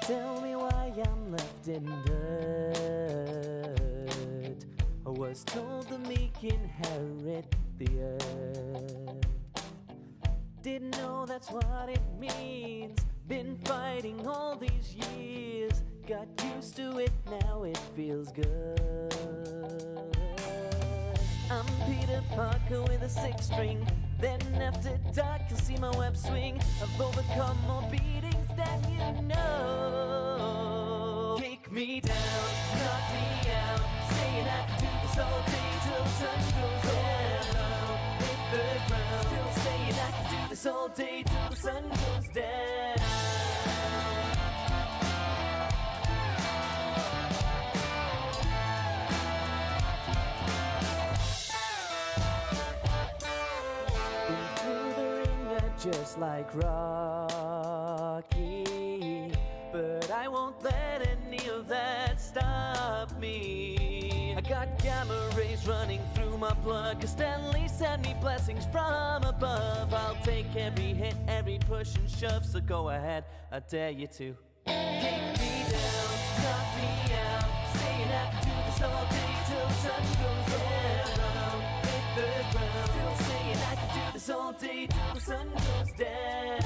tell me why I'm left in dirt. I was told the meek inherit the earth. Didn't know that's what it means. Been fighting all these years. Got used to it, now it feels good. I'm Peter Parker with a 6-string. Then after dark you'll see my web swing. I've overcome more beatings than you know. Kick me down, knock me out, saying I can do this all day till the sun goes down. Hit the ground, still saying I can do this all day till the sun goes down. Just like Rocky, but I won't let any of that stop me. I got gamma rays running through my blood, 'cause Stanley sent me blessings from above. I'll take every hit, every push and shove, so go ahead, I dare you to. Kick me down, knock me out, saying I can do this all day till the sun goes down. Hit the ground, still saying I can do this all day till the sun goes down.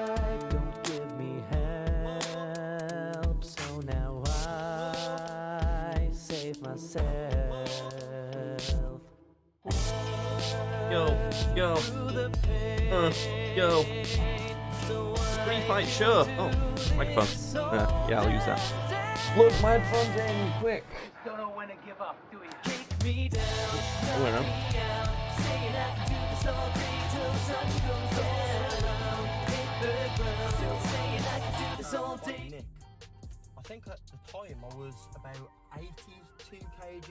Life don't give me help, so now I save myself. Yo. Free fight, sure. Oh, microphone. Yeah, I'll use that. Plug my headphones in, quick. Don't know when to give up, do you? Kick me down, I don't know. saying I can do this all day till the sun goes down. Hit the ground, still saying I can do this all day. Nick, I think at the time I was about 82 kg.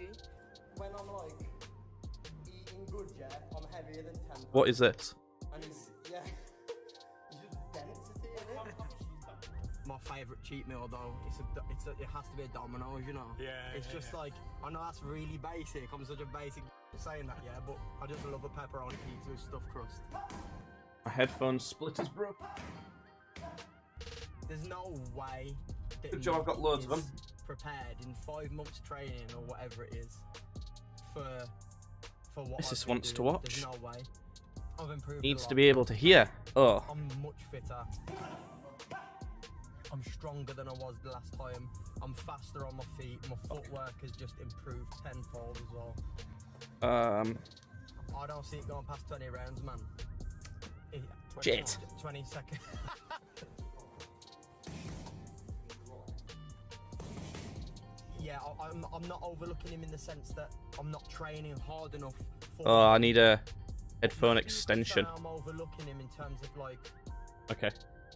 When I'm like eating good, yeah, I'm heavier than 10. What is this? And it's, yeah, it's just density in it. My favourite cheat meal though, it has to be a Domino's, you know. It's just like, I know that's really basic. I'm such a basic saying that, yeah, but I just love a pepperoni pizza with stuffed crust. My headphone splitters broke. There's no way that Good job, I've got loads of them. prepared in 5 months training or whatever it is for what This I've is been wants to doing. watch. There's no way. I've improved Needs a to lot. be able to hear. Oh. I'm much fitter. I'm stronger than I was the last time. I'm faster on my feet. My footwork has just improved tenfold as well. Um. I don't see it going past 20 rounds, man. Shit. 20 seconds. Yeah, I'm not overlooking him in the sense that I'm not training hard enough for Oh, I him. need a headphone You could extension. say I'm overlooking him in terms of like, Okay.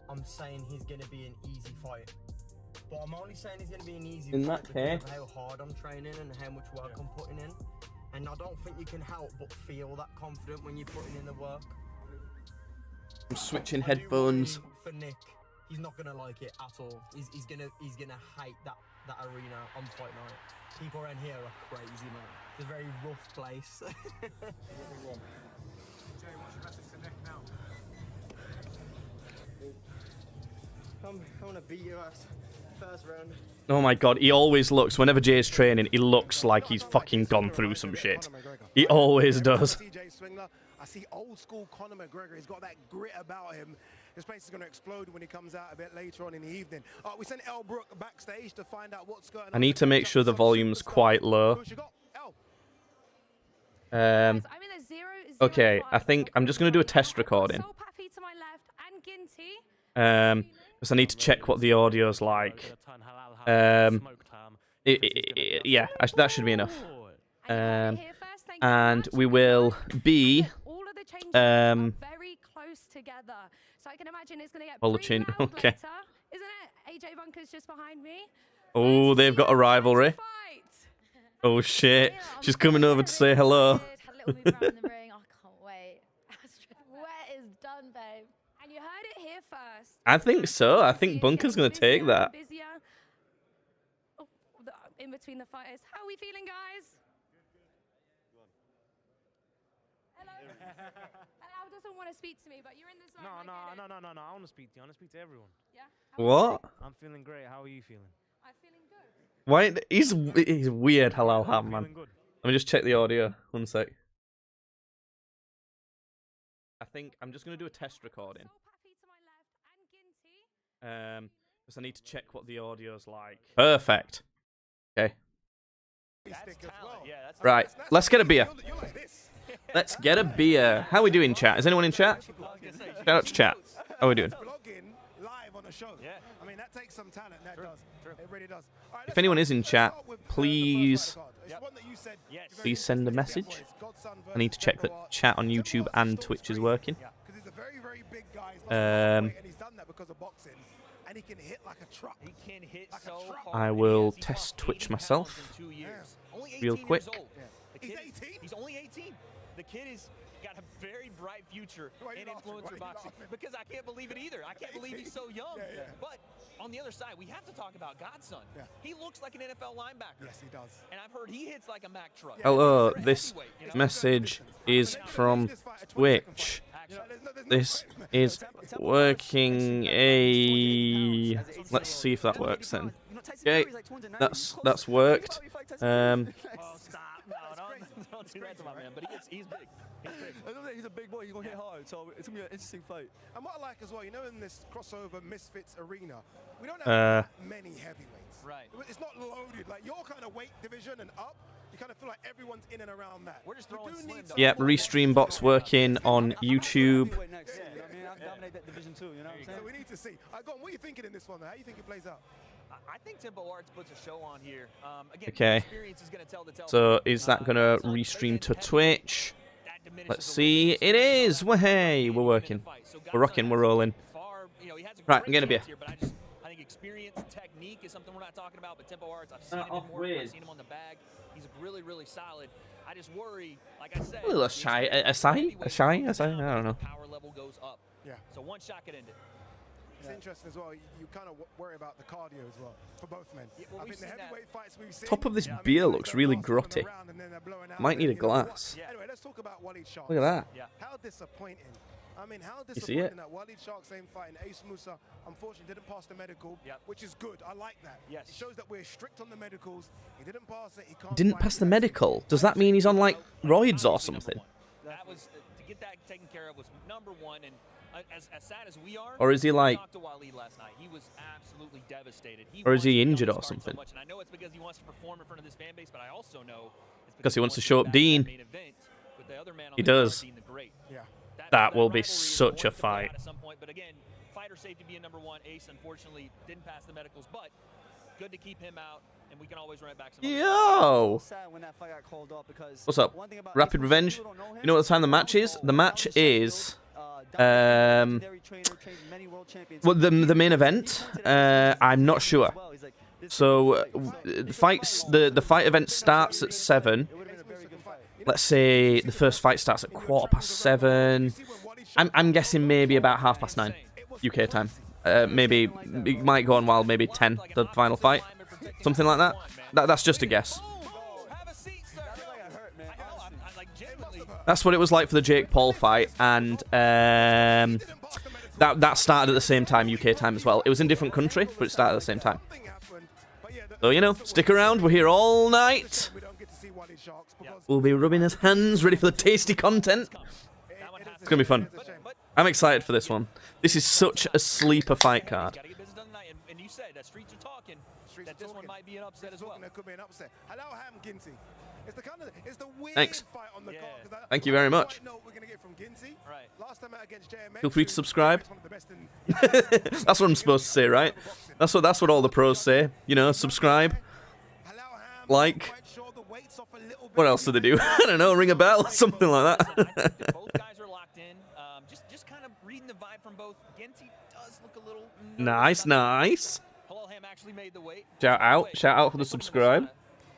I'm saying he's going to be an easy fight. But I'm only saying he's going to be an easy In fight that because case- of how hard I'm training and how much work I'm putting in. And I don't think you can help but feel that confident when you're putting in the work. I'm switching I do headphones. worry for Nick. He's not gonna like it at all. He's gonna hate that arena on fight night. People around here are crazy, man. It's a very rough place. I'm gonna beat your ass first round. Oh my god, he always looks, whenever Jay's training, he looks like he's fucking gone through some shit. He always does. Swingler. I see old school Conor McGregor. He's got that grit about him. This place is going to explode when he comes out a bit later on in the evening. We sent El Brook backstage to find out what's going on. I need to make sure the volume's quite low. Okay, I think I'm just going to do a test recording. Because I need to check what the audio's like. Yeah, that should be enough. And we will be very close together. So I can imagine it's going to get Bulletin, pretty loud okay. later, isn't it? AJ Bunker's just behind me. Oh, they've got a rivalry. Oh shit, she's coming over to say hello. Had a little move around in the ring. I can't wait. Wet is done, babe. And you heard it here first. I think so. I think Bunker's going to take that. in between the fighters. How are we feeling, guys? Hello. Al doesn't want to speak to me, but you're in the zone. No. I want to speak to you. I want to speak to everyone. Yeah. How are you What? feeling? I'm feeling great. How are you feeling? I'm feeling good. Why? He's weird, Halal Ham, man. Feeling good. Let me just check the audio. 1 sec. I think I'm just gonna do a test recording. So Pappy to my left and Ginty. Because I need to check what the audio's like. Perfect. Okay. Right. Let's get a beer. Let's get a beer. How are we doing, chat? Is anyone in chat? Shout out to chat. How are we doing? Vlogging live on a show. Yeah. I mean, that takes some talent. That does. It really does. All right, If anyone is in chat, please Please please send a message. I need to check that chat on YouTube and Twitch is working. Because he's a very, very big guy. He's lost weight, and he's done that because of boxing. And he can hit like a truck. He can hit Like a so truck. hard. I will test Twitch myself. Real quick. He's 18? He's only 18. The kid is got a very bright future Why are you in laughing? Why are influencer you boxing. laughing? Because I can't believe it either. I can't believe he's so young. Yeah. But on the other side, we have to talk about Godson. Yeah. He looks like an NFL linebacker. Yes, he does. And I've heard he hits like a Mack truck. Hello, He's a this heavyweight, you know? message is from Twitch. This is working a... Let's see if that works then. Okay, that's worked. Oh, stop. No, don't do that to my man. But he's big. He's a big boy. He's gonna hit hard, so it's gonna be an interesting fight. And what I like as well, you know, in this crossover Misfits arena, we don't have that many heavyweights. Right. It's not loaded. Like your kind of weight division and up, you kind of feel like everyone's in and around that. We're just throwing slim, though. Yep, restream bot's working on YouTube. Heavyweight next year, you know what I mean, I can dominate that division too. You know what I'm saying? So we need to see. Go on, what are you thinking in this one? How do you think it plays out? I think Tempo Arts puts a show on here. Again, Okay. experience is gonna tell the tale. So is that gonna restream to Twitch? Let's see. It is. Well, hey, we're working. We're rocking. We're rolling. Right, I'm getting a beer. I think experience, technique is something we're not talking about, but Tempo Arts, I've seen him in work, I've seen him on the bag. He's really, really solid. I just worry, like I said, A little shy. A shy? I don't know. Power level goes up. Yeah. So one shot could end it. It's interesting as well. You kind of worry about the cardio as well for both men. Yeah, well, I we've think the seen that. heavyweight fights we've seen. Top of this I mean, beer guys looks that really last running grotty. around and then they're blowing out Might and need a you know what? glass. Yeah. Anyway, let's talk about Walid Sharks. Look at that. Yeah. How disappointing. I mean, how You see it? disappointing that Walid Shark same fight and Ace Musa unfortunately didn't pass the medical, Yep. which is good. I like that. Yes. It shows that we're strict on the medicals. He didn't pass it. He can't. Didn't fight pass the it. medical. Does that mean he's on like roids or something? That was to get that taken care of was number one, and as sad as we are, Or is he like- we talked to Walid last night. He was absolutely devastated. Or is he wants to be on injured this or card something? So much, and I know it's because he wants to perform in front of this fan base, but I also know it's Because he wants to be show up back in Dean. that main event with the other man on He the card, does. Dean the Great. Yeah. That will be rivalry is such a going to play out fight. at some point, but again, fighter safety being number one. Ace unfortunately didn't pass the medicals, but good to keep him out, and we can always run it back. Some other Yo! Sad when that fight got called off because What's up? one thing about Rapid Ace, Revenge. people don't know him, You know what the time the match is? The match is well, the main event. I'm not sure. So the fight event starts at 7. Let's say the first fight starts at 7:15. I'm guessing maybe about 9:30 UK time. Maybe it might go on while maybe 10 the final fight, something like that. That's just a guess. Have a seat, sir. I like genuinely. That's what it was like for the Jake Paul fight, and that started at the same time UK time as well. It was in a different country, but it started at the same time. So you know, stick around. We're here all night. We don't get to see Walid Sharks because We'll be rubbing his hands, ready for the tasty content. It's gonna be fun. I'm excited for this one. This is such a sleeper fight card. Gotta get business done tonight, and you said that streets are talking. That this one might be an upset as well. There could be an upset. Hello, Ham Ginty. It's the weird Thanks. fight on the Yeah. card. 'Cause Thank you very much. I don't know what we're gonna get from Ginty. Right. Last time out against JMA. Feel free to subscribe. One of the best in- That's what I'm supposed to say, right? That's what all the pros say. You know, subscribe. Hello, Ham. Like. Quite sure the weight's off a little bit. What else do they do? I don't know. Ring a bell, something like I think that. that both guys are locked in. Just kind of reading the vibe from both. Ginty does look a little nervous Nice, about the nice. Hello, Ham actually made the weight. Shout out for the subscribe.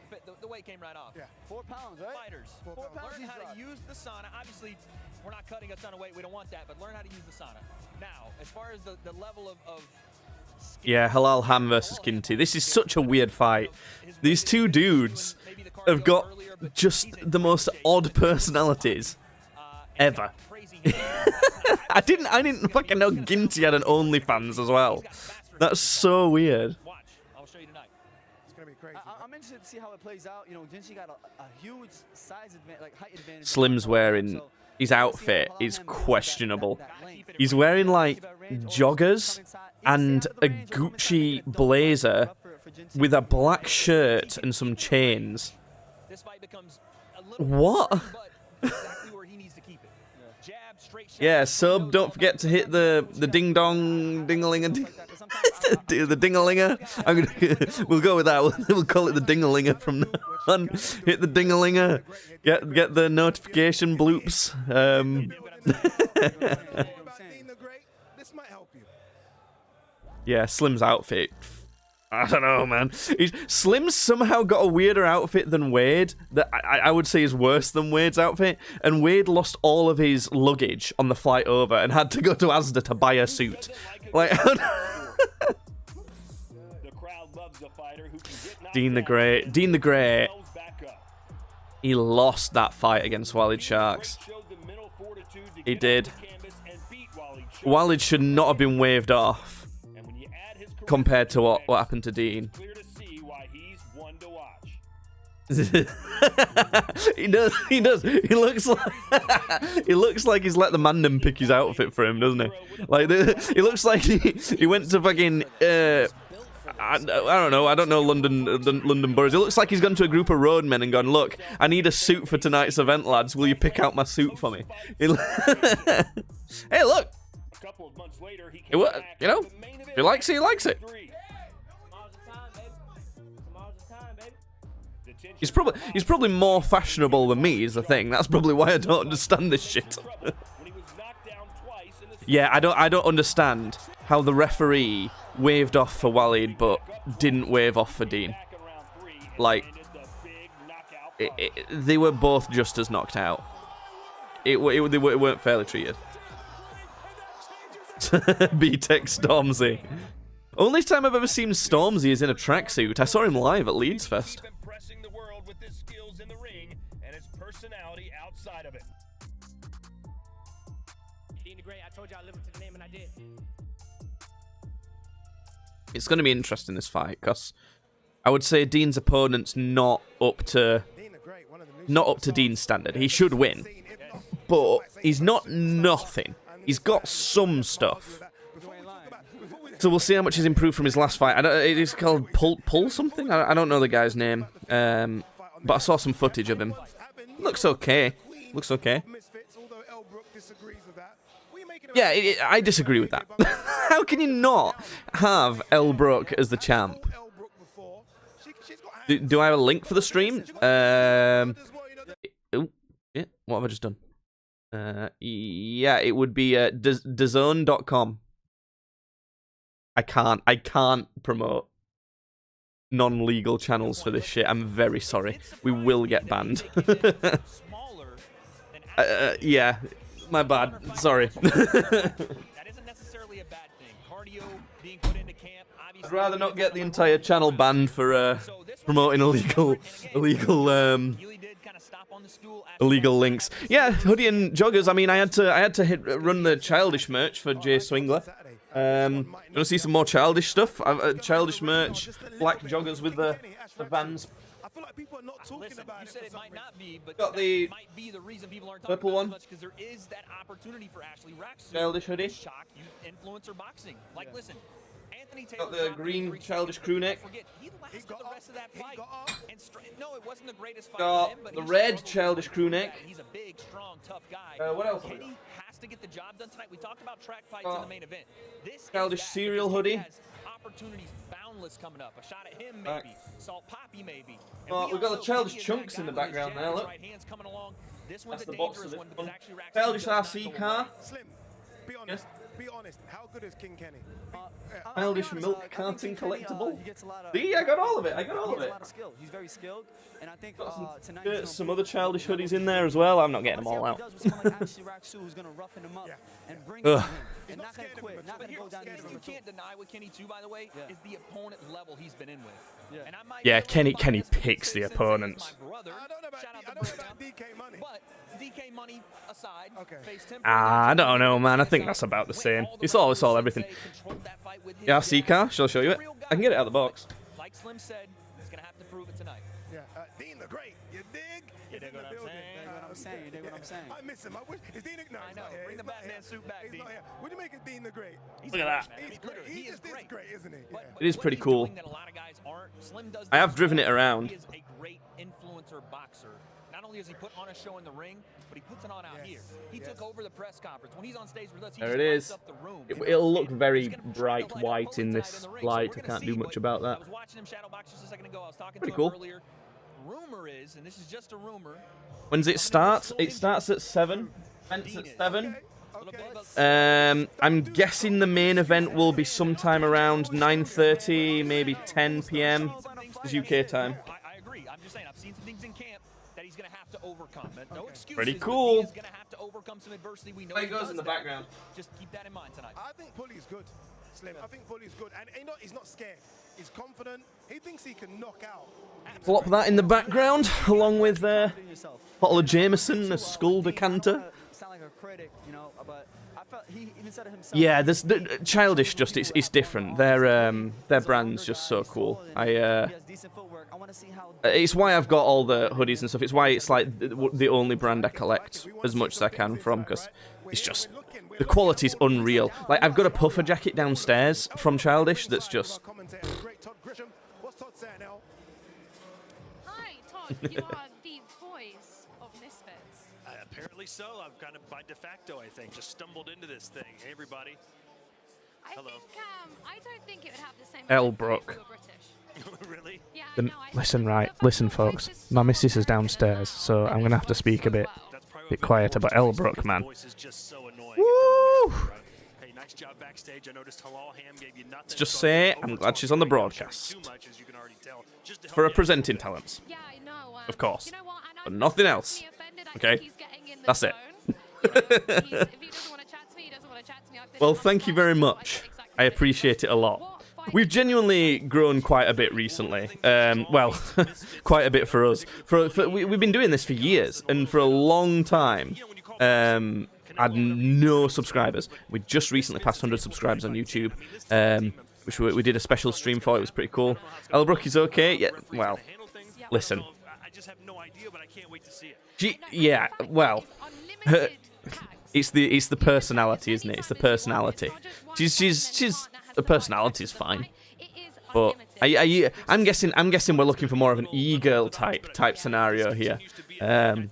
But the weight came right off. Yeah. 4 pounds, right? Fighters, 4 pounds. learn he's how to dropped. use the sauna. Obviously, we're not cutting a ton of weight. We don't want that, but learn how to use the sauna. Now, as far as the level of Yeah, Halal Ham versus Kinty. This is such a weird fight. These two dudes have got just the most odd personalities ever. I didn't fucking know Ginty had an OnlyFans as well. That's so weird. I'm interested to see how it plays out. You know, Ginty got a huge size advantage, like height advantage. Slim's wearing, his outfit is questionable. He's wearing like joggers and a Gucci blazer with a black shirt and some chains. What? Yeah, sub, don't forget to hit the ding dong ding-a-linger. The ding-a-linger. We'll go with that. We'll call it the ding-a-linger from now on. Hit the ding-a-linger. Get the notification bloops. Yeah, Slim's outfit. I don't know, man. Slim's somehow got a weirder outfit than Wade that I would say is worse than Wade's outfit. And Wade lost all of his luggage on the flight over and had to go to Asda to buy a suit. Like, Dean the Great. He lost that fight against Walid Sharks. He did. Walid should not have been waved off compared to what happened to Dean. He does. He looks like he's let the Mandem pick his outfit for him, doesn't he? Like he looks like he went to fucking I don't know London boroughs. It looks like he's gone to a group of roadmen and gone, look, I need a suit for tonight's event, lads. Will you pick out my suit for me? Hey, look. You know, if he likes it, he likes it. He's probably more fashionable than me, is the thing. That's probably why I don't understand this shit. Yeah, I don't understand how the referee waved off for Walid but didn't wave off for Dean. Like, they were both just as knocked out. They weren't fairly treated. B-Tech Stormzy. Only time I've ever seen Stormzy is in a tracksuit. I saw him live at Leeds Fest. It's going to be interesting, this fight, because I would say Dean's opponent's not up to Dean's standard. He should win, but he's not nothing. He's got some stuff. So we'll see how much he's improved from his last fight. It's called Pull something? I don't know the guy's name. But I saw some footage of him. Looks okay. Looks okay. Yeah, I disagree with that. How can you not have El Brook as the champ? Do I have a link for the stream? Ooh, yeah, what have I just done? Yeah, it would be DAZN.com. I can't promote non-legal channels for this shit. I'm very sorry. We will get banned. Yeah, my bad. Sorry. I'd rather not get the entire channel banned for promoting illegal links. Yeah, hoodie and joggers. I mean, I had to run the childish merch for Jay Swingler. You want to see some more childish stuff? Childish merch, black joggers with the Vans. I feel like people are not talking about it. You said it might not be, but got the might be the reason people aren't talking purple about one. much, because there is that opportunity for Ashley Rax. Childish hoodie. Shock youth influencer boxing. Like, listen, Anthony Got Taylor the green childish crew neck. He lasted the rest of that fight. And no, it wasn't the greatest fight Got for him, but the he red struggled childish with crew that. neck. He's a big, strong, tough guy. What else have we Kenny got? has to get the job done tonight. We talked about track fights Got in the main event. This childish is that, cereal because he hoodie. has opportunities boundless coming up. A shot at him, maybe. Salt Poppy, maybe. We've got the childish chunks in the background there, look. This one's That's a the box of dangerous this one one. because actually Rax Childish does not RC go car. away. Slim, be honest. be honest. How good is King Kenny? Childish honest, milk I think carton King Kenny, collectible. he gets a lot of, See, I got all of it. I got all he of has it. a lot of skill. He's very skilled, and I think Got some tonight shirts, some other childish hoodies in there as well. I'm not getting them all out. Who's gonna roughen him up and bring Ugh. it to him, and not gonna quit, not gonna go down What easy. you can't deny with Kenny too, by the way, Yeah. is the opponent level he's been in with. Yeah. And I might Yeah, be a little Kenny biased picks the since opponents. he's my brother. I don't know about, Shout out I to don't know Breakdown. about DK Money. But DK Money aside, Okay. face temporary I damage. don't know, man. I think that's about the same. It's all everything. Yeah, C-Car, shall I show you it? I can get it out of the box. Like Slim said, he's gonna have to prove it tonight. Yeah, Dean the Great. You dig? You dig what I'm saying? You dig what I'm saying? You dig what I'm saying? I miss him. I wish. Is Dean? No, I he's know. not here. Bring the He's not Batman here. suit back, He's Dean. not here. What do you make of Dean the Great? Look at that. He's great. He just is great, isn't he? Yeah. It is what pretty he's cool. doing that a lot of guys aren't, Slim does I have this driven well. it around. He is a great influencer boxer. Not only does he put on a show in the ring, but he puts it on out here. He took over the press conference. When he's on stage with us, he There just it lights is. up the room. It'll look very He's gonna try to bright light up white Foley in tonight this the ring, so light. we're I gonna can't see, do much but about I that. was watching him shadow box just a second ago. I was talking Pretty to cool. him earlier. Rumor is, and this is just a rumor. When's it start? It starts at 7. Events at 7. Okay. I'm guessing the main event will be sometime around 9:30, maybe 10 p.m. It's UK time. I agree. I'm just saying, I've seen some things in camp that he's going to have to overcome. No excuses. Pretty but cool. He's going to have to overcome some adversity. We know There he he goes does in the that. background. Just keep that in mind tonight. I think Pulley's good, Slim. I think Pulley's good, and he's not scared. He's confident. He thinks he can knock out. Flop that in the background, along with a Yourself. bottle of Jameson, a skull decanter. Sound like a critic, you know, but I felt he even said it himself. Yeah, there's Childish. Just it's different. Their brand's just so cool. He has decent footwork. I want to see how. It's why I've got all the hoodies and stuff. It's why it's like the only brand I collect as much as I can from, because it's just the quality's unreal. Like, I've got a puffer jacket downstairs from Childish that's just. What's Todd saying now? Hi, Todd. You are the voice of Misfits. Apparently so. I've kind of by de facto, I think, just stumbled into this thing. Hey, everybody. I Hello. think I don't think it would have the same. Elle effect if Brook. you were British. Really? Yeah, The, no, I listen, think right, the fact listen, that folks. voice is My so missus is broken downstairs, now, so and I'm it gonna have to works speak a so bit, well. That's probably bit what quieter. people But Elle always Brook, think man. the voice is just so annoying. Woo! Hey, nice job backstage. I noticed Halal Ham gave you nothing. just so say I'm I'm glad she's on the broadcast. too much, as you can already tell, just to help For her you out. presenting talents. Yeah, I know. Of course. You know what? And But I'm nothing not else. personally offended. I Okay? think he's getting in the That's it. zone. You know, if he doesn't want to chat to me, he doesn't want to chat to me. I've been Well, on the thank you podcast, very so much. get exactly I what it is. appreciate it a lot. What fight We've is genuinely grown quite a bit recently. Well, quite a bit for us. We've been doing this for years, and for a long time, had no subscribers. We just recently passed 100 subscribers on YouTube, which we did a special stream for. It was pretty cool. Elle Brook is okay. Yeah. Well, listen. I just have no idea, but I can't wait to see it. Yeah. Well. unlimited tags? It's the personality, isn't it? It's the personality. The personality's fine, but I'm guessing we're looking for more of an e-girl type scenario here. I'm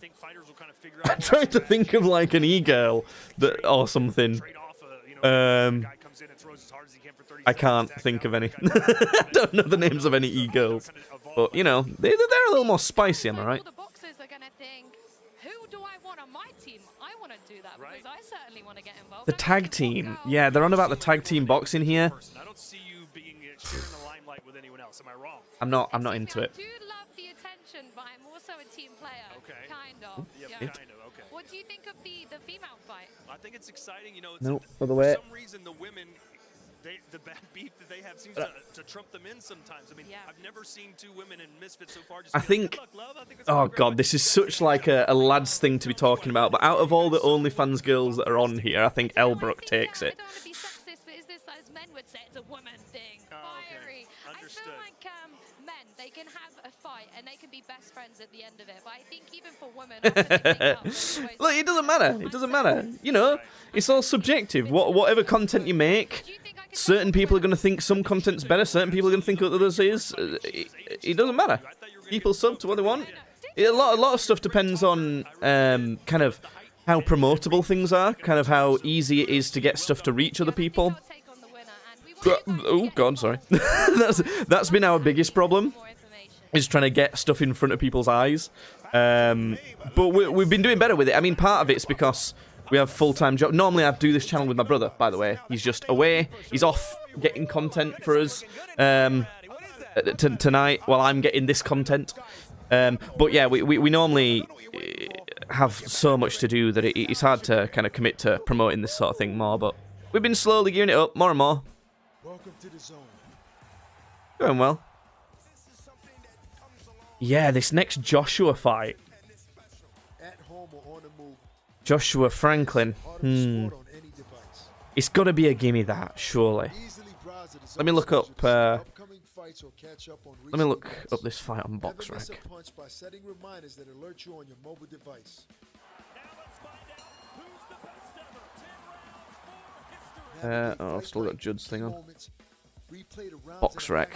trying to think of like an e-girl that or something. I can't think of any. I don't know the names of any e-girls, but you know they're a little more spicy, am I right? All the boxers are going to think, who do I want on my team? I want to do that because I certainly want to get involved. The tag team, yeah, they're on about the tag team boxing here. I don't see you being sharing the limelight with anyone else. Am I wrong? I'm not into it. I do love the attention, but I'm also a team player. Okay. Kind of. Yep, Yeah. kind of. Okay. What do you think of the female fight? I think it's exciting. You know, it's Nope, for other way. some reason the women, the bad beef that they have seems to trump them in sometimes. I mean, Yeah. I've never seen two women in Misfits so far. Just I be like, think. "Good luck, love." I think it's Oh gonna be god, great. this is such like a lad's thing to be talking about. But out of all the OnlyFans girls that are on here, I think Elle Brook takes it. I don't want to be sexist, but is this, as men would say, it's a woman thing? Oh, okay. Fiery. I Understood. feel like men, they can have a fight and they can be best friends at the end of it. But I think even for women, often they make up. Look, it doesn't matter. It doesn't matter. You know, it's all subjective. Whatever content you make, certain people are going to think some content's better. Certain people are going to think others is. It doesn't matter. People sub to what they want. A lot of stuff depends on kind of how promotable things are, kind of how easy it is to get stuff to reach other people. Oh god, sorry. that's been our biggest problem, is trying to get stuff in front of people's eyes. But we've been doing better with it. I mean, part of it's because We have full-time job. Normally, I'd do this channel with my brother, by the way. He's just away. He's off getting content for us tonight while I'm getting this content. But yeah, we normally have so much to do that it's hard to kind of commit to promoting this sort of thing more. But we've been slowly gearing it up more and more. Welcome to the zone. Going well. Yeah, this next Joshua fight. At home or on the move. Joshua Franklin. It's got to be a gimme that, surely. Let me look up. Let me look up this fight on BoxRec. Oh, I've still got Judd's thing on. BoxRec.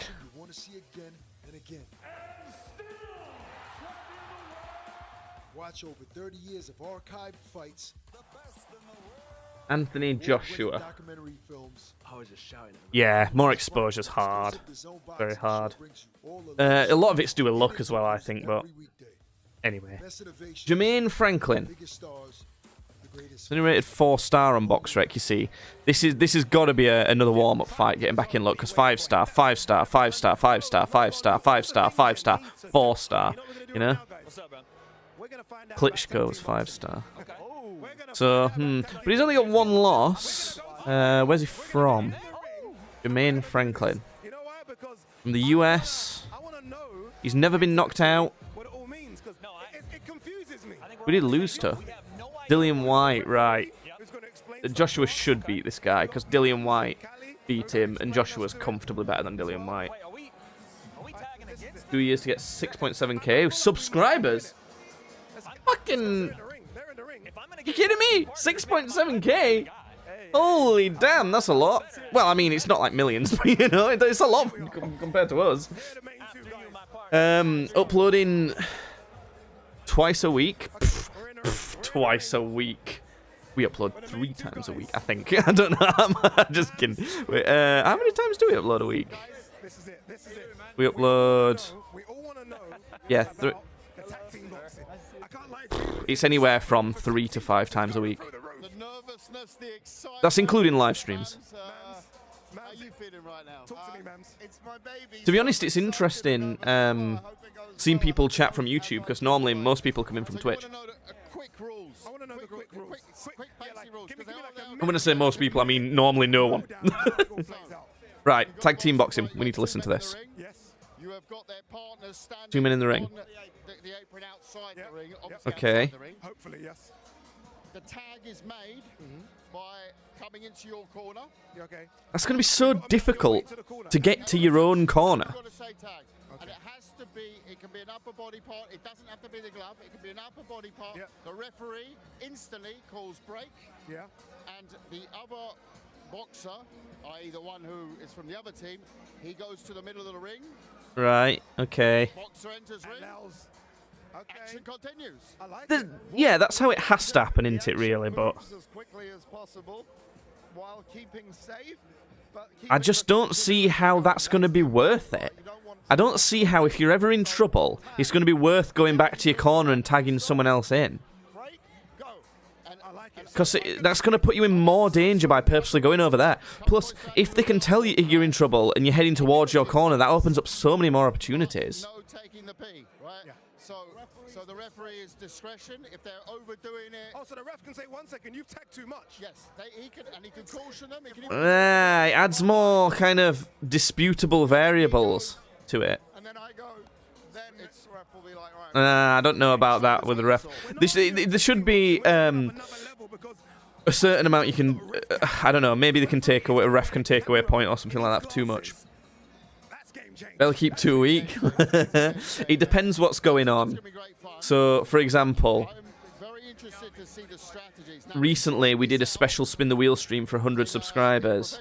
Watch over 30 years of archived fights. Anthony Joshua. Yeah, more exposure's hard. Very hard. A lot of it's due to luck as well, I think, but anyway. Jermaine Franklin. It's only rated 4-star on BoxRec, you see. This has got to be another warm-up fight, getting back in luck, because 5-star, 5-star, 5-star, 5-star, 5-star, 5-star, 5-star, 4-star, you know? Klitschko was 5-star. So, but he's only got one loss. Where's he from? Jermaine Franklin. From the US. He's never been knocked out. Who did he lose to? Dillian White, right. Joshua should beat this guy, because Dillian White beat him, and Joshua's comfortably better than Dillian White. 2 years to get 6.7k subscribers? Fucking... You kidding me? 6.7k? Holy damn, that's a lot. Well, I mean, it's not like millions, but you know, it's a lot compared to us. Uploading twice a week. Twice a week. We upload 3 times a week, I think. I don't know. I'm just kidding. Wait, how many times do we upload a week? We upload... Yeah, it's anywhere from 3 to 5 times a week. That's including live streams. To be honest, it's interesting seeing people chat from YouTube, because normally most people come in from Twitch. I'm going to say most people, I mean normally no one. Right, tag team boxing. We need to listen to this. 2 men in the ring. Okay. Hopefully, yes. The tag is made by coming into your corner. That's going to be so difficult to get to your own corner. And it has to be, it can be an upper body part, it doesn't have to be the glove, it can be an upper body part. The referee instantly calls break. And the other boxer, i.e. the one who is from the other team, he goes to the middle of the ring. Right, okay. Boxer enters ring. Action continues. Yeah, that's how it has to happen, isn't it, really? But as quickly as possible while keeping safe. I just don't see how that's going to be worth it. I don't see how, if you're ever in trouble, it's going to be worth going back to your corner and tagging someone else in. Because that's going to put you in more danger by purposely going over there. Plus, if they can tell you you're in trouble and you're heading towards your corner, that opens up so many more opportunities. So the referee's discretion, if they're overdoing it... Oh, so the ref can say, 1 second, you've tagged too much. Yes, he can caution them. He can It adds more kind of disputable variables to it. And then I go, then it's ref will be like, right. I don't know about that with the ref. There should be a certain amount you can... I don't know, maybe they can take away, a ref can take away a point or something like that for too much. They'll keep 2 a week. It depends what's going on. So, for example, recently we did a special Spin the Wheel stream for 100 subscribers,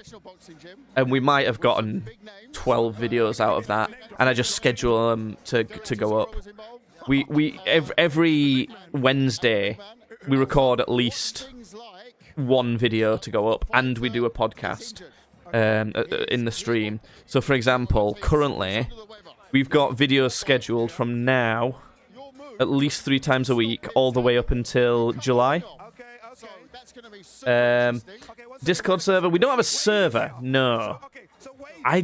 and we might have gotten 12 videos out of that, and I just schedule them to go up. Every Wednesday we record at least 1 video to go up, and we do a podcast in the stream. So, for example, currently we've got videos scheduled from now at least 3 times a week, all the way up until July. Discord server. We don't have a server. No. I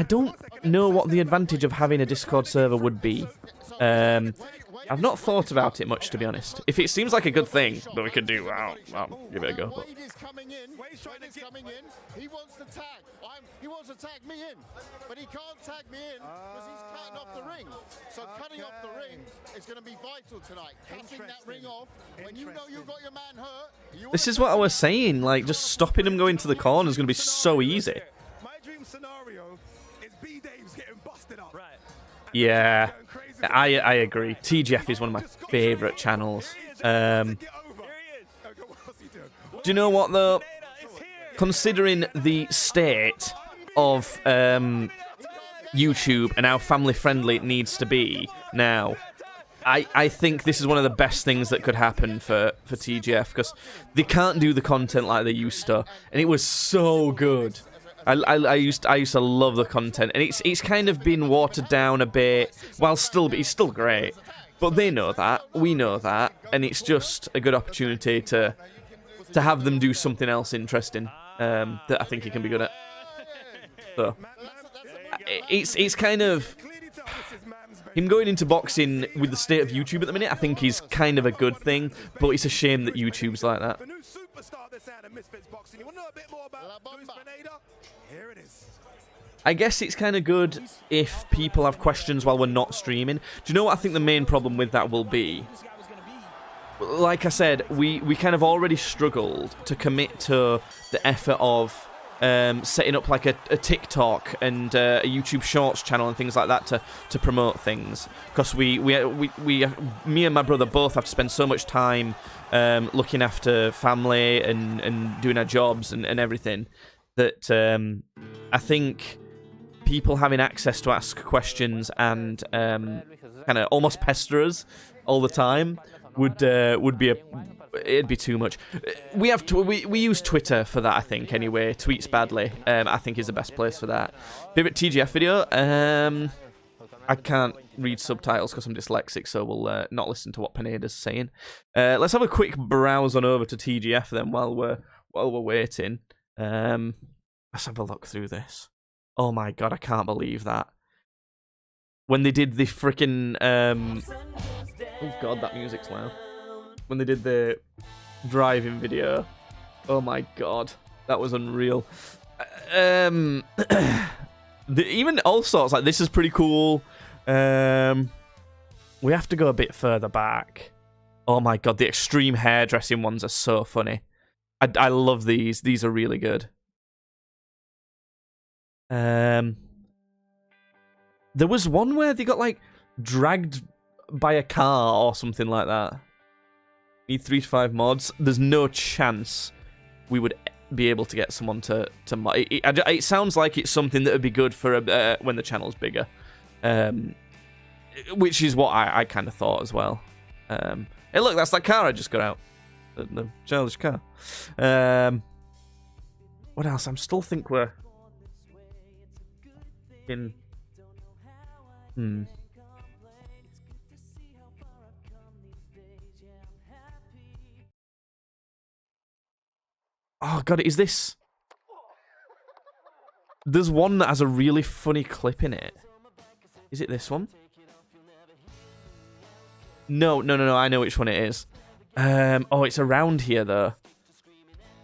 don't know what the advantage of having a Discord server would be. I've not thought about it much, to be honest. If it seems like a good thing that we could do, I'll give it a go. But... Wade is coming in. He wants to tag. He wants to tag me in, but he can't tag me in because he's cutting off the ring. So cutting off the ring is going to be vital tonight. Cutting that ring off when you know you've got your man hurt. This is what I was saying. Like, just stopping him going to the corner is going to be so easy. My dream scenario is B Dave's getting busted up. Right. Yeah, I agree. TGF is one of my favourite channels. Do you know what, though? Considering the state of YouTube and how family-friendly it needs to be now, I think this is one of the best things that could happen for TGF, because they can't do the content like they used to, and it was so good. I used to love the content, and it's kind of been watered down a bit, while it's still great. But they know that, we know that, and it's just a good opportunity to have them do something else interesting that I think he can be good at. So it's kind of him going into boxing with the state of YouTube at the minute. I think is kind of a good thing, but it's a shame that YouTube's like that. I guess it's kind of good if people have questions while we're not streaming. Do you know what I think the main problem with that will be? Like I said, we kind of already struggled to commit to the effort of setting up like a TikTok and a YouTube Shorts channel and things like that to promote things, because me and my brother both have to spend so much time looking after family and doing our jobs and everything that I think people having access to ask questions and kind of almost pester us all the time would be it'd be too much. We use Twitter for that, I think. Anyway, tweets badly. I think is the best place for that. Favorite TGF video? I can't read subtitles because I'm dyslexic, so we'll not listen to what Pineda's saying. Let's have a quick browse on over to TGF then while we're waiting. Let's have a look through this. Oh my god, I can't believe that. When they did the freaking oh god, that music's loud. When they did the driving video, oh my god, that was unreal. Even all sorts, like this is pretty cool. We have to go a bit further back. Oh my god, the extreme hairdressing ones are so funny. I love these. These are really good. There was one where they got like dragged by a car or something like that. Need 3 to 5 mods. There's no chance we would be able to get someone to mod. It sounds like it's something that would be good for when the channel's bigger, which is what I kind of thought as well. Hey, look, that's that car I just got out. The childish car. What else? I'm still think we're in. Oh god, is this? There's one that has a really funny clip in it. Is it this one? No, I know which one it is. Oh, it's around here though.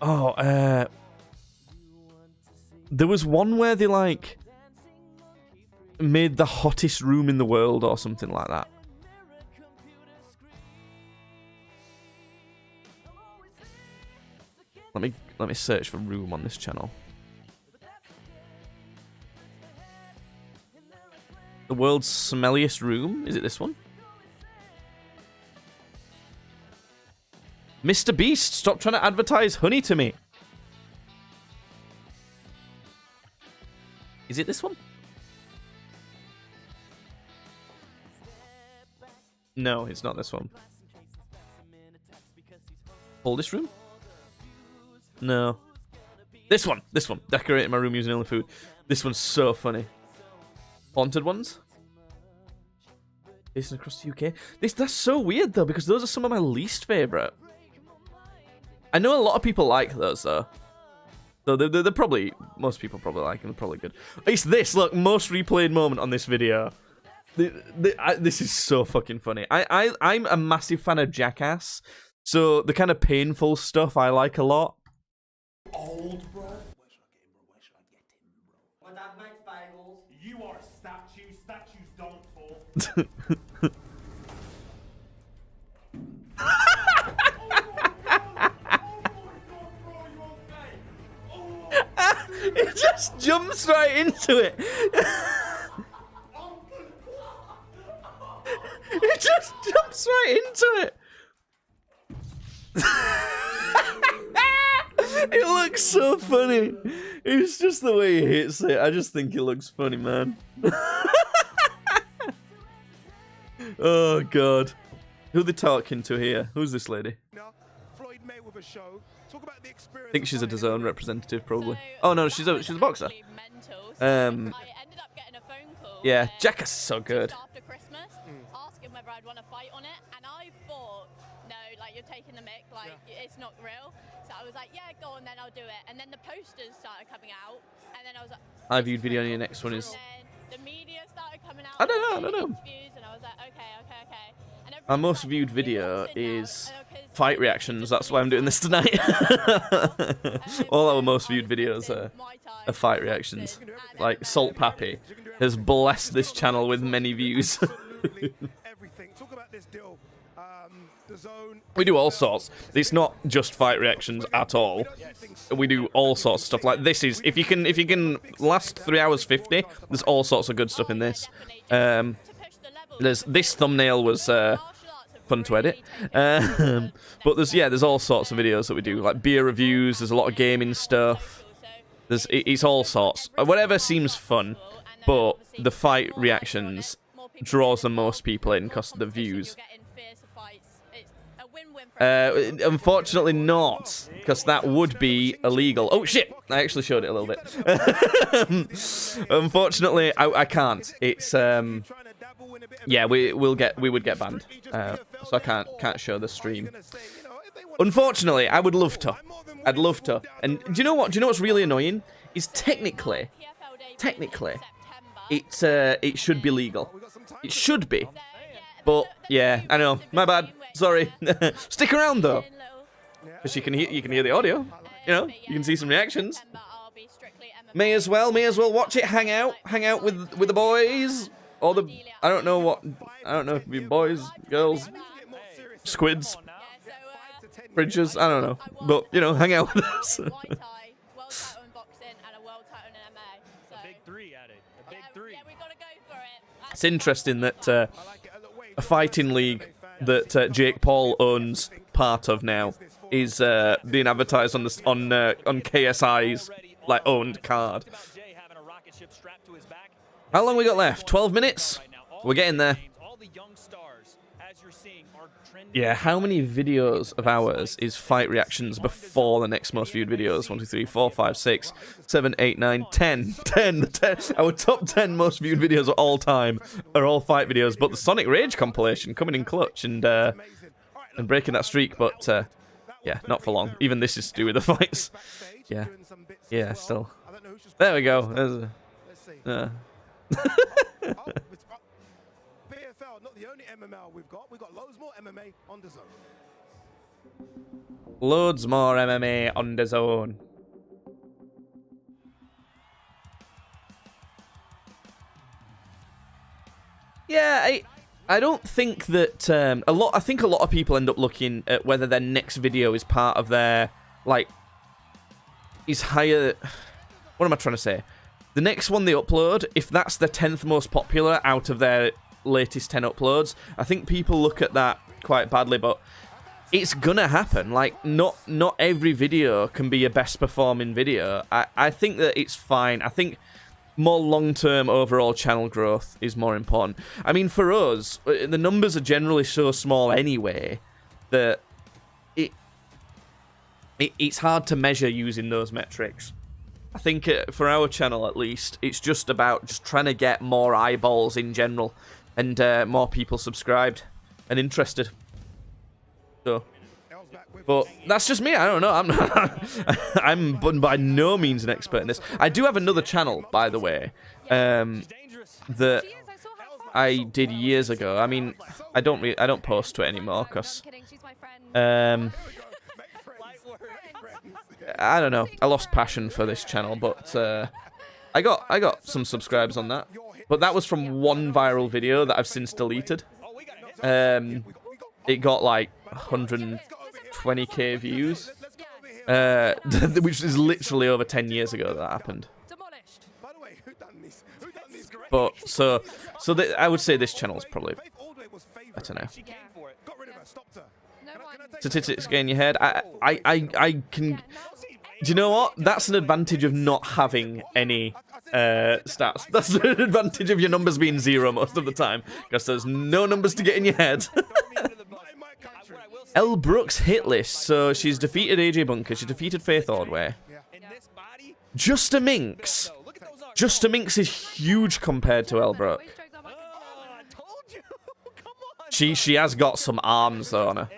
Oh, there was one where they like made the hottest room in the world or something like that. Let me search for room on this channel. The world's smelliest room? Is it this one? Mr. Beast, stop trying to advertise honey to me. Is it this one? No, it's not this one. Oldest room? No. This one. Decorating my room using only food. This one's so funny. Haunted ones? Based across the UK. That's so weird though, because those are some of my least favourite. I know a lot of people like those though. So they're probably, most people probably like them. They're probably good. It's this, look, most replayed moment on this video. This is so fucking funny. I'm a massive fan of Jackass, so the kind of painful stuff I like a lot. Old, bro. Where should I get him, bro? My dad makes bagels. You are a statue. Statues don't fall. It just jumps right into it. It just jumps right into it. It looks so funny. It's just the way he hits it. I just think it looks funny, man. Oh, God. Who are they talking to here? Who's this lady? I think she's a DAZN representative, probably. Oh, no, she's a boxer. Yeah, Jackass is so good. After Christmas, asking whether I'd want to fight on it, and I thought, no, like you're taking the mic, like it's not real. So I was like, yeah, go on, then I'll do it. And then the posters started coming out, and then I was like, I viewed video on your next one is. The media started coming out. I don't know. Interviews, and I was like, okay. And My most viewed video is fight reactions. That's why I'm doing this tonight. All our most viewed videos are fight reactions. Like Salt Pappy has blessed this channel with many views. We do all sorts. It's not just fight reactions at all. We do all sorts of stuff. Like this is if you can last 3 hours 50. There's all sorts of good stuff in this. This thumbnail was fun to edit. But there's all sorts of videos that we do, like beer reviews. There's a lot of gaming stuff. It's all sorts. Whatever seems fun, but the fight reactions draws the most people in because of the views. Unfortunately not, because that would be illegal. Oh shit! I actually showed it a little bit. Unfortunately, I can't. It's yeah, we would get banned. So I can't show the stream. Unfortunately, I would love to. I'd love to. And do you know what? Do you know what's really annoying? Is technically, it should be legal. It should be. But yeah, I know. My bad. Sorry. Stick around though, because you can hear the audio. You know, you can see some reactions. May as well watch it. Hang out with the boys or the I don't know if it be boys, girls, squids, bridges. I don't know, but you know, hang out with us. It's interesting that a fighting league that Jake Paul owns part of now is being advertised on KSI's like owned card. How long we got left? 12 minutes? We're getting there. Yeah, how many videos of ours is fight reactions before the next most viewed videos? 1, 2, 3, 4, 5, 6, 7, 8, 9, 10. 10. Our top 10 most viewed videos of all time are all fight videos, but the Sonic Rage compilation coming in clutch and breaking that streak, but yeah, not for long. Even this is to do with the fights. Yeah, still. There we go. Not the only MML we've got loads more MMA on DAZN. Loads more MMA on DAZN. Yeah, I don't think that I think a lot of people end up looking at whether their next video is part of their is higher. What am I trying to say? The next one they upload, if that's the 10th most popular out of their latest 10 uploads, I think people look at that quite badly, but it's gonna happen. Like, not every video can be a best performing video. I think that it's fine. I think more long-term overall channel growth is more important. I mean, for us, the numbers are generally so small anyway that it's hard to measure using those metrics. I think for our channel, at least, it's just about trying to get more eyeballs in general and more people subscribed and interested. So, But that's just me. I don't know. I'm not, I'm by no means an expert in this. I do have another channel, by the way, that I did years ago. I mean, I don't post to it anymore because I don't know. I lost passion for this channel, but I got some subscribers on that. But that was from one viral video that I've since deleted. It got like 120k views, which is literally over 10 years ago that happened. But so I would say this channel is probably, I don't know. Statistics get in your head. I can. Do you know what? That's an advantage of not having any stats. That's an advantage of your numbers being 0 most of the time, because there's no numbers to get in your head. Elle Brooks hit list. So she's defeated AJ Bunker. She defeated Faith Ordway. Just a Minx. Just a Minx is huge compared to Elle Brooke. She has got some arms though on her.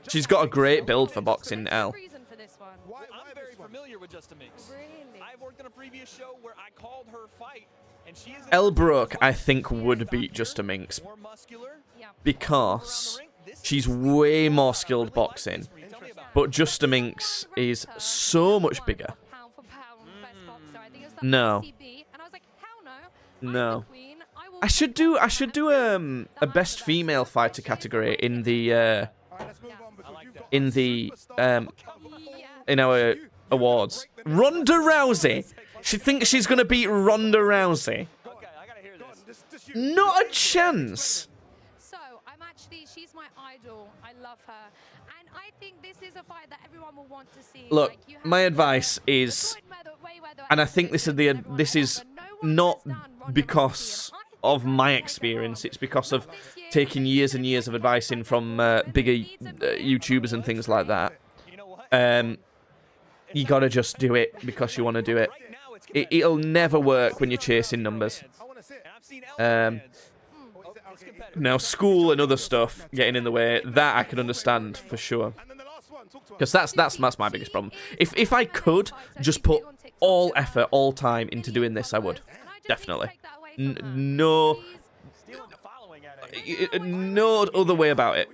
She's got a great build for boxing, Elle. I'm very familiar with Just a Minx. I've worked on a previous show where I called her fight, and she is Elle Brooke, I think, would beat Just a Minx because she's way more skilled boxing, but Just a Minx is so much bigger. No. No. I should do a best female fighter category in our awards. Ronda Rousey. She thinks she's gonna beat Ronda Rousey. Not a chance. So she's my idol. I love her, and I think this is a fight that everyone will want to see. Look, my advice is, and I think this is not because of my experience. It's because of taking years and years of advice in from bigger YouTubers and things like that. You gotta just do it because you want to do it. It'll never work when you're chasing numbers. Now, school and other stuff getting in the way, that I can understand for sure. Because that's my biggest problem. If I could just put all effort, all time into doing this, I would. Definitely. No other way about it.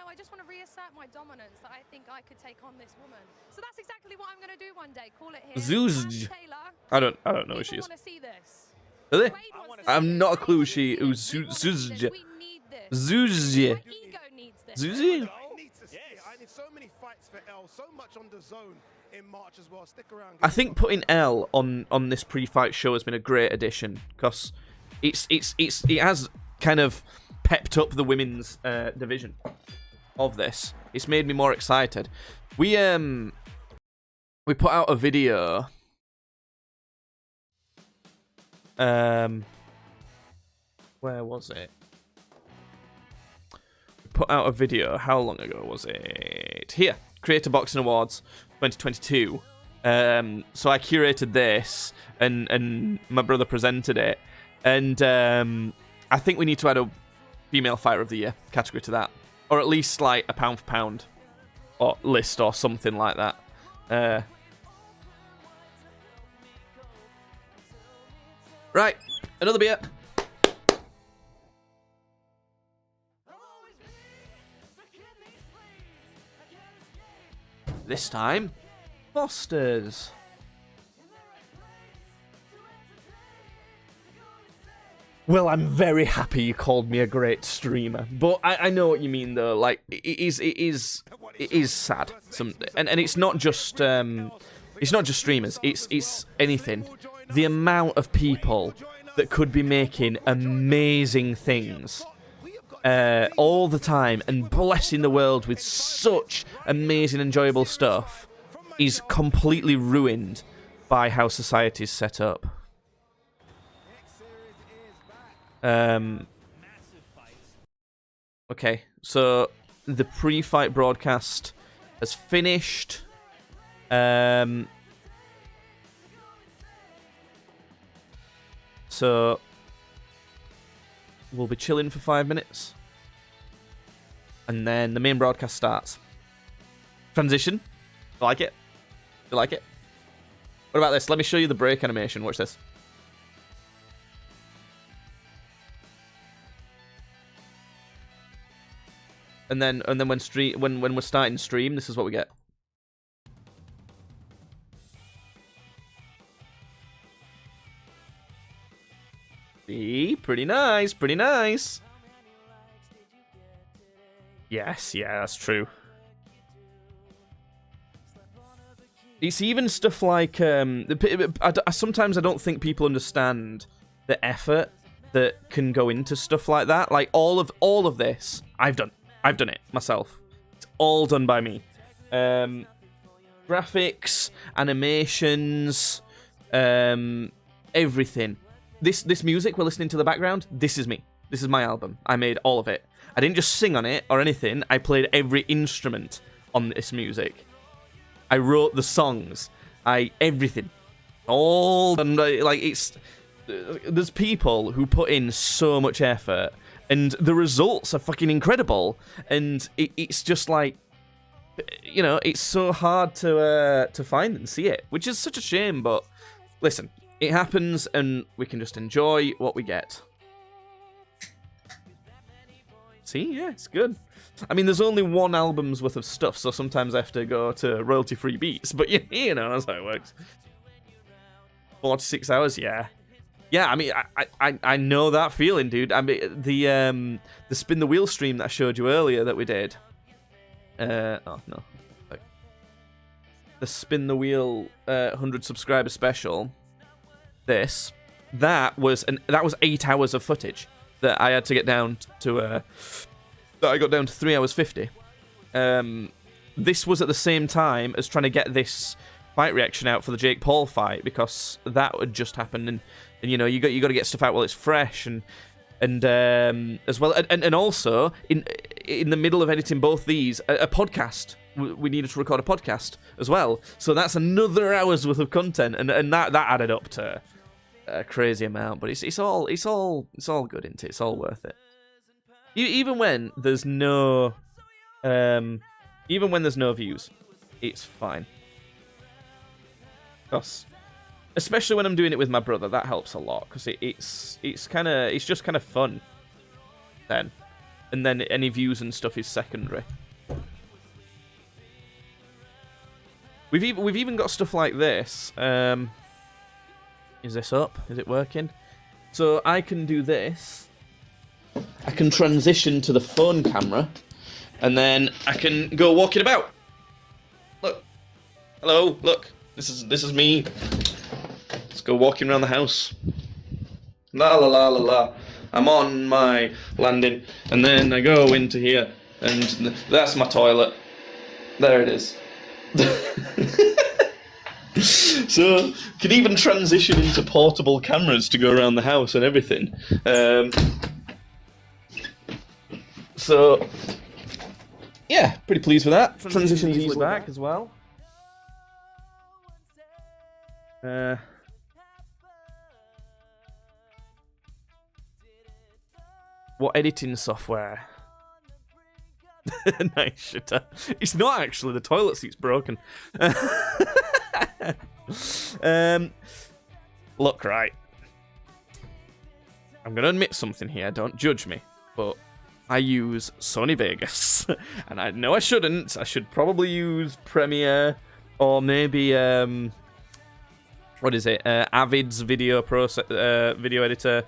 I just want to reassert my dominance that I think I could take on this woman. So that's exactly what I'm going to do one day. Call it here. Zuz. I don't know who she is. Really? I'm not a clue who she is. Zuz. Zuz. Zuzi. I think putting Elle on this pre-fight show has been a great addition because it has kind of pepped up the women's division of this. It's made me more excited. We put out a video. Where was it? We put out a video. How long ago was it? Here, Creator Boxing Awards 2022. So I curated this, and my brother presented it, and I think we need to add a female fighter of the year category to that, or at least like a pound for pound, or list or something like that. Right, another beer. This time, Foster's. Well, I'm very happy you called me a great streamer, but I know what you mean though. Like, it is sad. And it's not just streamers. It's anything. The amount of people that could be making amazing things all the time and blessing the world with such amazing, enjoyable stuff is completely ruined by how society is set up. Okay, so the pre-fight broadcast has finished. So we'll be chilling for 5 minutes. and then the main broadcast starts. Transition. You like it? You like it? What about this? Let me show you the break animation. Watch this. And then when we're starting stream, this is what we get. See? Pretty nice, pretty nice. Yes, yeah, that's true. It's even stuff like sometimes I don't think people understand the effort that can go into stuff like that. Like all of this, I've done it myself. It's all done by me. Graphics, animations, everything. This music we're listening to the background, this is me. This is my album. I made all of it. I didn't just sing on it or anything. I played every instrument on this music. I wrote the songs. Everything. All and like it's. There's people who put in so much effort, and the results are fucking incredible. And it's just like, you know, it's so hard to find and see it, which is such a shame. But listen, it happens, and we can just enjoy what we get. See, yeah, it's good. I mean, there's only one album's worth of stuff, so sometimes I have to go to royalty-free beats. But you know, that's how it works. 46 hours, yeah. Yeah, I mean, I know that feeling, dude. I mean, the spin the wheel stream that I showed you earlier that we did. Oh no, the spin the wheel 100 subscriber special. That was 8 hours of footage that I had to get down to. That I got down to 3 hours 50. This was at the same time as trying to get this fight reaction out for the Jake Paul fight, because that had just happened, and you know, you got to get stuff out while it's fresh, and as well, and also in the middle of editing both these, a podcast. We needed to record a podcast as well, so that's another hour's worth of content, and that added up to a crazy amount. But it's all good, isn't it? It's all worth it. Even when there's no views, it's fine. Because, especially when I'm doing it with my brother, that helps a lot, because it's just kind of fun. Then, and then any views and stuff is secondary. We've even got stuff like this. Is this up? Is it working? So I can do this. I can transition to the phone camera, and then I can go walking about. Look, hello, look. This is me. Let's go walking around the house. La la la la la. I'm on my landing, and then I go into here, and that's my toilet. There it is. So, can even transition into portable cameras to go around the house and everything. So, yeah, pretty pleased with that. Transition's easily back as well. What editing software? Nice shitter. It's not actually, the toilet seat's broken. Look, right. I'm going to admit something here, don't judge me, but I use Sony Vegas. And I know I shouldn't. I should probably use Premiere, or maybe, what is it? Avid's video editor.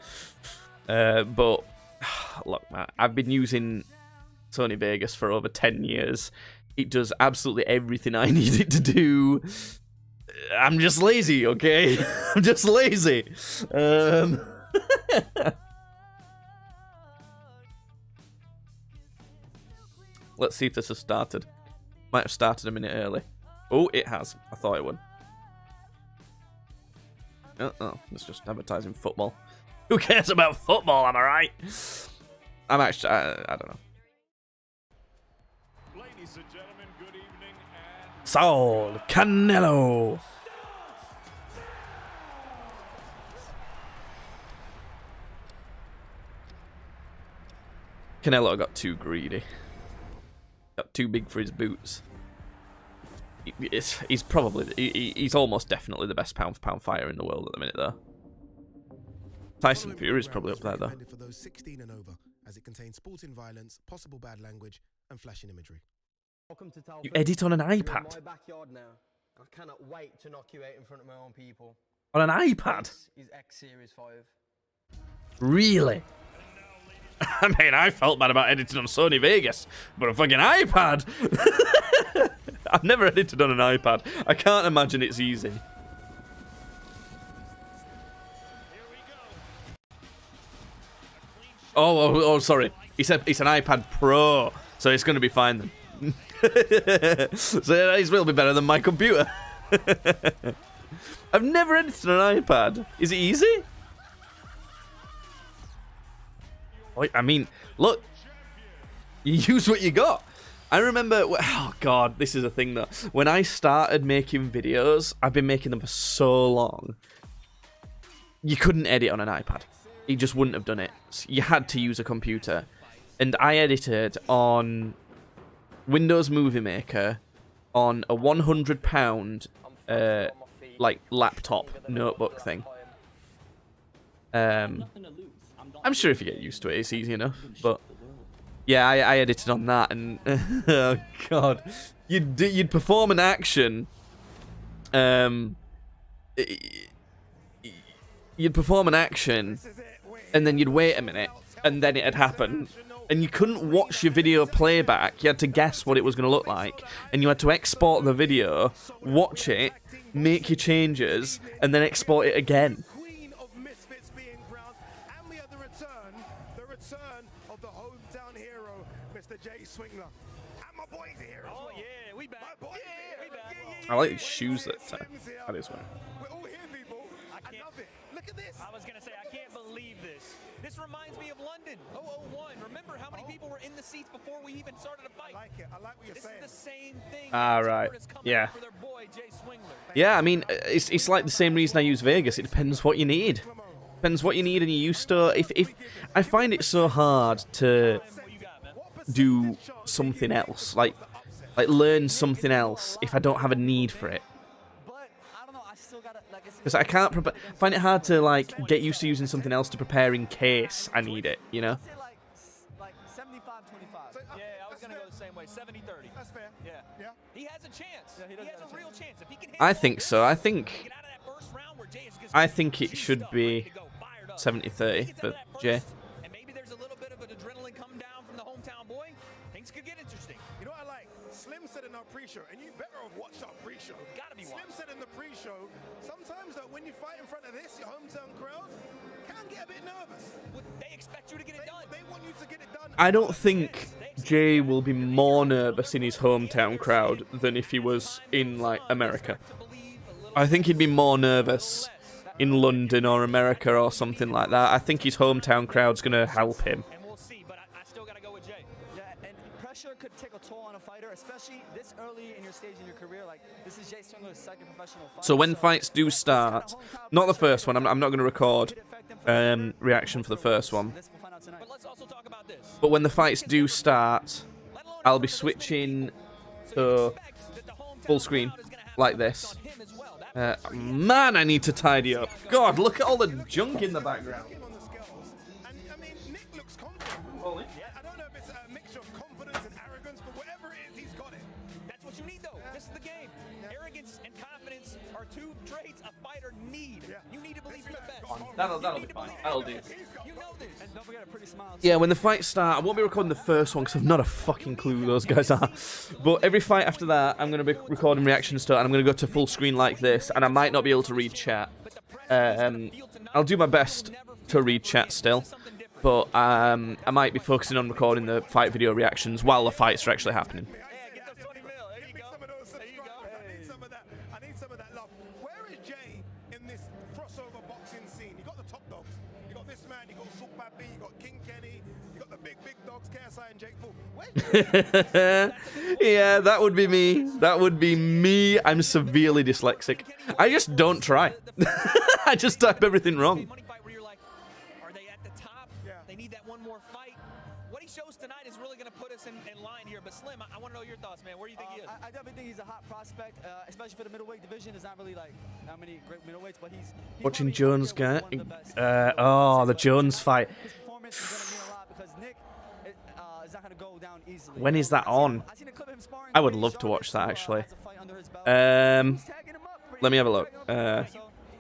But, look, man, I've been using Sony Vegas for over 10 years. It does absolutely everything I need it to do. I'm just lazy, okay? I'm just lazy. Let's see if this has started. Might have started a minute early. Oh, it has. I thought it would. Oh, it's just advertising football. Who cares about football, am I right? I'm actually, I don't know. Ladies and gentlemen, good evening. Saul Canelo. Canelo got too greedy. too big for his boots. He's probably he's almost definitely the best pound for pound fighter in the world at the minute, though. Tyson Fury is probably up there, though. For those 16 and over, as it contains sporting violence, possible bad language, and flashing imagery. You edit on an iPad? My backyard now. I cannot wait to knock you out in front of my own people. On an iPad? This is X Series 5. Really? I mean, I felt bad about editing on Sony Vegas, but a fucking iPad? I've never edited on an iPad. I can't imagine it's easy. Oh, sorry. He said it's an iPad Pro, so it's going to be fine then. So it will be better than my computer. I've never edited on an iPad. Is it easy? I mean, look. You use what you got. I remember... Oh, God. This is a thing, though. When I started making videos, I've been making them for so long. You couldn't edit on an iPad. It just wouldn't have done it. You had to use a computer. And I edited on Windows Movie Maker on a £100 like laptop notebook thing. I'm sure if you get used to it, it's easy enough. But yeah, I edited on that, and oh god, you'd perform an action. You'd perform an action, and then you'd wait a minute, and then it'd happen. And you couldn't watch your video playback. You had to guess what it was going to look like. And you had to export the video, watch it, make your changes, and then export it again. Queen of misfits being crowned, and we have the return of the hometown hero, Mr. Jay Swingler. And my boy's here. Oh, yeah, we back. My boy's here. We back. I like these shoes that is wearing. We're all here, people. I love it. Look at this. I was going to say, I can't believe this. This reminds me of London, 001. Remember how many people were in the seats before we even started a fight? I like it. I like what you're saying. This is the same thing. Ah, right. Yeah. For their boy, Jay Swingler. Yeah, I mean, it's like the same reason I use Vegas. It depends what you need. Depends what you need, and you used to. If I find it so hard to do something else, like learn something else, if I don't have a need for it. Because I can't find it hard to like get used to using something else to prepare in case I need it, you know? Like 75-25. Yeah, I was going to go the same way, 70-30. That's fair. Yeah. He has a chance. Yeah, he has a real chance. If he can hit I think so. I think it should be 70-30 for Jay. And maybe there's a little bit of an adrenaline come down from the hometown boy. Things could get interesting. You know what I like? Slim said in our pre-show, and you better have watched our pre-show. Gotta be Slim watched. said in the pre-show, sometimes that when you fight in front of this, your hometown crowd can get a bit nervous. They expect you to get it done. They want you to get it done. I don't think Jay will be more nervous in his hometown crowd than if he was in, like, America. I think he'd be more nervous in London or America or something like that. I think his hometown crowd's going to help him. And we'll see, but I still got to go with Jay. Yeah, and pressure could take a toll on a fighter, especially this early in your stage in your career. Like, this is Jay Swingler's second professional fight. So when fights do start, not the first one, I'm not going to record reaction for the first one. But let's also talk about this. But when the fights do start, I'll be switching to full screen like this. Man, I need to tidy up. God, look at all the junk in the background. And I mean, Nick looks confident. I don't know if it's a mixture of confidence and arrogance, but whatever it is, he's got it. That's what you need, though. This is the game. Arrogance and confidence are two traits a fighter need. You need to believe you're the best. That'll be fine. That'll do. You know this. And don't forget a pretty smile. Yeah, when the fights start, I won't be recording the first one because I've not a fucking clue who those guys are. But every fight after that, I'm going to be recording reactions to it, and I'm going to go to full screen like this, and I might not be able to read chat. I'll do my best to read chat still, but I might be focusing on recording the fight video reactions while the fights are actually happening. I need some of that love. Where is Jay in this crossover boxing scene? You got the top dogs. You got this man. You got Sook Papi. You got King Kenny. You got the big dogs, KSI and Jake Paul. Yeah, that would be me. That would be me. I'm severely dyslexic. I just don't try. I just type everything wrong. Where you're like, are they at the top? They need that one more fight. What he shows tonight is really going to put us in line here, but Slim, I want to know your thoughts, man. Where do you think he is? I definitely think he's a hot prospect, especially for the middleweight division. There's not really like that many great middleweights, but he's Watching Jones get oh, the Jones fight. his performance is going to mean a lot because Nick is not going to go down easily. When is that on? I seen a clip of him sparring I would with love to watch that, Charlotte, actually. has a fight under his belt. Let me have a look.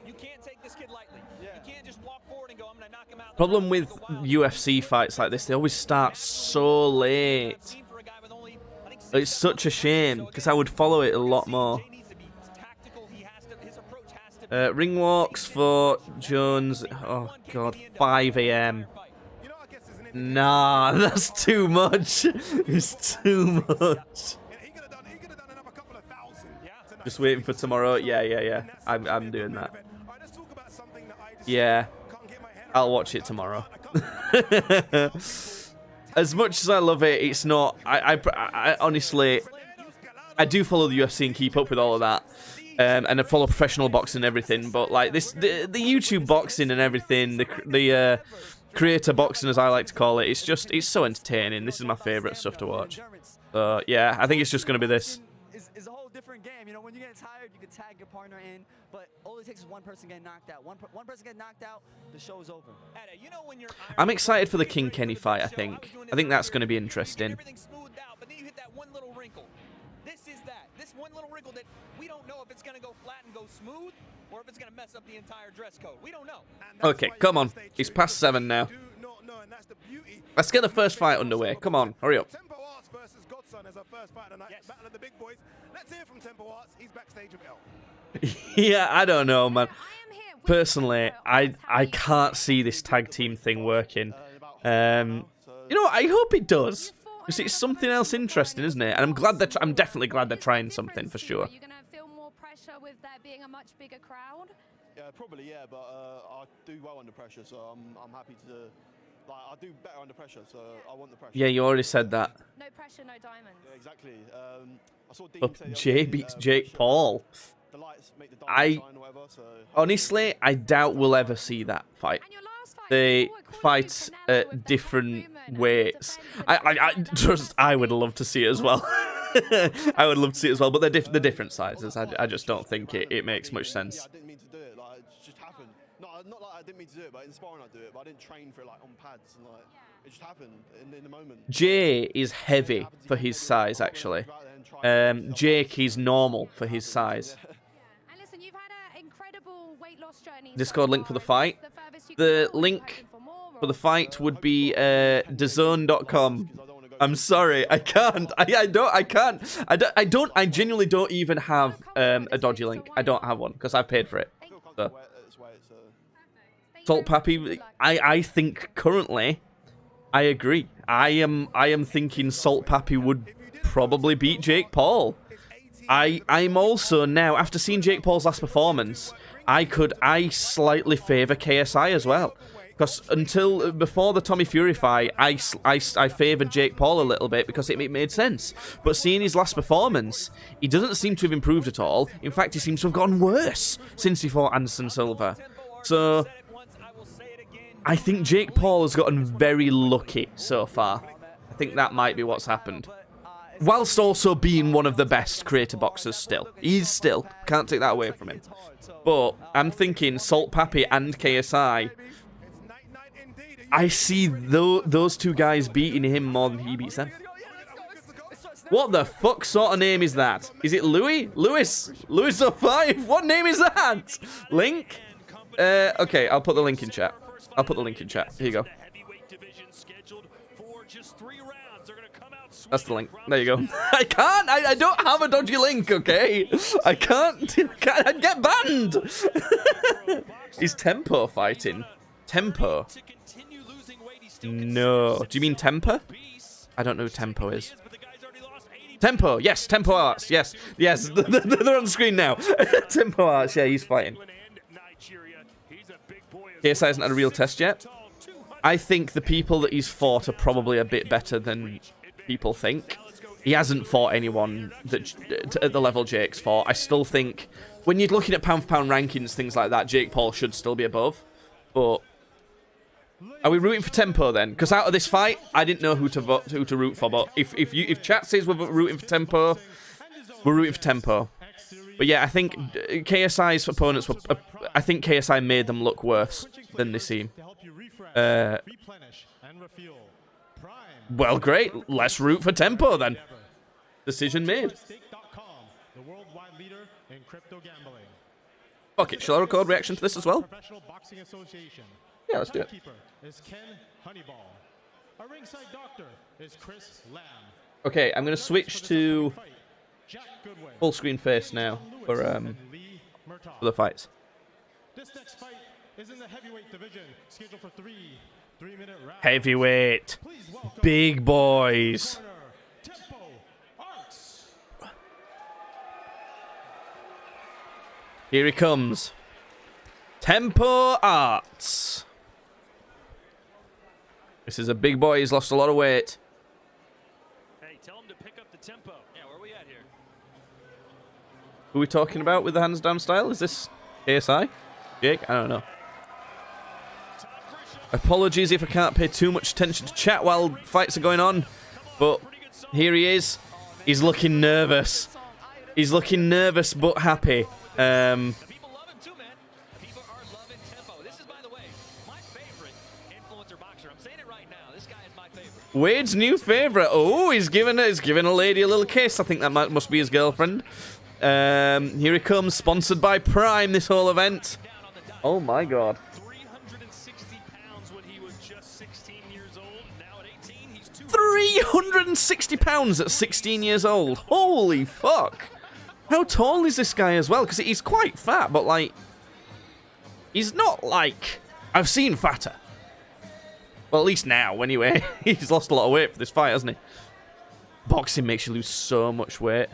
You can't take this kid lightly. You can't just walk forward and go, I'm going to knock him out. Problem with UFC fights like this, they always start so late. It's such a shame because I would follow it a lot more. Ring walks for Jones. Oh god, 5 a.m. Nah, that's too much. It's too much. Just waiting for tomorrow. Yeah. I'm doing that. Yeah, I'll watch it tomorrow. As much as I love it, it's not. I honestly, I do follow the UFC and keep up with all of that, and I follow professional boxing and everything. But like this, the YouTube boxing and everything, the creator boxing, as I like to call it, it's so entertaining. This is my favorite stuff to watch. Yeah, I think it's just gonna be this. Is a whole different game. You know, when you get tired, you can tag your partner in, but all it takes is one person getting knocked out. One person get knocked out, the show's over. I'm excited for the King Kenny fight. I think that's going to be interesting. Everything's smoothed out, but then you hit that one little wrinkle. This is that. This one little wrinkle that we don't know if it's going to go flat and go smooth or if it's going to mess up the entire dress code. We don't know. Okay, come on. It's past 7 now. Let's get the first fight underway. Come on, hurry up. As our first fight tonight, battle of the big boys. Let's hear from Tempo Arts. He's backstage with El. Yeah, I don't know, man. Personally, I can't see this tag team thing working. You know what? I hope it does, because it's something else interesting, isn't it? And I'm glad that I'm definitely glad they're trying something for sure. You're gonna feel more pressure with there being a much bigger crowd. Yeah, probably, yeah, but I do well under pressure, so I'm happy to. Like, I do better under pressure, so I want the pressure. Yeah, you already said that. No pressure, no diamonds. Yeah, exactly. I saw Dean But say the other Jay day, beats Jake Paul. The lights make the diamonds shine or whatever, so Honestly, I doubt we'll ever see that fight. They fight at different weights. I would love to see it as well. I would love to see it as well, but they're different sizes. I just don't think it makes much sense. Yeah, I didn't mean to do it. Like, it just happened. Not like I didn't mean to do it, but in sparring I do it. But I didn't train for it like on pads and like it just happened in the moment. Jay is heavy for his size, actually. Jake is normal for his size. And listen, you've had an incredible weight loss journey. Discord link for the fight. The link for the fight would be DAZN.com. I'm sorry, I can't. I genuinely don't even have a dodgy link. I don't have one because I've paid for it. So. Salt Pappy, I think currently, I agree. I am thinking Salt Pappy would probably beat Jake Paul. I'm also now, after seeing Jake Paul's last performance, I slightly favour KSI as well. Because before the Tommy Fury fight, I favoured Jake Paul a little bit because it made sense. But seeing his last performance, he doesn't seem to have improved at all. In fact, he seems to have gotten worse since he fought Anderson Silva. So I think Jake Paul has gotten very lucky so far. I think that might be what's happened. Whilst also being one of the best creator boxers still. He's still. Can't take that away from him. But I'm thinking Salt Pappy and KSI. I see those two guys beating him more than he beats them. What the fuck sort of name is that? Is it Louis? Louis 05? What name is that? Link? Okay, I'll put the link in chat. Here you go. That's the link. There you go. I don't have a dodgy link, okay? I can't I'd get banned. Is Tempo fighting? Tempo? No. Do you mean Temper? I don't know who Tempo is. Tempo, yes, Tempo Arts, yes. They're on screen now. Tempo Arts, yeah, he's fighting. KSI hasn't had a real test yet. I think the people that he's fought are probably a bit better than people think. He hasn't fought anyone at the level Jake's fought. I still think, when you're looking at pound-for-pound rankings, things like that, Jake Paul should still be above. But Are we rooting for tempo then? Because out of this fight, I didn't know who to root for. But if chat says we're rooting for tempo, we're rooting for tempo. But yeah, I think KSI's opponents were. I think KSI made them look worse than they seem. Well, great. Let's root for tempo then. Decision made. Okay, shall I record reaction to this as well? Yeah, let's do it. Okay, I'm going to switch to full screen face now for the fights. This next fight is in the heavyweight division, scheduled for 3-minute rounds. Heavyweight. Big boys. Here he comes. Tempo Arts. This is a big boy. He's lost a lot of weight. Hey, tell him to pick up the tempo. Yeah, where are we at here? Who are we talking about with the hands down style? Is this KSI? Jake? I don't know. Apologies if I can't pay too much attention to chat while fights are going on. But here he is. He's looking nervous. He's looking nervous but happy. People love him too, man. People are loving tempo. This is, by the way, my favorite influencer boxer. I'm saying it right now. This guy is my favorite. Wade's new favorite. Oh, he's giving a lady a little kiss. I think that must be his girlfriend. Here he comes, sponsored by Prime. This whole event. Oh my God. 360 pounds when he was just 16 years old. Now at 18, he's 360 pounds at 16 years old. Holy fuck. How tall is this guy as well? Because he's quite fat, but like, he's not like, I've seen fatter. Well, at least now, anyway. He's lost a lot of weight for this fight, hasn't he? Boxing makes you lose so much weight.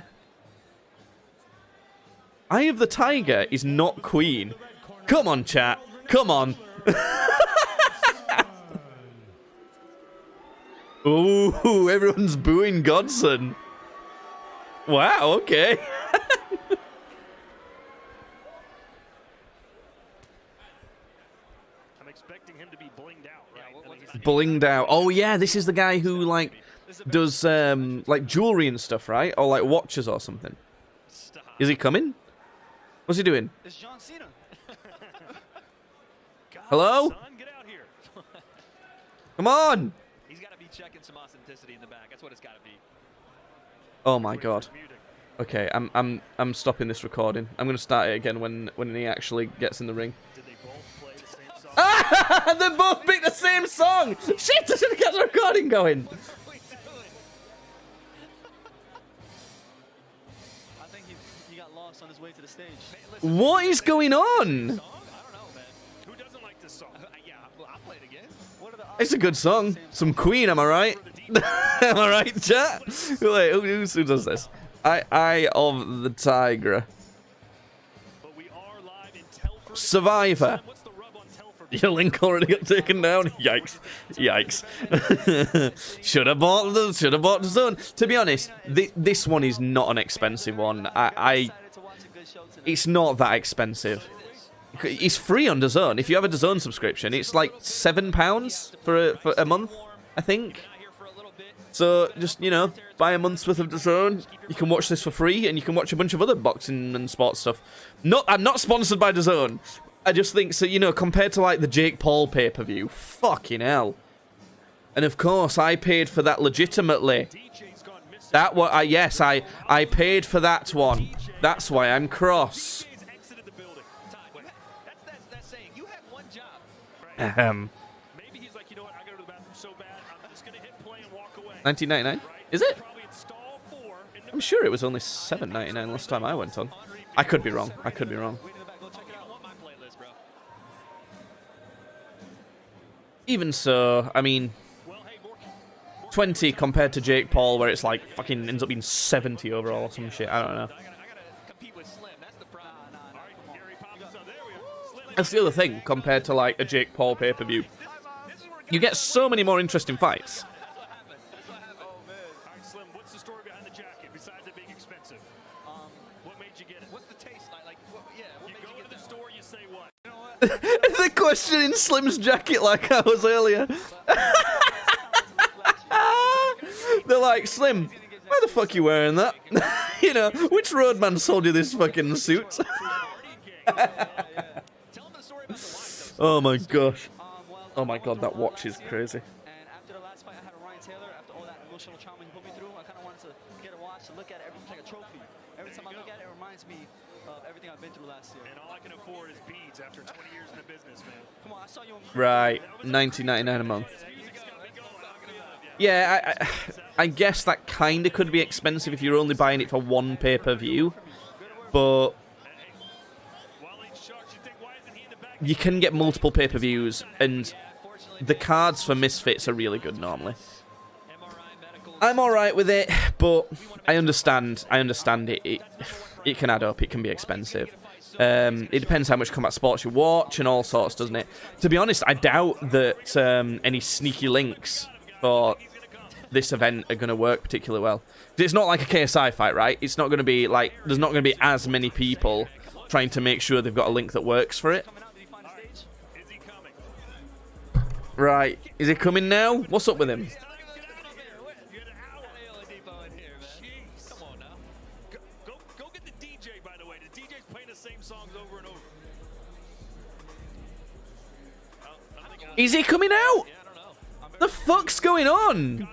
Eye of the Tiger is not Queen. Come on, chat. Come on. Ooh, everyone's booing Godson. Wow, okay. I'm expecting him to be blinged out, right? Blinged out. Oh yeah, this is the guy who like does like jewelry and stuff, right? Or like watches or something. Is he coming? What's he doing? It's John Cena. Hello? Son, get out here. Come on! He's got to be checking some authenticity in the back. That's what it's got to be. Oh my God. Okay, I'm stopping this recording. I'm gonna start it again when he actually gets in the ring. Did they both play the same song? Ah! They both picked the same song! Shit, I should have kept the recording going. I think he got lost on his way to the stage. What is going on? I don't know, man. Who doesn't like this song? Yeah, I'll play it again. What are the odds? It's a good song. Some Queen, am I right? Am I right, chat? Wait, who does this? Eye of the Tiger. But we are live in Telford. Survivor. What's the rub on Telford? Your link already got taken down. Yikes! Yikes! should have bought the zone. To be honest, this one is not an expensive one. It's not that expensive. It's free on DAZN. If you have a DAZN subscription, it's like £7 for a month, I think. So just, you know, buy a month's worth of DAZN. You can watch this for free, and you can watch a bunch of other boxing and sports stuff. I'm not sponsored by DAZN. I just think, so, you know, compared to like the Jake Paul pay-per-view, fucking hell. And of course, I paid for that legitimately. That one, yes, I paid for that one. That's why I'm cross. Maybe he's like, you know what, I gotta go to the bathroom so bad, I'm just gonna hit play and walk away. 19.99? Is it? I'm sure it was only $7.99 last time I went on. I could be wrong. I could be wrong. Even so, I mean, 20 compared to Jake Paul, where it's like fucking ends up being 70 overall or some shit. I don't know. That's the other thing compared to like a Jake Paul pay-per-view. You get so many more interesting fights. What made you get it? What's the taste like? Like, yeah, what made you get to the store? You say what? You know what? The question in Slim's jacket, like I was earlier. They're like, Slim, why the fuck you wearing that? You know, which roadman sold you this fucking suit? Oh my gosh. Oh my god, that watch is crazy. And after the last fight I had with Ryan Taylor, after all that emotional trauma he put me through, I kind of wanted to get a watch to look at it everything like a trophy. Every time I look at it, it reminds me of everything I've been through last year. And all I can afford is beads after 20 years in the business, man. Come on, I saw you on Right, $19.99 a month. Yeah, I guess that kind of could be expensive if you're only buying it for one pay-per-view, but you can get multiple pay-per-views, and the cards for Misfits are really good normally. I'm alright with it, but I understand it. It can add up, it can be expensive. It depends how much combat sports you watch and all sorts, doesn't it? To be honest, I doubt that any sneaky links for this event are going to work particularly well. It's not like a KSI fight, right? It's not going to be like, there's not going to be as many people trying to make sure they've got a link that works for it. Right, is he coming now? What's up with him? Go get the DJ, by the way. The DJ's playing the same songs over and over. Is he coming out? The fuck's going on?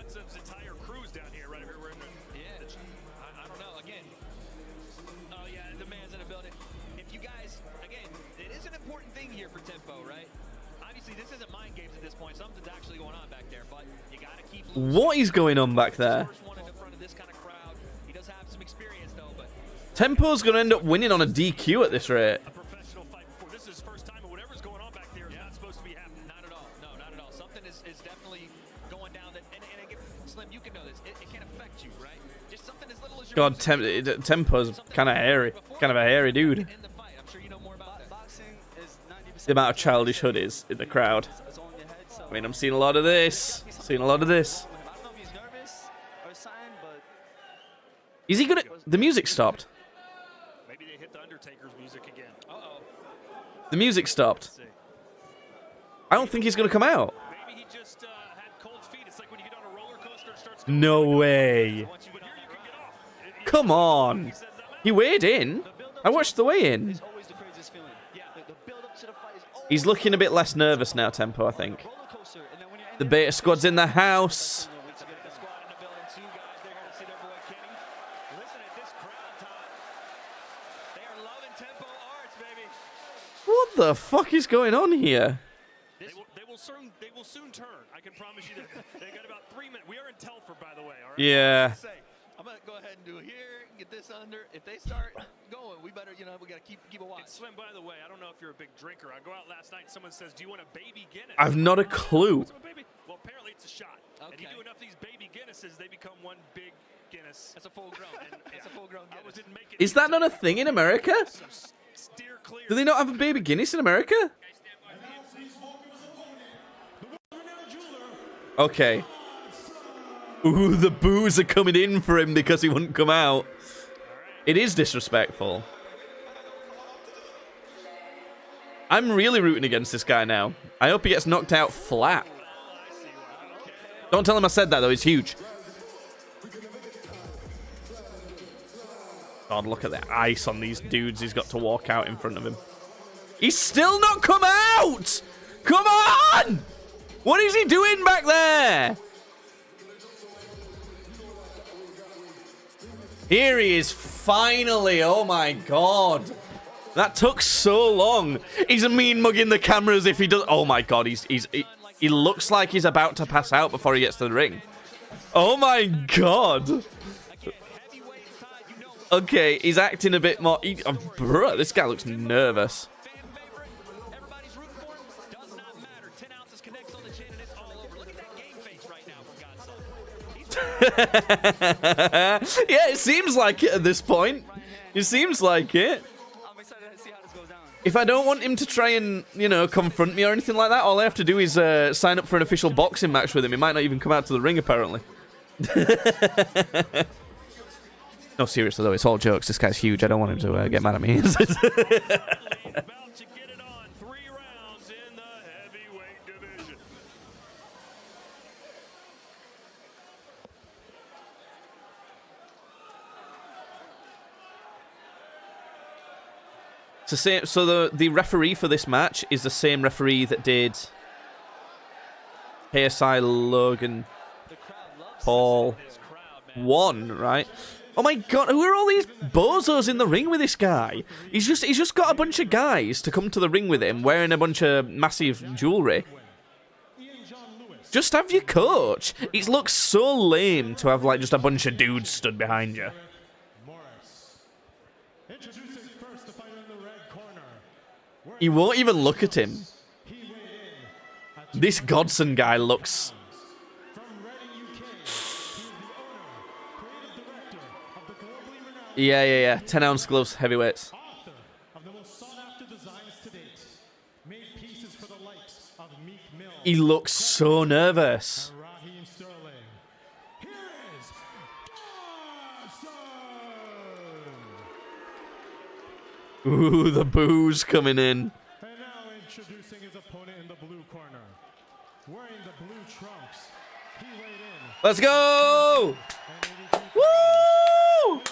What is going on back there? Tempo's going to end up winning on a DQ at this rate. This is his first time, and whatever's going on back there is not supposed to be happening. Not at all. No, not at all. Something is definitely going down. And again, Slim, you can know this. It can affect you, right? Just something as little as your God, Tempo's kind of hairy. Kind of a hairy dude. The amount of childish hoodies in the crowd. I mean, I'm seeing a lot of this. Seeing a lot of this. Is he gonna... The music stopped. Maybe they hit the Undertaker's music again. Uh-oh. The music stopped. I don't think he's gonna come out. Maybe he just had cold feet. It's like when you get on a roller coaster and starts No way. Come on. He weighed in. I watched the weigh-in. He's looking a bit less nervous now, Tempo, I think. The Beta Squad's in the house. What the fuck is going on here? They will soon turn. I can promise you that. They got about 3 minutes. We are in Telford, by the way. All right? Yeah. I'm gonna go ahead and do it here, get this under. If they start going, we better, we gotta keep a watch. And Slim, by the way, I don't know if you're a big drinker. I go out last night and someone says, "Do you want a baby Guinness?" I've not a clue. Well, apparently it's a shot. Okay. And you do enough of these baby Guinnesses, they become one big Guinness. That's a full grown. That's a full grown Guinness. Is that not a thing in America? Do they not have a baby Guinness in America? Okay. Ooh, the boos are coming in for him because he wouldn't come out. It is disrespectful. I'm really rooting against this guy now. I hope he gets knocked out flat. Don't tell him I said that, though. He's huge. God, look at the ice on these dudes he's got to walk out in front of him. He's still not come out! Come on! What is he doing back there? Here he is, finally. Oh my god. That took so long. He's mean mugging the camera as if he does. Oh my god, he looks like he's about to pass out before he gets to the ring. Oh my god. Okay, he's acting a bit more. Bruh, this guy looks nervous. Yeah, it seems like it at this point. It seems like it. I'm excited to see how this goes down. If I don't want him to try and, confront me or anything like that, all I have to do is sign up for an official boxing match with him. He might not even come out to the ring, apparently. No, seriously though, it's all jokes. This guy's huge. I don't want him to get mad at me. It's the same. So the referee for this match is the same referee that did KSI Logan Paul 1, right? Oh my god, who are all these bozos in the ring with this guy? He's just got a bunch of guys to come to the ring with him wearing a bunch of massive jewelry. Just have your coach. It looks so lame to have like just a bunch of dudes stood behind you. He won't even look at him. This Godson guy looks... Yeah. 10-ounce gloves, heavyweights. He looks so nervous. Ooh, the boos coming in. And now introducing his opponent in the blue corner. Wearing the blue trunks. He weighed in. Let's go! Woo!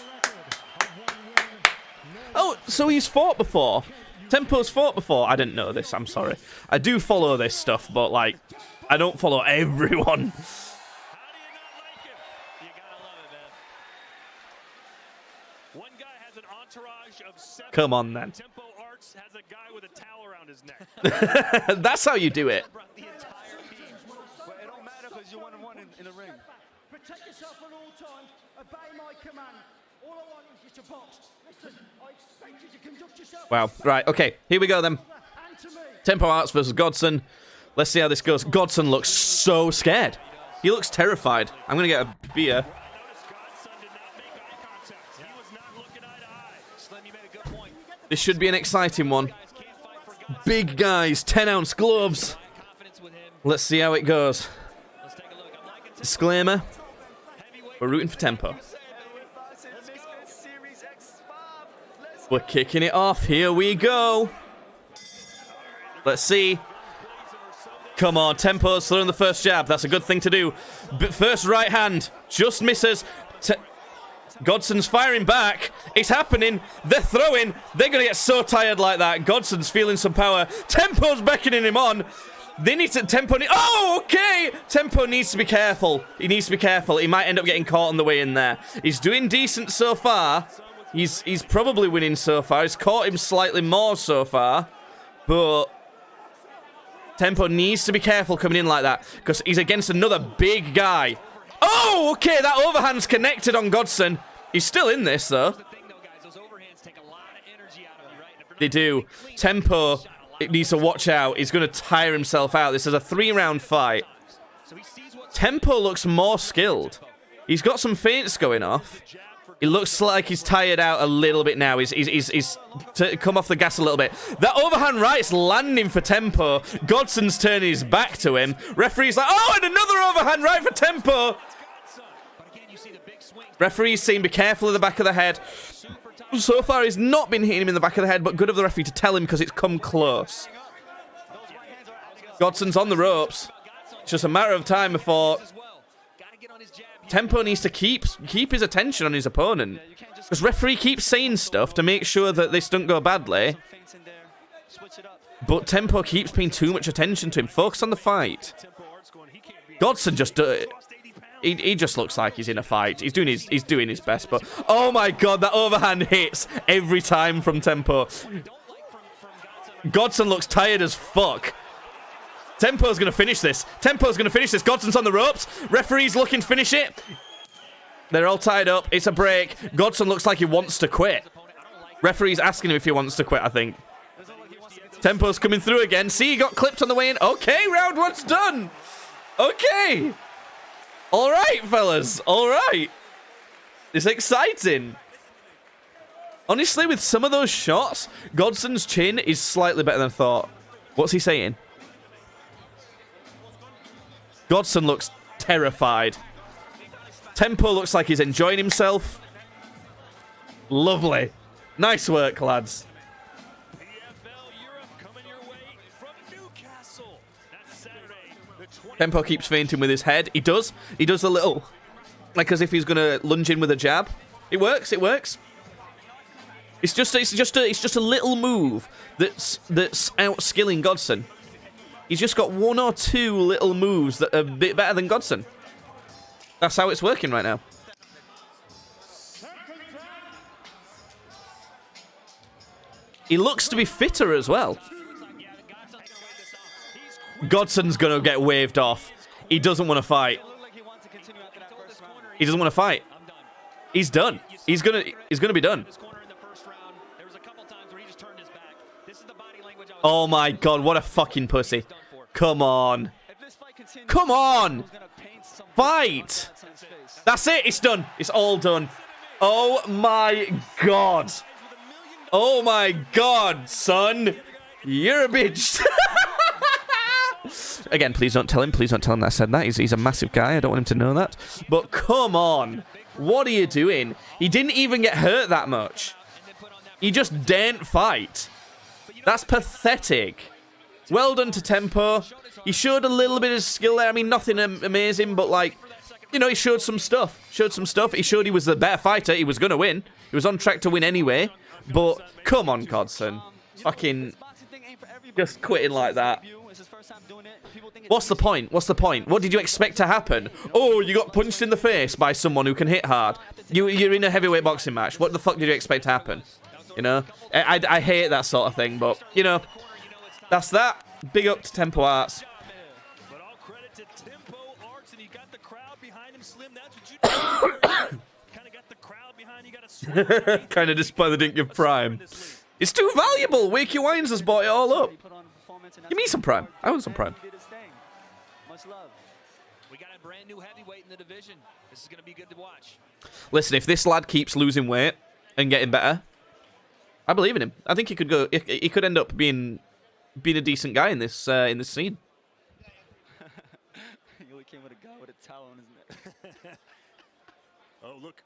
Oh, so he's fought before. Tempo's fought before. I didn't know this, I'm sorry. I do follow this stuff, but like, I don't follow everyone. Come on, then. Tempo Arts has a guy with a towel around his neck. That's how you do it. It don't matter because you're 1-1 in the ring. Protect yourself at all times. Obey my command. All I want is just a box. Listen, I expect you to conduct yourself. Wow. Right, okay. Here we go, then. Tempo Arts versus Godson. Let's see how this goes. Godson looks so scared. He looks terrified. I'm going to get a beer. This should be an exciting one. Big guys, 10-ounce gloves. Let's see how it goes. Disclaimer. We're rooting for Tempo. We're kicking it off. Here we go. Let's see. Come on, Tempo's throwing the first jab. That's a good thing to do. But first right hand. Just misses. Godson's firing back. It's happening. They're throwing. They're going to get so tired like that. Godson's feeling some power. Tempo's beckoning him on. They need to... Oh, okay. Tempo needs to be careful. He needs to be careful. He might end up getting caught on the way in there. He's doing decent so far. He's probably winning so far. He's caught him slightly more so far. But... Tempo needs to be careful coming in like that. Because he's against another big guy. Oh, okay, that overhand's connected on Godson. He's still in this, though. They do. Tempo needs to watch out. He's going to tire himself out. This is a 3-round fight. Tempo looks more skilled. He's got some feints going off. He looks like he's tired out a little bit now. He's to come off the gas a little bit. That overhand right's landing for Tempo. Godson's turning his back to him. Referee's like, oh, and another overhand right for Tempo. Referee's saying be careful of the back of the head. So far, he's not been hitting him in the back of the head, but good of the referee to tell him because it's come close. Godson's on the ropes. It's just a matter of time before... Tempo needs to keep his attention on his opponent. Because referee keeps saying stuff to make sure that this doesn't go badly. But Tempo keeps paying too much attention to him. Focus on the fight. Godson just... He just looks like he's in a fight. He's doing his best, but... Oh my god, that overhand hits every time from Tempo. Godson looks tired as fuck. Tempo's going to finish this. Godson's on the ropes. Referee's looking to finish it. They're all tied up. It's a break. Godson looks like he wants to quit. Referee's asking him if he wants to quit, I think. Tempo's coming through again. See, he got clipped on the way in. Okay, round one's done. Okay. All right, fellas. All right. It's exciting. Honestly, with some of those shots, Godson's chin is slightly better than I thought. What's he saying? Godson looks terrified. Tempo looks like he's enjoying himself. Lovely. Nice work, lads. Tempo keeps feinting with his head. He does. He does a little, like as if he's gonna lunge in with a jab. It works. It works. It's just a little move that's outskilling Godson. He's just got one or two little moves that are a bit better than Godson. That's how it's working right now. He looks to be fitter as well. Godson's gonna get waved off. He doesn't want to fight. He doesn't want to fight. He's done. He's gonna be done. Oh my god, what a fucking pussy. Come on. Come on! Fight! That's it, it's done. It's all done. Oh my god. Oh my god, son. You're a bitch. Again, please don't tell him. Please don't tell him that I said that. He's a massive guy. I don't want him to know that. But come on. What are you doing? He didn't even get hurt that much. He just daren't fight. That's pathetic. Well done to Tempo. He showed a little bit of skill there. I mean, nothing amazing, but like, you know, he showed some stuff. He showed he was the better fighter. He was going to win. He was on track to win anyway. But come on, Godson. Fucking just quitting like that. What's the point? What's the point? What did you expect to happen? Oh, you got punched in the face by someone who can hit hard. You're in a heavyweight boxing match. What the fuck did you expect to happen? You know? I hate that sort of thing, but, you know, that's that. Big up to Tempo Arts. But all credit to Tempo Arts, and he got the crowd behind him, Slim. That's what you do. Kind of got the crowd behind you. Got to kind of despite the dink of Prime. It's too valuable. Wakey Wines has bought it all up. Give me some Prime. I want some Prime. Much love. We got a brand new heavyweight in the division. This is going to be good to watch. Listen, if this lad keeps losing weight and getting better, I believe in him. I think he could go. He could end up being a decent guy in this scene. You only came with a guy with a towel on his neck. Oh, look.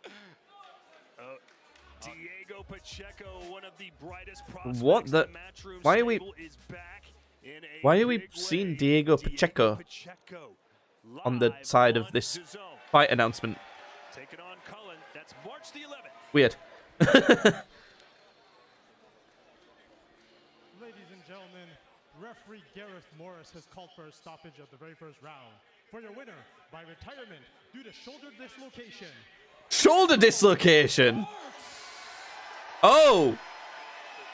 Diego Pacheco, one of the brightest prospects. What the? Why are we seeing Diego Pacheco on the side of this fight announcement? Taking on Cullen. That's March the 11th. Weird. Ladies and gentlemen, referee Gareth Morris has called for a stoppage of the very first round. For your winner by retirement due to shoulder dislocation. Shoulder dislocation. Oh.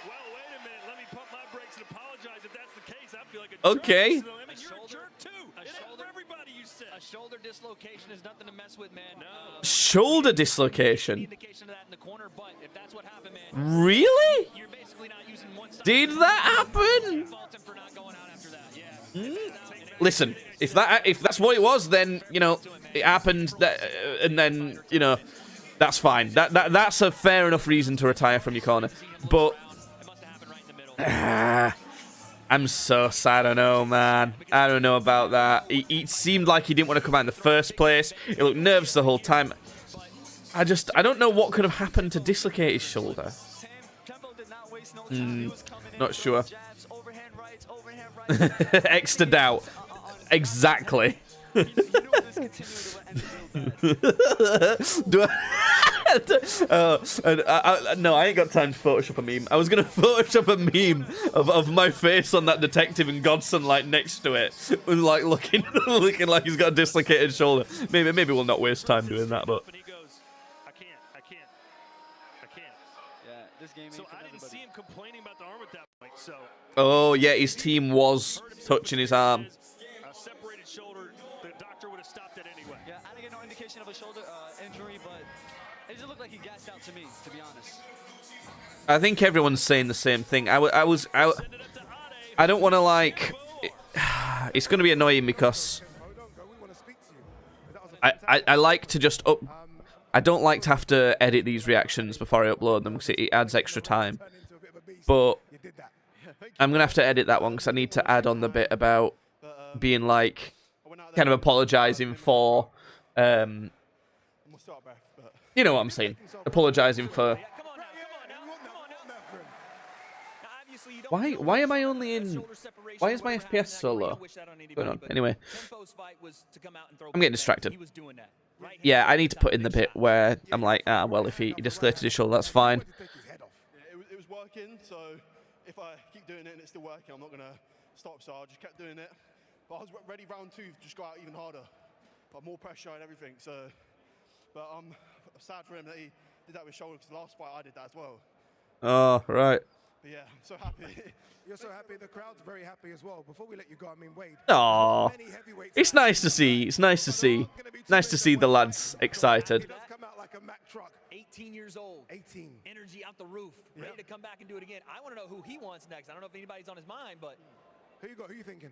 Well, wait a minute. Let me pump my brakes and apologize if that's the case. I feel like a okay. jerk. I mean, you're a jerk too. Everybody you said. A shoulder dislocation is nothing to mess with, man. No. Shoulder dislocation. Indication of that in the corner, but if that's what happened, man. Really? You're basically not using one side. Did that happen? For not going out after that. Yeah. Listen, if that's what it was, then you know it happened, and then you know that's fine. That's a fair enough reason to retire from your corner. But I'm so sad. I don't know, man. I don't know about that. It seemed like he didn't want to come out in the first place. He looked nervous the whole time. I don't know what could have happened to dislocate his shoulder. Not sure. Extra doubt. Exactly. Do no, I ain't got time to Photoshop a meme. I was gonna Photoshop a meme of my face on that detective and Godson like next to it, with like looking like he's got a dislocated shoulder. Maybe we'll not waste time doing that, but. So I didn't see him complaining about the arm at that point. So. Oh yeah, his team was touching his arm. A separated shoulder, the doctor would have stopped it anyway. Yeah, I didn't get no indication of a shoulder injury, but it just looked like he gassed out to me, to be honest. I think everyone's saying the same thing. I don't want to like. It's going to be annoying because I like to just up. I don't like to have to edit these reactions before I upload them because it adds extra time. But I'm going to have to edit that one because I need to add on the bit about being like, kind of apologizing for, you know what I'm saying? Apologizing for Why am I only in... Why is my FPS so low? What's going on? Anyway. I'm getting distracted. Yeah, I need to put in the bit where I'm like, well, if he dislocated his shoulder, that's fine. It was working, so if I keep doing it and it's still working, I'm not going to stop, so I just kept doing it. But I was ready round 2 to just go out even harder. But more pressure and everything, so... But I'm sad for him that he did that with his shoulder, because the last fight I did that as well. Oh, right. But yeah, I'm so happy. You're so happy. The crowd's very happy as well. Before we let you go, I mean, Wade. Aww. It's nice to see. It's nice to see. Nice to see the lads excited. 18 years old. 18. Energy out the roof. Ready to come back and do it again. I want to know who he wants next. I don't know if anybody's on his mind, but... Who you got? Who you thinking?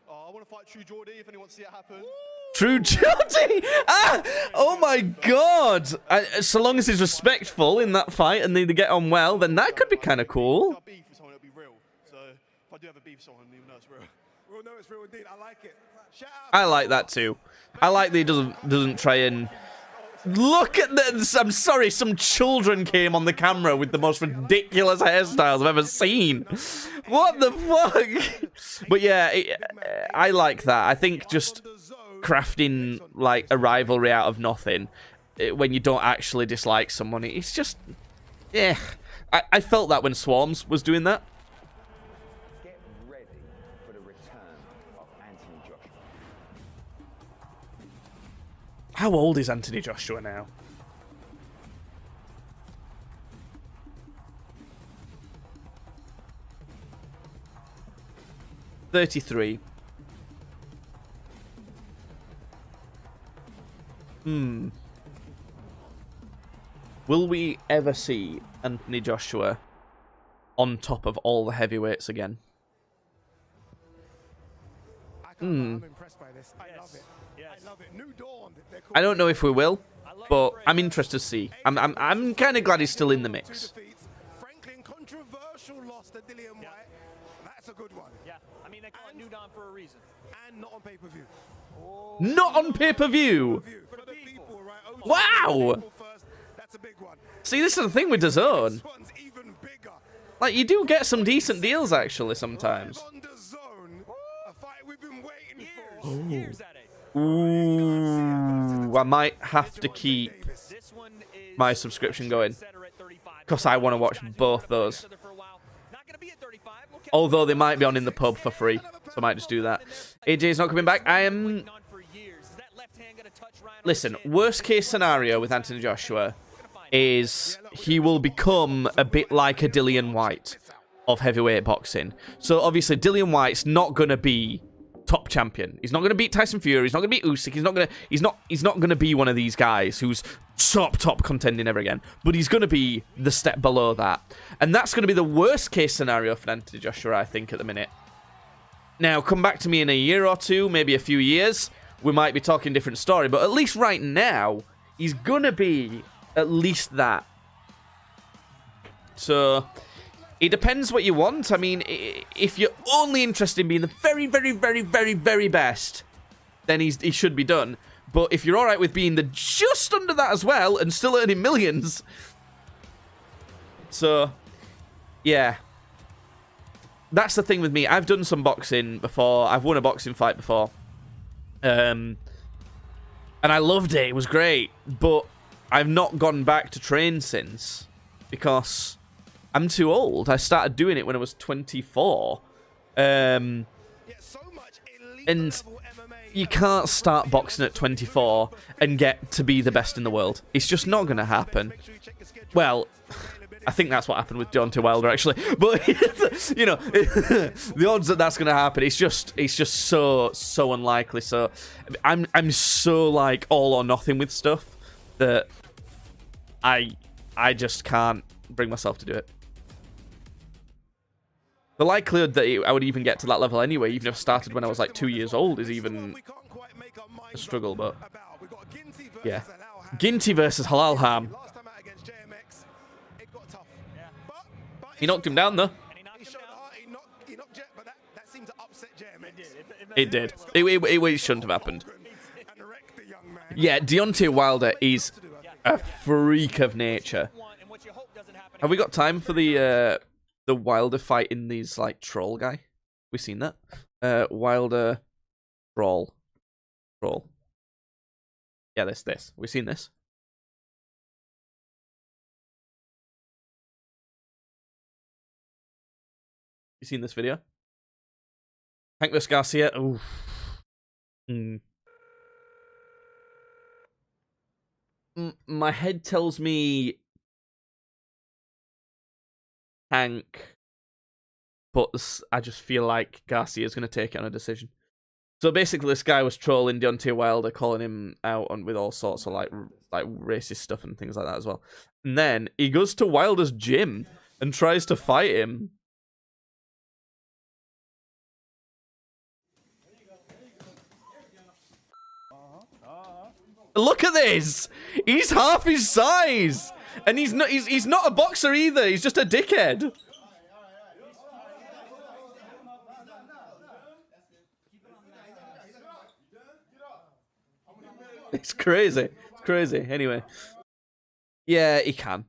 I want to fight True Geordie if anyone wants to see it happen. True Geordie! Oh my god! So long as he's respectful in that fight and they get on well, then that could be kind of cool. If I beef with someone, it'll be real. So if I do have a beef with someone, even know it's real. We'll know it's real indeed. I like it. Shout out. I like that too. I like that he doesn't try and... Look at this! I'm sorry, some children came on the camera with the most ridiculous hairstyles I've ever seen. What the fuck? But yeah, I like that. I think just crafting like a rivalry out of nothing when you don't actually dislike someone, it's just... Yeah. I felt that when Swarms was doing that. Get ready for the return of Anthony Joshua. How old is Anthony Joshua now? "33. Will we ever see Anthony Joshua on top of all the heavyweights again? I'm impressed by this. I love it. I love it. New Dawn. I don't know if we will, but I'm interested to see. I'm kind of glad he's still in the mix. Franklin, controversial loss to Dillian White. That's a good one. Yeah, I mean, they call it New Dawn for a reason. And not on pay-per-view. Not on pay-per-view! For the people, right? Wow! That's a big one. See, this is the thing with DAZN. This one's even bigger. Like, you do get some decent deals, actually, sometimes. On DAZN, a fight we've been waiting for. Years at it. Ooh, I might have to keep my subscription going, because I want to watch both those. Although they might be on in the pub for free, so I might just do that. AJ's not coming back. Listen, worst case scenario with Anthony Joshua is he will become a bit like a Dillian White of heavyweight boxing. So obviously Dillian White's not going to be top champion. He's not going to beat Tyson Fury. He's not going to beat Usyk. He's not going to be one of these guys who's top contending ever again. But he's going to be the step below that. And that's going to be the worst case scenario for Anthony Joshua, I think, at the minute. Now, come back to me in a year or two, maybe a few years. We might be talking a different story. But at least right now, he's going to be at least that. So it depends what you want. I mean, if you're only interested in being the very, very, very, very, very best, then he should be done. But if you're all right with being the just under that as well and still earning millions, so yeah, that's the thing with me. I've done some boxing before. I've won a boxing fight before, and I loved it. It was great, but I've not gone back to train since because I'm too old. I started doing it when I was 24. And you can't start boxing at 24 and get to be the best in the world. It's just not going to happen. Well, I think that's what happened with Deontay Wilder, actually. But, you know, the odds that that's going to happen, it's just so unlikely. So I'm so, like, all or nothing with stuff that I just can't bring myself to do it. The likelihood that I would even get to that level anyway, even if I started when I was like 2 years old, is even a struggle, but yeah. Ginty versus Halal Ham. He knocked him down though. It did. It shouldn't have happened. Yeah, Deontay Wilder is a freak of nature. Have we got time for the the Wilder fight in these like troll guy. We seen that? Wilder troll. Yeah, this. We seen this? You seen this video? Hank vs Garcia. Oof. My head tells me Hank, but I just feel like Garcia's going to take it on a decision. So basically, this guy was trolling Deontay Wilder, calling him out on with all sorts of like racist stuff and things like that as well. And then he goes to Wilder's gym and tries to fight him. Look at this! He's half his size! And he's not a boxer either, he's just a dickhead. It's crazy. It's crazy. Anyway. Yeah, he can.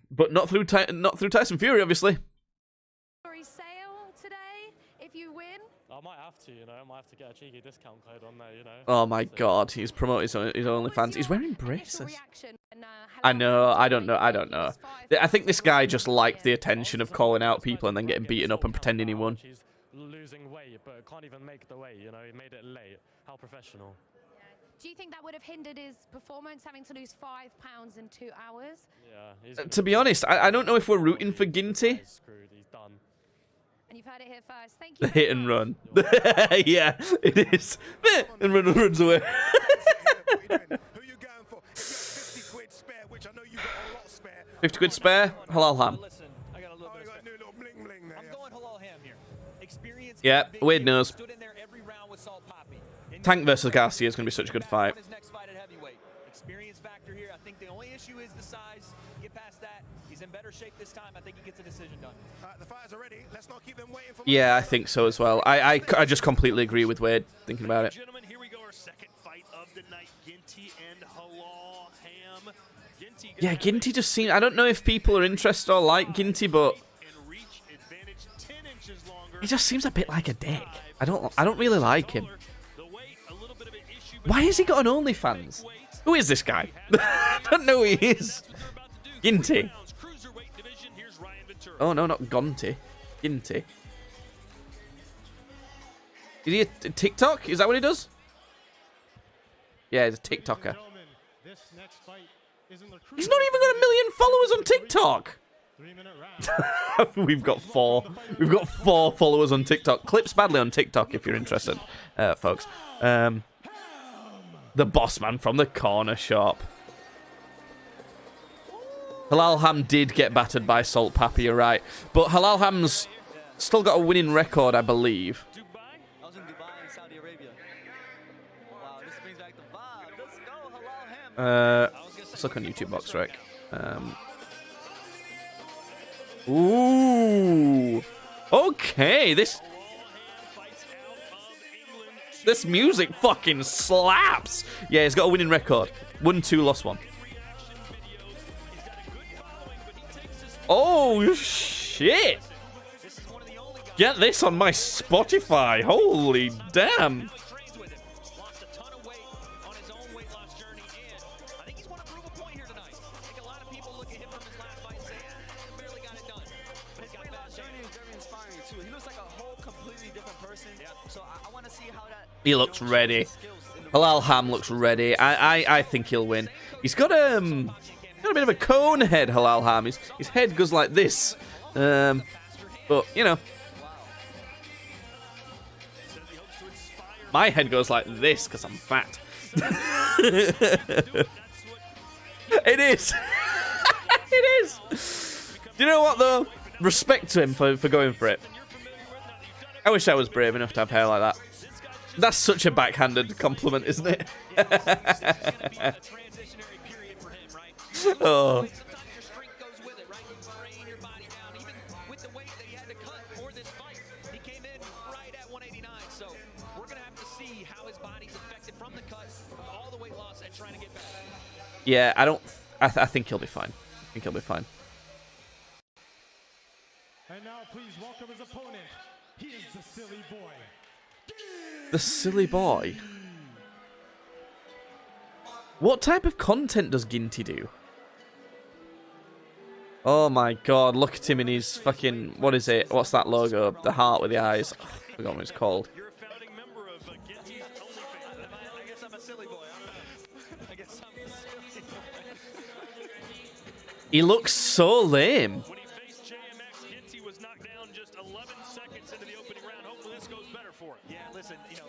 But not through Tyson Fury, obviously. Sale today if you win. I might have to, I might have to get a cheeky discount code on there, Oh my god, he's promoting his OnlyFans. He's wearing braces. I know, I don't know. I think this guy just liked the attention of calling out people and then getting beaten up and pretending he won. She's losing weight, but can't even make the weight, he made it late. How professional. Do you think that would have hindered his performance, having to lose 5 pounds in 2 hours? Yeah. To be honest, I don't know if we're rooting for Ginty. He's screwed, he's done. And you've heard it here first. Thank you. Hit and run. Yeah, it is. And runs away. Who you going for? 50 quid spare, which I know you got a lot spare. 50 quid spare, halal ham. Listen, I got a little bit of spare. I'm going halal ham here. Experience. Yeah, weird nose. Stood in there every round with Salt Poppy. Tank versus Garcia is going to be such a good fight. His next fight at heavyweight. Experience factor here. I think the only issue is the size. Get past that. He's in better shape this time. I think he gets a decision done. The fighters are ready. Let's not keep them waiting for. Yeah, I think so as well. I just completely agree with Wade thinking about it. Gentlemen, here we go. Our second fight of the night. Ginty and Halal Ham. Yeah, Ginty just seems... I don't know if people are interested or like Ginty, but... He just seems a bit like a dick. I don't really like him. Why has he got an OnlyFans? Who is this guy? I don't know who he is. Ginty. Oh no, not Gonty. Ginty. Is he a TikTok? Is that what he does? Yeah, he's a TikToker. He's not even got 1 million followers on TikTok. We've got 4. We've got 4 followers on TikTok. Clips badly on TikTok if you're interested, folks. The boss man from the corner shop. Halal Ham did get battered by Salt Pappy, you're right. But Halal Ham's still got a winning record, I believe. I was in Dubai and Saudi Arabia. Wow, this brings back the vibe. Let's go, Halal Ham. Let's look on YouTube Box Rec. Ooh. Okay, this music fucking slaps. Yeah, he's got a winning record. 1-2, lost 1. Oh, shit. Get this on my Spotify. Holy damn. He looks ready. Halal Ham looks ready. I think he'll win. He's got a bit of a cone head, Halal Ham. His head goes like this. But, you know. My head goes like this because I'm fat. It is. It is. Do you know what, though? Respect to him for going for it. I wish I was brave enough to have hair like that. That's such a backhanded compliment, isn't it? Oh. Yeah, I think he'll be fine. I think he'll be fine. And now please welcome his opponent. He is the silly boy. The silly boy? What type of content does Ginty do? Oh my god, look at him in his fucking... What is it? What's that logo? The heart with the eyes. Oh, I forgot what it's called. You're a founding member of Ginty's OnlyFans. I guess I'm a silly boy. I guess I'm a silly boy. He looks so lame. When he faced JMX, Ginty was knocked down just 11 seconds into the opening round. Hopefully this goes better for him. Yeah, listen, you know,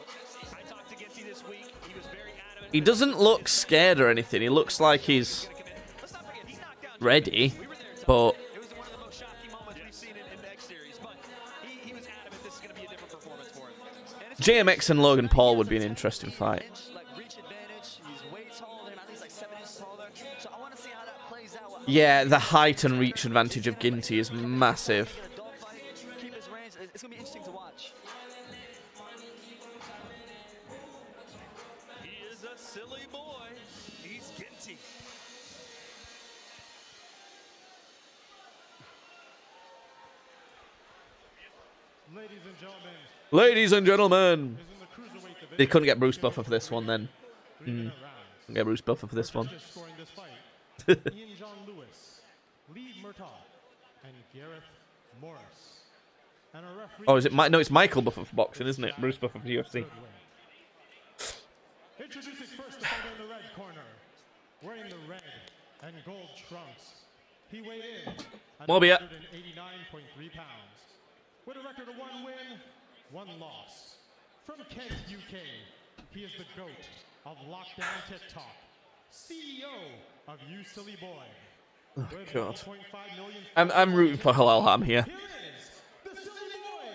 I talked to Ginty this week. He was very adamant. He doesn't look scared or anything. He looks like he's ready, but... It was one of the most shocking moments we've seen in the X series, but he was adamant this is going to be a different performance for him. JMX and Logan Paul would be an interesting fight. Like reach advantage, he's way taller, and at least like 7 inches taller. So I want to see how that plays out. Yeah, the height and reach advantage of Ginty is massive. Keep his range. It's going to be interesting to watch. He is a silly boy. He's Ginty. Ladies and gentlemen. They couldn't get Bruce Buffer for this one then. Couldn't get Bruce Buffer for this one. Oh, is it? No, it's Michael Buffer for boxing, isn't it? Bruce Buffer for UFC. Introducing first the fighter in the red corner, wearing the red and gold trunks. He weighed in at Mobia. 189.3 pounds. With a record of 1 win, 1 loss. From Kent, UK, he is the GOAT of Lockdown TikTok, CEO of You Silly Boy. Oh, With God. 1.5 million I'm rooting for Halal Ham here. Here is the Silly Boy.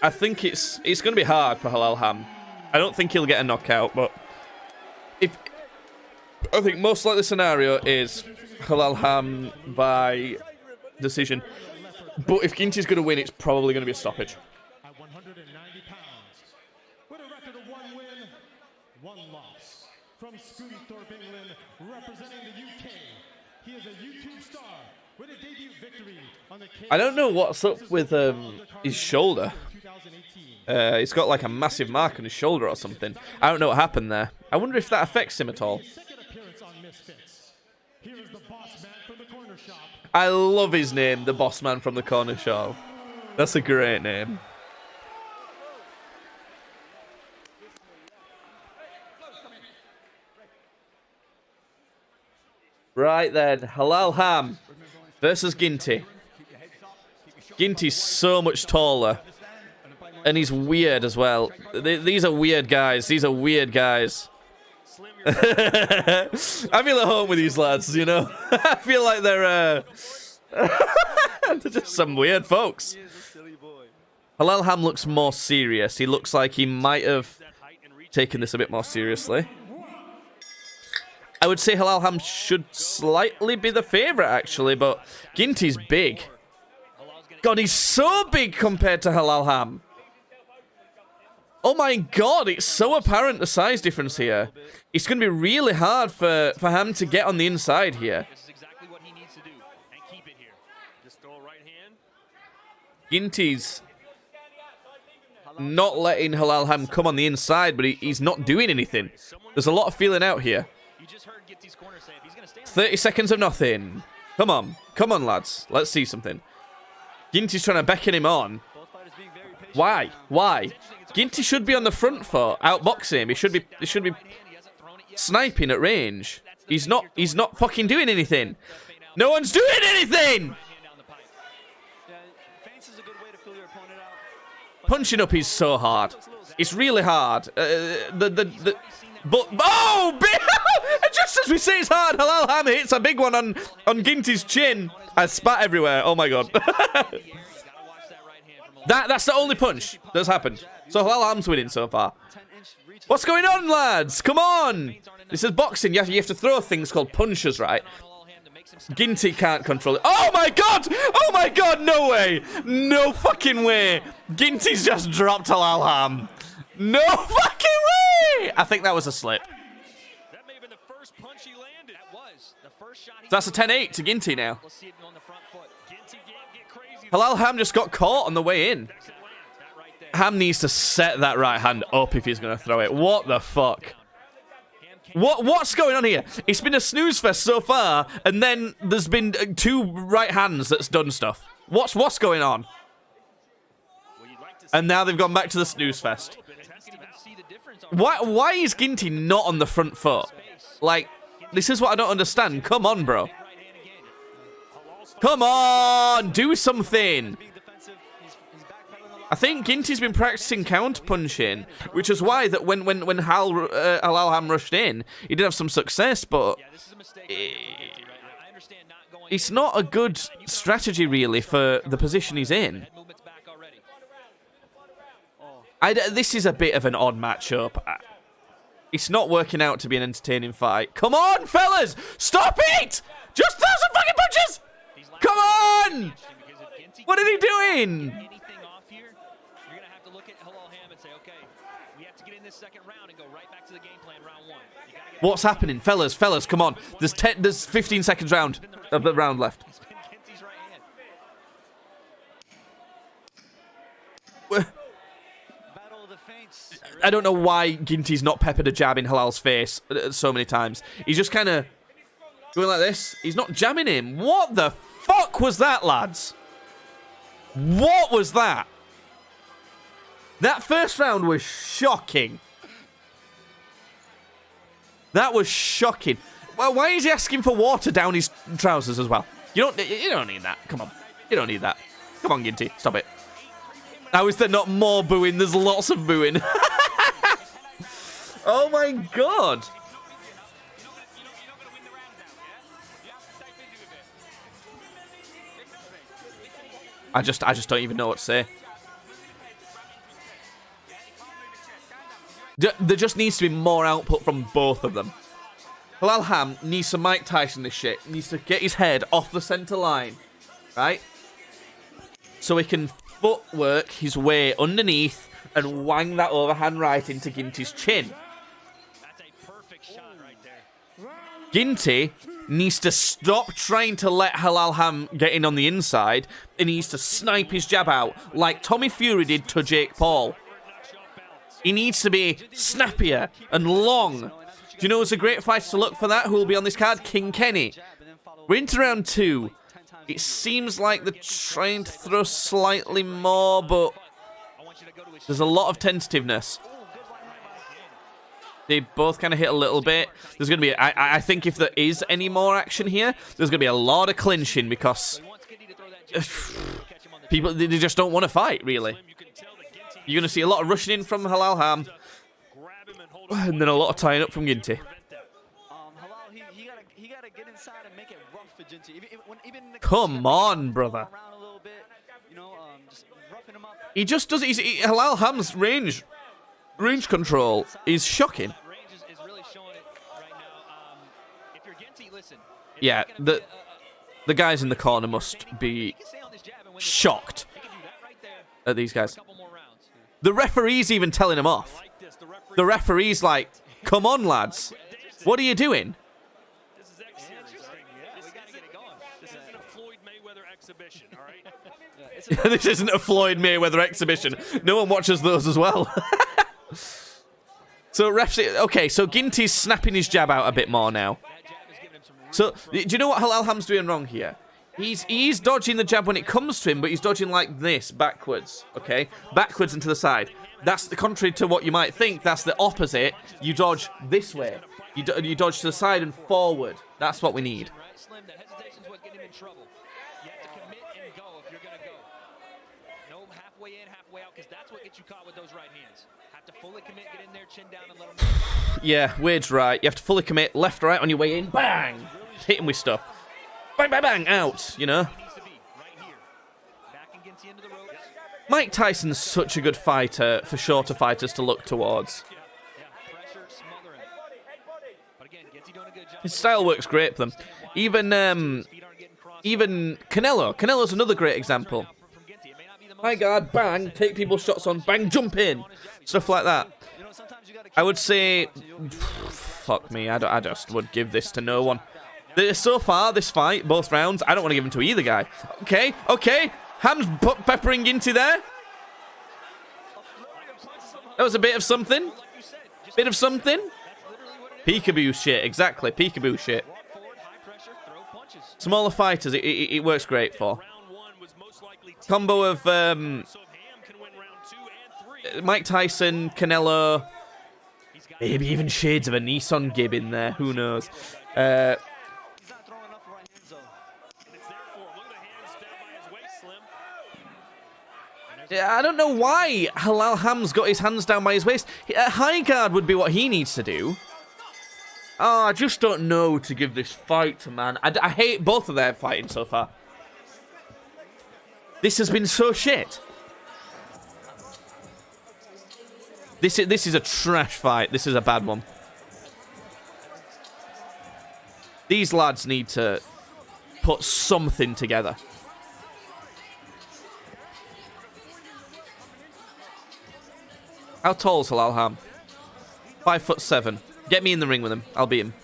I think it's going to be hard for Halal Ham. I don't think he'll get a knockout, but I think most likely scenario is Halal Ham by decision. But if Ginty's going to win, it's probably going to be a stoppage. At 190 pounds, with a record of 1 win, 1 loss. From Scunthorpe, England, representing the UK, he is a YouTube star with a debut victory on the I don't know what's up with his shoulder. He's got like a massive mark on his shoulder or something. I don't know what happened there. I wonder if that affects him at all. Second appearance on Misfits. Here is the boss man from the corner shop. I love his name, the boss man from the corner shop. That's a great name. Right then, Halal Ham versus Ginty. Ginty's so much taller. And he's weird as well. These are weird guys. These are weird guys. I feel at home with these lads, you know? I feel like they're just some weird folks. Halal Ham looks more serious. He looks like he might have taken this a bit more seriously. I would say Halal Ham should slightly be the favourite, actually, but Ginty's big. God, he's so big compared to Halal Ham. Oh my god, it's so apparent the size difference here. It's going to be really hard for Ham to get on the inside here. This is exactly what he needs to do, and keep it here. Just throw a right hand. Ginty's not letting Halal Ham come on the inside, but he's not doing anything. There's a lot of feeling out here. You just heard Ginty's corner say if he's going to stand 30 seconds of nothing. Come on. Come on, lads. Let's see something. Ginty's trying to beckon him on. Why? Why? Ginty should be on the front foot, outboxing him. He should be sniping at range. He's not fucking doing anything. No one's doing anything! Punching up is so hard. It's really hard. But oh, just as we say it's hard, Halal Ham hits a big one on Ginty's chin. I spat everywhere. Oh my god. That's the only punch that's happened. So Halal Ham's winning so far. What's going on, lads? Come on! This is boxing. You have to throw things called punches, right? Ginty can't control it. Oh my god! Oh my god! No way! No fucking way! Ginty's just dropped Halal Ham. No fucking way! I think that was a slip. That may have been the first punch he landed. That was the first shot. So that's a 10-8 to Ginty now. Let's see it on the front foot. Ginty can't get crazy Halal Ham just got caught on the way in. Ham needs to set that right hand up if he's going to throw it. What the fuck? What's going on here? It's been a snooze fest so far, and then there's been 2 right hands that's done stuff. What's going on? And now they've gone back to the snooze fest. Why is Ginty not on the front foot? Like, this is what I don't understand. Come on, bro. Come on, do something. I think Ginty's been practicing counter punching, which is why that when Halal Ham rushed in, he did have some success, but it's not a good strategy really for the position he's in. This is a bit of an odd matchup. It's not working out to be an entertaining fight. Come on, fellas! Stop it! Just throw some fucking punches! Come on! What are they doing? What's happening? Fellas, come on. There's 15 seconds round of the round left. I don't know why Ginty's not peppered a jab in Halal's face so many times. He's just kind of going like this. He's not jamming him. What the fuck was that, lads? What was that? That first round was shocking. That was shocking. Well, why is he asking for water down his trousers as well? You don't need that. Come on. You don't need that. Come on, Ginty. Stop it. How is there not more booing? There's lots of booing. Oh my god. I just don't even know what to say. There just needs to be more output from both of them. Halal Ham needs to Mike Tyson this shit. He needs to get his head off the center line, right? So he can footwork his way underneath and wang that overhand right into Ginty's chin. Ginty needs to stop trying to let Halal Ham get in on the inside, and he needs to snipe his jab out like Tommy Fury did to Jake Paul. He needs to be snappier and long. Do you know who's a great fighter to look for that? Who will be on this card? King Kenny. We're into round 2. It seems like they're trying to throw slightly more, but there's a lot of tentativeness. They both kind of hit a little bit. There's going to be... I think if there is any more action here, there's going to be a lot of clinching because... people, they just don't want to fight, really. You're going to see a lot of rushing in from Halal Ham. And then a lot of tying up from Ginty. Come on, brother. He just does it. Halal Ham's range control is shocking. Yeah, the guys in the corner must be shocked at these guys. The referee's even telling him off. The referee's like, come on, lads. What are you doing? This isn't a Floyd Mayweather exhibition. No one watches those as well. So refs... Okay, so Ginty's snapping his jab out a bit more now. So, do you know what Halal Ham's doing wrong here? He's dodging the jab when it comes to him, but he's dodging like this, backwards, okay? Backwards and to the side. That's the contrary to what you might think. That's the opposite. You dodge this way. You dodge to the side and forward. That's what we need. Yeah, Wade's right. You have to fully commit, left, right on your way in. Bang! Hit him with stuff. Bang, bang, bang, out, you know? Mike Tyson's such a good fighter for shorter fighters to look towards. His style works great for them. Even Canelo. Canelo's another great example. High guard, bang, take people's shots on, bang, jump in. Stuff like that. I would say... Fuck me, I just would give this to no one. So far, this fight, both rounds, I don't want to give him to either guy. Okay. Ham's peppering Ginty there. That was a bit of something. Bit of something. Peekaboo shit, exactly. Peekaboo shit. Smaller fighters, it works great for. Combo of Mike Tyson, Canelo, maybe even shades of a Nissan Gib in there. Who knows? I don't know why Halal Ham's got his hands down by his waist. A high guard would be what he needs to do. Oh, I just don't know who to give this fight to, man. I hate both of their fighting so far. This has been so shit. This is a trash fight. This is a bad one. These lads need to put something together. How tall is Halal Ham? 5'7". Get me in the ring with him. I'll beat him.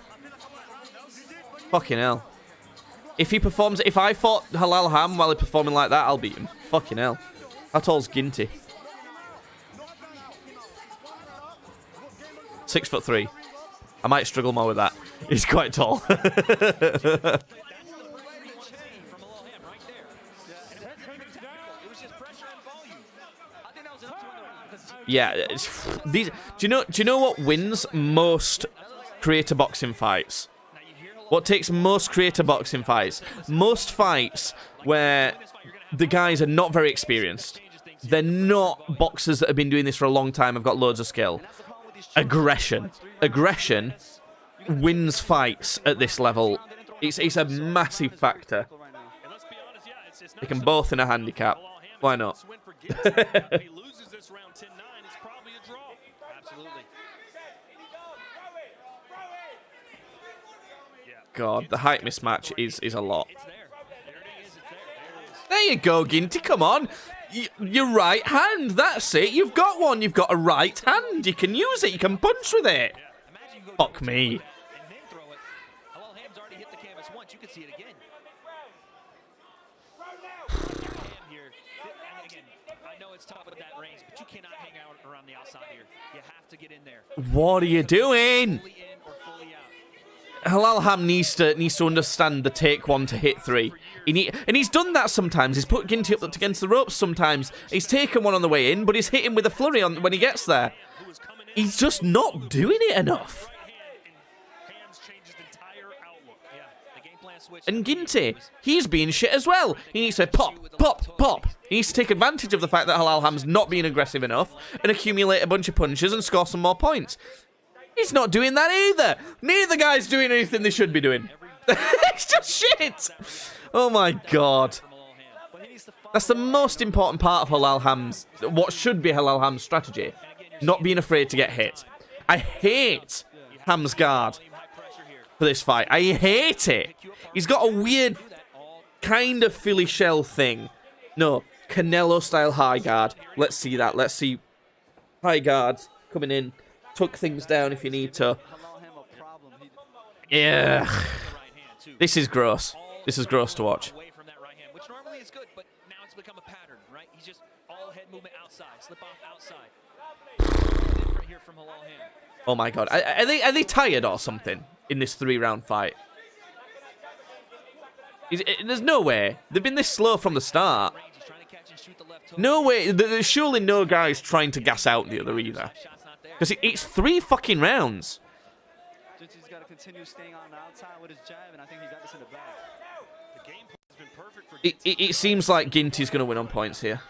Fucking hell. If I fought Halal Ham while he's performing like that, I'll beat him. Fucking hell. How tall's Ginty? 6'3". I might struggle more with that. He's quite tall. Yeah, these. Do you know what wins most creator boxing fights? What takes most creator boxing fights? Most fights where the guys are not very experienced. They're not boxers that have been doing this for a long time, have got loads of skill. Aggression. Aggression wins fights at this level. It's a massive factor. They can both in a handicap. Why not? God, the height mismatch is a lot. There you go, Ginty, come on. Your right hand, that's it. You've got one. You've got a right hand. You can use it. You can punch with it. Fuck me. What are you doing? Halal Ham needs to understand the take one to hit three. And he's done that sometimes. He's put Ginty up against the ropes sometimes. He's taken one on the way in, but he's hit him with a flurry when he gets there. He's just not doing it enough. And Ginty, he's being shit as well. He needs to pop. He needs to take advantage of the fact that Halal Ham's not being aggressive enough and accumulate a bunch of punches and score some more points. He's not doing that either. Neither guy's doing anything they should be doing. It's just shit. Oh my God. That's the most important part of Halal Ham's, what should be Halal Ham's strategy. Not being afraid to get hit. I hate Ham's guard for this fight. I hate it. He's got a weird kind of Philly shell thing. No, Canelo style high guard. Let's see that. Let's see high guard coming in. Tuck things down if you need to. Yeah. This is gross. This is gross to watch. Which normally is good, but now it's become a pattern, right? He's just all head movement outside, slip off outside. Different here from Halal Ham. Oh my God. Are they tired or something in this 3-round fight? There's no way. They've been this slow from the start. No way. There's surely no guys trying to gas out the other either. Because it's 3 fucking rounds. He's got to continue staying on the outside with his jab, and I think he got this in the bag. The game plan has been perfect for It seems like Ginty's going to win on points here.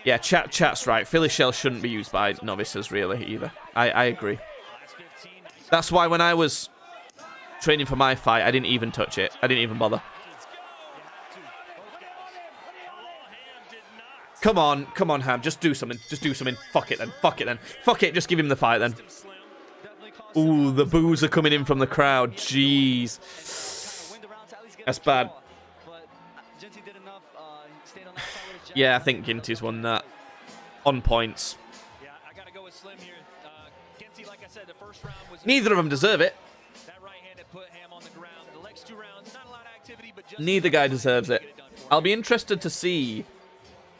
Yeah, chat's right. Philly shell shouldn't be used by novices, really, either. I agree. That's why when I was training for my fight, I didn't even touch it. I didn't even bother. Come on, Ham. Just do something. Fuck it then. Fuck it. Just give him the fight then. Ooh, the boos are coming in from the crowd. Jeez. That's bad. Yeah, I think Ginty's won that. On points. Neither of them deserve it. Neither guy deserves it. I'll be interested to see,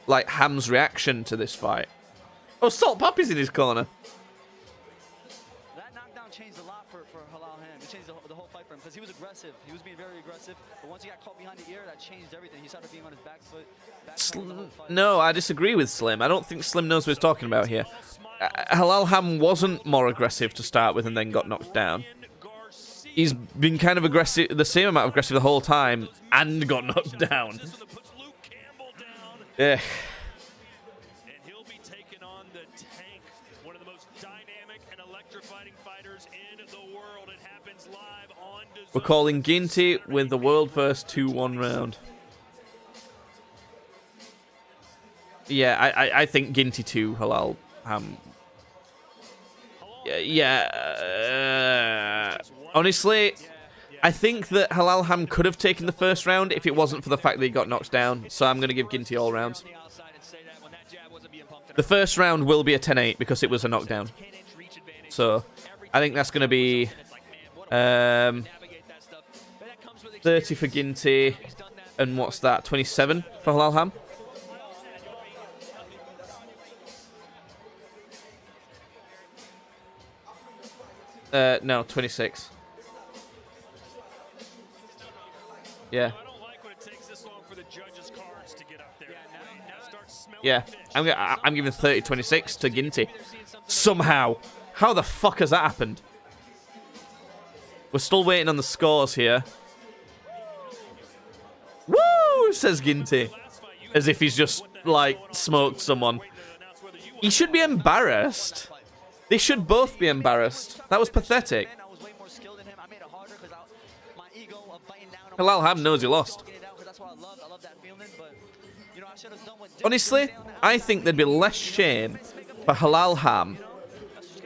like, Ham's reaction to this fight. Oh, Salt Papi's in his corner. That knockdown changed a lot for Halal Ham. It changed the whole fight for him because he was aggressive. He was being very aggressive. But once he got caught behind the ear, that changed everything. He started being on his back foot. No, I disagree with Slim. I don't think Slim knows what he's talking about here. Halal Ham wasn't more aggressive to start with and then got knocked down. He's been kind of aggressive, the same amount of aggressive the whole time, and got knocked down. Yeah. And he'll be taking on the Tank, one of the most dynamic and electrifying fighters in the world. It happens live on DAZN. We're calling Ginty with the world first 2-1 round. Yeah, I think Ginty 2, Halal Ham. Honestly, I think that Halal Ham could have taken the first round if it wasn't for the fact that he got knocked down. So I'm going to give Ginty all rounds. The first round will be a 10-8 because it was a knockdown. So I think that's going to be 30 for Ginty. And what's that? 27 for Halal Ham? No, 26. Yeah. Yeah, I'm giving 30-26 to Ginty. Somehow. How the fuck has that happened? We're still waiting on the scores here. Woo! Says Ginty. As if he's just, like, smoked someone. He should be embarrassed. They should both be embarrassed. That was pathetic. Halal Ham knows he lost. Honestly, I think there'd be less shame for Halal Ham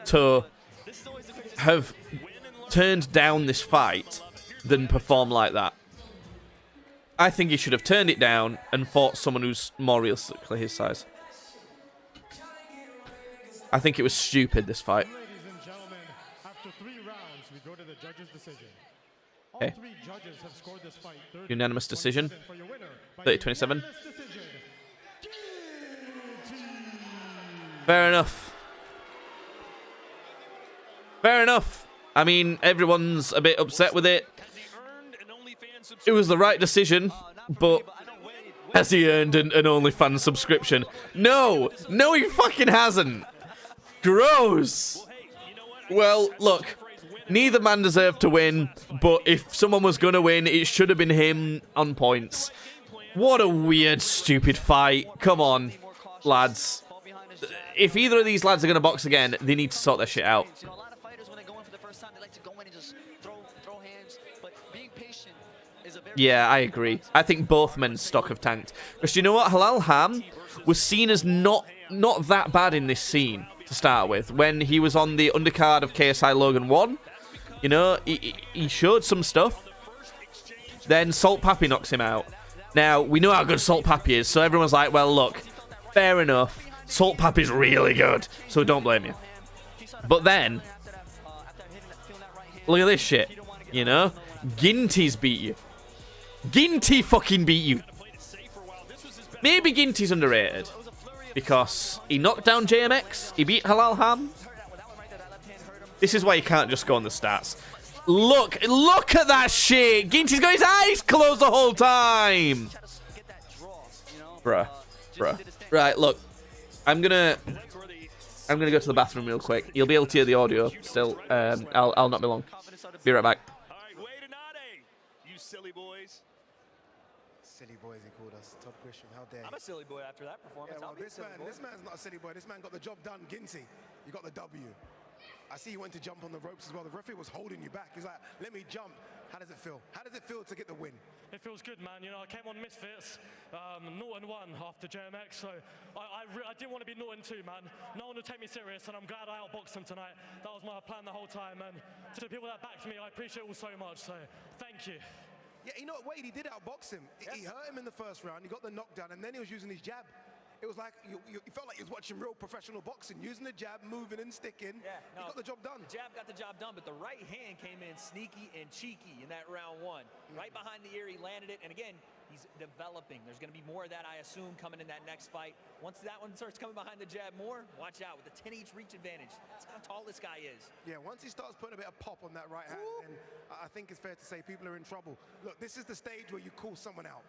to have turned down this fight than perform like that. I think he should have turned it down and fought someone who's more realistically his size. I think it was stupid, this fight. Ladies and gentlemen, after 3 rounds, we go to the judges' decision. Okay. All 3 judges have scored this fight. Unanimous decision. 30-27. Fair enough. Fair enough. I mean, everyone's a bit upset with it. It was the right decision, but has he earned an OnlyFans subscription? No! No, he fucking hasn't! Gross! Well, look, neither man deserved to win, but if someone was gonna win, it should have been him on points. What a weird, stupid fight. Come on, lads. If either of these lads are gonna box again, they need to sort their shit out. Yeah, I agree. I think both men's stock have tanked. Because you know what? Halal Ham was seen as not that bad in this scene to start with. When he was on the undercard of KSI Logan 1, you know, he showed some stuff. Then Salt Papi knocks him out. Now, we know how good Salt Papi is, so everyone's like, well, look, fair enough. Salt Papi's really good, so don't blame you. But then, look at this shit, you know? Ginty's beat you. Ginty fucking beat you. Maybe Ginty's underrated because he knocked down JMX, he beat Halal Ham. This is why you can't just go on the stats. Look at that shit. Ginty's got his eyes closed the whole time. Bruh. Right, look. I'm gonna go to the bathroom real quick. You'll be able to hear the audio still. I'll not be long. Be right back. Silly boys, he called us. Todd Grisham, how dare you? I'm a silly boy after that performance. Yeah, well, this man's not a silly boy. This man got the job done. Ginty, you got the W. I see you went to jump on the ropes as well. The referee was holding you back. He's like, let me jump. How does it feel? How does it feel to get the win? It feels good, man. You know, I came on Misfits, 0-1 after JMX, so I didn't want to be 0-2, man. No one would take me serious, and I'm glad I outboxed him tonight. That was my plan the whole time, and to the people that backed me, I appreciate it all so much, so thank you. Yeah, you know what, Wade, he did outbox him. He hurt him in the first round, he got the knockdown, and then he was using his jab. It was like, you felt like he was watching real professional boxing, using the jab, moving and sticking. Yeah, no, he got the job done. The jab got the job done, but the right hand came in sneaky and cheeky in that round 1. Right behind the ear, he landed it, and again, He's developing. There's going to be more of that, I assume, coming in that next fight. Once that one starts coming behind the jab more, watch out with the 10-inch reach advantage. That's how tall this guy is. Yeah, once he starts putting a bit of pop on that right hand, then I think it's fair to say people are in trouble. Look, this is the stage where you call someone out.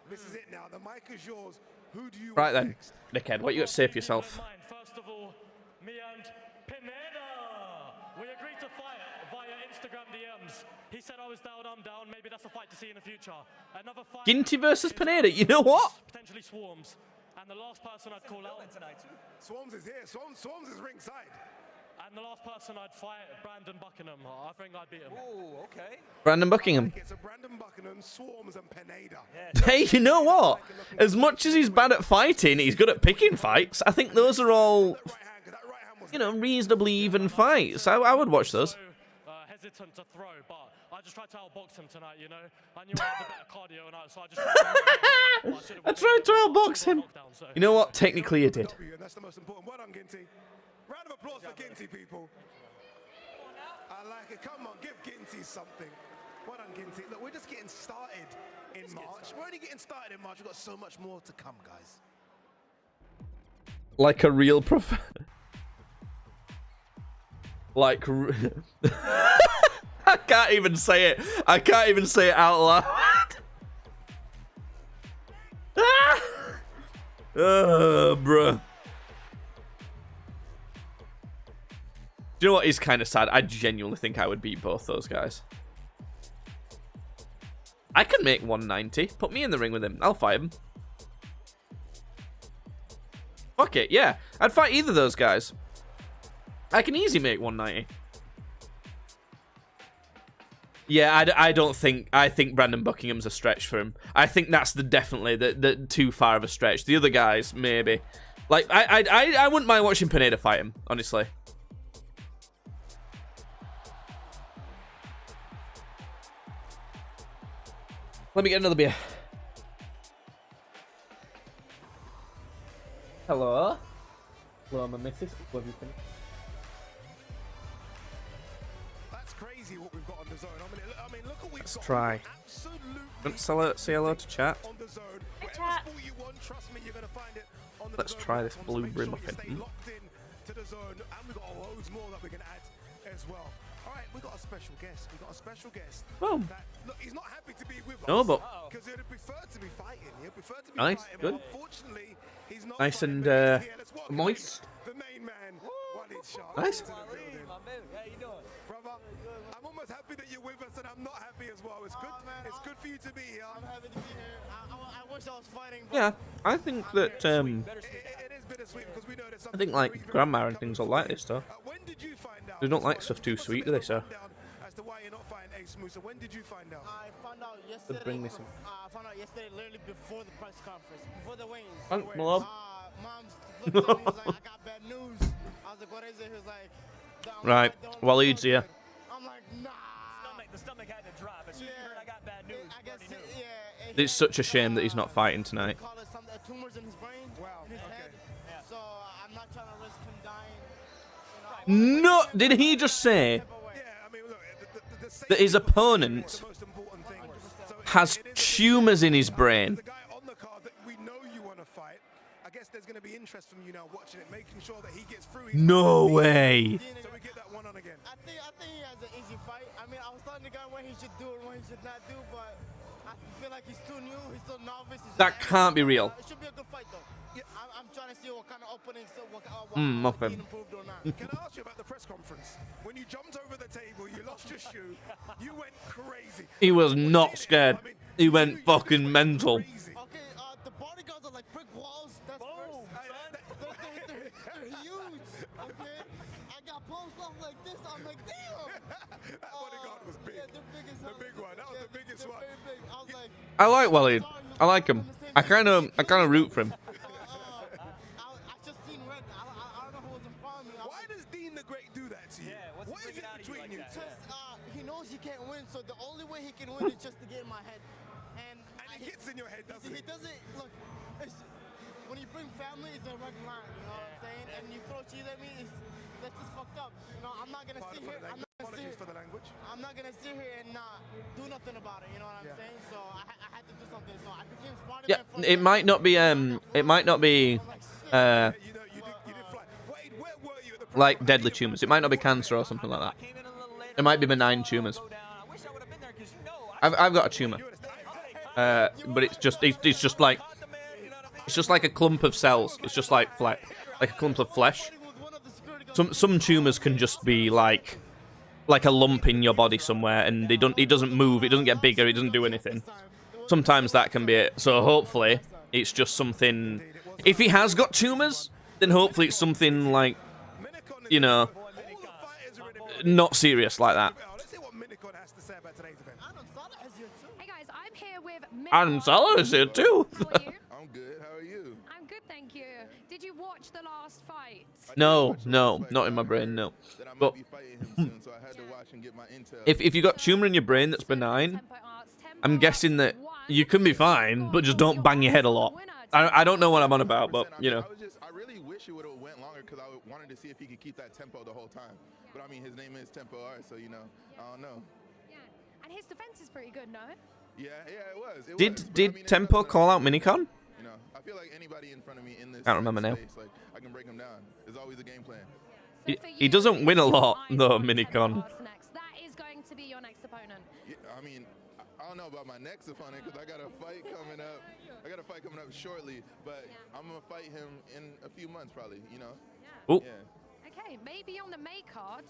This is it now. The mic is yours. Who do you Right want then, next? dickhead, what you got to say for yourself? First of all, me and Pineda, we agreed to fight via Instagram DMs. He said I was down, I'm down. Maybe that's a fight to see in the future. Another fight. Ginty versus Pineda. You know what? Potentially Swarms. And the last person I'd call out tonight too. Swarms is here. Swarms is ringside. And the last person I'd fight, Brandon Buckingham. I think I'd beat him. Oh, okay. Brandon Buckingham. It's a Brandon Buckingham, Swarms, and Pineda. Hey, you know what? As much as he's bad at fighting, he's good at picking fights. I think those are all, you know, reasonably even fights. I would watch those. Hesitant to throw, but I just tried to outbox him tonight, you know. I knew I had a better cardio, and so I just I tried to outbox him. You know what? Technically, you did. And that's the most important. Well done, Ginty. Round of applause for Ginty, people. I like it. Come on, give Ginty something. Well done, Ginty. Look, we're just getting started in March. We're only getting started in March. We've got so much more to come, guys. Like a real prof. Like. I can't even say it. I can't even say it out loud. Bruh. Do you know what is kind of sad? I genuinely think I would beat both those guys. I can make 190. Put me in the ring with him. I'll fight him. Fuck it, yeah. I'd fight either of those guys. I can easily make 190. Yeah, I don't think... I think Brandon Buckingham's a stretch for him. I think that's definitely the too far of a stretch. The other guys, maybe. Like, I wouldn't mind watching Pineda fight him, honestly. Let me get another beer. Hello? Hello, my missus. What have you finished? That's crazy what we've got on the zone. I mean, look what we've Let's got. try. Don't say hello to chat. On the zone. Chat. You want, trust me, you're gonna find it on the Let's zone. try this So blue make brim sure up you stay in. locked in to the zone, and we've got loads more that we can add as well. All right, we've got a special guest. We've got a special guest. Boom. Look, he's not happy to be with No, us. but Because he'd prefer to be fighting. He'd prefer to be nice, fighting. good. Unfortunately, he's not Nice fighting, and but he's here. Let's welcome moist. the main man, Walid Shah. Nice. to the building. How you doing? Brother, I'm almost happy that you're with us, and I'm not happy as well. It's good. It's good for you to be here. I'm happy to be here. I wish I was fighting. But Yeah, I think that It is bittersweet because we know there's I something think like grandma and things will like this stuff. When did you find out? They don't like stuff too sweet, do they, sir? As to why you're not fighting Ace Musa. When did you find out? I found out yesterday. bring me some. I found out yesterday, literally before the press conference, before the weigh-ins. Thanks, my love. Mom's looked at me, was like, I got bad news. I was like, what is it? He was like, Right, Walid's here. I'm like, nah. The stomach had to drop. As soon as you heard I got bad news, I guess, yeah. It's such a shame that he's not fighting tonight. Call it some tumors in his brain, in his head. So I'm not trying to risk him dying. No, did he just say that his opponent has tumors in his brain? The guy on the card that we know you want to fight. I guess there's going to be interest from you now watching it, making sure that he gets through. No way. So we get that one on again. I think he has an easy fight. I mean, I was telling the guy what he should do and what he should not do, but I feel like he's too new. He's still novice. That can't be real. It should be a good fight, though. Yeah, I'm trying to see what kind of openings, what muffin. he improved or not. Can I ask you about the press conference? When you jumped over the table, you lost your shoe, you went crazy. He was not scared. He went fucking mental. Okay, the bodyguards are like brick walls. That's they're huge. Okay, I got posed off like this. I'm like, damn. That bodyguard was big. Yeah, they're big as hell. The big one. That was the biggest one. Very big. I was like, I like Walid. I like him. I kind of root for him. I just seen red. I don't know who was in front of me. Why does Dean the Great do that to you? What is it between you? He knows he can't win, so the only way he can win is just to get in my head. And he gets in your head, doesn't he? He doesn't. Look, when you bring family, it's a red line. You know what I'm saying? And you throw cheese at me, that's just fucked up. You know, I'm not gonna sit here. I'm not gonna I'm not gonna sit here and not do nothing about it. You know what I'm saying? So I had to do something. So I became Spider-Man. Yeah, it might not be like deadly tumors. It might not be cancer or something like that. It might be benign tumors. I've got a tumor, but it's just like a clump of cells. It's just like a clump of flesh. Some tumors can just be like a lump in your body somewhere, and it doesn't move. It doesn't get bigger. It doesn't do anything. Sometimes that can be it. So hopefully it's just something. If he has got tumors, then hopefully it's something like, you know, not serious like that. Hey guys, I'm here with And Salah is here too. I'm good. How are you? I'm good, thank you. Did you watch the last fight? No, not in my brain, no. But if you got tumor in your brain that's benign, I'm guessing that you can be fine, but just don't bang your head a lot. I don't know what I'm on about, but you know. I really wish it would have went longer because I wanted to see if he could keep that tempo the whole time. But I mean, his name is Tempo Art, so you know, I don't know. Yeah, and his defense is pretty good, no? Yeah, it was. Did Tempo call out Minicon? You know, I feel like anybody in front of me in this Can't remember now. space, like, I can break him down. There's always a game plan. He doesn't win a lot though, Minicon. That is going to be your next opponent. Yeah, I mean, I don't know about my next opponent because I got a fight coming up. I got a fight coming up shortly, but I'm gonna fight him in a few months probably. You know. Oh. Yeah. Okay, maybe on the May card.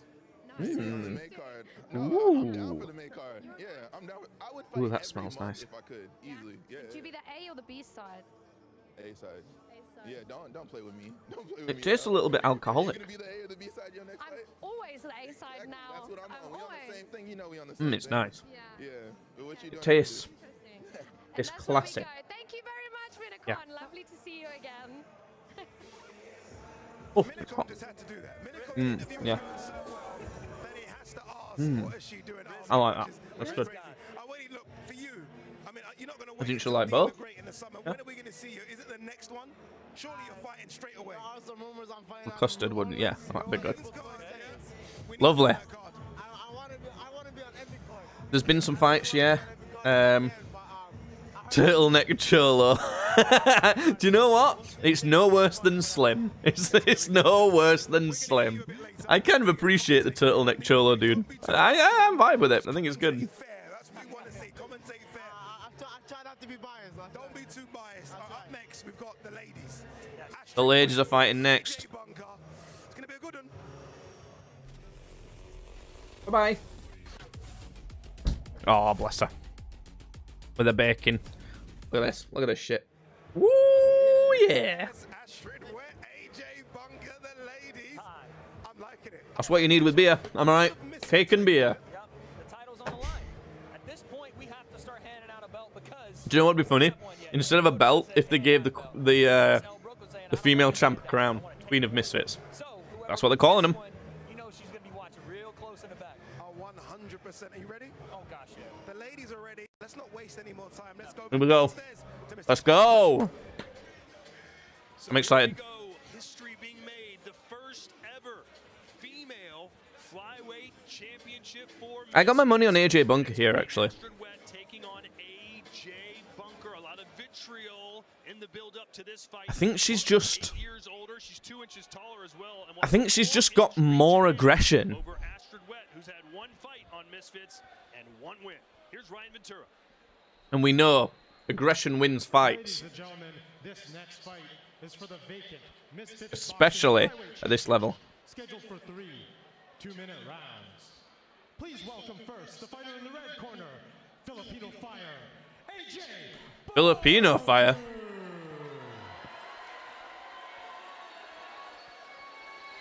No. On the May card. No, I'm down for the May card. Yeah, I'm down. I would fight Ooh, that every smells month nice. if I could easily. Yeah. Would you be the A or the B side? A side. Yeah, don't play with me. Don't play with me. It tastes a little bit alcoholic. You gonna be the A or the B side your next fight? Always the A side now. That's what I'm on. We on the same thing. You know we on the same It's thing. nice. Yeah. But what you doing? It tastes. It's classic. Thank you very much, Minicon. Yeah. Lovely to see you again. Oh, it's hot. Yeah. I like that. That's good. I didn't you like both? Yeah. When are we going to see you? Is it the next one? Surely you're fighting straight away. Well, custard wouldn't, yeah. That'd be good. Lovely. There's been some fights, yeah. Turtleneck Cholo. Do you know what? It's no worse than Slim. It's no worse than Slim. I kind of appreciate the Turtleneck Cholo, dude. I'm vibe with it. I think it's good. Don't be too biased. Up next, we've got the ladies. The ladies are fighting next. It's going to be a good one. Bye-bye. Oh, bless her. With the bacon. Look at this. Look at this shit. Woo, yeah. That's what you need with beer. Am I right? Cake and beer. Do you know what'd be funny? Instead of a belt, if they gave the female champ a crown, Queen of Misfits. That's what they're calling them. You know she's going to be watching real close in the back. Oh, 100%. Are you ready? Oh, gosh, yeah. The ladies are ready. Let's not waste any more time. Let's go. Here we go. Let's go. I'm excited. History being made. The first ever female flyweight championship for I got my money on AJ Bunker here, actually. taking on AJ Bunker. A lot of vitriol in the build up to this fight. I think she's just... 8 years older. She's 2 inches taller as well. And I think she's just got more aggression. over Astrid Wett, who's had 1 fight on Misfits and 1 win. Here's Ryan Ventura. And we know aggression wins fights. Ladies and gentlemen, this next fight is for the vacant Misfits Especially boxing flyweight at this level. Scheduled for 3 2-minute rounds. Please welcome first the fighter in the red corner, Filipino Fire, AJ. Filipino Fire.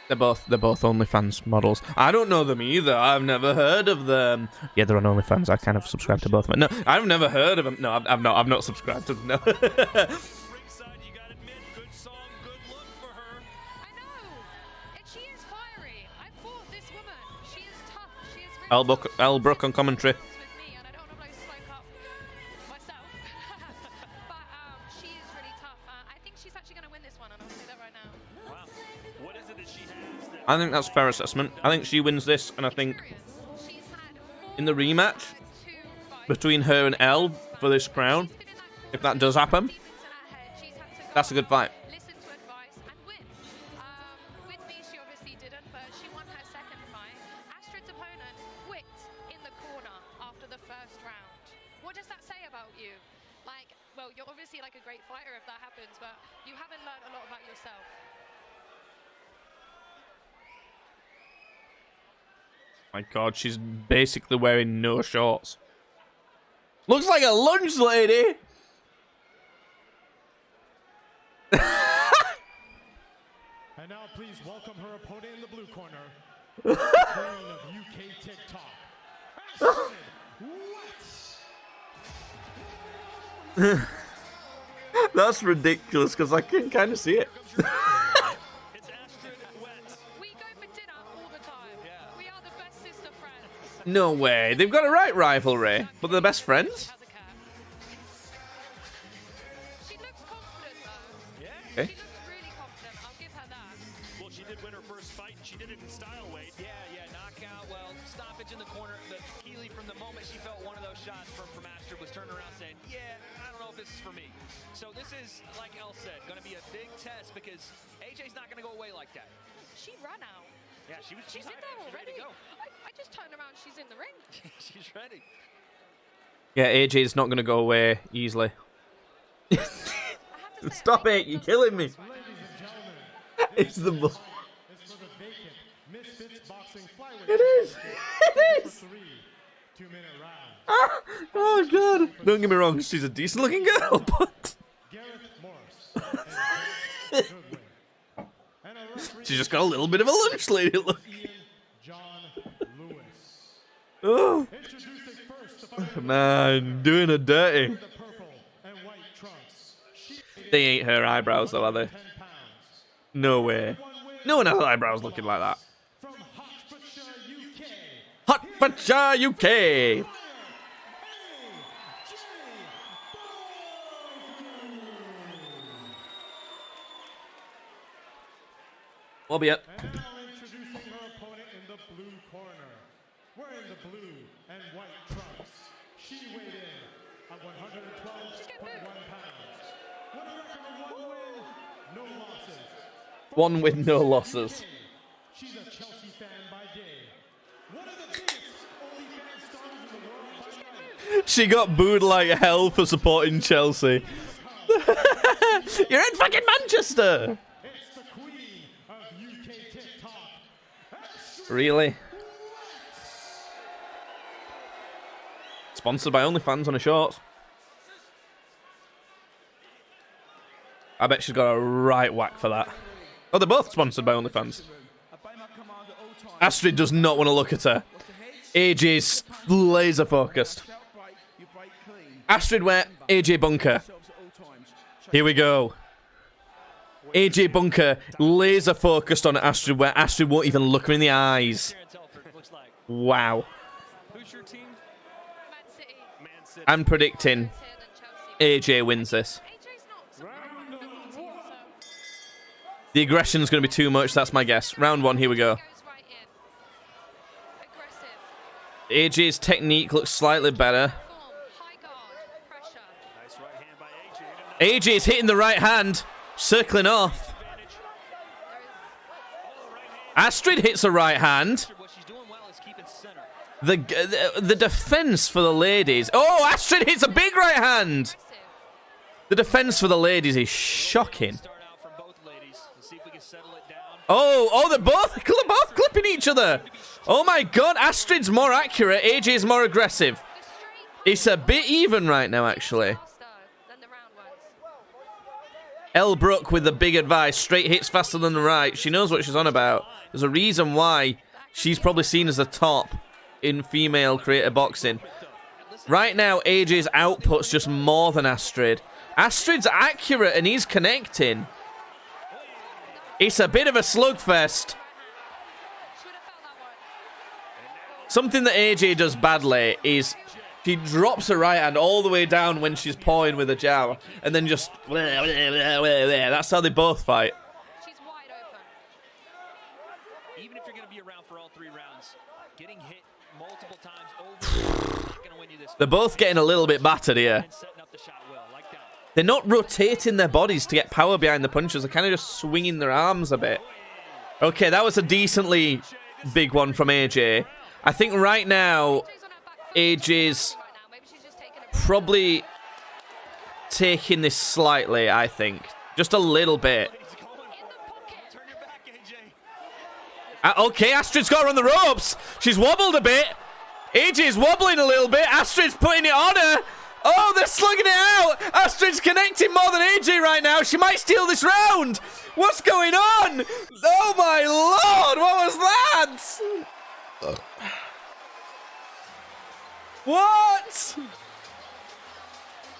They're both OnlyFans models. I don't know them either. I've never heard of them. Yeah, they're on OnlyFans. I kind of subscribe to both of them. No, I've never heard of them. No, I've not subscribed to them. No. Elbrook on commentary. I think that's fair assessment. I think she wins this, and I think in the rematch between her and Elle for this crown. If that does happen, that's a good fight. Listen to advice and win. With me, she obviously didn't, but she won her second fight. Astrid's opponent quit in the corner after the first round. What does that say about you? Like, well, you're obviously like a great fighter if that happens, but you haven't learned a lot about yourself. My God, she's basically wearing no shorts. Looks like a lunch lady. And now please welcome her opponent in the blue corner, the queen of UK TikTok, Astrid Wet. That's ridiculous because I can kind of see it. We go for dinner all the time. We are the best sister friends. No way. They've got a right rivalry, but they're best friends. She looks confident though. Yeah. Okay. She looks really confident. I'll give her that. Well, she did win her first fight, and she did it in style weight. Yeah, knockout. Well, stoppage in the corner. But Keely, from the moment she felt one of those shots from Astrid, was turning around saying, yeah, I don't know if this is for me. So this is, like Elle said, going to be a big test because AJ's not going to go away like that. She ran out. Yeah, she's in there She's ready already. to go. I just turned around. She's in the ring. She's ready. Yeah, AJ's not going to go away easily. Stop it, you're killing me. It's the bull. It is. It is. Oh God! Don't get me wrong, she's a decent looking girl, but she's just got a little bit of a lunch lady look. Oh man, doing her dirty. They ain't her eyebrows though, are they? No way. No one has eyebrows looking like that. Hertfordshire, UK. We'll be up. And now introducing her opponent in the blue corner, wearing the blue and white trunks. She weighed in at 112.1 pounds. With a record of 1 win, no losses. 1 win, no losses. She's a Chelsea fan by day. One of the biggest OnlyFans stars in the world by night. She got booed like hell for supporting Chelsea. You're in fucking Manchester. It's the queen of UK TikTok. Really? Sponsored by OnlyFans on her shorts. I bet she's got a right whack for that. Oh, they're both sponsored by OnlyFans. Astrid does not want to look at her. AJ's laser focused. Astrid Wet, AJ Bunker. Here we go. AJ Bunker laser focused on Astrid Wet. Astrid won't even look her in the eyes. Wow. Who's your team? Man City. I'm predicting AJ wins this. The aggression's going to be too much, that's my guess. Round 1, here we go. AJ's technique looks slightly better. AJ's hitting the right hand, circling off. Astrid hits a right hand. The defense for the ladies. Oh, Astrid hits a big right hand. The defense for the ladies is shocking. Oh, they're both clipping each other. Oh my God, Astrid's more accurate. AJ's more aggressive. It's a bit even right now, actually. Elle Brooke with the big advice. Straight hits faster than the right. She knows what she's on about. There's a reason why she's probably seen as the top in female creator boxing. Right now, AJ's output's just more than Astrid. Astrid's accurate and he's connecting. It's a bit of a slugfest. Something that AJ does badly is she drops her right hand all the way down when she's pawing with a jab, and then just that's how they both fight. Even if you're going to be around for all 3 rounds, getting hit multiple times over They're both getting a little bit battered here. They're not rotating their bodies to get power behind the punches. They're kind of just swinging their arms a bit. Okay, that was a decently big one from AJ. I think right now, AJ's probably taking this slightly, I think. Just a little bit. Okay, Astrid's got her on the ropes. She's wobbled a bit. AJ's wobbling a little bit. Astrid's putting it on her. Oh, they're slugging it out. Astrid's connecting more than AJ right now. She might steal this round. What's going on? Oh, my Lord. What was that? What?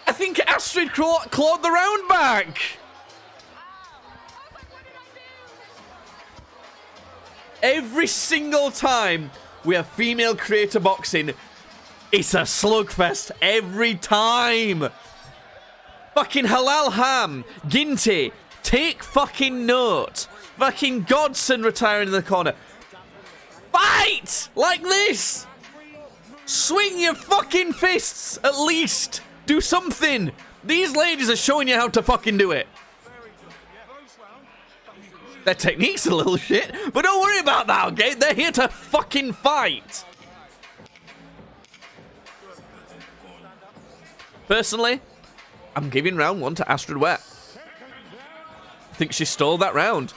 I think Astrid clawed the round back. Every single time we have female creator boxing, it's a slugfest. Every time. Fucking Halal Ham, Ginty, take fucking note. Fucking Godson retiring in the corner. Fight! Like this! Swing your fucking fists, at least. Do something. These ladies are showing you how to fucking do it. Their technique's a little shit, but don't worry about that, okay? They're here to fucking fight. Personally, I'm giving round 1 to Astrid Wet. I think she stole that round.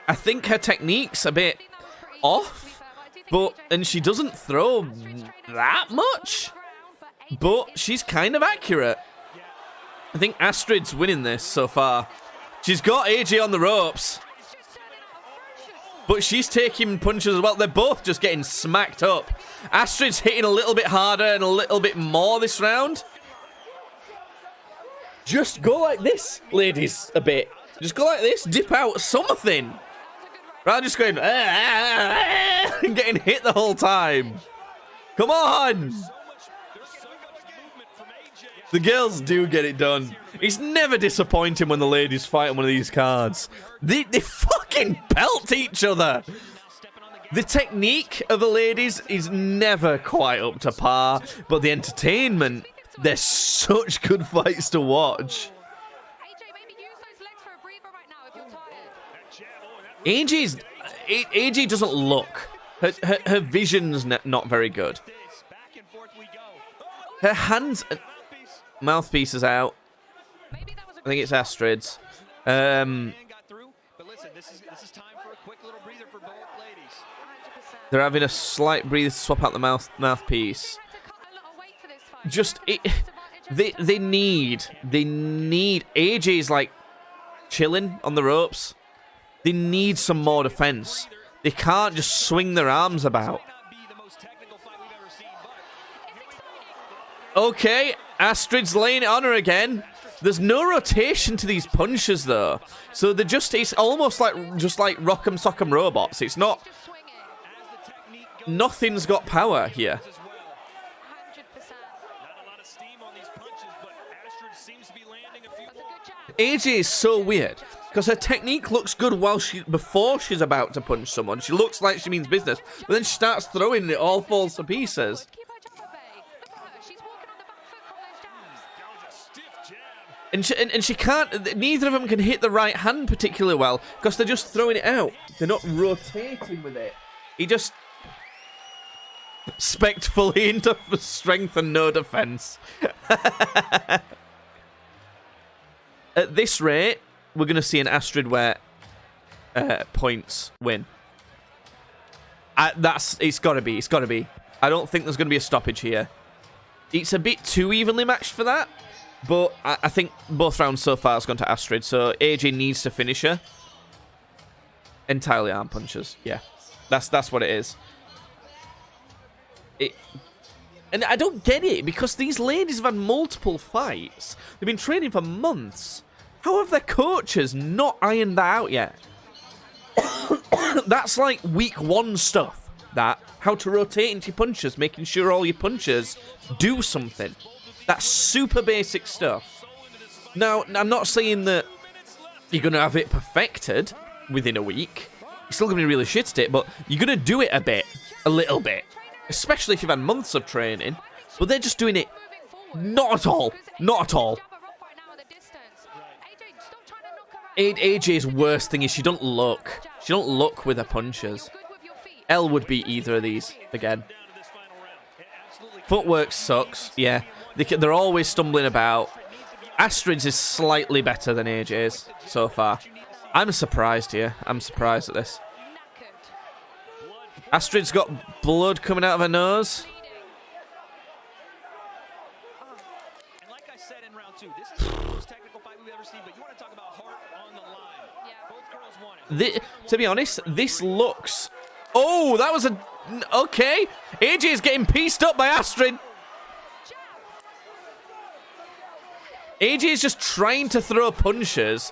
I think her technique's a bit off, and she doesn't throw that much, but she's kind of accurate. I think Astrid's winning this so far. She's got AJ on the ropes, but she's taking punches as well. They're both just getting smacked up. Astrid's hitting a little bit harder and a little bit more this round. Just go like this, ladies, a bit. Just go like this, dip out, something. Rather than just going, and getting hit the whole time. Come on. The girls do get it done. It's never disappointing when the ladies fight on one of these cards. They fucking pelt each other. The technique of the ladies is never quite up to par, but the entertainment, they're such good fights to watch. AJ doesn't look. Her vision's not very good. Her hands... Mouthpiece is out. I think it's Astrid's. They're having a slight breather to swap out the mouthpiece. Just they need AJ's like chilling on the ropes. They need some more defense. They can't just swing their arms about. Okay, Astrid's laying it on her again. There's no rotation to these punches though, so it's almost like just like Rock'em Sock'em robots. It's not. Nothing's got power here. AJ is so weird because her technique looks good before she's about to punch someone. She looks like she means business, but then she starts throwing and it all falls to pieces. And she can't. Neither of them can hit the right hand particularly well because they're just throwing it out. They're not rotating with it. He just spec'd fully into strength and no defense. At this rate, we're going to see an Astrid Wet points win. It's got to be. It's got to be. I don't think there's going to be a stoppage here. It's a bit too evenly matched for that. But I think both rounds so far has gone to Astrid, so AJ needs to finish her. Entirely arm punches, yeah. That's what it is. And I don't get it, because these ladies have had multiple fights. They've been training for months. How have their coaches not ironed that out yet? That's like week 1 stuff. How to rotate into your punches, making sure all your punches do something. That's super basic stuff. Now, I'm not saying that you're going to have it perfected within a week. You're still going to be really shit at it, but you're going to do it a bit. a little bit, especially if you've had months of training. But they're just doing it not at all. Not at all. AJ's worst thing is she don't look. She don't look with her punches. Elle would beat either of these again. Footwork sucks, yeah. They're always stumbling about. Astrid's is slightly better than AJ's so far. I'm surprised here. I'm surprised at this. Astrid's got blood coming out of her nose. And like I said in round 2, this is the most technical fight we've ever seen, but you want to talk about heart on the line. Yeah. Both girls want it. To be honest, this looks... Oh, that was a... Okay. AJ is getting pieced up by Astrid. AJ is just trying to throw punches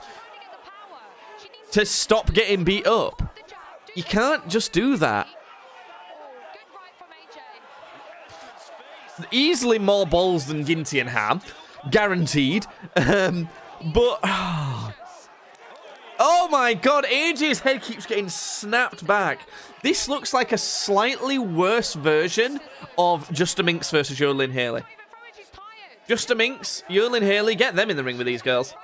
to stop getting beat up. You can't just do that. Easily more balls than Ginty and Ham. Guaranteed. But... Oh my god, AJ's head keeps getting snapped back. This looks like a slightly worse version of Justa Minx versus Yodelin Haley. Justa Minx, Yodelin Haley, get them in the ring with these girls.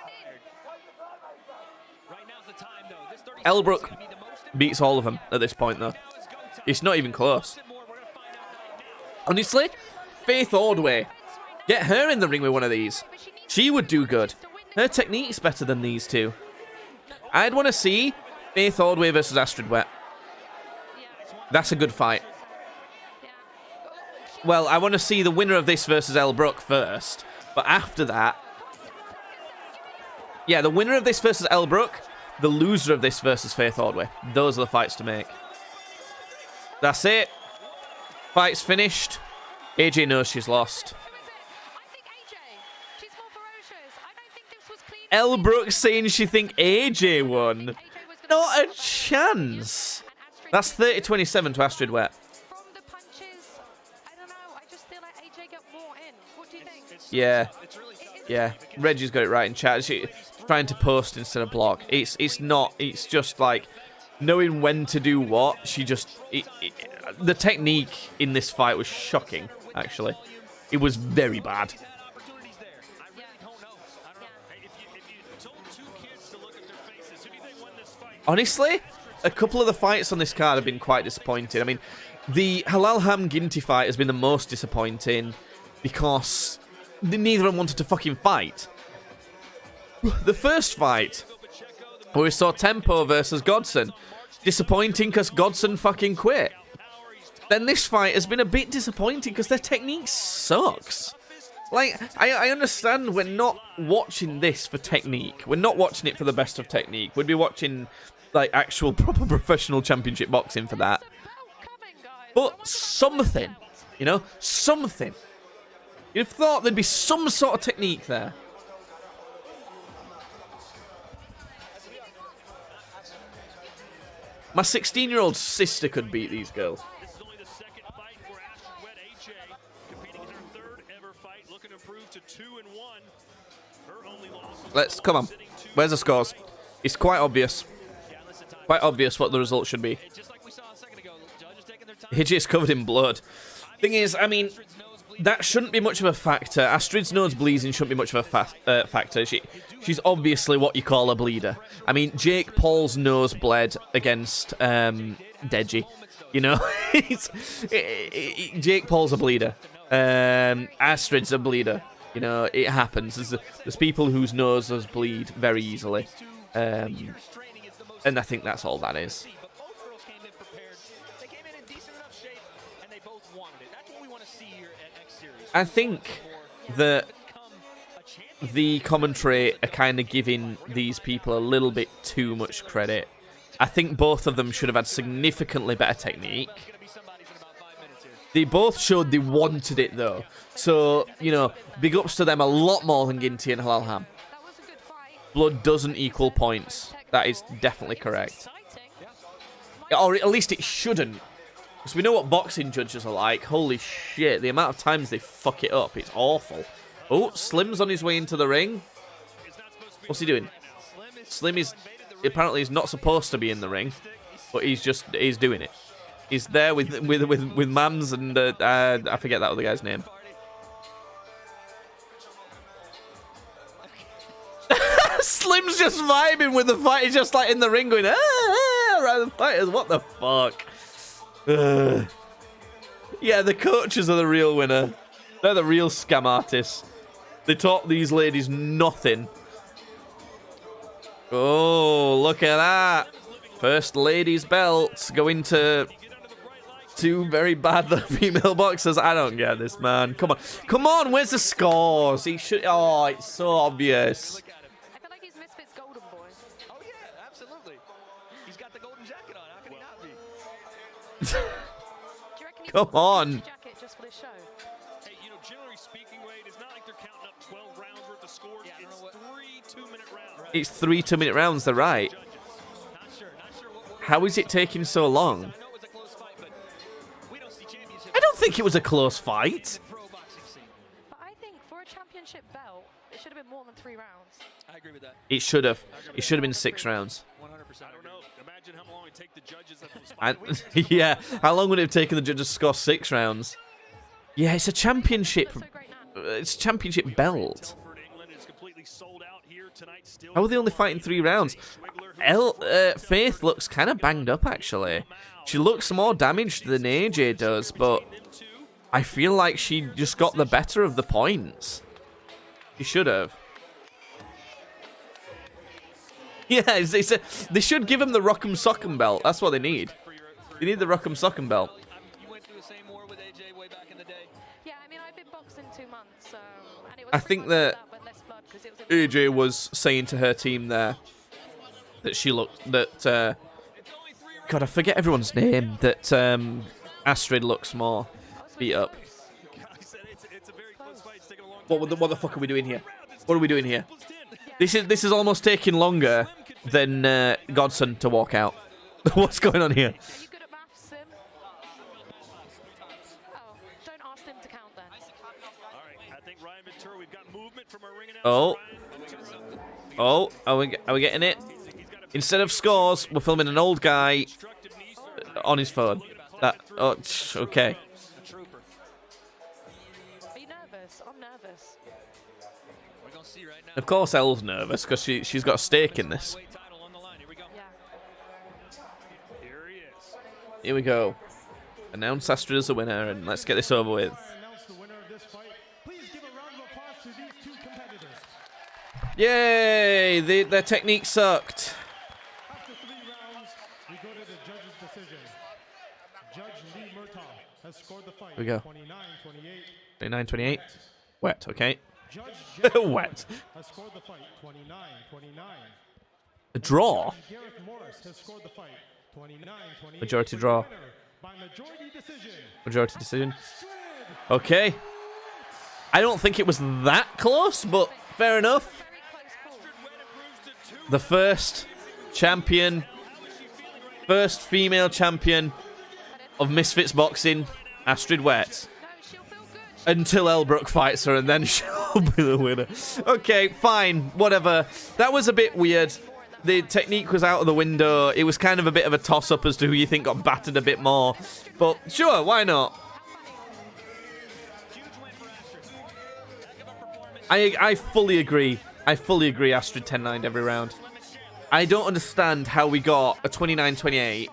Elbrook beats all of them at this point, though. It's not even close. Honestly, Faith Ordway, get her in the ring with one of these. She would do good. Her technique's better than these two. I'd want to see Faith Ordway versus Astrid Wet. That's a good fight. Well, I want to see the winner of this versus Elle Brooke first. But after that... Yeah, the winner of this versus Elle Brooke, the loser of this versus Faith Ordway. Those are the fights to make. That's it. Fight's finished. AJ knows she's lost. Elle Brooke saying she think AJ won. Not a chance. That's 30-27 to Astrid Wet. Yeah. Yeah. Reggie's got it right in chat. She's trying to post instead of block. It's not. It's just like knowing when to do what. She just... the technique in this fight was shocking, actually. It was very bad. Honestly, a couple of the fights on this card have been quite disappointing. I mean, the Halal Ham Ginty fight has been the most disappointing because neither of them wanted to fucking fight. The first fight, where we saw Tempo versus Godson, disappointing because Godson fucking quit. Then this fight has been a bit disappointing because their technique sucks. Like, I understand we're not watching this for technique. We're not watching it for the best of technique. We'd be watching, like, actual proper professional championship boxing for that. But something, you know, something. You'd have thought there'd be some sort of technique there. My 16-year-old sister could beat these girls. Let's, come on. Where's the scores? It's quite obvious. Quite obvious what the result should be. AJ's covered in blood. Thing is, I mean, that shouldn't be much of a factor. Astrid's nose bleeding shouldn't be much of a factor. She's obviously what you call a bleeder. I mean, Jake Paul's nose bled against Deji. You know? Jake Paul's a bleeder. Astrid's a bleeder. You know, it happens. There's people whose noses bleed very easily. And I think that's all that is. I think that the commentary are kind of giving these people a little bit too much credit. I think both of them should have had significantly better technique. They both showed they wanted it, though. So, you know, big ups to them a lot more than Ginty and Halal Ham. Blood doesn't equal points. That is definitely correct. Or at least it shouldn't. Because we know what boxing judges are like. Holy shit, the amount of times they fuck it up. It's awful. Oh, Slim's on his way into the ring. What's he doing? Slim is... Apparently he's not supposed to be in the ring. But he's doing it. He's there with Mams and I forget that other guy's name. Slim's just vibing with the fight. He's just like in the ring going, around the fighters. What the fuck? Yeah, the coaches are the real winner. They're the real scam artists. They taught these ladies nothing. Oh, look at that. First ladies' belts going to two very bad female boxers. I don't get this, man. Come on. Come on, where's the scores? He should. Oh, it's so obvious. I feel like he's Misfits golden boy. Oh yeah, absolutely. He's got the golden jacket on. How can he not be? Do you reckon he's Come on. jacket just for this show? Hey, you know, generally speaking, Wade, it's not like they're counting up 12 rounds worth of scores. Yeah, it's 3 2-minute rounds. It's 3 2-minute rounds, they're right. Not sure what How is it taking so long? I know it was a close fight, but we don't see championships. I don't think it was a close fight. Pro boxing scene. But I think for a championship belt, it should have been more than 3 rounds. I agree with that. It should have. It should have been 6 rounds. 100%. I don't know. Imagine how long it take the judges at those And, yeah, how long would it have taken the judges to score 6 rounds? Yeah, it's a championship. It's a championship belt. How are they only fighting 3 rounds? Faith looks kind of banged up, actually. She looks more damaged than AJ does, but I feel like she just got the better of the points. She should have. Yeah, they should give him the Rock'em Sock'em belt. That's what they need. They need the Rock'em Sock'em belt. You went through the same war with AJ way back in the day. Yeah, I mean, I've been boxing 2 months, so... And it was I think that but less blood, 'cause it was AJ was saying to her team there that she looked that God, I forget everyone's name. That Astrid looks more beat up. What the fuck are we doing here? What are we doing here? This is almost taking longer than Godson to walk out. What's going on here? Are you good at maths, Sim? Oh, don't ask them to count then. All right, I think Ryan Ventura, we've got movement from our ring announcer. Oh, are we getting it? Instead of scores, we're filming an old guy on his phone. Okay. Are you nervous? I'm nervous. We're gonna see right now. Of course, Elle's nervous because she's got a stake in this. Here we go. Announce Astrid as the winner, and let's get this over with. Yay! Their technique sucked. After 3 rounds, we go to the judge's decision. Judge Lee Murtaugh has scored the fight. Here we go. 29-28. 29-28. Wet, okay. Judge Wet. has scored the fight. 29-29. A draw. Gareth Morris has scored the fight. 29-28. Majority draw. By majority decision. Majority decision. Okay. I don't think it was that close, but fair enough. The first female champion of Misfits Boxing, Astrid Wet. Until Elbrook fights her, and then she'll be the winner. Okay, fine, whatever. That was a bit weird. The technique was out of the window. It was kind of a bit of a toss-up as to who you think got battered a bit more. But sure, why not? I fully agree. I fully agree Astrid 10-9'd every round. I don't understand how we got a 29-28,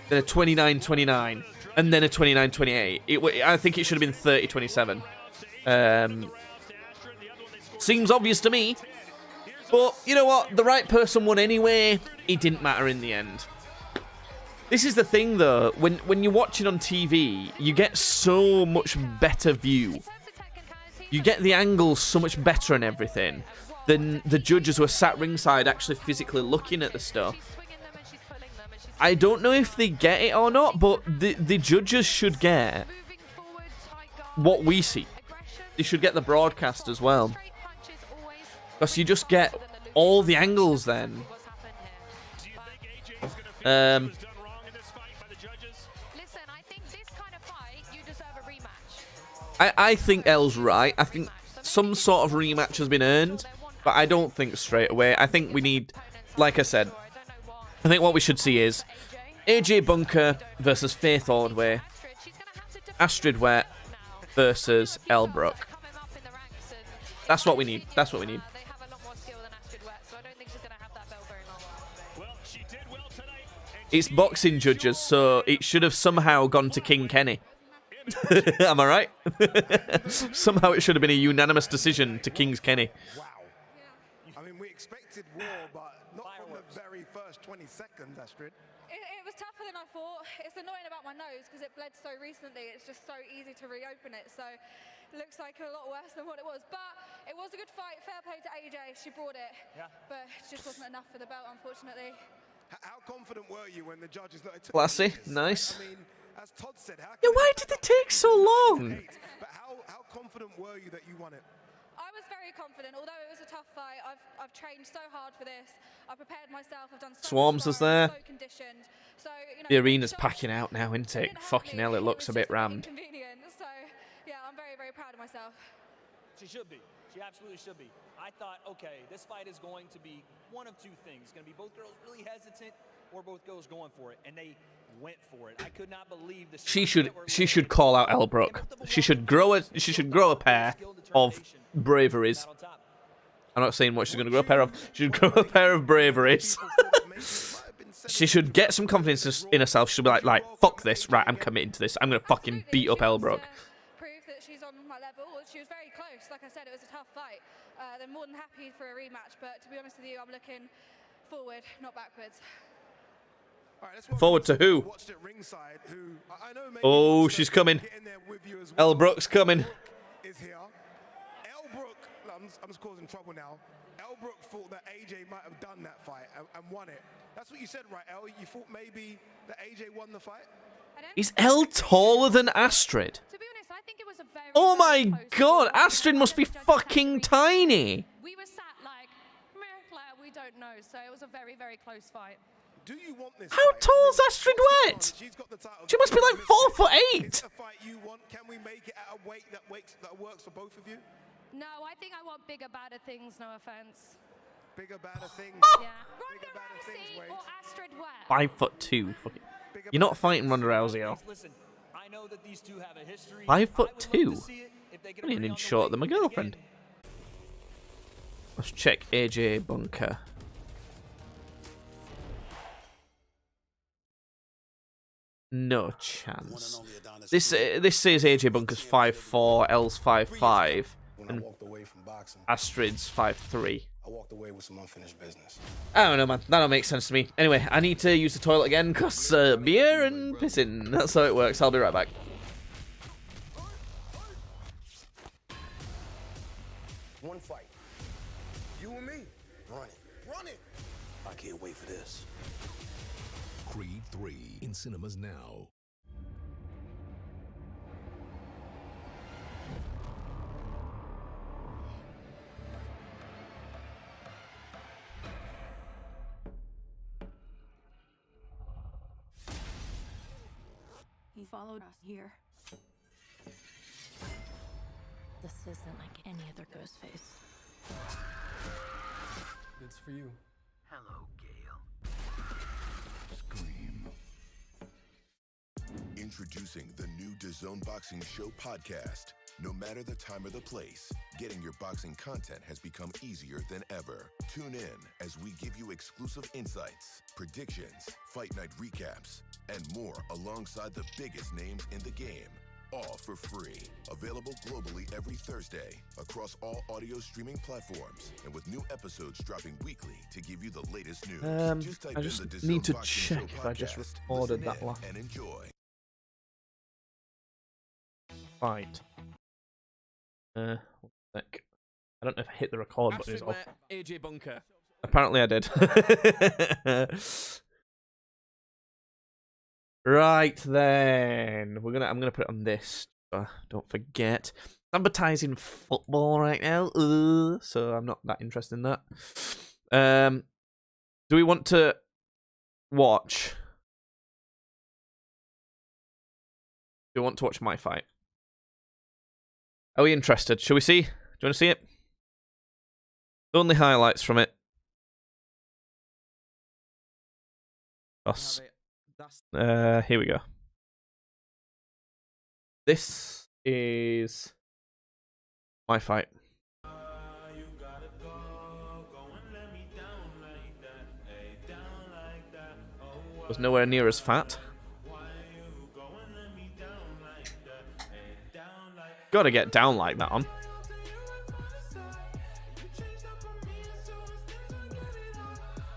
then a 29-29, and then a 29-28. I think it should have been 30-27. Seems obvious to me. But, you know what? The right person won anyway. It didn't matter in the end. This is the thing, though. When you're watching on TV, you get so much better view. You get the angles so much better and everything than the judges who are sat ringside actually physically looking at the stuff. I don't know if they get it or not, but the judges should get what we see. They should get the broadcast as well. Because you just get all the angles then. Listen, I think this kind of fight, you deserve a rematch. I think Elle's right. I think some sort of rematch has been earned, but I don't think straight away. I think we need, like I said, I think what we should see is AJ Bunker versus Faith Ordway. Astrid Wet versus Elle Brooke. That's what we need. That's what we need. It's boxing judges, so it should have somehow gone to King Kenny. Am I right? Somehow it should have been a unanimous decision to King's Kenny. Wow. I mean, we expected war, but not from the very first 20 seconds, Astrid. It was tougher than I thought. It's annoying about my nose because it bled so recently. It's just so easy to reopen it. So it looks like a lot worse than what it was. But it was a good fight. Fair play to AJ. She brought it. Yeah. But it just wasn't enough for the belt, unfortunately. How confident were you when the judges looked at Classy. Nice. I mean, as Todd said, Yeah, why did it take so long? But how confident were you that you won it? I was very confident, although it was a tough fight. I've trained so hard for this. I prepared myself. I've done so Swarms much was there. so conditioned. So, you know, The arena's packing out now, isn't it? Fucking hell, it looks a bit rammed. Inconvenient. So, yeah, I'm very, very proud of myself. She should be. She absolutely should be. I thought, okay, this fight is going to be one of two things. It's going to be both girls really hesitant or both girls going for it. And they went for it. I could not believe the She should call out Elle Brooke. She should grow a pair of braveries. I'm not saying what she's going to grow a pair of. She should grow a pair of braveries. She should get some confidence in herself. She'll be like, fuck this. Right, I'm committing to this. I'm going to fucking beat up Elle Brooke. Prove that she's on my level. She was very close. Like I said, it was a tough fight. They're more than happy for a rematch. But to be honest with you, I'm looking forward, not backwards. Forward to who? Oh, she's coming. Elle Brooke's coming. Is here. Elle Brooke, I'm just causing trouble now. Elle Brooke thought that AJ might have done that fight and won it. That's what you said, right, Elle? You thought maybe that AJ won the fight? Is Elle taller than Astrid? To be honest, I think it was a very Oh my god, Astrid must be fucking tiny. We were sat like, we don't know. So it was a very, very close fight. Do you want this? How tall's Astrid Wet? She must be like 4'8". Is it a fight you want? Can we make it at a weight that works for both of you? No, I think I want bigger, badder things. No offense. Bigger, badder things. Yeah. Ronda Rousey or Astrid Wet? 5'2". Fucking. You're not fighting Ronda Rousey, yo. Listen, I know that these two have a history. 5'2". I'm an inch shorter than my girlfriend. Let's check AJ Bunker. No chance. This says AJ Bunker's 5'4", L's 5'5", and Astrid's 5'3". I walked away with some unfinished business. I don't know, man. That don't make sense to me. Anyway, I need to use the toilet again because beer and pissing. That's how it works. I'll be right back. One fight. You and me. Run it. Run it. I can't wait for this. Creed 3 in cinemas now. He followed us here. This isn't like any other ghost face. It's for you. Hello, Gale. Scream. Introducing the new DAZN Boxing Show podcast. No matter the time or the place, getting your boxing content has become easier than ever. Tune in as we give you exclusive insights, predictions, fight night recaps, and more alongside the biggest names in the game. All for free. Available globally every Thursday across all audio streaming platforms and with new episodes dropping weekly to give you the latest news. I just need to check if I just recorded that one. And enjoy. Fight. One sec. I don't know if I hit the record button. Is off. AJ Bunker. Apparently I did. Right then, I'm gonna put it on this. Don't forget, advertising football right now, so I'm not that interested in that. Do we want to watch? Do we want to watch my fight? Are we interested? Shall we see? Do you want to see it? Only highlights from it. Us. Here we go. This is my fight. Was nowhere near as fat. Gotta get down like that on.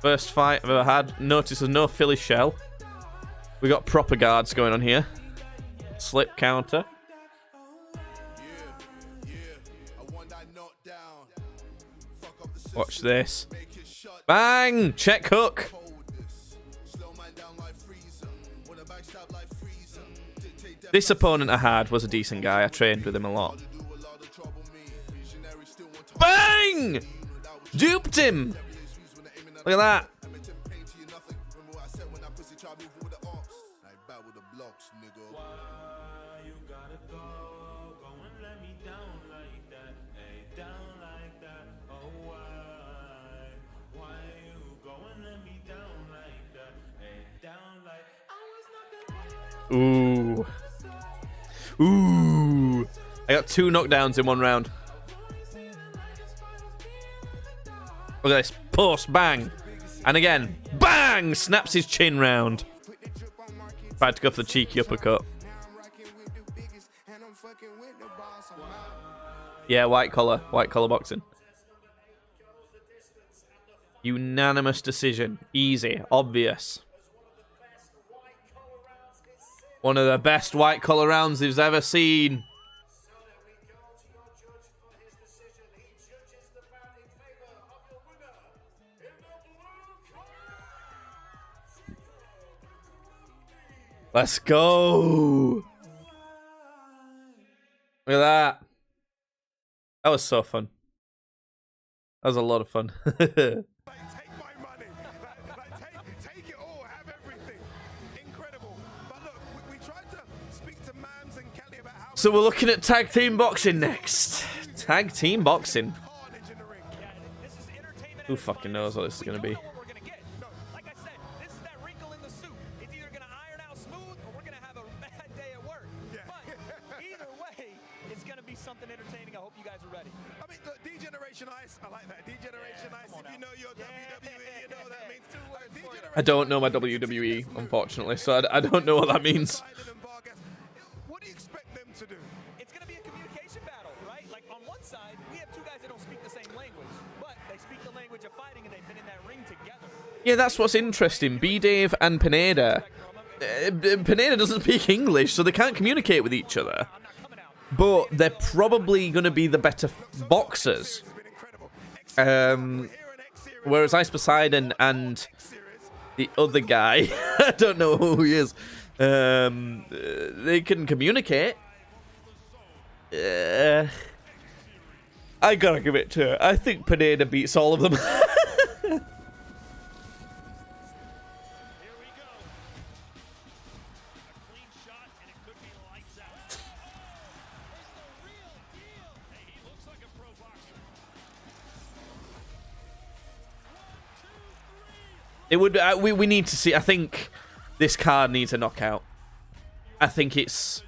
First fight I've ever had. Notice there's no Philly shell. We got proper guards going on here. Slip counter. Watch this. Bang! Check hook. This opponent I had was a decent guy. I trained with him a lot. Bang! Duped him! Look at that. Ooh. Ooh. I got 2 knockdowns in 1 round. Look at this. Post. Bang. And again. Bang! Snaps his chin round. Tried to go for the cheeky uppercut. Yeah, white collar. White collar boxing. Unanimous decision. Easy. Obvious. One of the best white collar rounds he's ever seen. Let's go. Look at that. That was so fun. That was a lot of fun. So we're looking at tag team boxing next. Tag team boxing. Who fucking knows what this is going to be? Something entertaining. I hope you guys are ready. I mean, look, D-Generation Ice. I like that. D-Generation Ice. If you know your WWE, you know that means 2 words. I don't know my WWE, unfortunately, so I don't know what that means. What do you expect them to do? It's going to be a communication battle, right? Like, on one side, we have 2 guys that don't speak the same language, but they speak the language of fighting, and they've been in that ring together. Yeah, that's what's interesting. B-Dave and Pineda. Pineda doesn't speak English, so they can't communicate with each other. But they're probably going to be the better boxers. Whereas Ice Poseidon and the other guy, I don't know who he is, they can communicate. I gotta give it to her. I think Pineda beats all of them. It would. We need to see. I think this card needs a knockout. I think it's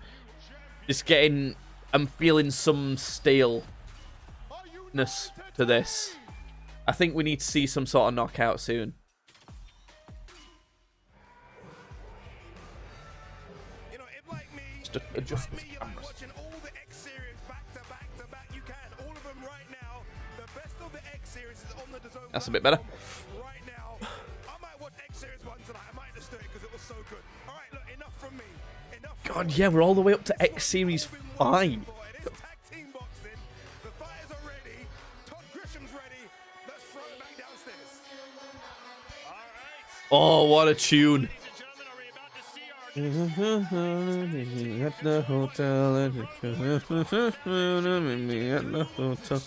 getting. I'm feeling some staleness to this. I think we need to see some sort of knockout soon. You know, if like me, Just adjust this you're camera. watching all the X series back to back to back, you can. All of them right now. The best of the X series is on the DAZN. That's a bit better. Right now, I might watch X series 1 tonight. I might just do it because it was so good. All right, look, enough from me. Enough. God, yeah, we're all the way up to X Series 5. Oh, what a tune. At the hotel, at the hotel.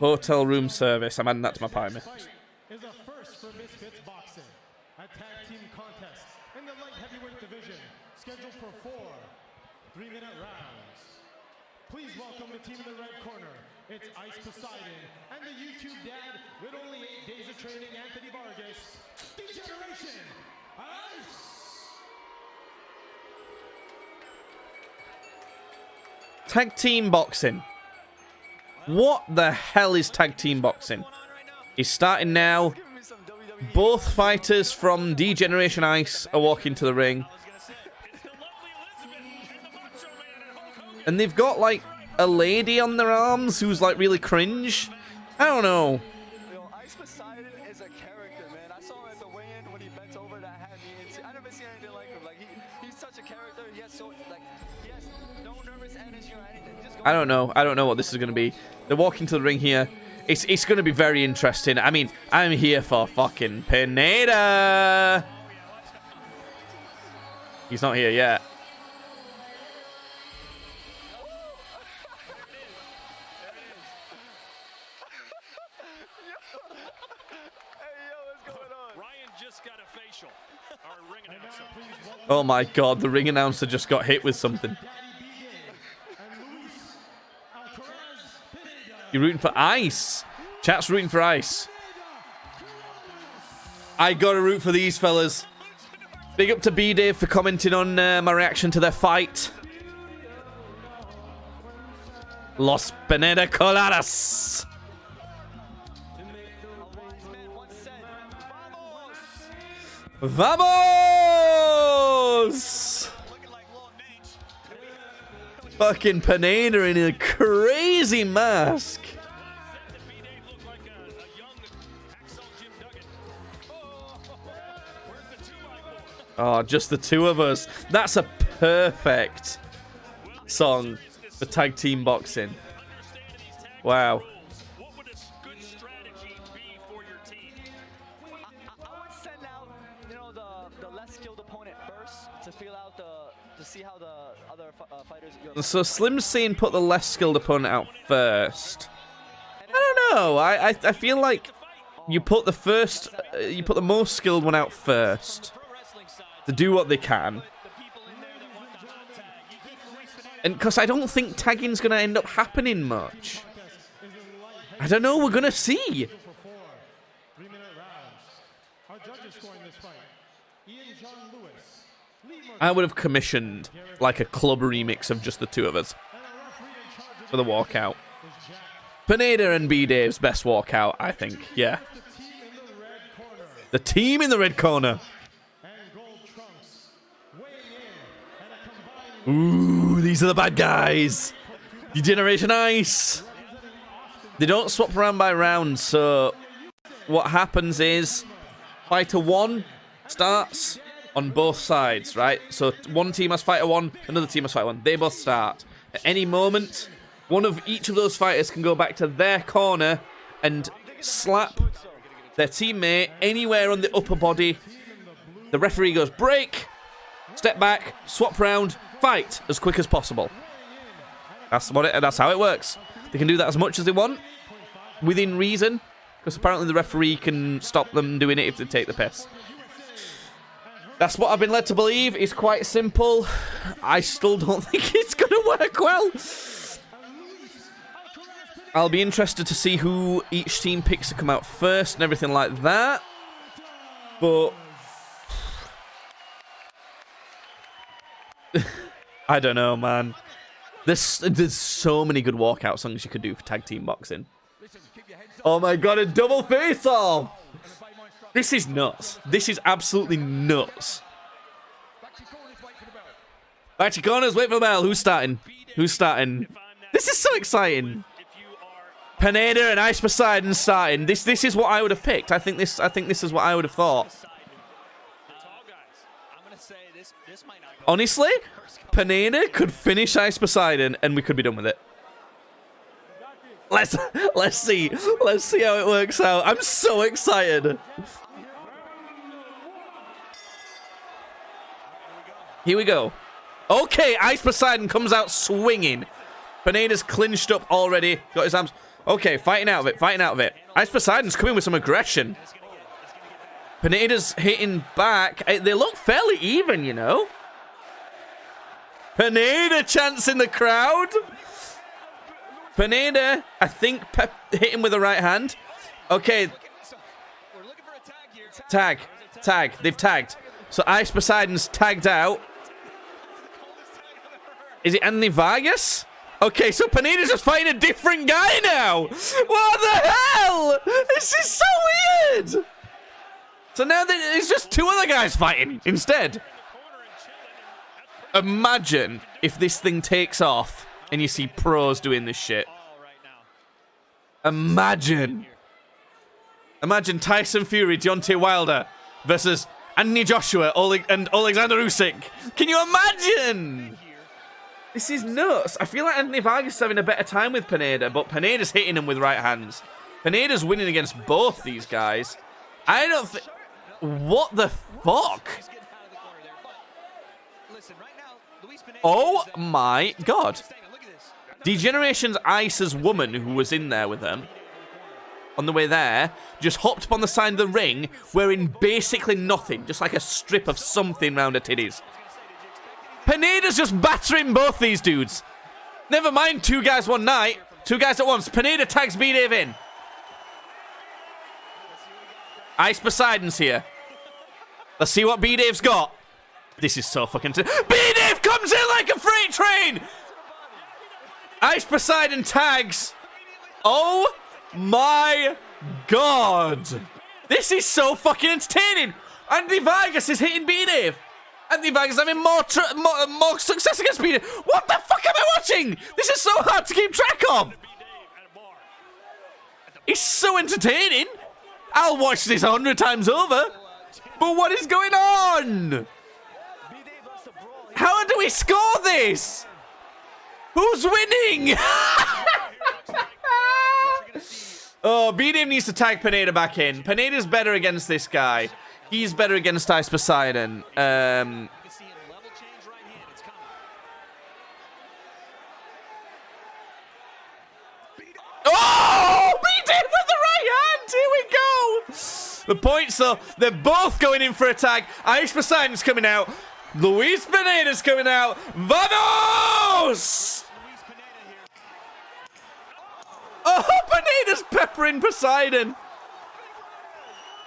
Hotel room service. I'm adding that to my pie mix. Is a first for Misfits Boxing, a tag team contest in the light heavyweight division, scheduled for 4 3-minute rounds. Please welcome the team in the red corner. It's Ice Poseidon and the YouTube dad with only 8 days of training, Anthony Vargas. Degeneration, Ice! Tag team boxing. What the hell is tag team boxing? He's starting now. Both fighters from Degeneration Ice are walking to the ring. And they've got like a lady on their arms who's like really cringe. I don't know. Ice Poseidon is a character, man. I saw him at the weigh-in when he bent over that had me. I never seen anything like him. Like he's such a character. He has no nervous energy or anything. I don't know. I don't know what this is going to be. They're walking to the ring here. It's going to be very interesting. I mean, I'm here for fucking Pineda. He's not here yet. Oh my god, the ring announcer just got hit with something. You're rooting for Ice. Chat's rooting for Ice. I gotta root for these fellas. Big up to B-Dave for commenting on my reaction to their fight. Los Pineda Coladas. Vamos! Fucking Pineda in a crazy mask. Oh, just the two of us. That's a perfect song for tag team boxing. Wow. So Slim's saying put the less skilled opponent out first. I don't know. I feel like you put the most skilled one out first to do what they can. And because I don't think tagging's going to end up happening much. I don't know. We're going to see. I would have commissioned like a club remix of just the two of us for the walkout. Pineda and B-Dave's best walkout, I think. Yeah. The team in the red corner. Ooh, these are the bad guys. Degeneration Ice. They don't swap around by rounds, so what happens is fighter 1 starts on both sides, right? So one team has fighter 1, another team has fighter 1. They both start. At any moment, one of each of those fighters can go back to their corner and slap their teammate anywhere on the upper body. The referee goes break, step back, swap round, fight as quick as possible. That's how it works. They can do that as much as they want, within reason, because apparently the referee can stop them doing it if they take the piss. That's what I've been led to believe. It's quite simple. I still don't think it's going to work well. I'll be interested to see who each team picks to come out first and everything like that. But I don't know, man. There's so many good walkout songs you could do for tag team boxing. Oh my god, a double face-off! This is nuts. This is absolutely nuts. Back to corners, wait for the bell. Who's starting? Who's starting? This is so exciting. Pineda and Ice Poseidon starting. This is what I would have picked. I think this is what I would have thought. Honestly, Pineda could finish Ice Poseidon and we could be done with it. Let's see how it works out. I'm so excited. Here we go. Okay, Ice Poseidon comes out swinging. Pineda's clinched up already. Got his arms. Okay, fighting out of it, fighting out of it. Ice Poseidon's coming with some aggression. Pineda's hitting back. They look fairly even, you know. Pineda chants in the crowd. Pineda, I think, hit him with the right hand. Okay. Tag. Tag. They've tagged. So Ice Poseidon's tagged out. Is it Anthony Vargas? Okay, so Pineda's just fighting a different guy now. What the hell? This is so weird. So now there's just two other guys fighting instead. Imagine if this thing takes off and you see pros doing this shit. Imagine. Imagine Tyson Fury, Deontay Wilder versus Anthony Joshua and Alexander Usyk. Can you imagine? This is nuts. I feel like Anthony Vargas is having a better time with Pineda, but Pineda's hitting him with right hands. Pineda's winning against both these guys. I don't think... What the fuck? Oh my god. D-Generation's Ice's woman, who was in there with them, on the way there, just hopped up on the side of the ring, wearing basically nothing, just like a strip of something round her titties. Pineda's just battering both these dudes. Never mind 2 guys one night. 2 guys at once. Pineda tags B-Dave in. Ice Poseidon's here. Let's see what B-Dave's got. This is so fucking... B-Dave comes in like a freight train! Ice Poseidon tags. Oh my god. This is so fucking entertaining. Anthony Vargas is hitting B-Dave. Anthony Vargas having more success against B-Dave. What the fuck am I watching? This is so hard to keep track of. It's so entertaining. I'll watch this 100 times over. But what is going on? How do we score this? Who's winning? Oh, B-Dave needs to tag Pineda back in. Pineda's better against this guy. He's better against Ice Poseidon. Oh, B-Dave with the right hand. Here we go. The points, though, they're both going in for a tag. Ice Poseidon's coming out. Luis Pineda's coming out. Vamos! Oh, Pineda's peppering Poseidon.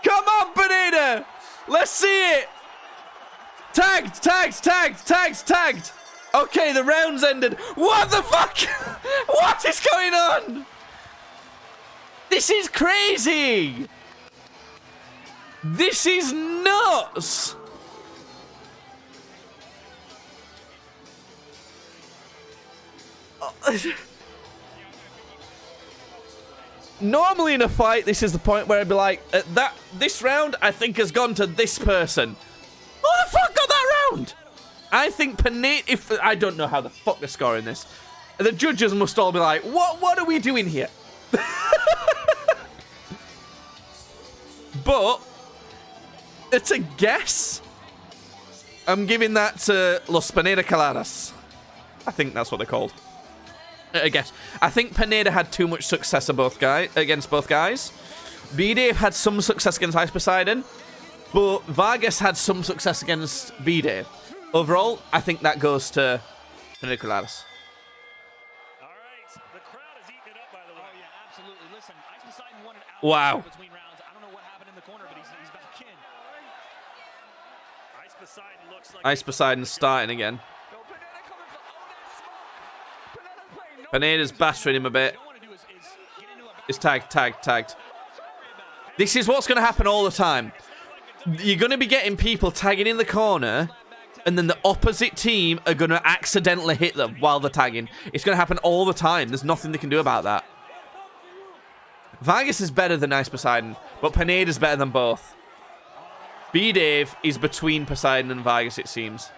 Come on, Pineda. Let's see it. Tagged, tagged, tagged, tagged, tagged. Okay, the round's ended. What the fuck? What is going on? This is crazy. This is nuts. Normally in a fight, this is the point where I'd be like, this round, I think, has gone to this person. Who the fuck got that round? I think Pineda, I don't know how the fuck they're scoring this. The judges must all be like, what are we doing here? But, it's a guess. I'm giving that to Los Pineda Caladas. I think that's what they're called. I guess. I think Pineda had too much success against both guys. B-Dave had some success against Ice Poseidon, but Vargas had some success against B-Dave. Overall, I think that goes to Pineda Caladas. Wow. Ice Poseidon's starting again. Pineda's bastering him a bit. It's tagged, tagged, tagged. This is what's going to happen all the time. You're going to be getting people tagging in the corner, and then the opposite team are going to accidentally hit them while they're tagging. It's going to happen all the time. There's nothing they can do about that. Vargas is better than Ice Poseidon, but Pineda's better than both. B-Dave is between Poseidon and Vargas, it seems.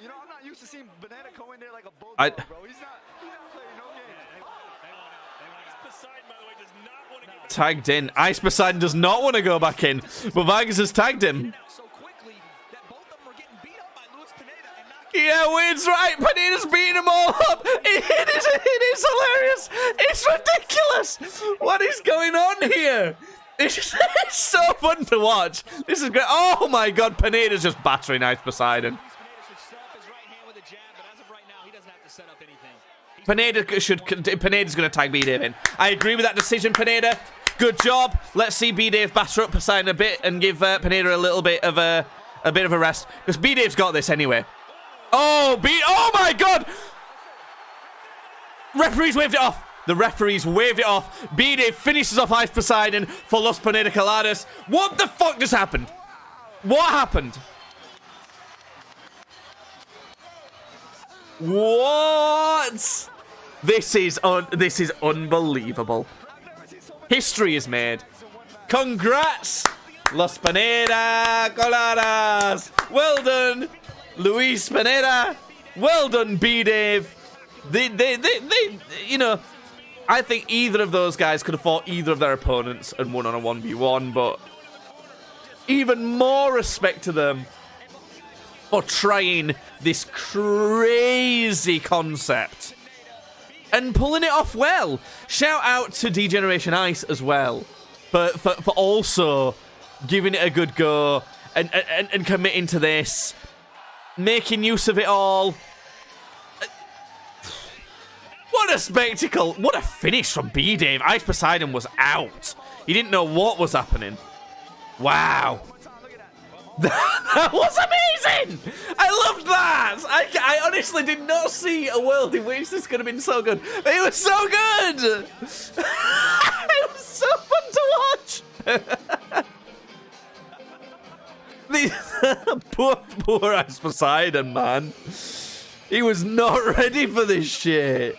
You know, I'm not used to seeing Banana go in there like a bulldog, bro. He's not playing no game. Tagged in. Ice Poseidon does not want to go back in, but Vargas has tagged him. Yeah, Wade's right. Pineda's beating them all up. It is hilarious. It's ridiculous. What is going on here? It's so fun to watch. This is great. Oh my God, Pineda's just battering Ice Poseidon. Pineda's going to tag B-Dave in. I agree with that decision, Pineda. Good job. Let's see B-Dave batter up Poseidon a bit and give Pineda a little bit of a rest, because B-Dave's got this anyway. Oh my God! Referees waved it off. The referees waved it off. B-Dave finishes off Ice Poseidon for Los Pineda Coladas. What the fuck just happened? What happened? What? This is unbelievable. History is made. Congrats, Los Pineda Coladas. Well done, Luis Pineda. Well done, B-Dave. They, you know, I think either of those guys could have fought either of their opponents and won on a 1v1, but even more respect to them for trying this crazy concept and pulling it off well. Shout out to D-Generation Ice as well for also giving it a good go and committing to this, making use of it all. What a spectacle. What a finish from B-Dave. Ice Poseidon was out. He didn't know what was happening. Wow. That was amazing. I loved that. I honestly did not see a world in which this could have been so good. It was so good. It was so fun to watch. Poor Ice Poseidon, man. He was not ready for this shit.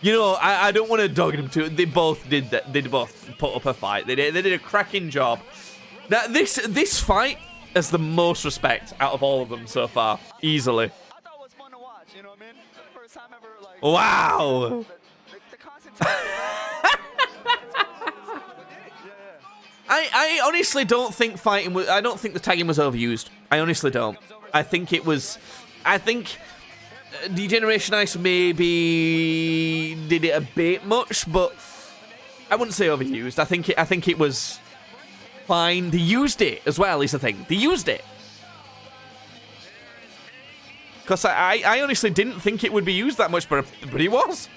You know, I don't want to dog him too. They both did that. They both put up a fight. They did a cracking job. Now this fight has the most respect out of all of them so far, easily. I thought it was fun to watch. You know what I mean? First time ever. Like. Wow. The concept. I honestly don't think fighting was. I don't think the tagging was overused. I honestly don't. I think it was. I think D-Generation Ice maybe did it a bit much, but I wouldn't say overused. I think it was fine. They used it as well, is the thing. They used it. Because I honestly didn't think it would be used that much, but it was.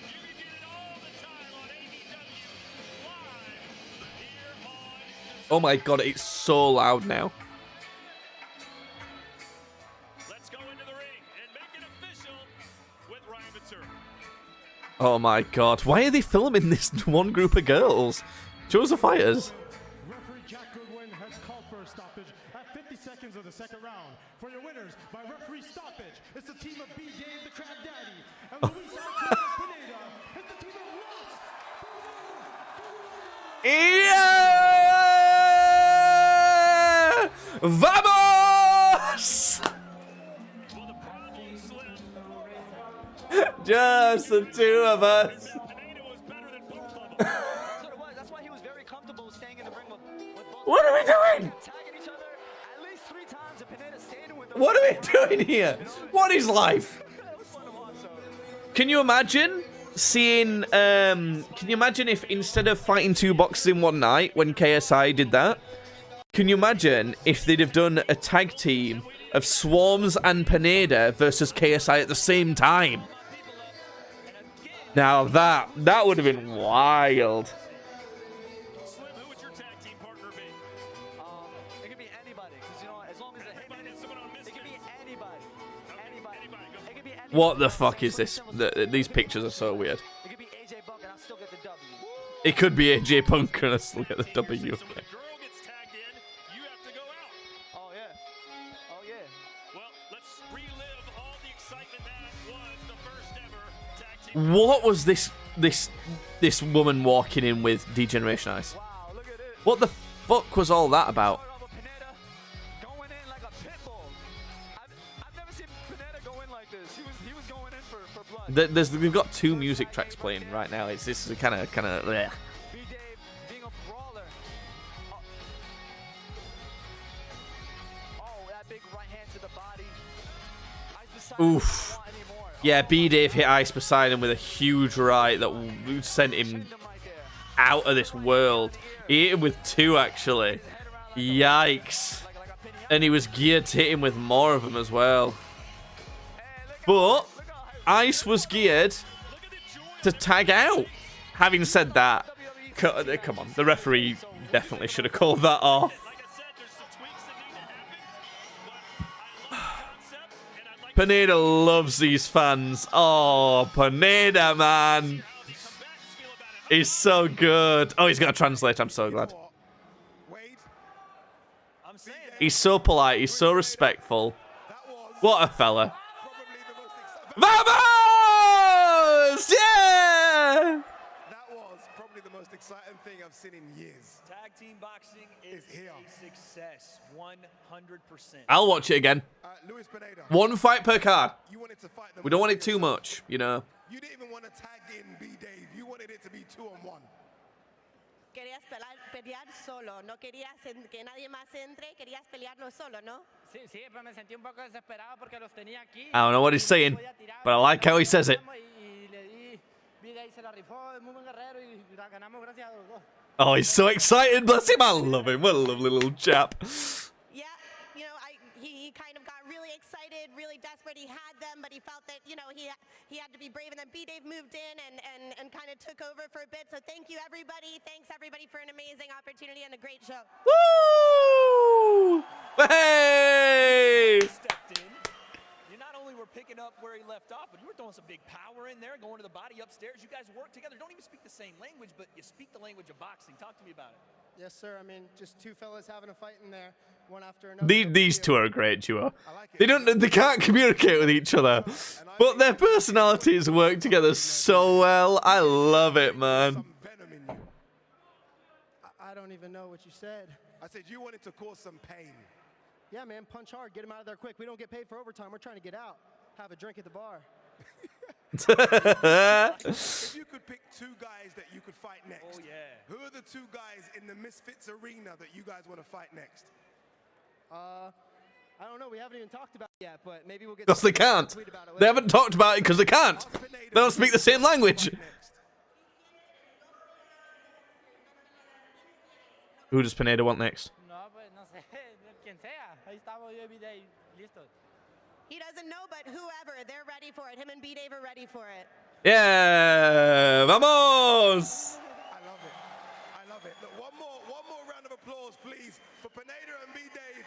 Oh my God, it's so loud now. Oh my God, why are they filming this one group of girls? Show us the fighters. Referee Jack Goodwin has called for a stoppage at 50 seconds of the second round. For your winners by referee stoppage, it's the team of B-Dave the Crab Daddy and Luis Pineda. It's the team of Ross. Yeah! Vamos! Just the two of us. That's why he was very comfortable staying in the ring with both. What are we doing? Tagging each other at least 3 times, and Pineda stayed with them. What are we doing here? What is life? Can you imagine seeing? Can you imagine if instead of fighting 2 boxers in one night, when KSI did that? Can you imagine if they'd have done a tag team of Swarms and Pineda versus KSI at the same time? Now that would have been wild. It could be anybody, because you know, as long as it could be anybody. It could be anybody. What the fuck is this? These pictures are so weird. It could be AJ Punk and I'll still get the W. It could be AJ Punk and I still get the W. Okay. Oh yeah. Oh yeah. Well, let's relive all the excitement that was the first ever tag team. What was this woman walking in with D-Generation Ice? Wow, look at it. What the fuck was all that about? Going in like a pit bull. I've never seen Pineda go in like this. He was going in for blood. We've got 2 music tracks playing right now. It's this is kind of. B-Dave being a brawler. Oh, that big right hand to the body. Oof. Yeah, B-Dave hit Ice Poseidon with a huge right that sent him out of this world. He hit him with 2, actually. Yikes. And he was geared to hit him with more of them as well. But Ice was geared to tag out. Having said that, come on, the referee definitely should have called that off. Pineda loves these fans. Oh, Pineda, man. He's so good. Oh, he's going to translate. I'm so glad. He's so polite. He's so respectful. What a fella. Vamos! Yeah! That was probably the most exciting thing I've seen in years. Tag team boxing is here. a success, 100%. I'll watch it again. Luis Pineda. 1 fight per card. You wanted to fight the We don't want it too much, you know. You didn't even want to tag in B-Dave. You wanted it to be 2-on-1. Querías pelear solo, no querías que nadie más entre, querías pelearlo solo, ¿no? Sí, sí, pero me sentí un poco desesperado porque los tenía aquí. I don't know what he's saying, but I like how he says it. Y le di vida y se la rifó, es muy buen guerrero y ganamos gracias a los dos. Oh, he's so excited. Bless him. I love him. What a lovely little chap. Yeah, you know, he kind of got really excited, really desperate. He had them, but he felt that, you know, he had to be brave. And then B-Dave moved in and kind of took over for a bit. So thank you, everybody. Thanks, everybody, for an amazing opportunity and a great show. Woo! Hey! Stepped in. You not only were picking up where he left off, but you were throwing some big power in there, going to the body upstairs. You guys work together. Don't even speak the same language, but you speak the language of boxing. Talk to me about it. Yes, sir. I mean, just 2 fellas having a fight in there, one after another. These 2 are a great duo. They can't communicate with each other, but their personalities work together so well. I love it, man. I don't even know what you said. I said you wanted to cause some pain. Yeah, man, punch hard, get him out of there quick. We don't get paid for overtime. We're trying to get out. Have a drink at the bar. If you could pick 2 guys that you could fight next, who are the 2 guys in the Misfits arena that you guys want to fight next? I don't know. We haven't even talked about it yet, but maybe we'll get. Because they can't. They haven't talked about it because they can't. They don't speak the same language. Who does Pineda want next? No, pues no sé, quien sea. Ahí estamos yo y B-Dave, listos. He doesn't know, but whoever, they're ready for it. Him and B-Dave are ready for it. Yeah, vamos! I love it. I love it. Look, one more round of applause, please, for Pineda and B-Dave.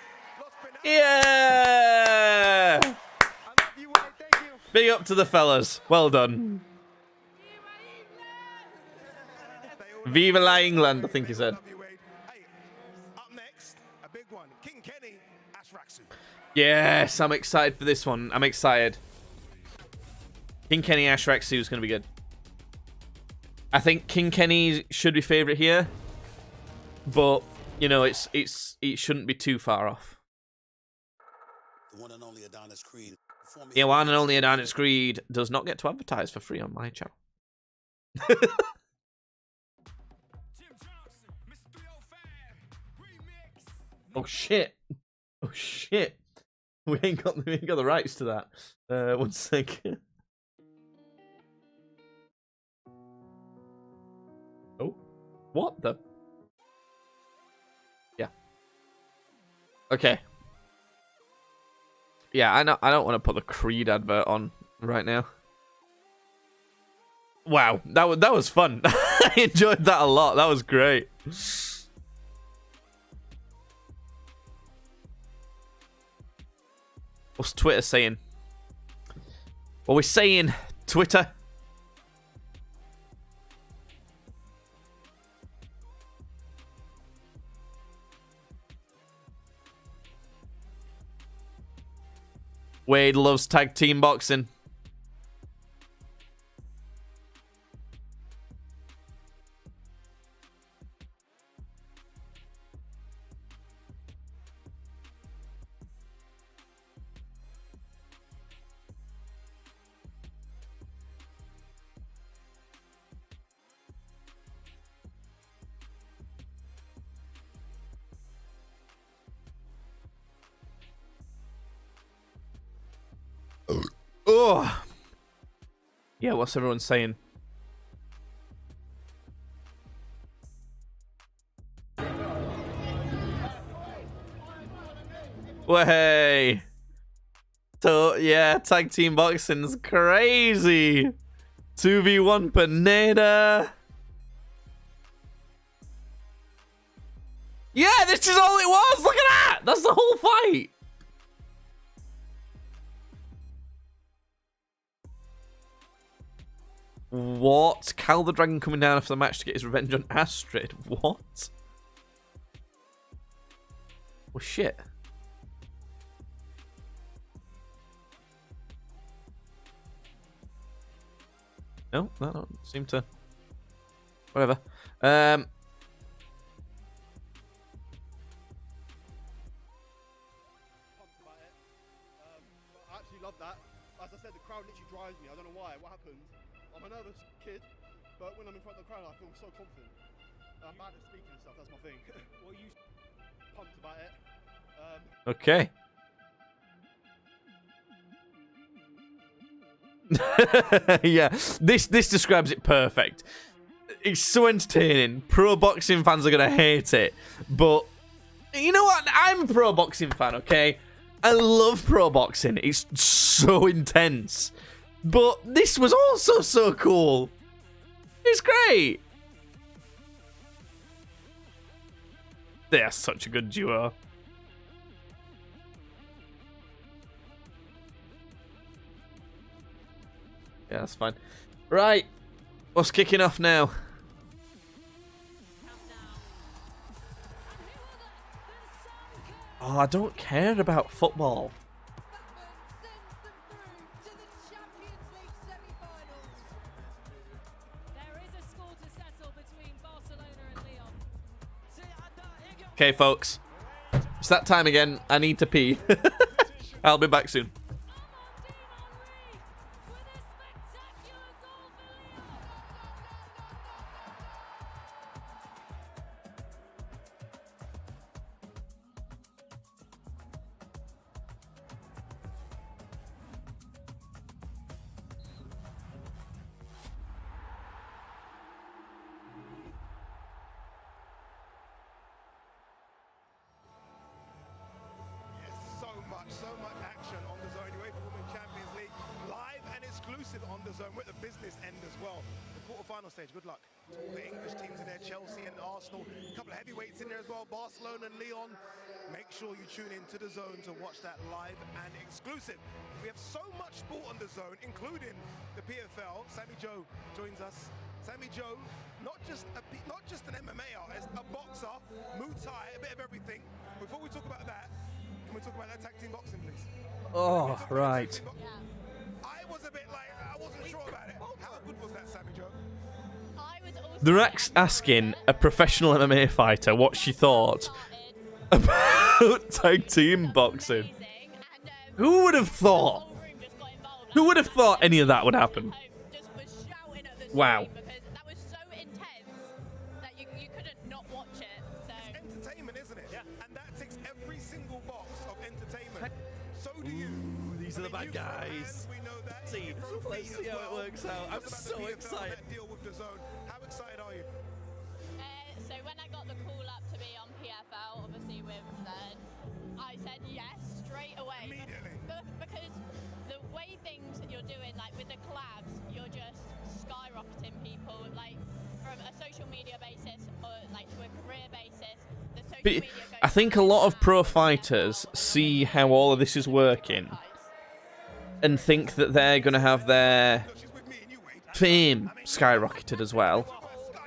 Yeah! I love you, Wade. Thank you. Big up to the fellas. Well done. Viva la England, I think he said. Up next, a big one. King Kenny, Ashraksu. Yes, I'm excited for this one. I'm excited. King Kenny Ashraksu is going to be good. I think King Kenny should be favorite here, but you know it shouldn't be too far off. The one and only Adonis Creed. Yeah, one and only Adonis Creed does not get to advertise for free on my channel. Oh shit! Oh shit! We ain't got the rights to that. 1 second. Oh, what the? Yeah. Okay. Yeah, I know. I don't want to put the Creed advert on right now. Wow, that was fun. I enjoyed that a lot. That was great. What's Twitter saying? What are we saying, Twitter? Wade loves tag team boxing. Oh. Yeah, what's everyone saying? Way. So yeah, tag team boxing's crazy. 2v1 Pineda. Yeah, this is all it was. Look at that. That's the whole fight. What? Cal the Dragon coming down after the match to get his revenge on Astrid. What? Well, shit. No, that don't seem to. Whatever. I actually love that. As I said, the crowd literally drives me. I don't know why. What happened? I'm a nervous kid, but when I'm in front of the crowd, I feel so confident. I'm bad at speaking and stuff. That's my thing. Well, you pumped about it. Okay. Yeah, this describes it perfect. It's so entertaining. Pro boxing fans are gonna hate it, but you know what? I'm a pro boxing fan. Okay, I love pro boxing. It's so intense, but this was also so cool. It's great. They're such a good duo. Yeah, that's fine. Right. What's kicking off now? Oh, I don't care about football. Okay, folks. It's that time again. I need to pee. I'll be back soon. So much action on the Zone. UEFA Women's Champions League, live and exclusive on the Zone. We're at the business end as well. The quarter-final stage. Good luck to all the English teams in there, Chelsea and Arsenal. A couple of heavyweights in there as well, Barcelona and Lyon. Make sure you tune in to the Zone to watch that live and exclusive. We have so much sport on the Zone, including the PFL. Sammy Joe joins us. Sammy Joe, not just an MMA artist, a boxer, Muay Thai, a bit of everything. Before we talk about that, can we talk about that tag team boxing, please? Oh, right. I was a bit like, I wasn't sure about it. How good was that, Sammy Joe? They're asking a professional MMA fighter what she thought about tag team boxing. Who would have thought? Who would have thought any of that would happen? Wow. These are the bad guys. Let's see how it works out. I'm so excited. Deal with the Zone. How excited are you? So when I got the call up to be on PFL, obviously with I said yes straight away. Immediately. Because the way things that you're doing, like with the collabs, you're just skyrocketing people, like from a social media basis or like to a career basis. The social media goes I think a lot of pro fighters see how all of this is working and think that they're going to have their fame skyrocketed as well.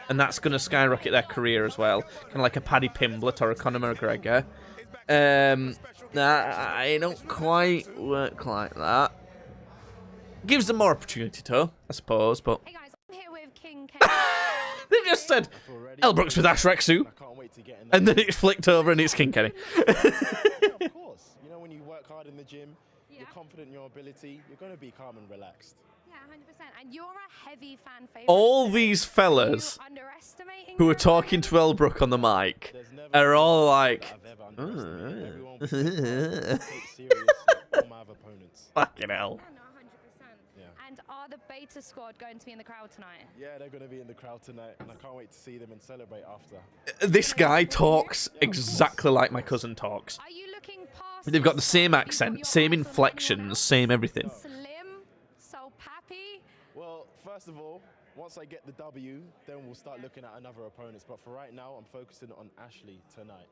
And that's going to skyrocket their career as well. Kind of like a Paddy Pimblett or a Conor McGregor. I don't quite work like that. Gives them more opportunity to, I suppose, but... Hey guys, I'm here with King K. They just said Elle Brooks with Ash Rexu, and then it flicked over and it's King Kenny. Of course. You know, when you work hard in the gym, you're confident in your ability, you're going to be calm and relaxed. Yeah, 100%. And you're a heavy fan favorite. All these fellas who are talking to Elle Brooke on the mic are all like... Fucking hell. Are the beta squad going to be in the crowd tonight? Yeah, they're going to be in the crowd tonight, and I can't wait to see them and celebrate after. This guy talks exactly like my cousin talks. Are you looking past? They've got the same accent, same inflections, same everything. Slim, so Pappy. Well, first of all, once I get the W, then we'll start looking at another opponents. But for right now, I'm focusing on Ashley tonight.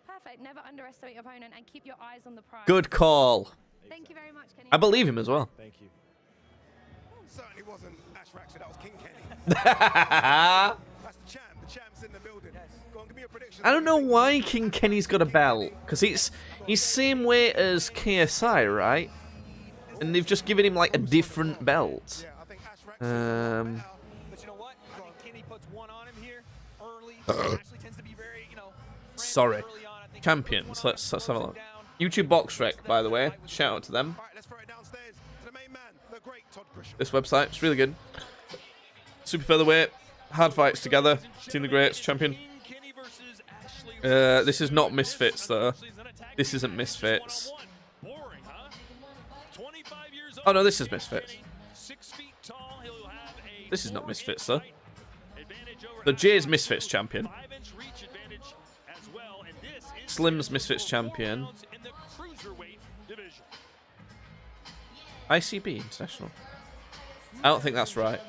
Perfect. Never underestimate your opponent and keep your eyes on the prize. Good call. Thank you very much, Kenny. I believe him as well. Thank you. Certainly wasn't Ash Raxford, that was King Kenny. That's the champ. The champ's in the building. Go on, give me a prediction. I don't know why King Kenny's got a belt, because he's same weight as KSI, right? And they've just given him like a different belt. But you know what? I think Kenny puts one on him here early. Ashley tends to be very, you know, Sorry. Champions, let's have a look. YouTube Box Rec, by the way. Shout out to them. This website, it's really good. Super featherweight, hard fights together. Team the Greats, champion. This is not Misfits, though. This isn't Misfits. Oh, no, this is Misfits. This is not Misfits, though. The Jay's Misfits champion. Slim's Misfits champion. ICB International. I don't think that's right.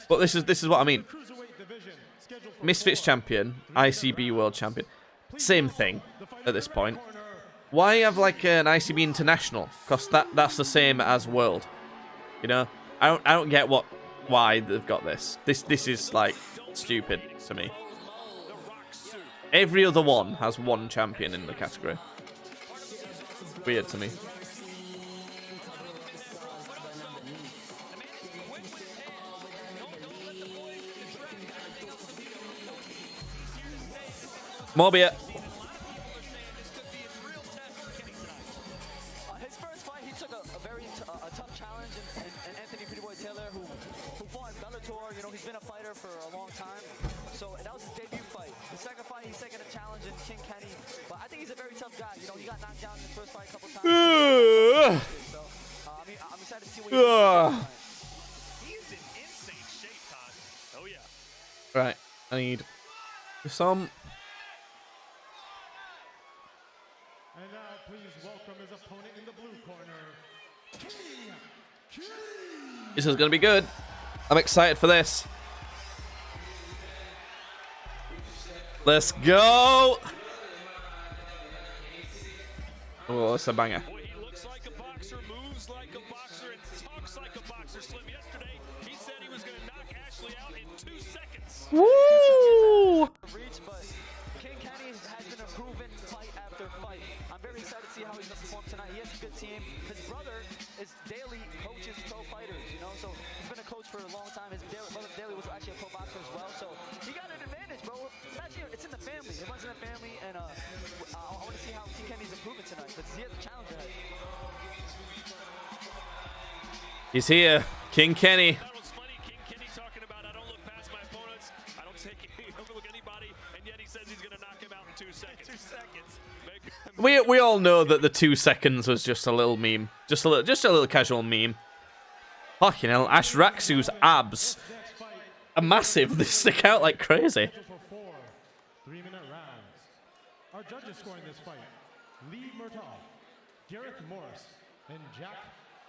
But this is what I mean. Misfits champion, ICB world champion. Same thing at this point. Why have like an ICB International? Because that's the same as world. You know? I don't get why they've got this. This is like stupid to me. Every other one has one champion in the category. Weird to me. Morbia. His first fight, he took a very tough challenge, and Anthony Pretty Boy Taylor, who fought in Bellator. You know, he's been a fighter for a long time. So that was his debut fight. The second fight, he's taking a challenge in King Kenny. But I think he's a very tough guy. You know, he got knocked down in the first fight a couple times. So, I mean, I'm excited to see what He's in insane shape, Todd. Oh, yeah. Right, I need some. And now, please welcome his opponent in the blue corner, King Kenny. This is gonna be good. I'm excited for this. Let's go. Oh, it's a banger. Boy, he looks like a boxer, moves like a boxer, and talks like a boxer. Slim, yesterday, he said he was going to knock Ashley out in 2 seconds. Woo! But King Kenny has been improving fight after fight. I'm very excited to see how he's going to perform tonight. He has a good team. His brother is daily coaches pro fighters, you know, so he's been a coach for a long time. His brother Daly was actually a pro boxer as well, so he got an advantage, bro. It's in the family. It runs in the family, and I want to see how King Kenny's improving tonight, because he has a challenge ahead. He's here, King Kenny. That was funny. King Kenny talking about, I don't look past my opponents. I don't take look anybody, and yet he says he's going to knock him out in 2 seconds. 2 seconds. We all know that the 2 seconds was just a little meme, just a little casual meme. Fucking hell, Ash Raxu's abs are massive. They stick out like crazy. 3-minute rounds. Our judges scoring this fight: Lee Murtaugh, Gareth Morris, and Jack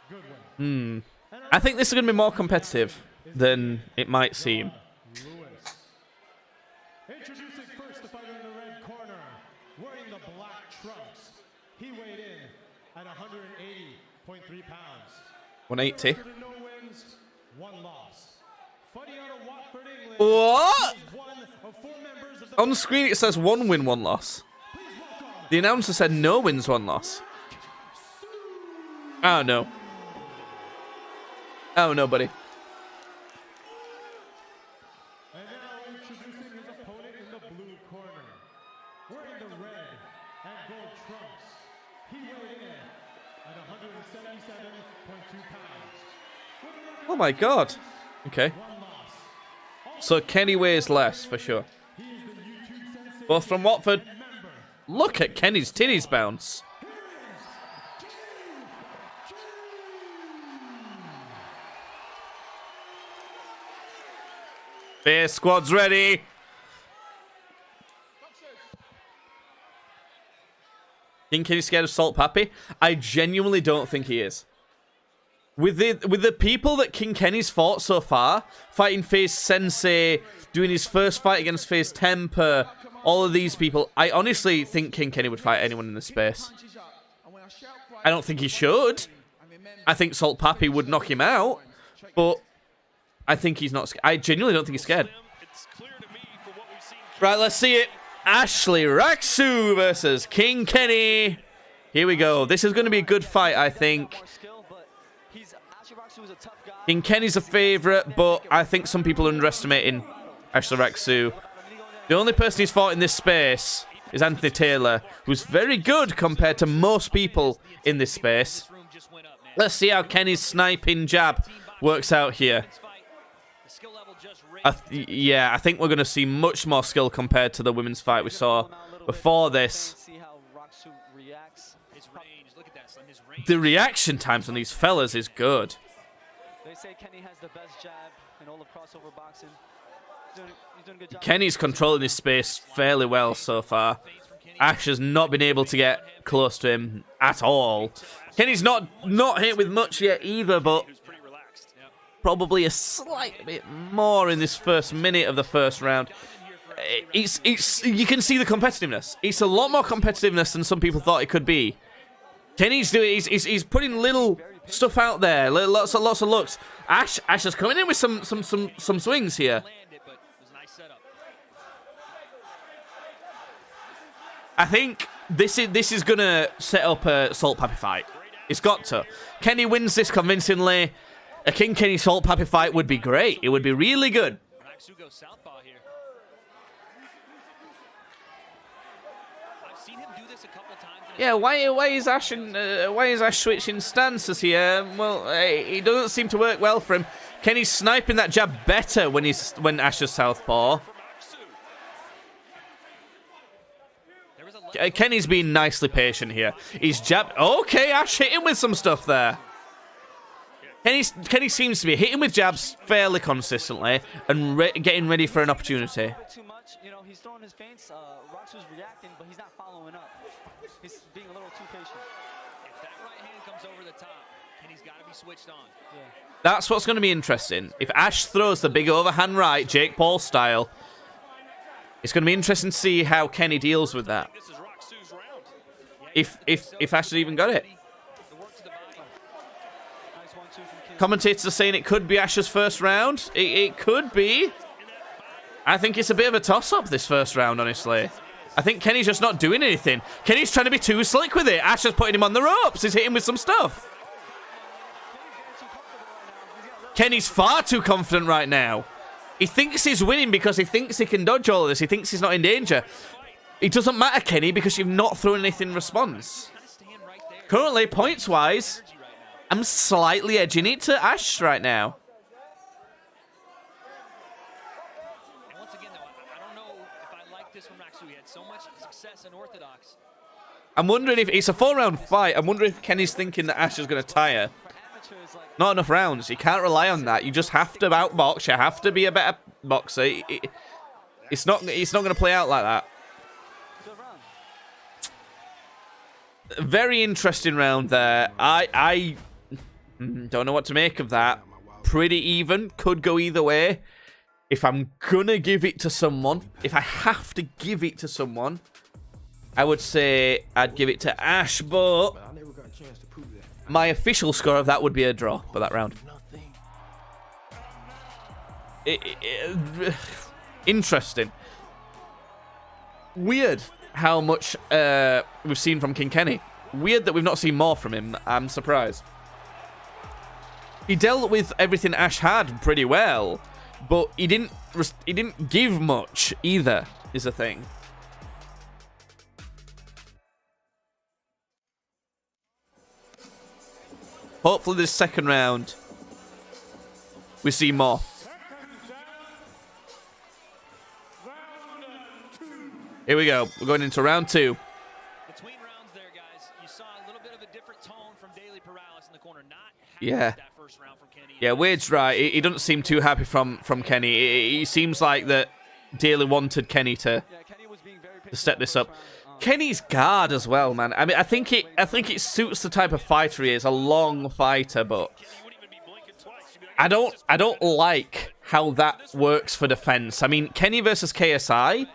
Goodwin. I think this is going to be more competitive than it might seem. Lewis. Introducing first the fighter in the red corner, wearing the black trunks. He weighed in at 180.3 pounds. 180. No wins, 1 loss. Fighting out of Watford, England. What? One of 4 members of the On screen it says 1 win, 1 loss. The announcer said no wins, 1 loss. Oh no. Oh no, buddy. And now introducing his opponent in the blue corner, wearing the red and gold trunks. He weighed in at 177.2 pounds. Oh my god. Okay. So Kenny weighs less, for sure. Both from Watford. Look at Kenny's titties bounce. Bear squad's ready. Think he's scared of Salt Pappy? I genuinely don't think he is. With the people that King Kenny's fought so far, fighting FaZe Sensei, doing his first fight against FaZe Temper, all of these people, I honestly think King Kenny would fight anyone in this space. I don't think he should. I think Salt Pappy would knock him out, but I think he's not. I genuinely don't think he's scared. Right, let's see it. Ashley Raksu versus King Kenny. Here we go. This is going to be a good fight, I think. King Kenny's a favorite, but I think some people are underestimating Ashley Raksu. The only person he's fought in this space is Anthony Taylor, who's very good compared to most people in this space. Let's see how Kenny's sniping jab works out here. Yeah, I think we're going to see much more skill compared to the women's fight we saw before this. The reaction times on these fellas is good. They say Kenny has the best jab in all of crossover boxing. He's doing a good job. Kenny's controlling this space fairly well so far. Ash has not been able to get close to him at all. Kenny's not hit with much yet either, but probably a slight bit more in this first minute of the first round. You can see the competitiveness. It's a lot more competitiveness than some people thought it could be. Kenny's doing. He's putting little stuff out there. Lots of looks. Ash is coming in with some swings here. I think this is gonna set up a Salt Pappy fight. It's got to. Kenny wins this convincingly. A King Kenny Salt Pappy fight would be great. It would be really good. Yeah, why is Ash switching stances here? Well, it doesn't seem to work well for him. Kenny's sniping that jab better when Ash is southpaw. Kenny's being nicely patient here. He's jabbed. Okay, Ash hit him with some stuff there. Kenny seems to be hitting with jabs fairly consistently and getting ready for an opportunity. Too much, you know, he's throwing his feints. Raksu's reacting, but he's not following up. He's being a little too patient. If that right hand comes over the top, Kenny's got to be switched on. Yeah. That's what's going to be interesting. If Ash throws the big overhand right, Jake Paul style, it's going to be interesting to see how Kenny deals with that. If Ash has even got it. Commentators are saying it could be Ash's first round. It could be. I think it's a bit of a toss-up this first round, honestly. I think Kenny's just not doing anything. Kenny's trying to be too slick with it. Ash is putting him on the ropes. He's hitting with some stuff. Kenny's far too confident right now. He thinks he's winning because he thinks he can dodge all of this. He thinks he's not in danger. It doesn't matter, Kenny, because you've not thrown anything in response. Currently, points-wise, I'm slightly edging it to Ash right now. And once again, though, I don't know if I like this from Raksu. He had so much success in Orthodox. I'm wondering if it's a 4-round fight. I'm wondering if Kenny's thinking that Ash is going to tire. Not enough rounds. You can't rely on that. You just have to outbox. You have to be a better boxer. It's not going to play out like that. Very interesting round there. I don't know what to make of that. Pretty even. Could go either way. If I'm gonna give it to someone, if I have to give it to someone, I would say I'd give it to Ash, but my official score of that would be a draw for that round. Interesting. Weird how much we've seen from King Kenny. Weird that we've not seen more from him. I'm surprised. He dealt with everything Ash had pretty well, but he didn't give much either, is the thing. Hopefully this second round we see more. Here we go. We're going into round 2. Between rounds there, guys, you saw a little bit of a different tone from Daily Perales in the corner. Not happy Yeah. with that first round from Kenny. Yeah, Wade's right. He doesn't seem too happy from Kenny. He seems like that Daly wanted Kenny to step this up. Kenny's guard as well, man. I mean, I think it suits the type of fighter he is, a long fighter, but I don't like how that works for defense. I mean, Kenny versus KSI,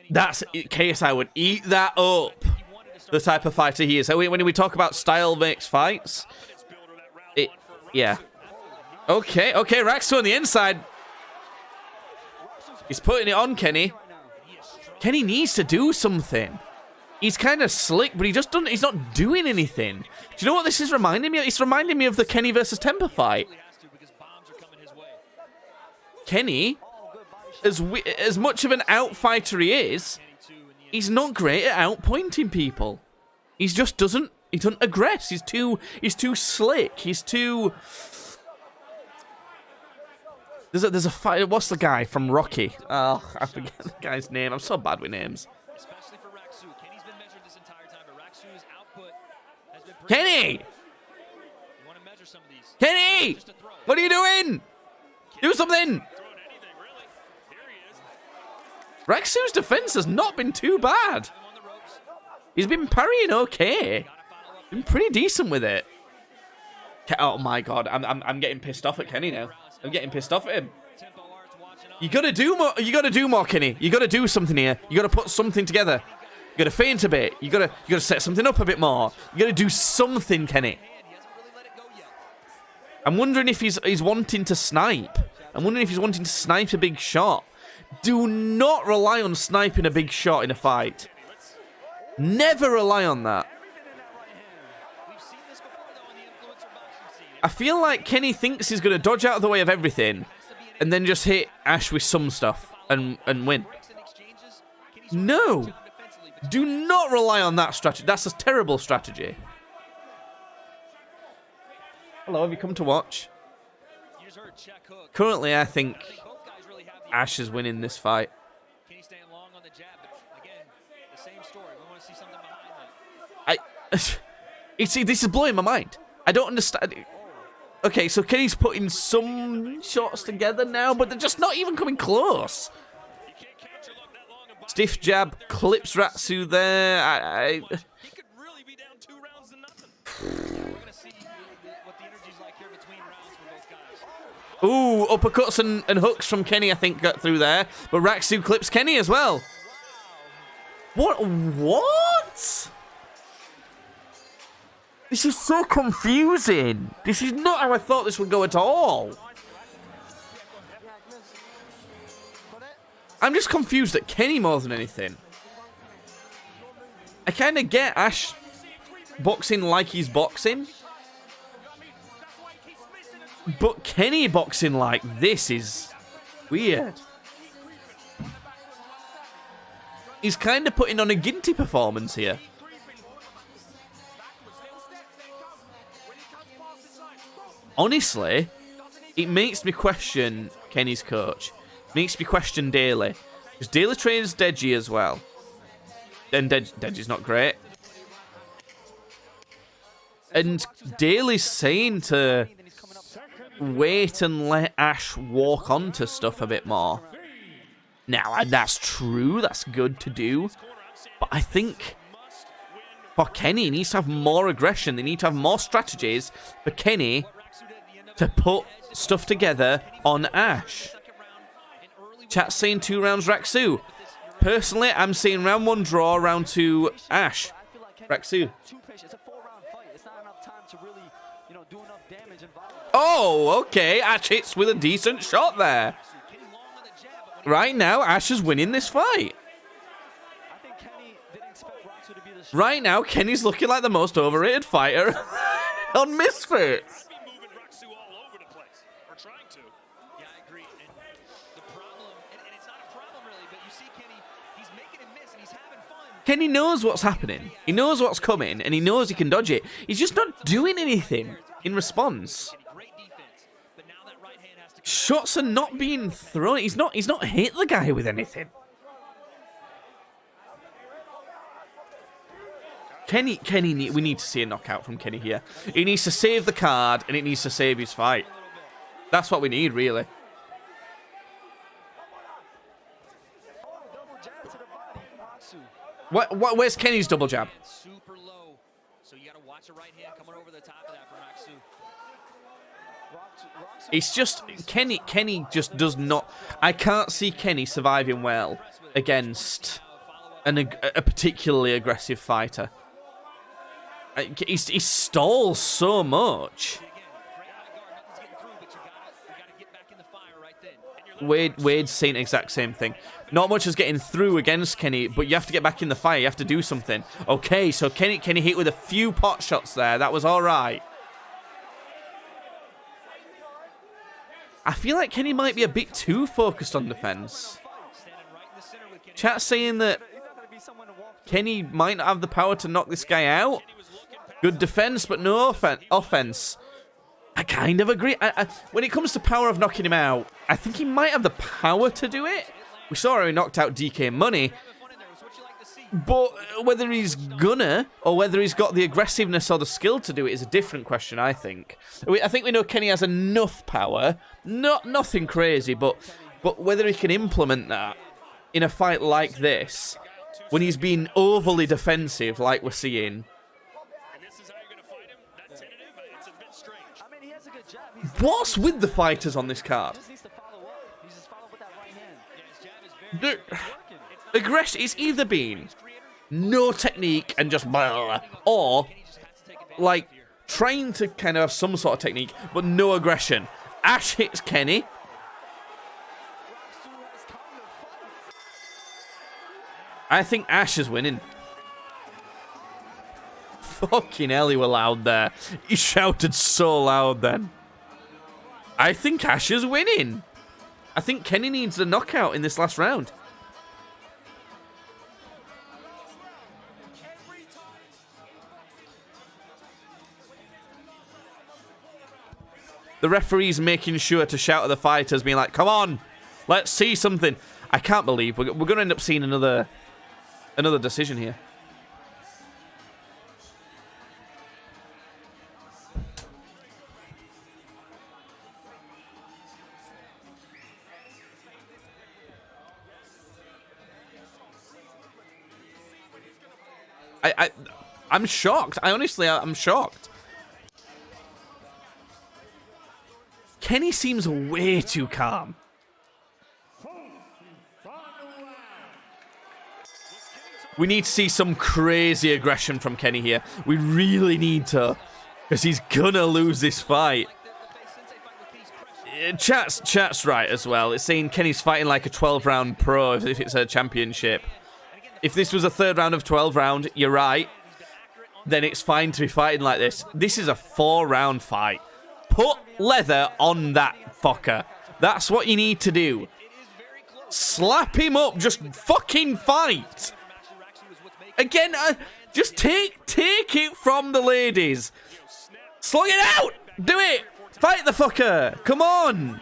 KSI would eat that up. The type of fighter he is. So when we talk about style makes fights, yeah. Okay, Raxu on the inside. He's putting it on Kenny. Kenny needs to do something. He's kind of slick, but he's not doing anything. Do you know what this is reminding me of? It's reminding me of the Kenny versus Temper fight. Kenny, as much of an out-fighter he is, he's not great at out-pointing people. He doesn't aggress. He's too slick. He's too... There's a fight. What's the guy from Rocky? Oh, I forget the guy's name. I'm so bad with names. Kenny! Kenny! What are you doing? Do something! Raxu's defense has not been too bad. He's been parrying okay. Been pretty decent with it. Oh my god, I'm getting pissed off at Kenny now. I'm getting pissed off at him. You gotta do more. You gotta do more, Kenny. You gotta do something here. You gotta put something together. You gotta feint a bit. You gotta set something up a bit more. You gotta do something, Kenny. I'm wondering if he's wanting to snipe. I'm wondering if he's wanting to snipe a big shot. Do not rely on sniping a big shot in a fight. Never rely on that. I feel like Kenny thinks he's going to dodge out of the way of everything and then just hit Ash with some stuff and win. No. Do not rely on that strategy. That's a terrible strategy. Hello, have you come to watch? Currently, I think Ash is winning this fight. See, this is blowing my mind. I don't understand. Okay, so Kenny's putting some shots together now, but they're just not even coming close. Stiff jab, clips Ratsu there. Ooh, uppercuts and hooks from Kenny, I think, got through there. But Raxu clips Kenny as well. What? This is so confusing. This is not how I thought this would go at all. I'm just confused at Kenny more than anything. I kind of get Ash boxing like he's boxing. But Kenny boxing like this is weird. He's kind of putting on a Ginty performance here. Honestly, it makes me question Kenny's coach. It makes me question Daly. Because Daly trains Deji as well. And Deji's not great. And Daly's saying to wait and let Ash walk onto stuff a bit more. Now, that's true. That's good to do. But I think for Kenny, he needs to have more aggression. They need to have more strategies for Kenny to put stuff together on Ash. Chat's saying 2 rounds Raxu. Personally, I'm saying round 1 draw, round 2 Ash. Raxu. Oh, okay. Ash hits with a decent shot there. Right now, Ash is winning this fight. Right now, Kenny's looking like the most overrated fighter on Misfits. Kenny knows what's happening. He knows what's coming, and he knows he can dodge it. He's just not doing anything in response. Shots are not being thrown. He's not hit the guy with anything. Kenny, we need to see a knockout from Kenny here. He needs to save the card, and it needs to save his fight. That's what we need, really. Where's Kenny's double jab? Super low. So you got to watch the right hand coming over the top of that for Maxu. It's just Kenny just does not. I can't see Kenny surviving well against a particularly aggressive fighter. He stalls so much. Wade's saying the exact same thing. Not much is getting through against Kenny, but you have to get back in the fire. You have to do something. Okay, so Kenny hit with a few pot shots there. That was all right. I feel like Kenny might be a bit too focused on defense. Chat's saying that Kenny might not have the power to knock this guy out. Good defense, but no offense. I kind of agree. When it comes to power of knocking him out, I think he might have the power to do it. We saw how he knocked out DK Money. But whether he's gonna, or whether he's got the aggressiveness or the skill to do it is a different question, I think. I think we know Kenny has enough power. Nothing crazy, but whether he can implement that in a fight like this, when he's being overly defensive, like we're seeing. What's with the fighters on this card? Aggression, it's either been no technique and just blah, or like trying to kind of have some sort of technique but no aggression. Ash hits Kenny. I think Ash is winning. Fucking hell, he were loud there. He shouted so loud then. I think Ash is winning. I think Kenny needs a knockout in this last round. The referee's making sure to shout at the fighters, being like, come on, let's see something. I can't believe we're going to end up seeing another decision here. I'm shocked. I'm shocked. Kenny seems way too calm. We need to see some crazy aggression from Kenny here. We really need to, because he's gonna lose this fight. Chat's right as well. It's saying Kenny's fighting like a 12-round pro if it's a championship. If this was a third round of 12 round, you're right. Then it's fine to be fighting like this. This is a 4-round fight. Put leather on that fucker. That's what you need to do. Slap him up. Just fucking fight. Again, just take it from the ladies. Slug it out. Do it. Fight the fucker. Come on.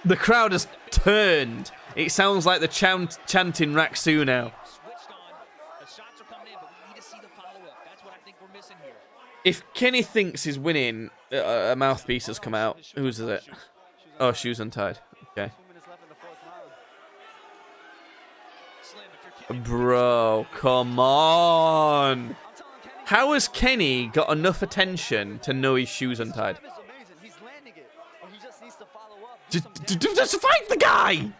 The crowd has turned. It sounds like the chanting Raksu now. If Kenny thinks he's winning, a mouthpiece has come out. Whose is it? Oh, shoes untied. Okay. Bro, come on. How has Kenny got enough attention to know his shoes untied? Just fight the guy!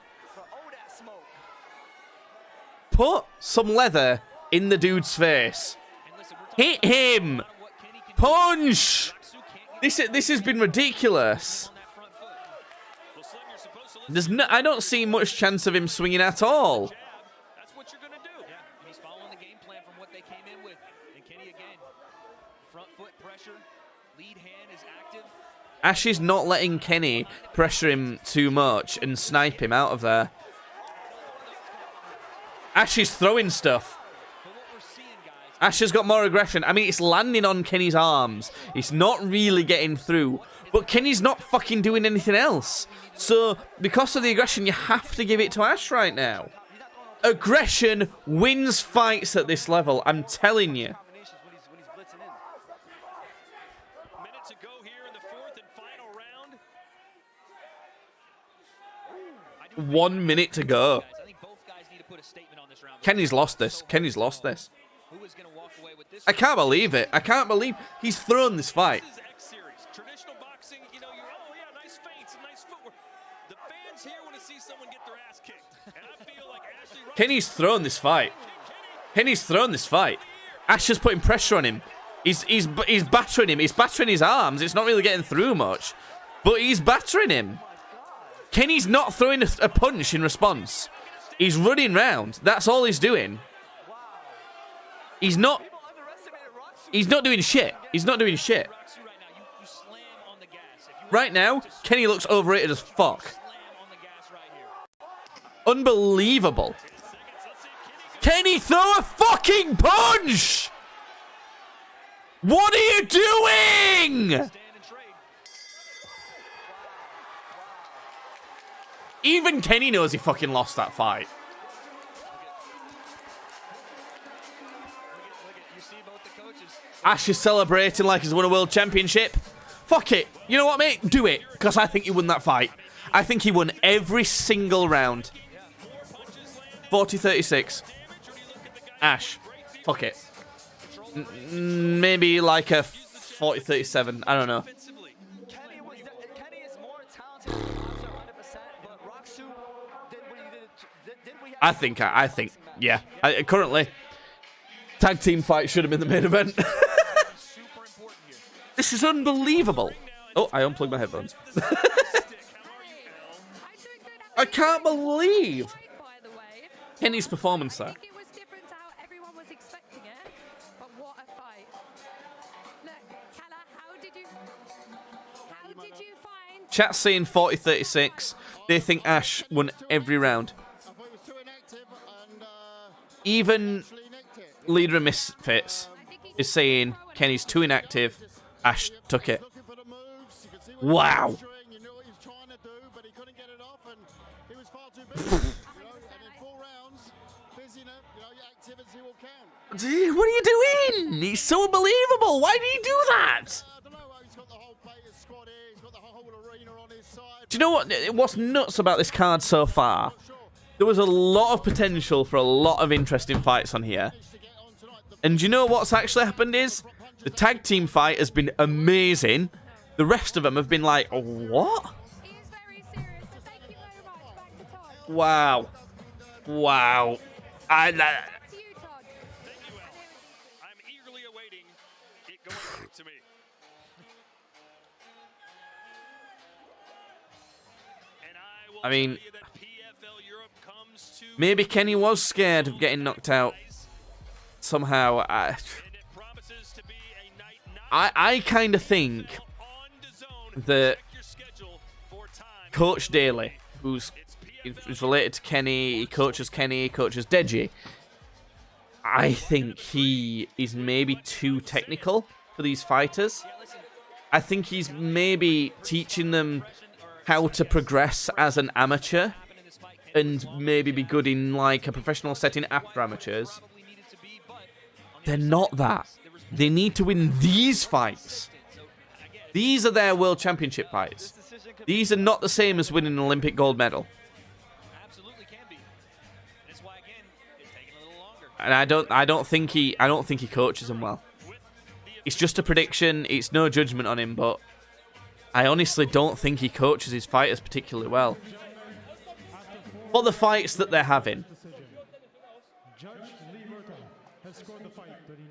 Put some leather in the dude's face. Hit him! Punch! This has been ridiculous. I don't see much chance of him swinging at all. Ash is not letting Kenny pressure him too much and snipe him out of there. Ash is throwing stuff. Ash has got more aggression. I mean, it's landing on Kenny's arms. It's not really getting through. But Kenny's not fucking doing anything else. So, because of the aggression, you have to give it to Ash right now. Aggression wins fights at this level, I'm telling you. 1 minute to go. Kenny's lost this. Kenny's lost this. I can't believe it. I can't believe he's thrown this fight. Kenny's thrown this fight. Kenny's thrown this fight. Ash is putting pressure on him. He's battering him. He's battering his arms. It's not really getting through much, but he's battering him. Kenny's not throwing a punch in response. He's running round. That's all he's doing. He's not doing shit. He's not doing shit. Right now, Kenny looks overrated as fuck. Unbelievable. Kenny, throw a fucking punch! What are you doing? Even Kenny knows he fucking lost that fight. Ash is celebrating like he's won a world championship. Fuck it. You know what, mate? Do it. Because I think he won that fight. I think he won every single round. 40-36. Ash. Fuck it. Maybe like a 40-37. I don't know. I think, yeah. Currently, tag team fight should have been the main event. This is unbelievable. Oh, I unplugged my headphones. I can't believe Kenny's performance there. Chat's saying 40-36. They think Ash won every round. Even Leader of Misfits is saying Kenny's too inactive. Ash took it. Wow. What are you doing? He's so unbelievable. Why did he do that? Do you know what's nuts about this card so far? There was a lot of potential for a lot of interesting fights on here. And do you know what's actually happened is the tag team fight has been amazing. The rest of them have been like, what? Wow. Wow. I'm eagerly awaiting it going back to me. I mean, maybe Kenny was scared of getting knocked out. Somehow, I kind of think that Coach Daly, who's related to Kenny, he coaches Deji. I think he is maybe too technical for these fighters. I think he's maybe teaching them how to progress as an amateur and maybe be good in like a professional setting after amateurs. They're not that. They need to win these fights. These are their world championship fights. These are not the same as winning an Olympic gold medal. And I don't think he coaches them well. It's just a prediction. It's no judgment on him, but I honestly don't think he coaches his fighters particularly well. For the fights that they're having.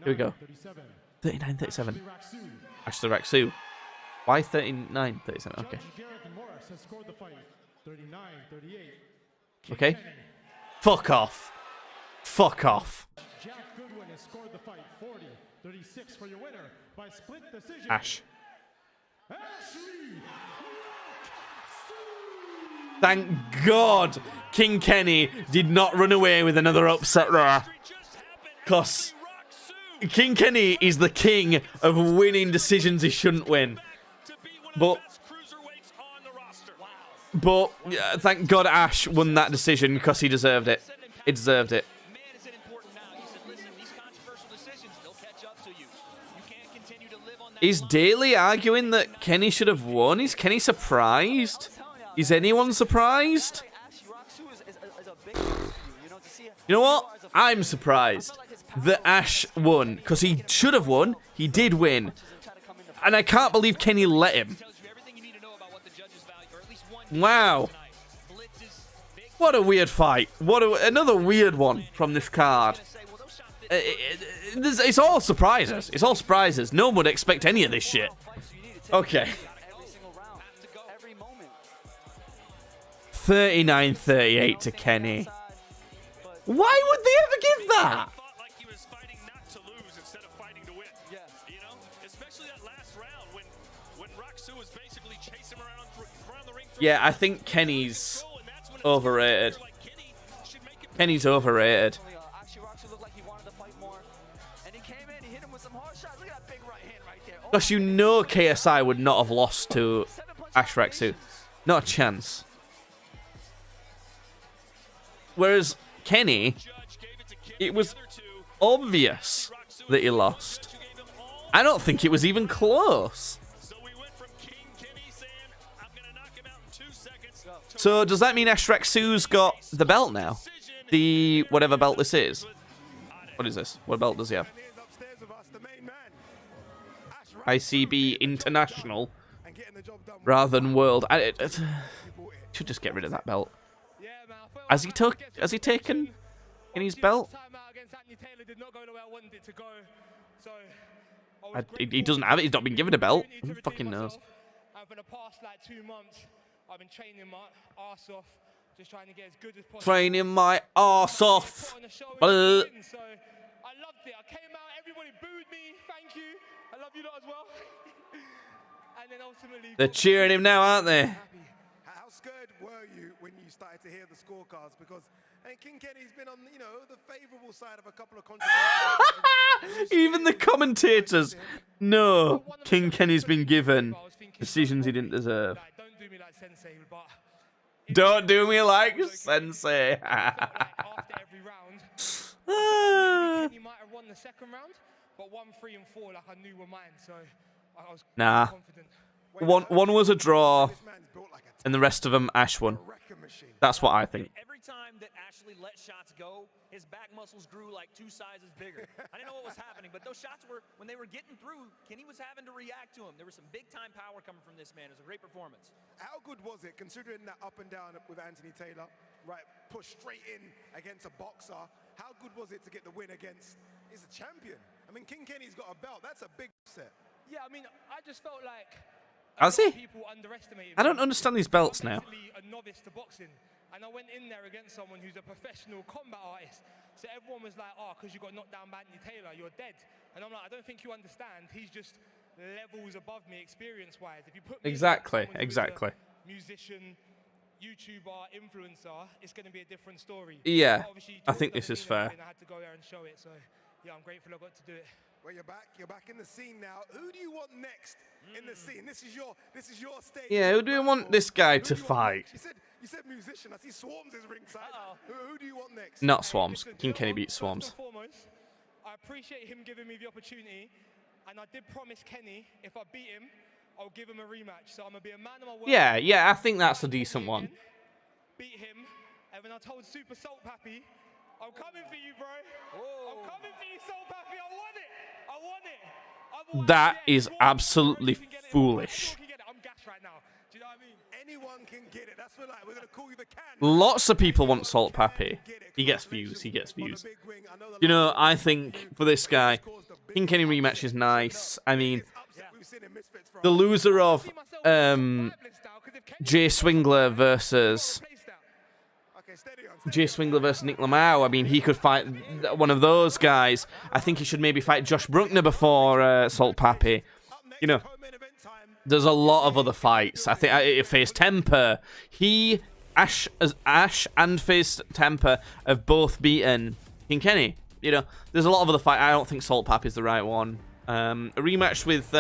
Here we go. 39-37. Ashley Raksu. Why 39-37? Okay. Okay. Fuck off. Fuck off. Ash. Thank God King Kenny did not run away with another upset there. Because King Kenny is the king of winning decisions he shouldn't win. But But thank God Ash won that decision because he deserved it. He deserved it. Is Daly arguing that Kenny should have won? Is Kenny surprised? Is anyone surprised? You know what? I'm surprised that Ash won because he should have won. He did win. And I can't believe Kenny let him. Wow. What a weird fight. Another weird one from this card. It's all surprises. It's all surprises. No one would expect any of this shit. Okay. 39-38 to Kenny. Why would they ever give that? Yeah, I think Kenny's overrated. Kenny's overrated. Because you know KSI would not have lost to Ash Rexu. Not a chance. Whereas Kenny, it was obvious that he lost. I don't think it was even close. So does that mean Ash Rexu's got the belt now? The whatever belt this is. What is this? What belt does he have? ICB International rather than World. Should just get rid of that belt. Has he taken Kenny's belt? He doesn't have it. He's not been given a belt. Who fucking knows? For the past 2 months, I've been training my ass off, just trying to get as good as possible. Training my ass off. So I loved it. I came out, everybody booed me. Thank you. I love you lot as well. And then ultimately, they're cheering him now, aren't they? How scared were you when you started to hear the scorecards? Because King Kenny's been on, the favourable side of a couple of controversies. Even the commentators know King Kenny's been given decisions he didn't deserve. Don't do me like Sensei, but don't do me like Sensei. After every round, Kenny might have won the second round, but 1, 3, and 4, like I knew were mine. So I was confident. One was a draw, and the rest of them Ash won. That's what I think. Every time that Ashley let shots go, his back muscles grew like 2 sizes bigger. I didn't know what was happening, but those shots were, when they were getting through, Kenny was having to react to them. There was some big-time power coming from this man. It was a great performance. How good was it, considering that up and down with Anthony Taylor, right, push straight in against a boxer? How good was it to get the win against, he's a champion. I mean, King Kenny's got a belt. That's a big set. Yeah, I mean, I just felt like has he? People underestimated I don't understand these belts now. I'm a novice to boxing, and I went in there against someone who's a professional combat artist. So everyone was like, "Oh, because you got knocked down by Anthony Taylor, you're dead." And I'm like, "I don't think you understand. He's just levels above me, experience-wise. If you put me exactly, musician, YouTuber, influencer, it's going to be a different story." Yeah, I think this is fair. I had to go there and show it. So yeah, I'm grateful I got to do it. Well, you're back in the scene now. Who do you want next in the scene? This is your stage. Yeah, who do you want this guy to fight? You said musician. I see Swarms is ringside. Who do you want next? Not Swarms. King Kenny beats Swarms. First and foremost, I appreciate him giving me the opportunity, and I did promise Kenny if I beat him, I'll give him a rematch. So I'm gonna be a man of my word. Yeah, I think that's a decent one. Beat him, and when I told Super Salt Pappy, I'm coming for you, bro. I'm coming for you, Salt Pappy. I want it. That is absolutely foolish. I'm gassed right now. Do you know what I mean? Anyone can get it. That's what we're gonna call you the can. Lots of people want Salt Pappy. He gets views. You know, I think for this guy, King Kenny rematch is nice. I mean, the loser of Jay Swingler versus Nichlamao. I mean, he could fight one of those guys. I think he should maybe fight Josh Bruckner before Salt Pappy. You know, there's a lot of other fights. I think it faced Temper. Ash and faced Temper have both beaten King Kenny. You know, there's a lot of other fights. I don't think Salt Pappy is the right one. A rematch with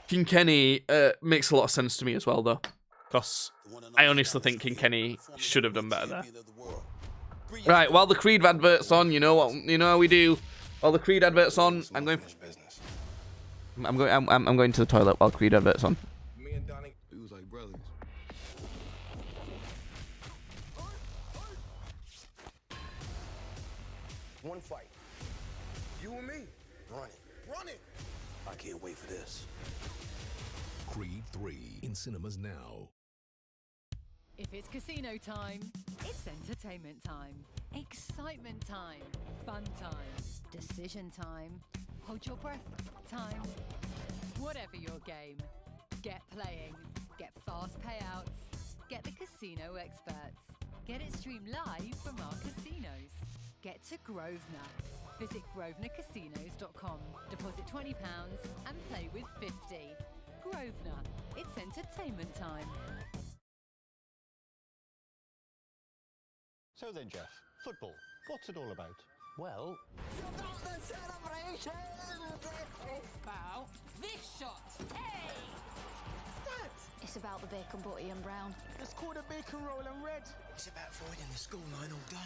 King Kenny makes a lot of sense to me as well, though. Because I honestly think King Kenny should have done better there. Right, while the Creed advert's on, you know how we do. While the Creed advert's on, I'm going to the toilet while Creed advert's on. Me and Donnie, we was like brothers. One fight. You and me. Run it. Run it. I can't wait for this. Creed 3 in cinemas now. If it's casino time, it's entertainment time. Excitement time. Fun time. Decision time. Hold your breath time. Whatever your game, get playing. Get fast payouts. Get the casino experts. Get it streamed live from our casinos. Get to Grosvenor. Visit grosvenorcasinos.com. Deposit £20 and play with 50. Grosvenor. It's entertainment time. So then, Jeff, football, what's it all about? Well, About this shot. Hey! It's about the bacon, butty and brown. it's called a bacon roll and red. It's about avoiding the school line all day.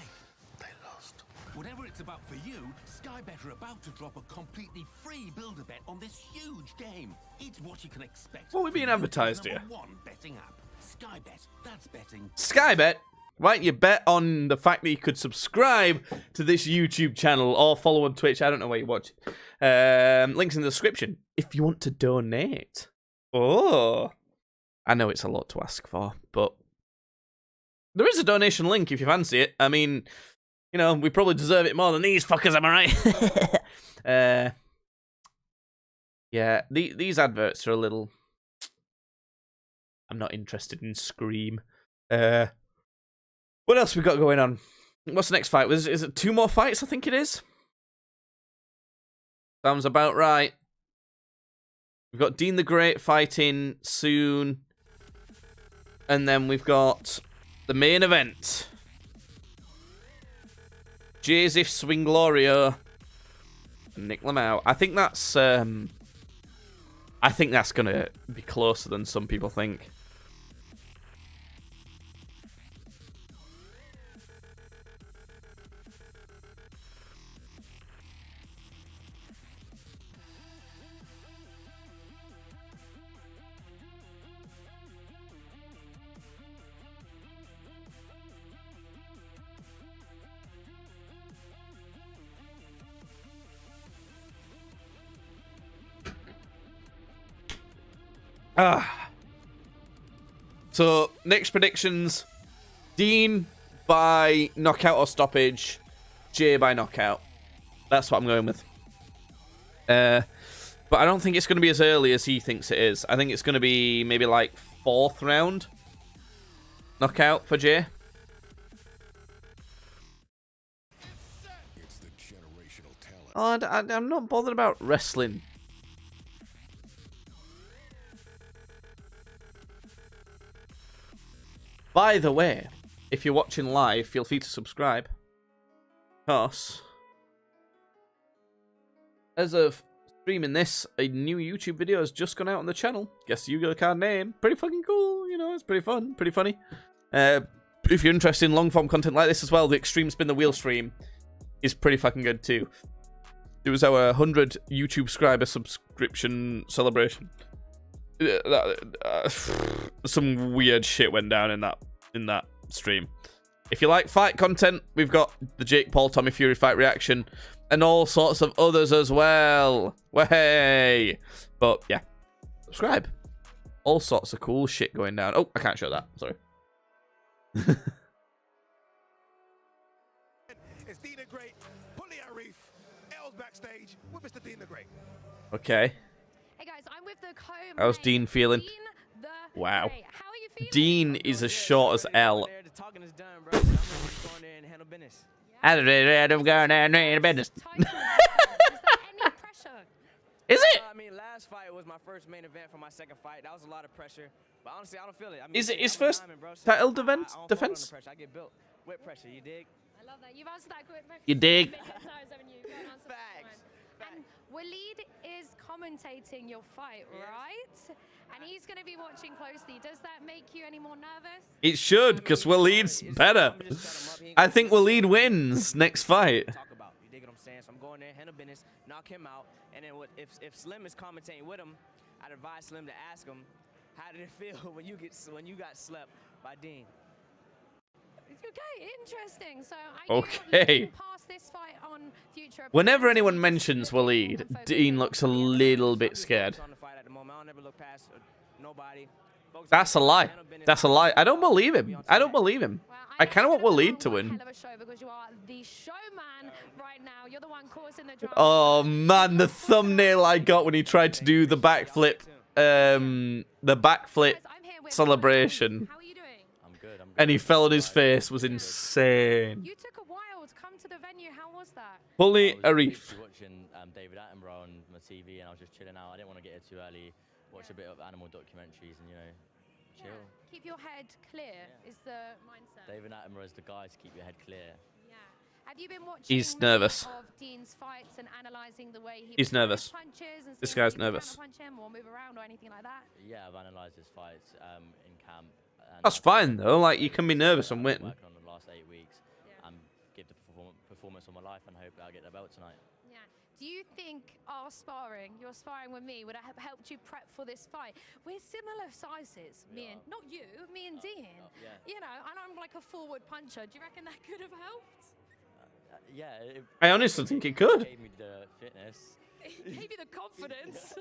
They lost. Whatever it's about for you, Sky Bet are about to drop a completely free builder bet on this huge game. It's what you can expect. What are we being advertised here? #1 betting app. Sky Bet, that's betting. Sky Bet. Why don't you bet on the fact that you could subscribe to this YouTube channel or follow on Twitch? I don't know where you watch. Links in the description if you want to donate. Oh, I know it's a lot to ask for, but there is a donation link if you fancy it. I mean, you know, we probably deserve it more than these fuckers, am I right? Yeah, these adverts are a little... I'm not interested in Scream. What else we got going on? What's the next fight? Is it 2 more fights, I think it is? Sounds about right. We've got Dean the Great fighting soon. And then we've got the main event. Joseph Swingler and Nichlamao. I think that's gonna be closer than some people think. So, next predictions. Dean by knockout or stoppage. Jay by knockout. That's what I'm going with. But I don't think it's going to be as early as he thinks it is. I think it's going to be maybe like 4th round. Knockout for Jay. It's the generational talent. Oh, I'm not bothered about wrestling. By the way, if you're watching live, feel free to subscribe. Because, as of streaming this, a new YouTube video has just gone out on the channel. Guess the Yu-Gi-Oh card name. Pretty fucking cool, you know, it's pretty fun, pretty funny. If you're interested in long-form content like this as well, the Extreme Spin the Wheel stream is pretty fucking good too. It was our 100 YouTube subscriber subscription celebration. Some weird shit went down in that stream. If you like fight content, we've got the Jake Paul Tommy Fury fight reaction and all sorts of others as well. Way, but yeah, subscribe. All sorts of cool shit going down. Oh, I can't show that. Sorry. It's Dean the Great, Pulling at Reef, L's backstage with Mr. Dean the Great. Okay. Hey guys, I'm with the How's Dean feeling? Wow. Dean is as short as L. I'm going to handle business. Is it? I mean, last fight was my first main event for my second fight. That was a lot of pressure. But honestly, I don't feel it. I mean, Is it his first title defense? I get built with pressure, you dig? I love that. You've answered that good. You dig? Facts. And Waleed is commentating your fight, right? And he's going to be watching closely. Does that make you any more nervous? It should, because Waleed's better. I think Waleed wins next fight. Talk about, you dig what I'm saying? So I'm going there, handle business, knock him out, and then if Slim is commentating with him, I'd advise Slim to ask him, how did it feel when you got slept by Dean? Okay, interesting. So Okay. pass this fight on future. Whenever anyone mentions Waleed, Dean looks a little bit scared. That's a lie. That's a lie. I don't believe him. I don't believe him. I kind of want Waleed to win. Because you are the showman right now. You're the one causing the drama. Oh man, the thumbnail I got when he tried to do the backflip, celebration. How are you doing? I'm good. And he fell on his face was insane. You took a while to come to the venue. How was that? Bully Arif. Watching David Attenborough on my TV, and I was just chilling out. I didn't want to get here too early. Watch a bit of animal documentaries and, you know, chill. Yeah. Keep your head clear is the mindset. David Attenborough is the guy to keep your head clear. Yeah. Have you been watching He's nervous. of Dean's fights and analysing the way He's nervous. punches and This seeing guy's if you can nervous. punch him or move around or anything like that? Yeah, I've analysed his fights in camp. And That's fine though. Like you can be nervous and win. working on the last 8 weeks and give the performance of my life and hope that I get the belt tonight. Yeah. Do you think our sparring, your sparring with me, would have helped you prep for this fight? We're similar sizes, me and not you, me and Dean. Yeah. You know, and I'm like a forward puncher. Do you reckon that could have helped? Yeah. I honestly think it could. Gave me the fitness. It gave you the confidence.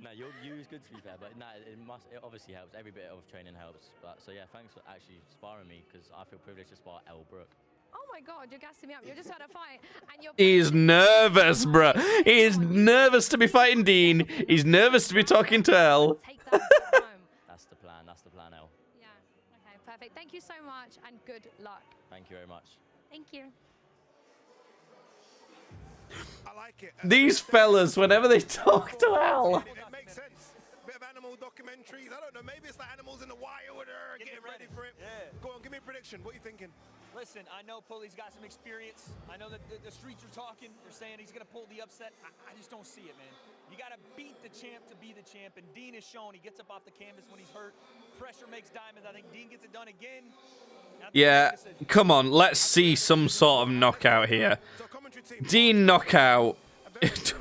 No, you was good to be fair, but no, it obviously helps. Every bit of training helps. But so yeah, thanks for actually sparring me because I feel privileged to spar Elle Brooke. Oh my God, you're gassing me up. You're just had a fight, and you're. He's nervous, bruh. He's nervous to be fighting Dean. He's nervous to be talking to Elle. That's the plan. That's the plan, Elle. Yeah. Okay. Perfect. Thank you so much, and good luck. Thank you very much. Thank you. I like it. These fellas, whenever they talk to Elle. It makes sense. Bit of animal documentaries. I don't know. Maybe it's like animals in the wild with her, getting ready for it. Yeah. Go on, give me a prediction. What are you thinking? Listen, I know Pulley's got some experience. I know that the streets are talking. They're saying he's going to pull the upset. I just don't see it, man. You got to beat the champ to be the champ. And Dean has shown he gets up off the canvas when he's hurt. Pressure makes diamonds. I think Dean gets it done again. Yeah, come on. Let's see some sort of knockout here. Dean knockout.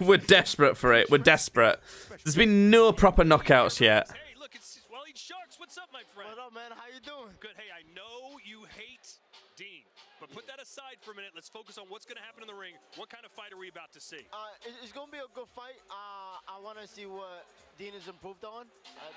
We're desperate for it. We're desperate. There's been no proper knockouts yet. Hey, look, it's Waleed Sharks. What's up, my friend? What up, man? How you doing? Good. Hey, I know you hate Dean, but put that aside for a minute. Let's focus on what's going to happen in the ring. What kind of fight are we about to see? It's going to be a good fight. I want to see what Dean has improved on.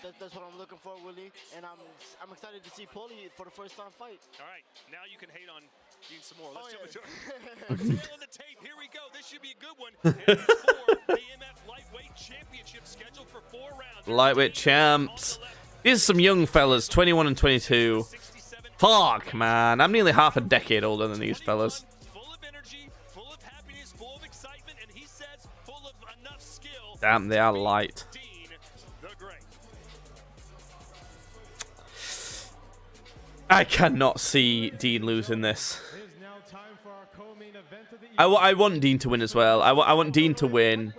That's what I'm looking for, Willie. And I'm excited to see Paulie for the first time fight. All right, now you can hate on Dean some more. Let's Oh, jump yeah. into it. Tail on the tape. Here we go. This should be a good one. And it's for the MF Lightweight Championship scheduled for 4 rounds. Lightweight champs. These are some young fellas, 21 and 22. Fuck, man. I'm nearly half a decade older than these fellas. Full of energy, full of happiness, full of excitement, and he says full of enough skill. Damn, they are light. Dean the Great. I cannot see Dean losing this. I want Dean to win as well. I want Dean to win.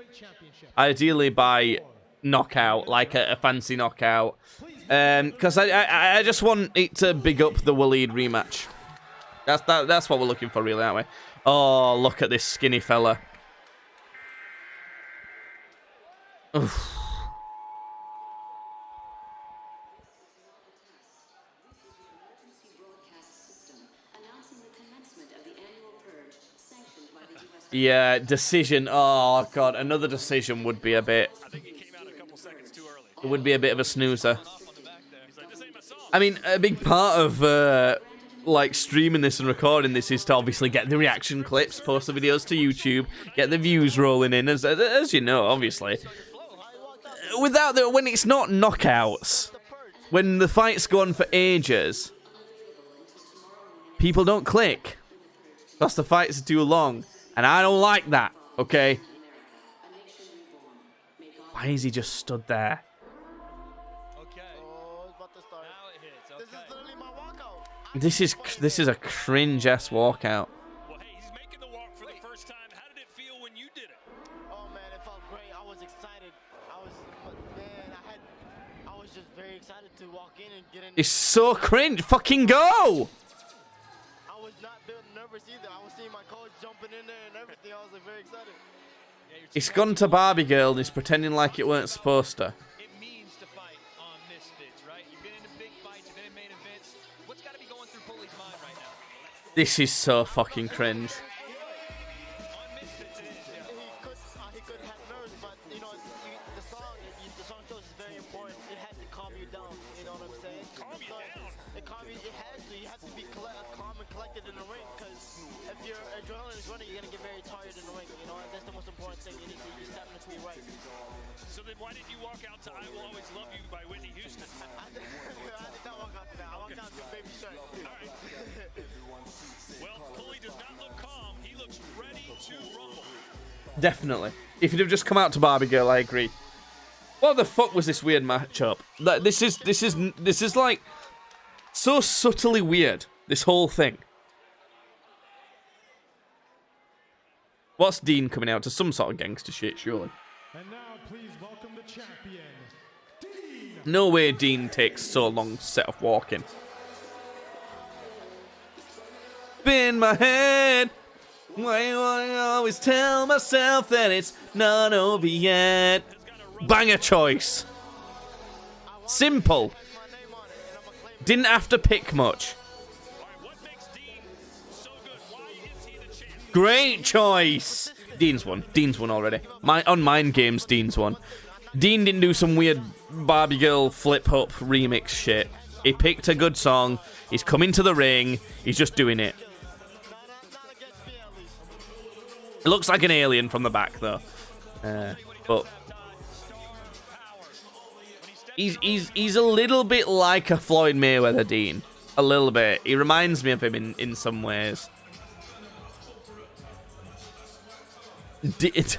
Ideally by knockout, like a fancy knockout. Because I just want it to big up the Waleed rematch. That's what we're looking for, really, aren't we? Oh, look at this skinny fella. Oof. Yeah, decision. Oh god, another decision would be a bit. I think he came out a couple seconds too early. It would be a bit of a snoozer. I mean, a big part of like streaming this and recording this is to obviously get the reaction clips, post the videos to YouTube, get the views rolling in, as you know, obviously. Without the, when it's not knockouts, when the fights go on for ages, people don't click because the fights are too long, and I don't like that. Okay. Why is he just stood there? This is a cringe ass walkout. Well, hey, he's making the walk for the first time. How did it feel when you did it? Oh It's so cringe. Fucking go! I was not feeling nervous either. I was seeing my coach jumping in there and everything. I was like very excited. It's gone to Barbie Girl and he's pretending like it weren't supposed to. It means to fight on Misfits, right? You've been in a big fights, you've been in main events. What's got to be going through Pulley's mind right now? This is so fucking cringe. He could have nerves, but you know, the song choice is very important. It has to calm you down. You know what I'm saying? Calm you down. It has to. You have to be calm and collected in the ring, because if your adrenaline is running, you're gonna get very tired in the ring. You know, and that's the most important thing. You just have to be right. So then why didn't you walk out to I Will Always Love You by Whitney Houston? I did not walk out to that. I walked out to Baby Shark. Well, Pulley does not look calm. He looks ready to rumble. Definitely. If you'd have just come out to Barbie Girl, I agree. What the fuck was this weird matchup? Like, this is like so subtly weird. This whole thing. What's Dean coming out to? Some sort of gangster shit, surely. And now, please welcome the champion, Dean. No way Dean takes so long to set off walking. Spin my head. Why do I always tell myself that it's not over yet? Banger choice. Simple. Didn't have to pick much. Great choice. Dean's won. Dean's won already. On Mind Games, Dean's won. Dean didn't do some weird Barbie Girl flip-up remix shit. He picked a good song. He's coming to the ring. He's just doing it. It looks like an alien from the back, though. But he's a little bit like a Floyd Mayweather Dean. A little bit. He reminds me of him in some ways.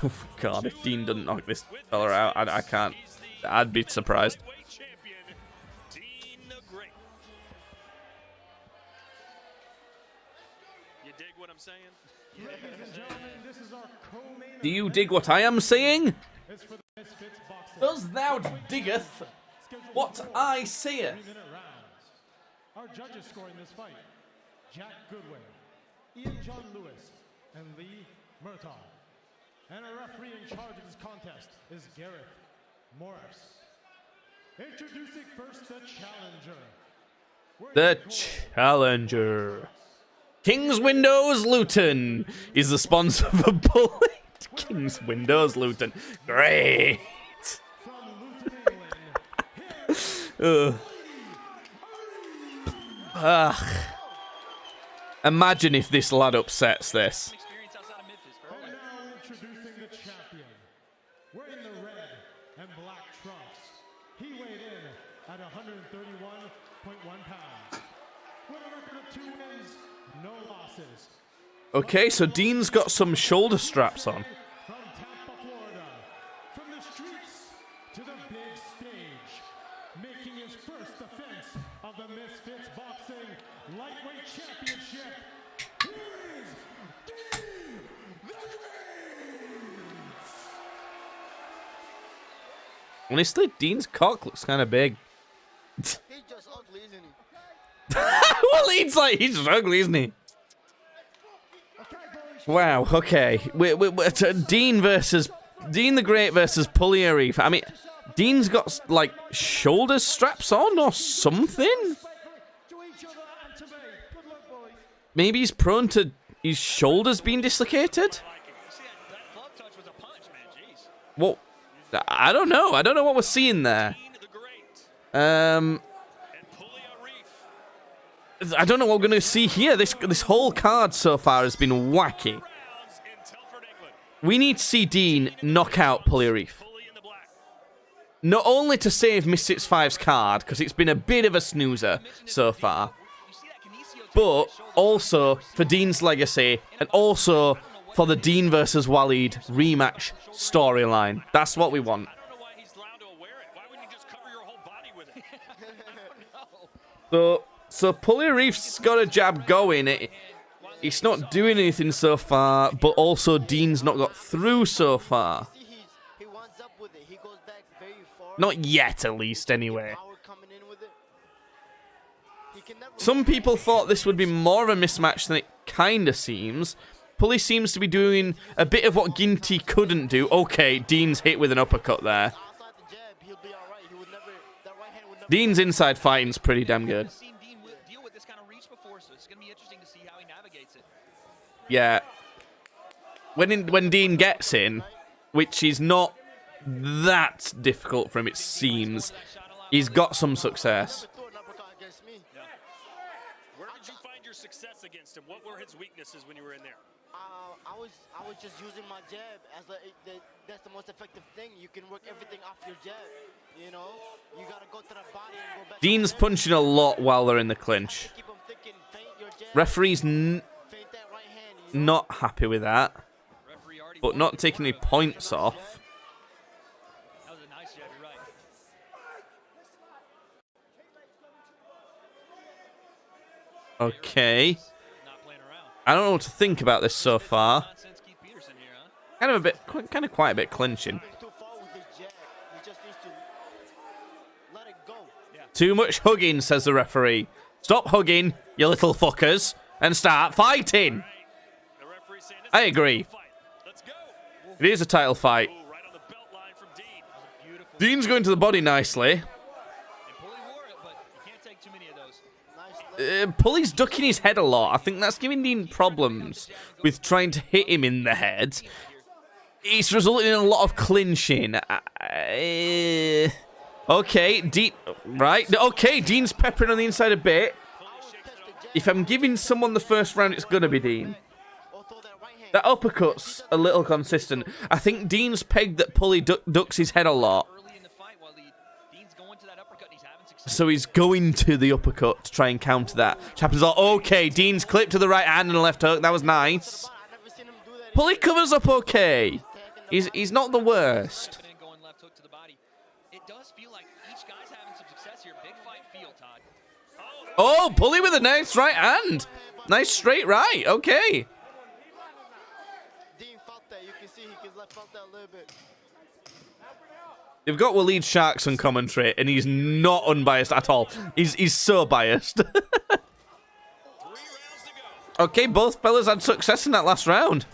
Oh God, if Dean doesn't knock this fella out, I can't. I'd be surprised. You dig what I'm saying? Do you dig what I am saying? Does thou diggeth what I saith? Our judges scoring this fight: Jack Goodwin, Ian John Lewis, and Lee Murtaugh. And a referee in charge of this contest is Gareth Morris. Introducing first the challenger. The challenger. King's Windows Luton is the sponsor for Bullet. King's Windows Luton. Great. Imagine if this lad upsets this. Okay, so Dean's got some shoulder straps on. From Tampa, Florida, from the streets to the big stage, making his first defense of the Misfits Boxing Lightweight Championship, here is Dean the Great! Honestly, Dean's cock looks kind of big. He's just ugly, isn't he? Well, he's just ugly, isn't he? Wow, okay. Dean the Great versus Pulley Arif. I mean, Dean's got, like, shoulder straps on or something? Maybe he's prone to his shoulders being dislocated? Well, I don't know. I don't know what we're seeing there. I don't know what we're going to see here. This whole card so far has been wacky. We need to see Dean knock out Pulley Arif. Not only to save Misfits 5's card, because it's been a bit of a snoozer so far, but also for Dean's legacy, and also for the Dean versus Waleed rematch storyline. That's what we want. So Pulley Arif's got a jab going. It's not doing anything so far, but also Dean's not got through so far. Not yet, at least, anyway. Some people thought this would be more of a mismatch than it kind of seems. Pulley seems to be doing a bit of what Ginty couldn't do. Okay, Dean's hit with an uppercut there. Dean's inside fighting's pretty damn good. Yeah. When Dean gets in, which is not that difficult for him, it seems, he's got some success. Where did you find your success against him? What were his weaknesses when you were in there? I was just using my jab as that's the most effective thing. You can work everything off your jab. You know, you gotta go to the body and go back. Dean's punching a lot while they're in the clinch. Referee's not happy with that, but not taking any points off. That was a nice jab, you're right. Okay. I don't know what to think about this so far. Kind of quite a bit clinching. Too much hugging, says the referee. Stop hugging, you little fuckers, and start fighting. I agree. It is a title fight. Dean's going to the body nicely. Pulley's ducking his head a lot. I think that's giving Dean problems with trying to hit him in the head. It's resulting in a lot of clinching. Okay, Dean... Right. Okay, Dean's peppering on the inside a bit. If I'm giving someone the first round, it's going to be Dean. That uppercut's a little consistent. I think Dean's pegged that Pulley ducks his head a lot. So he's going to the uppercut to try and counter that. Which happens a lot. Okay, Dean's clipped to the right hand and a left hook. That was nice. Pulley covers up okay. He's not the worst. Oh, Pulley with a nice right hand. Nice straight right. Okay. They've got Waleed Sharks on commentary, and he's not unbiased at all. He's so biased. Okay, both fellas had success in that last round.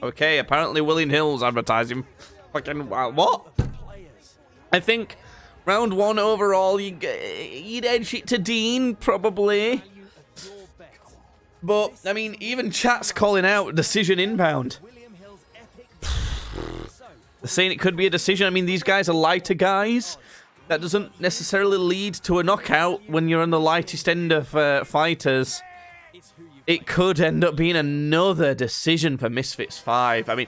Okay, apparently William Hill's advertising. Fucking what? I think round one overall, you'd edge it to Dean, probably. But, I mean, even chat's calling out decision inbound. They're saying it could be a decision. I mean, these guys are lighter guys. That doesn't necessarily lead to a knockout when you're on the lightest end of fighters. It could end up being another decision for Misfits 5. I mean,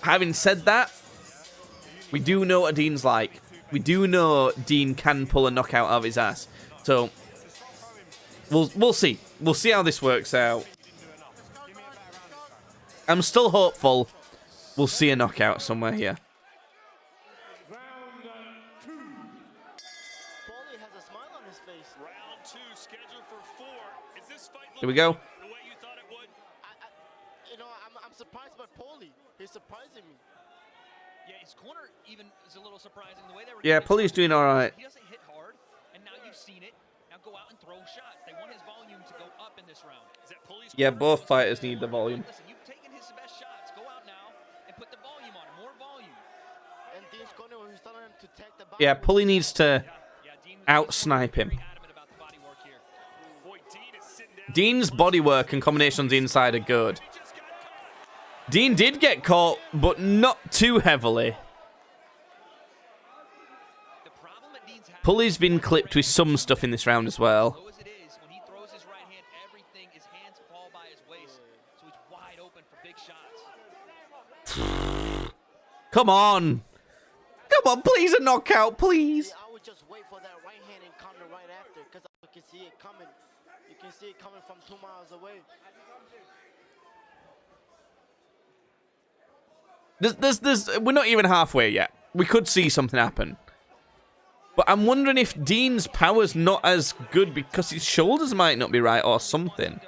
having said that, we do know what Dean's like. We do know Dean can pull a knockout out of his ass. So, we'll see. We'll see how this works out. I'm still hopeful we'll see a knockout somewhere here. Here we go. You know, I'm surprised by Pulley. He's surprising me. Yeah, his corner even is a little surprising the way they were. Yeah, Pulley's doing all right. He doesn't hit hard, and now you've seen it. Now go out and throw shots. They want his volume to go up in this round. Is that Pulley's? Yeah, both fighters need the volume. Listen, you've taken his best shots. Go out now and put the volume on him. More volume. And Dean's corner, he's telling him to take the body. Yeah, Pulley needs to out-snipe him. Dean's bodywork and combinations inside are good. Dean did get caught, but not too heavily. Pulley's been clipped with some stuff in this round as well. Come on. Come on, please, a knockout, please. I would just wait for that right hand and counter right after, because I can see it coming. You can see it coming from 2 miles away. We're not even halfway yet. We could see something happen. But I'm wondering if Dean's power's not as good because his shoulders might not be right or something.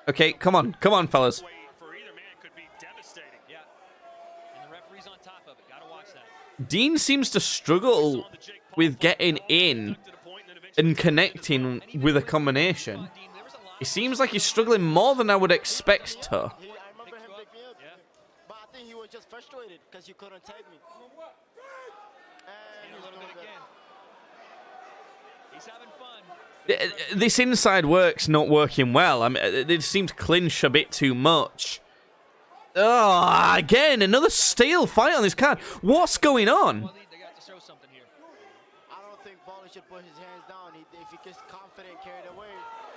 Okay, come on, fellas. Dean seems to struggle with getting in and connecting with a combination. It seems like he's struggling more than I would expect to. I remember him pick me up, but I think he was just frustrated because you couldn't take me. And a little bit again. He's having fun. This inside work's not working well. I mean, it seemed to clinch a bit too much. Oh, again, another stale fight on this card. What's going on? I don't think Paulie should put his hands down. If he gets confident, carried away.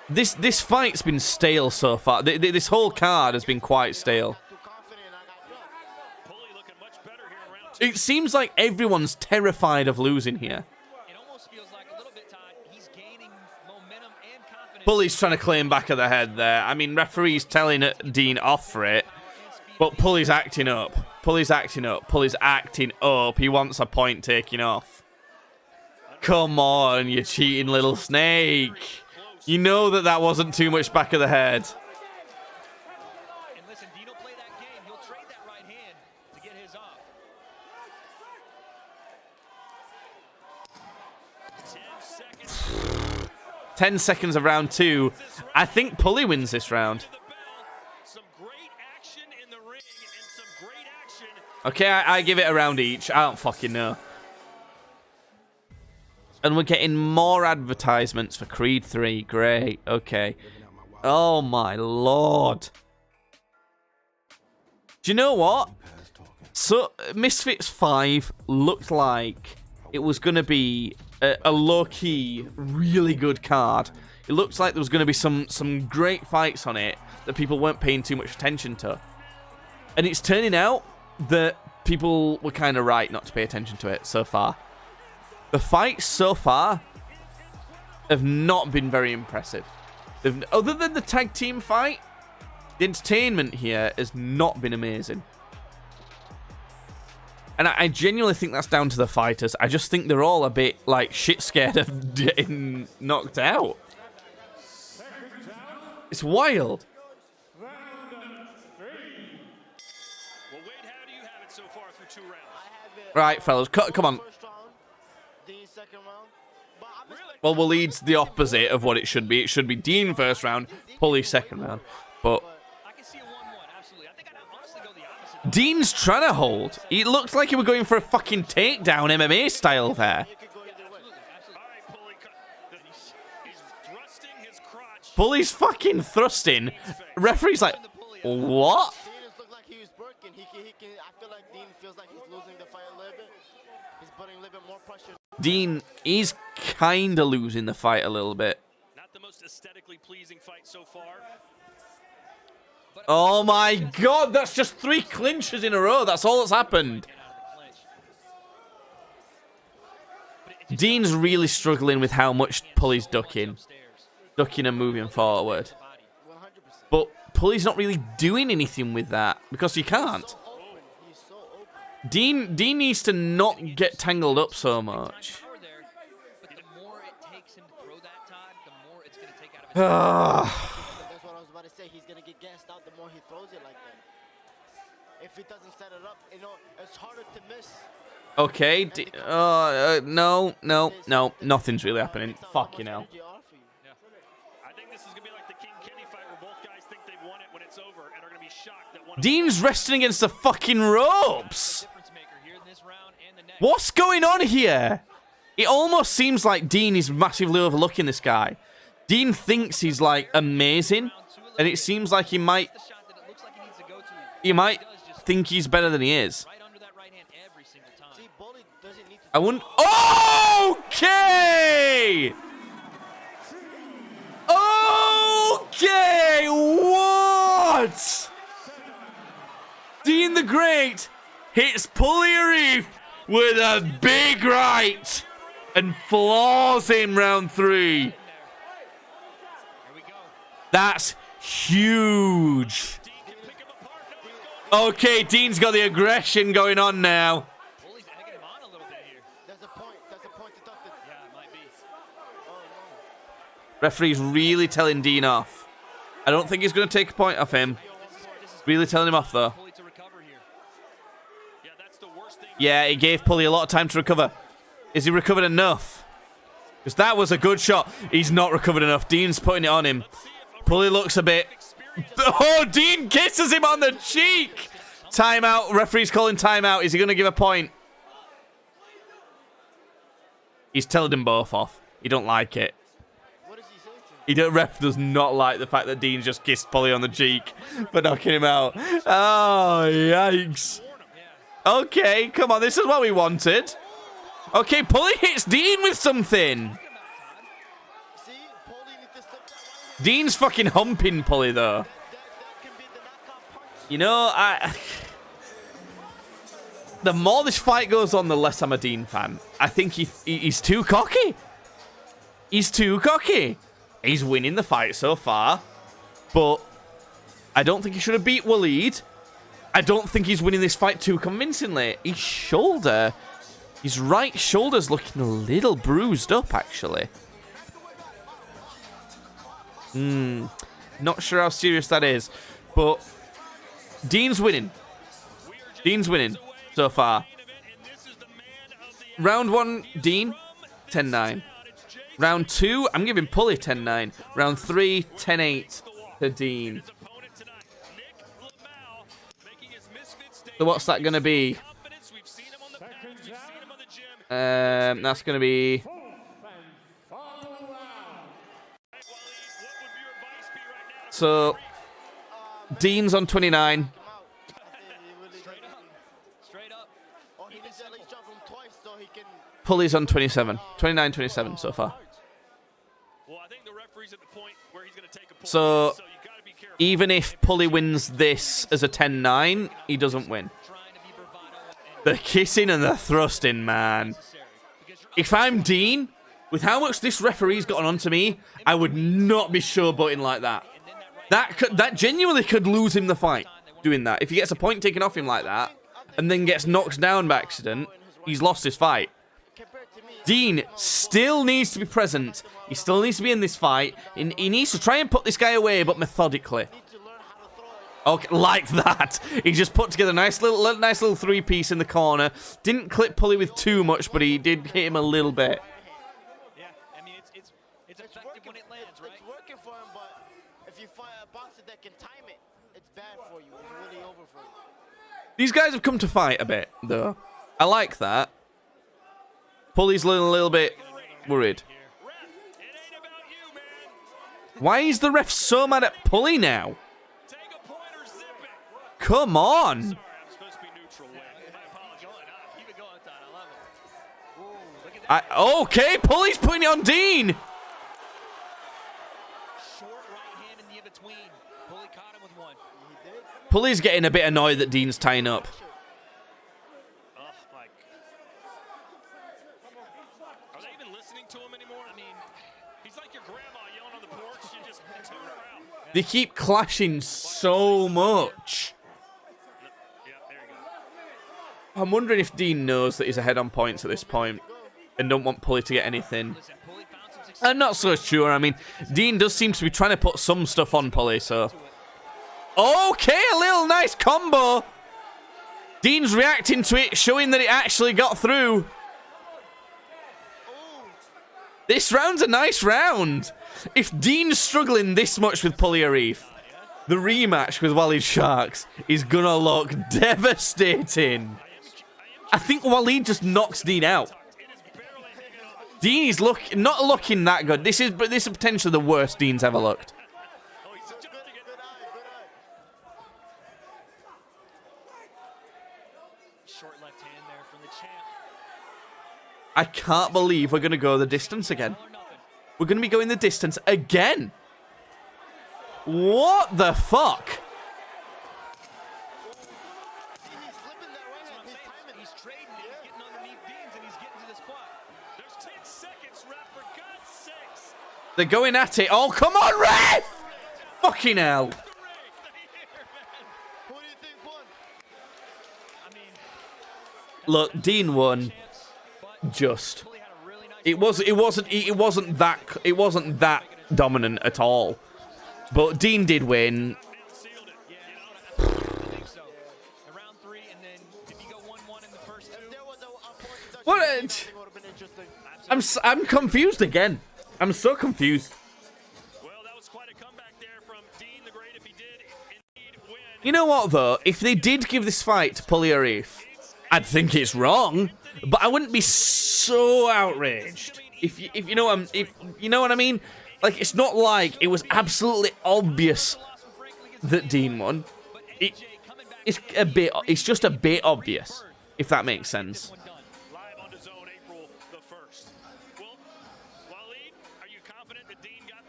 This fight's been stale so far. This whole card has been quite stale. It seems like everyone's terrified of losing here. Pulley's trying to claim back of the head there. I mean, referee's telling Dean off for it, but Pulley's acting up. Pulley's acting up. Pulley's acting up. He wants a point taken off. Come on, you cheating little snake. You know that wasn't too much back of the head. And listen, Dean will play that game. He'll trade that right hand to get his off. 10 seconds of round 2. I think Pulley wins this round. Okay, I give it a round each. I don't fucking know. And we're getting more advertisements for Creed 3. Great. Okay. Oh my lord. Do you know what? So, Misfits 5 looked like it was going to be a low-key, really good card. It looked like there was going to be some great fights on it that people weren't paying too much attention to. And it's turning out that people were kind of right not to pay attention to it so far. The fights so far have not been very impressive. Other than the tag team fight, the entertainment here has not been amazing. And I genuinely think that's down to the fighters. I just think they're all a bit, like, shit scared of getting knocked out. It's wild. Right, fellas, come on. Well, Waleed's the opposite of what it should be. It should be Dean first round, Pulley second round. But Dean's trying to hold. It looked like he was going for a fucking takedown MMA style there. Pulley's fucking thrusting. Referee's like, what? Dean is kind of losing the fight a little bit. Not the most aesthetically pleasing fight so far. Oh my god, that's just 3 clinches in a row. That's all that's happened. Dean's really struggling with how much Pulley's ducking and moving forward. But Pulley's not really doing anything with that because he can't. Dean needs to not get tangled up so much. That's what I was about to say. He's gonna get gassed out the more he throws it like that. If he doesn't set it up, you know, it's harder to miss. Okay. No. Nothing's really happening. Fuck you know. I think this is gonna be like the King Kenny fight where both guys think they've won it when it's over and are gonna be shocked that one. Dean's resting against the fucking ropes. What's going on here? It almost seems like Dean is massively overlooking this guy. Dean thinks he's like amazing, and it seems like he might think he's better than he is. I wouldn't. Okay. Okay. What? Dean the Great hits Pulley Arif with a big right and floors him round 3. That's huge. Okay, Dean's got the aggression going on now. Referee's really telling Dean off. I don't think he's going to take a point off him. Really telling him off, though. Yeah, he gave Pulley a lot of time to recover. Is he recovered enough? Because that was a good shot. He's not recovered enough. Dean's putting it on him. Pulley looks a bit... Oh, Dean kisses him on the cheek! Timeout. Referee's calling timeout. Is he going to give a point? He's telling them both off. He don't like it. Ref does not like the fact that Dean just kissed Pulley on the cheek for knocking him out. Oh, yikes. Okay, come on. This is what we wanted. Okay, Pulley hits Dean with something. Dean's fucking humping Pulley, though. You know, the more this fight goes on, the less I'm a Dean fan. I think he's too cocky. He's too cocky. He's winning the fight so far, but I don't think he should have beat Waleed. I don't think he's winning this fight too convincingly. His shoulder, his right shoulder's looking a little bruised up, actually. Not sure how serious that is, but Dean's winning. Dean's winning so far. Round 1, Dean, 10-9. Round 2, I'm giving Pulley 10-9. Round 3, 10-8 to Dean. So what's that going to be? That's going to be... So, Dean's on 29. Pulley's on 27. 29-27 so far. So, even if Pulley wins this as a 10-9, he doesn't win. The kissing and the thrusting, man. If I'm Dean, with how much this referee's gotten onto me, I would not be showboating like that. That genuinely could lose him the fight, doing that. If he gets a point taken off him like that, and then gets knocked down by accident, he's lost his fight. Dean still needs to be present. He still needs to be in this fight. He needs to try and put this guy away, but methodically. Okay, like that. He just put together a nice little three-piece in the corner. Didn't clip Pulley with too much, but he did hit him a little bit. Yeah, I mean, it's effective when it lands, right? It's working for him, but if you find a boxer that can time it, it's bad for you. It's really over for you. These guys have come to fight a bit, though. I like that. Pulley's a little bit worried. Why is the ref so mad at Pulley now? Come on. Okay, Pulley's putting it on Dean. Pulley's getting a bit annoyed that Dean's tying up. They keep clashing so much. I'm wondering if Dean knows that he's ahead on points at this point and don't want Pulley to get anything. I'm not so sure. I mean, Dean does seem to be trying to put some stuff on Pulley, so... Okay, a little nice combo. Dean's reacting to it, showing that it actually got through. This round's a nice round. If Dean's struggling this much with Pulley Arif, the rematch with Waleed Sharks is gonna look devastating. I think Waleed just knocks Dean out. Dean is not looking that good. This is potentially the worst Dean's ever looked. Short left hand there from the champ. I can't believe we're gonna go the distance again. We're going to be going the distance again. What the fuck? He's trading it. He's getting underneath Dean's and he's getting to the spot. There's 10 seconds, ref, for God's sakes. They're going at it. Oh, come on, ref! Fucking hell. Look, Dean won. Just. It wasn't that dominant at all. But Dean did win. What? I'm confused again. I'm so confused. You know what though? If they did give this fight to Pugliarif, I'd think it's wrong, but I wouldn't be so outraged. If you know what I mean? Like, it's not like it was absolutely obvious that Dean won. It's just a bit obvious, if that makes sense.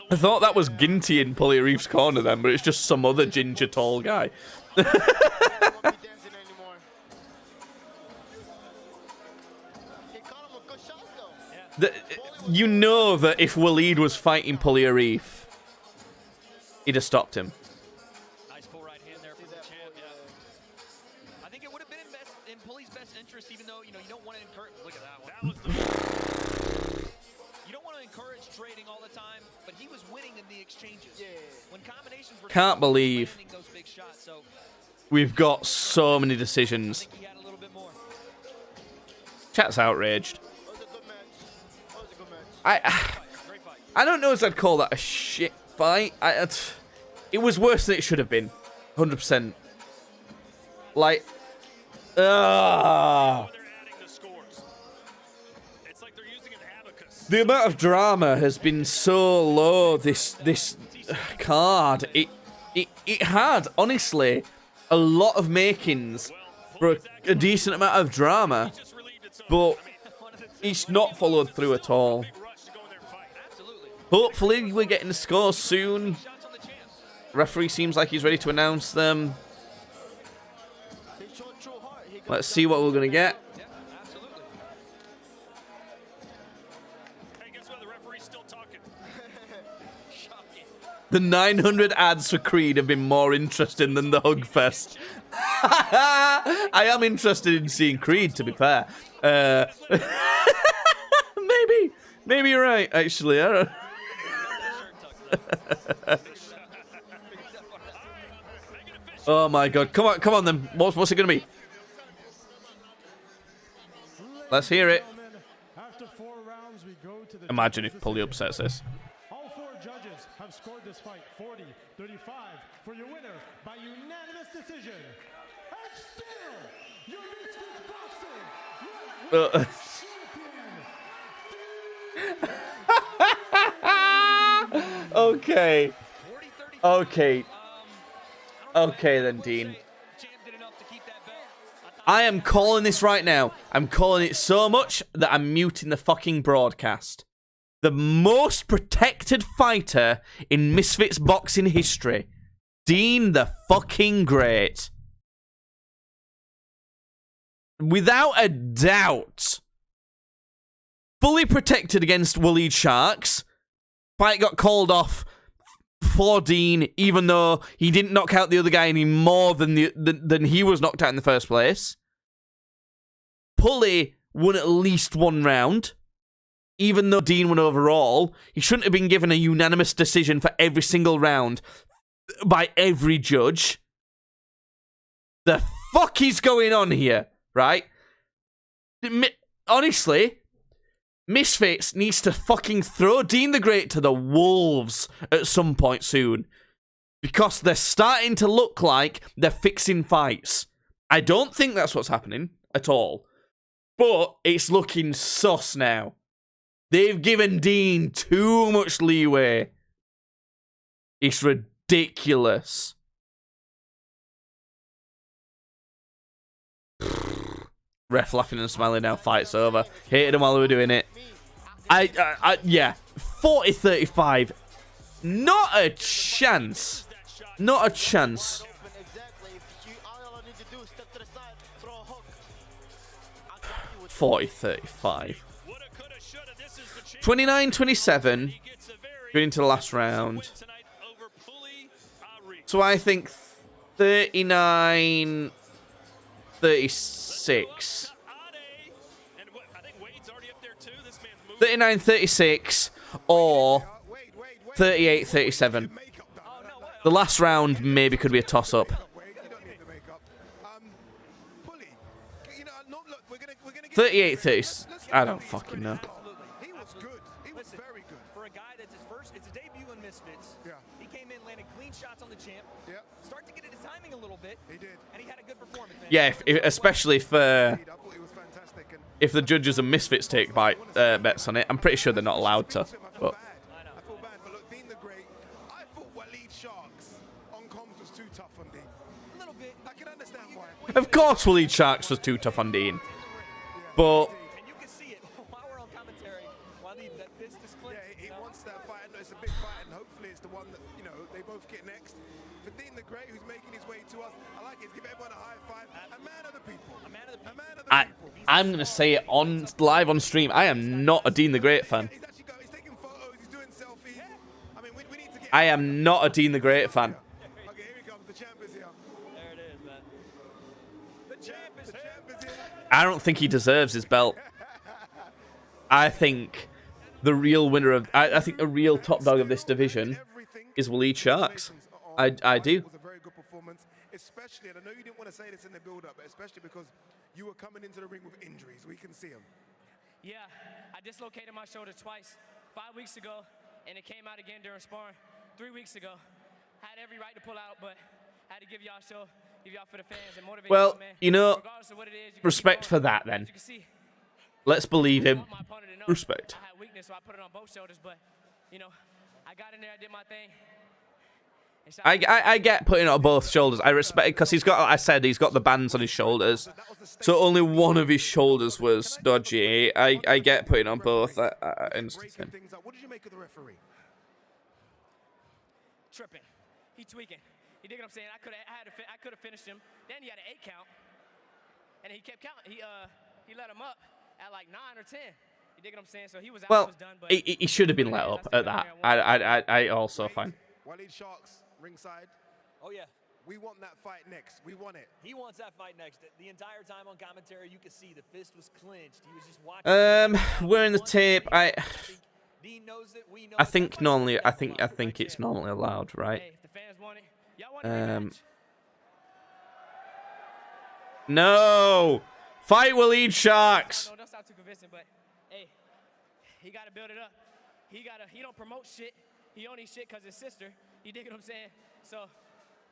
I thought that was Ginty in Pugliarif's corner then, but it's just some other ginger tall guy. You know that if Waleed was fighting Pugliarif, he'd have stopped him. Nice full right hand there from the champ, yeah. I think it would have been in Pulley's best interest, even though, you don't want to encourage... Look at that one. You don't want to encourage trading all the time, but he was winning in the exchanges. Yeah. When combinations were... Can't believe we've got so many decisions. Chat's outraged. I don't know if I'd call that a shit fight. It was worse than it should have been. 100%. Like, the amount of drama has been so low this card. It had, honestly, a lot of makings for a decent amount of drama, but it's not followed through at all. Hopefully we're getting the scores soon. Referee seems like he's ready to announce them. Let's see what we're going to get. The 900 ads for Creed have been more interesting than the Hugfest. I am interested in seeing Creed, to be fair. Maybe you're right, actually. I don't... Oh my god, come on then. What's it gonna be? Let's hear it. Imagine if Pulley upsets this. All four judges have scored this fight 40-35 for your winner by unanimous decision. And still, your Boxing Okay. Okay then, Dean. I am calling this right now. I'm calling it so much that I'm muting the fucking broadcast. The most protected fighter in Misfits boxing history. Dean the fucking Great. Without a doubt. Fully protected against Waleed Sharks. Fight got called off for Dean, even though he didn't knock out the other guy any more than he was knocked out in the first place. Pulley won at least one round. Even though Dean won overall, he shouldn't have been given a unanimous decision for every single round by every judge. The fuck is going on here, right? Honestly, Misfits needs to fucking throw Dean the Great to the wolves at some point soon. Because they're starting to look like they're fixing fights. I don't think that's what's happening at all. But it's looking sus now. They've given Dean too much leeway. It's ridiculous. Ref laughing and smiling now. Fight's over. Hated him while they were doing it. Yeah. 40-35. Not a chance. Not a chance. 40-35. 29-27. Going into the last round. So I think 39-36. 39-36 or 38-37. The last round maybe could be a toss-up. 38-30. I don't fucking know. He was good. He was very good. For a guy that's it's a debut in Misfits. Yeah. He came in, landed clean shots on the champ. Yeah. Start to get into timing a little bit. He did. And he had a good performance. Man. Yeah, especially if the judges and Misfits take bets on it. I'm pretty sure they're not allowed to. But I feel bad, but look, Dean the Great, I thought Waleed Sharks on comms was too tough on Dean. A little bit. I can understand why. of course, Waleed Sharks was too tough on Dean. But And you can see it while we're on commentary. Waleed, that fist is clenched. Yeah, he wants that fight. It's a big fight, and hopefully it's the one that, you know, they both get next. For Dean the Great, who's making his way to us, I like it. Give everyone a high five. A man of the people. A man of the people. A man of the people. I'm gonna say it on live on stream. I am not a Dean the Great fan. He's taking photos. He's doing selfies. I mean, we need to get. I am not a Dean the Great fan. Okay, here he comes. The champ is here. There it is, man. The champ is here. I don't think he deserves his belt. I think the real winner of I think the real top dog of this division is Waleed Sharks. I do. It was a very good performance, especially, and I know you didn't want to say this in the build-up, but especially because you were coming into the ring with injuries. We can see them. Yeah, I dislocated my shoulder twice, 5 weeks ago, and it came out again during sparring 3 weeks ago. Had every right to pull out, but had to give y'all a show, give y'all for the fans, and motivate Well, y'all, man. you know, Regardless of what it is, you can respect keep for going. that then. As you can see, Let's believe him. I want my opponent to know Respect. I had weakness, so I put it on both shoulders, but, you know, I got in there, I did my thing. I get putting it on both shoulders. I respect it because he's got, I said, he's got the bands on his shoulders. So only one of his shoulders was dodgy. I get putting on both. I understand. What did you make of the referee? Tripping. He tweaking. You dig what I'm saying? I could have finished him. Then he had an 8 count. And he kept counting. He let him up at like 9 or 10. You dig what I'm saying? So he was out, Well, was done, but he should have been let up at that. I also find. Waleed Sharks, ringside. Oh, yeah. We want that fight next. We want it. He wants that fight next. The entire time on commentary, you could see the fist was clenched. He was just watching. We're in the tape. Dean knows it. We know I think normally, I think it's normally allowed, right? hey, if the fans want it, y'all want a rematch? No, fight Waleed Sharks. No, don't sound too convincing, but hey, he gotta build it up. He don't promote shit. He only shit cause his sister. You dig what I'm saying? So.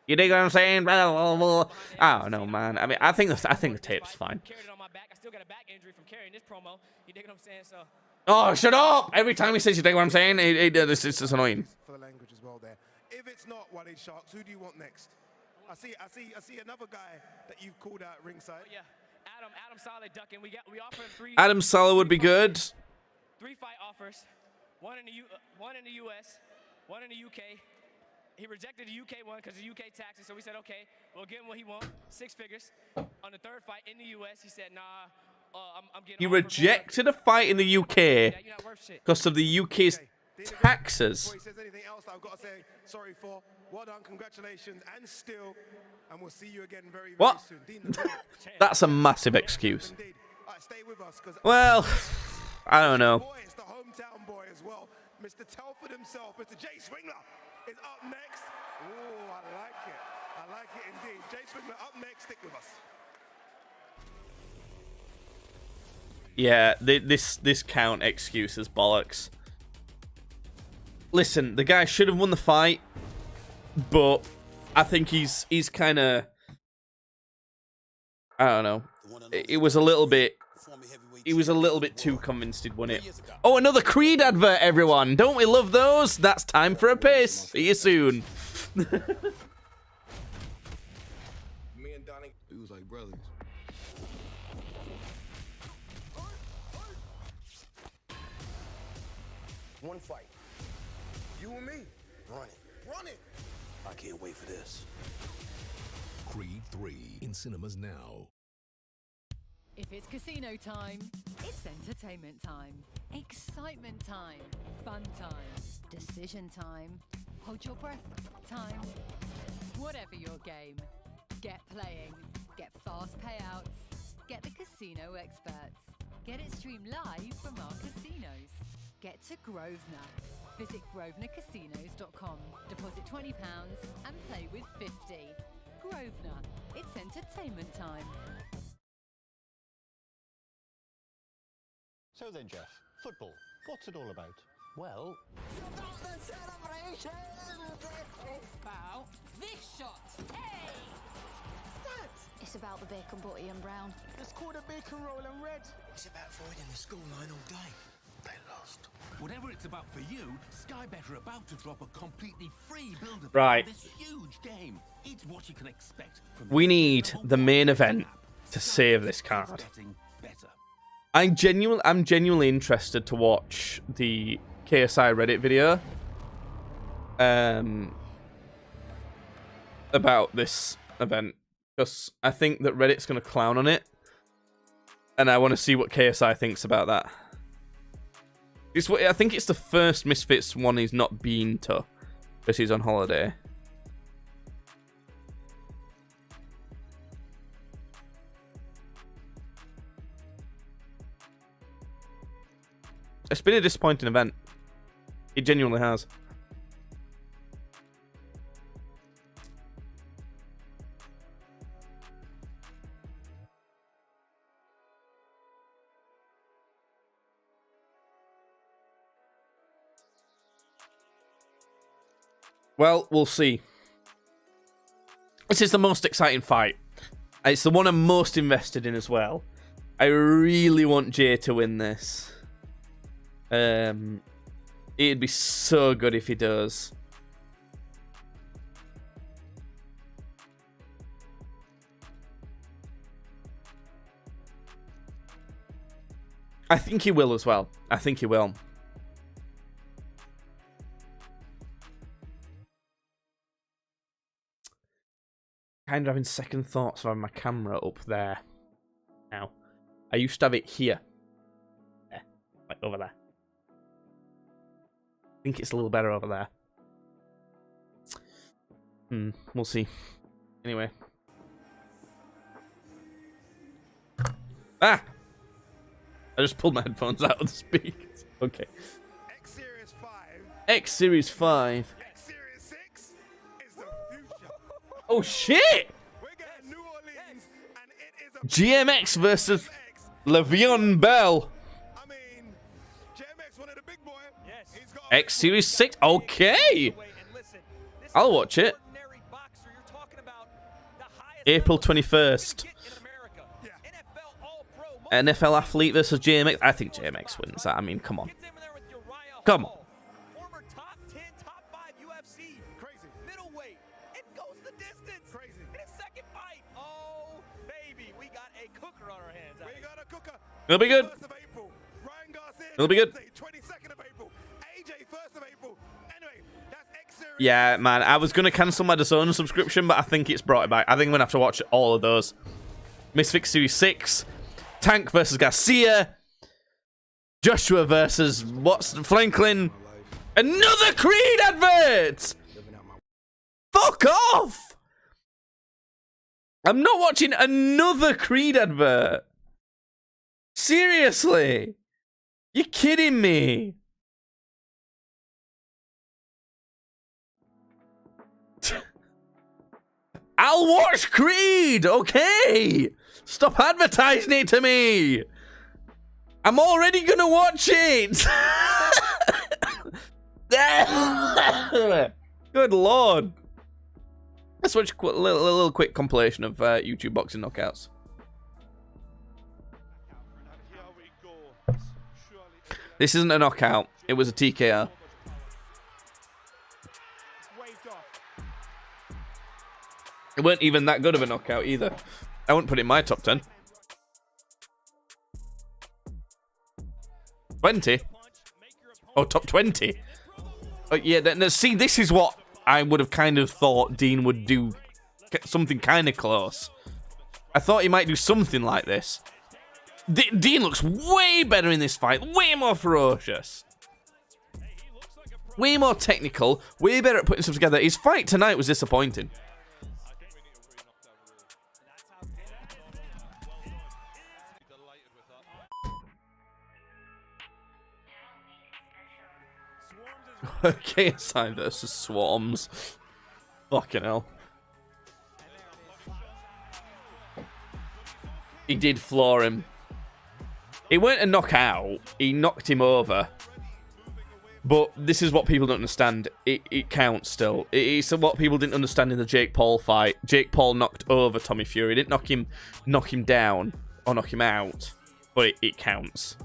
You dig what I'm saying? Blah, blah, blah. I don't know, man. I mean, I think the tape's fine. Carried it on my back. I still got a back injury from carrying this promo. You dig what I'm saying? So. Oh, shut up! Every time he says you dig what I'm saying, it's just annoying. For the language as well there. If it's not Waleed Sharks, who do you want next? I see another guy that you've called out ringside. Oh, yeah, Adam Saleh ducking. We offered him 3. Adam Saleh would be good. 3 fight offers, one in the U.S., one in the U.K. He rejected the U.K. one because the U.K. taxes, so we said, okay, we'll give him what he wants, 6 figures. On the 3rd fight in the U.S., he said, nah, I'm getting. He rejected a fight in the UK because of the UK's taxes. Before he says anything else, I've got to say sorry for. Well done, congratulations, and still, and we'll see you again very, very soon. Dean, That's a massive excuse. indeed. Stay with us, Well, I don't know. boy, it's the hometown boy as well. Mr. Telford himself, Mr. Jay Swingler, is up next. Oh, I like it. I like it indeed. Jay Swingler up next. Stick with us. Yeah, this count excuse is bollocks. Listen, the guy should have won the fight, but I think he's kind of, I don't know. It was a little bit. He was a little bit too convinced he'd won it. Oh, another Creed advert, everyone! Don't we love those? That's time for a piss. See you soon. Me and Donnie, we was like brothers. One fight. You and me. Run it. Run it. I can't wait for this. Creed 3 in cinemas now. If it's casino time, it's entertainment time, excitement time, fun time, decision time, hold your breath time. Whatever your game, get playing, get fast payouts, get the casino experts, get it streamed live from our casinos. Get to Grosvenor. Visit grosvenorcasinos.com, deposit £20 and play with 50. Grosvenor, it's entertainment time. So then, Jeff, football, what's it all about? Well, About this shot. Hey! It's about the bacon, butty and brown. It's called a bacon roll and red. It's about avoiding the scoreline all day. They lost. Whatever it's about for you, Sky Bet are about to drop a completely free build-up Right. for this huge game. It's what you can expect from We need the main event to save this card. I'm genuinely interested to watch the KSI Reddit video about this event, because I think that Reddit's going to clown on it, and I want to see what KSI thinks about that. I think it's the first Misfits one he's not been to, because he's on holiday. It's been a disappointing event. It genuinely has. Well, we'll see. This is the most exciting fight. It's the one I'm most invested in as well. I really want Jay to win this. It'd be so good if he does. I think he will as well. I think he will. Kind of having second thoughts of having my camera up there now. I used to have it here. There. Like over there. I think it's a little better over there. We'll see. Anyway. Ah! I just pulled my headphones out of the speakers. Okay. X-Series 5. X-Series 5. X-Series 6 is the future. Oh shit! We're getting New Orleans, and it is a GMX versus Le'Veon Bell. I mean, GMX, one of the big boy. Yes. He's got X-Series 6. Okay. I'll watch it. April 21st. NFL athlete versus GMX. I think GMX wins that. I mean, come on. Come on. Former top 10, top 5 UFC. Crazy. Middleweight. It goes the distance. Crazy. In his second fight. Oh, baby. We got a cooker on our hands. We got a cooker. It'll be good. It'll be good. 22nd of April. AJ 1st of April. Anyway, that's X-Series. Yeah, man. I was going to cancel my DAZN subscription, but I think it's brought it back. I think I'm going to have to watch all of those. Misfits Series 6. Tank versus Garcia. Joshua versus Franklin. Another Creed advert! Fuck off! I'm not watching another Creed advert. Seriously? You're kidding me? I'll watch Creed, okay? Stop advertising it to me. I'm already gonna watch it. Good lord. Let's watch a little quick compilation of YouTube boxing knockouts. This isn't a knockout. It was a TKO. It weren't even that good of a knockout either. I wouldn't put it in my top 10. 20? Oh, top 20? Oh, yeah, see, this is what I would have kind of thought Dean would do. Something kind of close. I thought he might do something like this. Dean looks way better in this fight. Way more ferocious. Way more technical. Way better at putting stuff together. His fight tonight was disappointing. KSI versus Swarms. Fucking hell. He did floor him. It weren't a knockout. He knocked him over. But this is what people don't understand. It counts still. It's what people didn't understand in the Jake Paul fight. Jake Paul knocked over Tommy Fury. He didn't knock him down or knock him out. But it counts.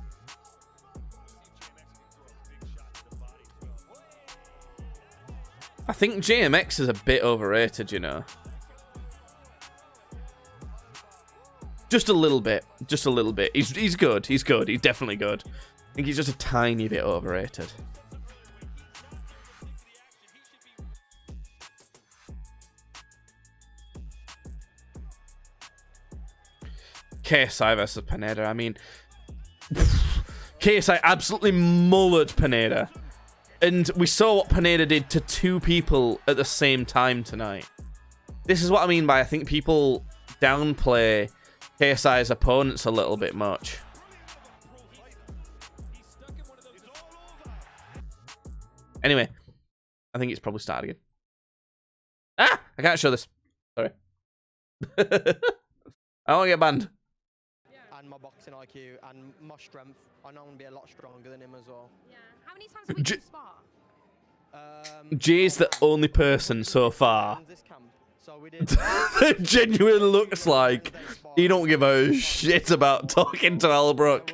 I think JMX is a bit overrated, you know. Just a little bit. Just a little bit. He's good. He's good. He's definitely good. I think he's just a tiny bit overrated. KSI versus Pineda. I mean, KSI absolutely mullered Pineda. And we saw what Pineda did to two people at the same time tonight. This is what I mean by I think people downplay KSI's opponents a little bit much. Anyway, I think it's probably started again. Ah! I can't show this. Sorry. I don't want to get banned. And my boxing IQ and my strength. I know I'm going to be a lot stronger than him as well. Yeah. How many times a week do you spar? Jay's the only person so far that genuinely looks like he don't give a shit about talking to Elle Brook.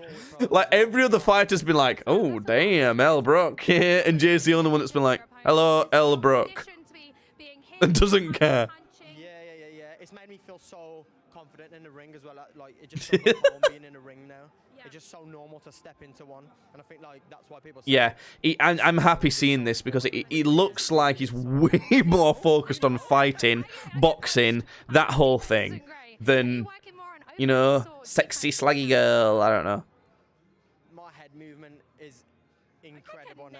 Like, every other fighter's been like, oh, damn, Elle Brook. Yeah. And Jay's the only one that's been like, hello, Elle Brook. And doesn't care. Yeah. It's made me feel so confident in the ring as well. Like, it just feels like home being in the ring now. It's just so normal to step into one. And I think, like, that's why people say Yeah, I'm happy seeing this because it looks like he's way more focused on fighting, boxing, that whole thing, than, you know, sexy, slaggy girl. I don't know. My head movement is incredible now.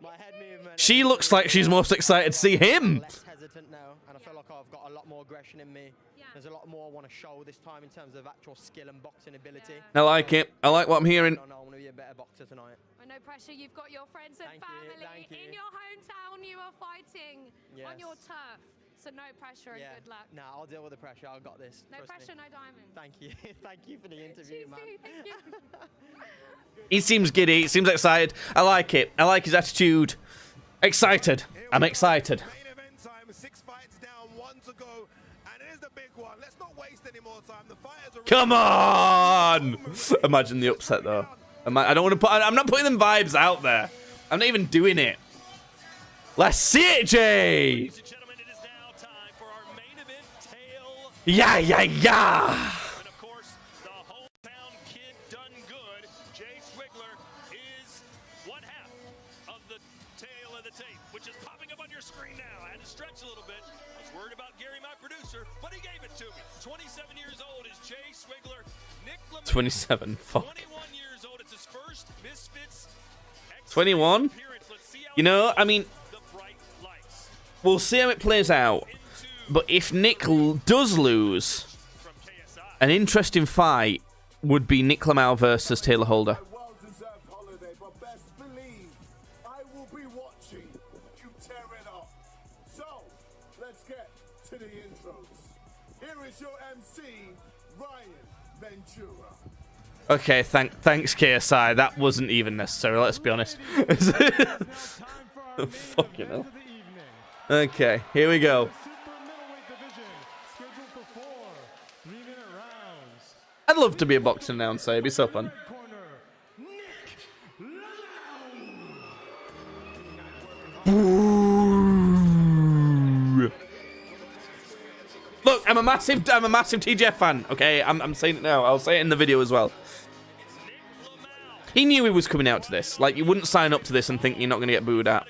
My head movement. She looks like she's most excited to see him. Less hesitant now, and I feel like I've got a lot more aggression in me. There's a lot more I want to show this time in terms of actual skill and boxing ability. I like it. I like what I'm hearing. I want to be a better boxer tonight. No pressure, you've got your friends and family. In your hometown, you are fighting on your turf. So no pressure and good luck. Nah, I'll deal with the pressure. I've got this. No pressure, no diamond. Thank you. Thank you for the interview, man. Thank you. He seems giddy. He seems excited. I like it. I like his attitude. Excited. I'm excited. 6 fights down, 1 to go, and it is the big one. Let's not waste any more time. The fighters are Come on! Imagine the upset though. I don't want to put. I'm not putting them vibes out there. I'm not even doing it. Let's see it, Jay. Yeah. And of course, the hometown kid done good. Jay Swingler is one half of the tail of the tape, which is popping up on your screen now. I had to stretch a little bit. I was worried about Gary, my producer, but he gave it to me. 27 years old is Jay Swingler. Nichlamao, 27. Fuck. 21 years old. It's his first Misfits 21. You know, I mean, we'll see how it plays out. But if Nick does lose, an interesting fight would be Nichlamao versus Taylor Holder. well-deserved holiday, but best believe I will be watching you tear it up. So, let's get to the intros. Here is your MC, Ryan Ventura. Okay, thanks KSI. That wasn't even necessary, let's be honest. Fucking hell. Okay, here we go. I'd love to be a boxing announcer. It'd be so fun. Look, I'm a massive TGF fan. Okay, I'm saying it now. I'll say it in the video as well. He knew he was coming out to this. Like, you wouldn't sign up to this and think you're not going to get booed at.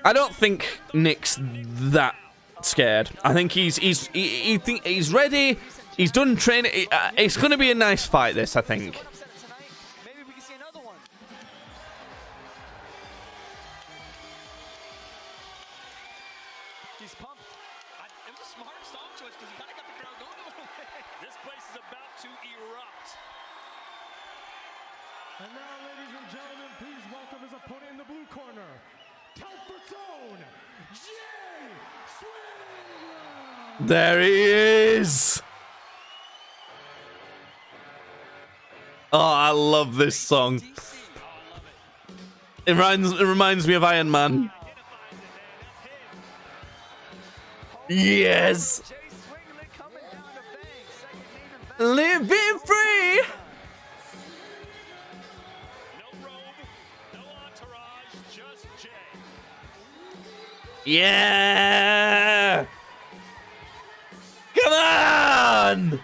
I don't think Nick's that scared. I think he's ready. He's done training. It's going to be a nice fight, this, I think. Maybe we can see another one. He's pumped. It was a smart song choice because he kind of got the crowd going a little bit. This place is about to erupt. And now, ladies and gentlemen, please welcome his opponent in the blue corner, Telford's own Jay Swingler. There he is. Oh, I love this song. It reminds me of Iron Man. Yes. Living free. Yeah. Come on.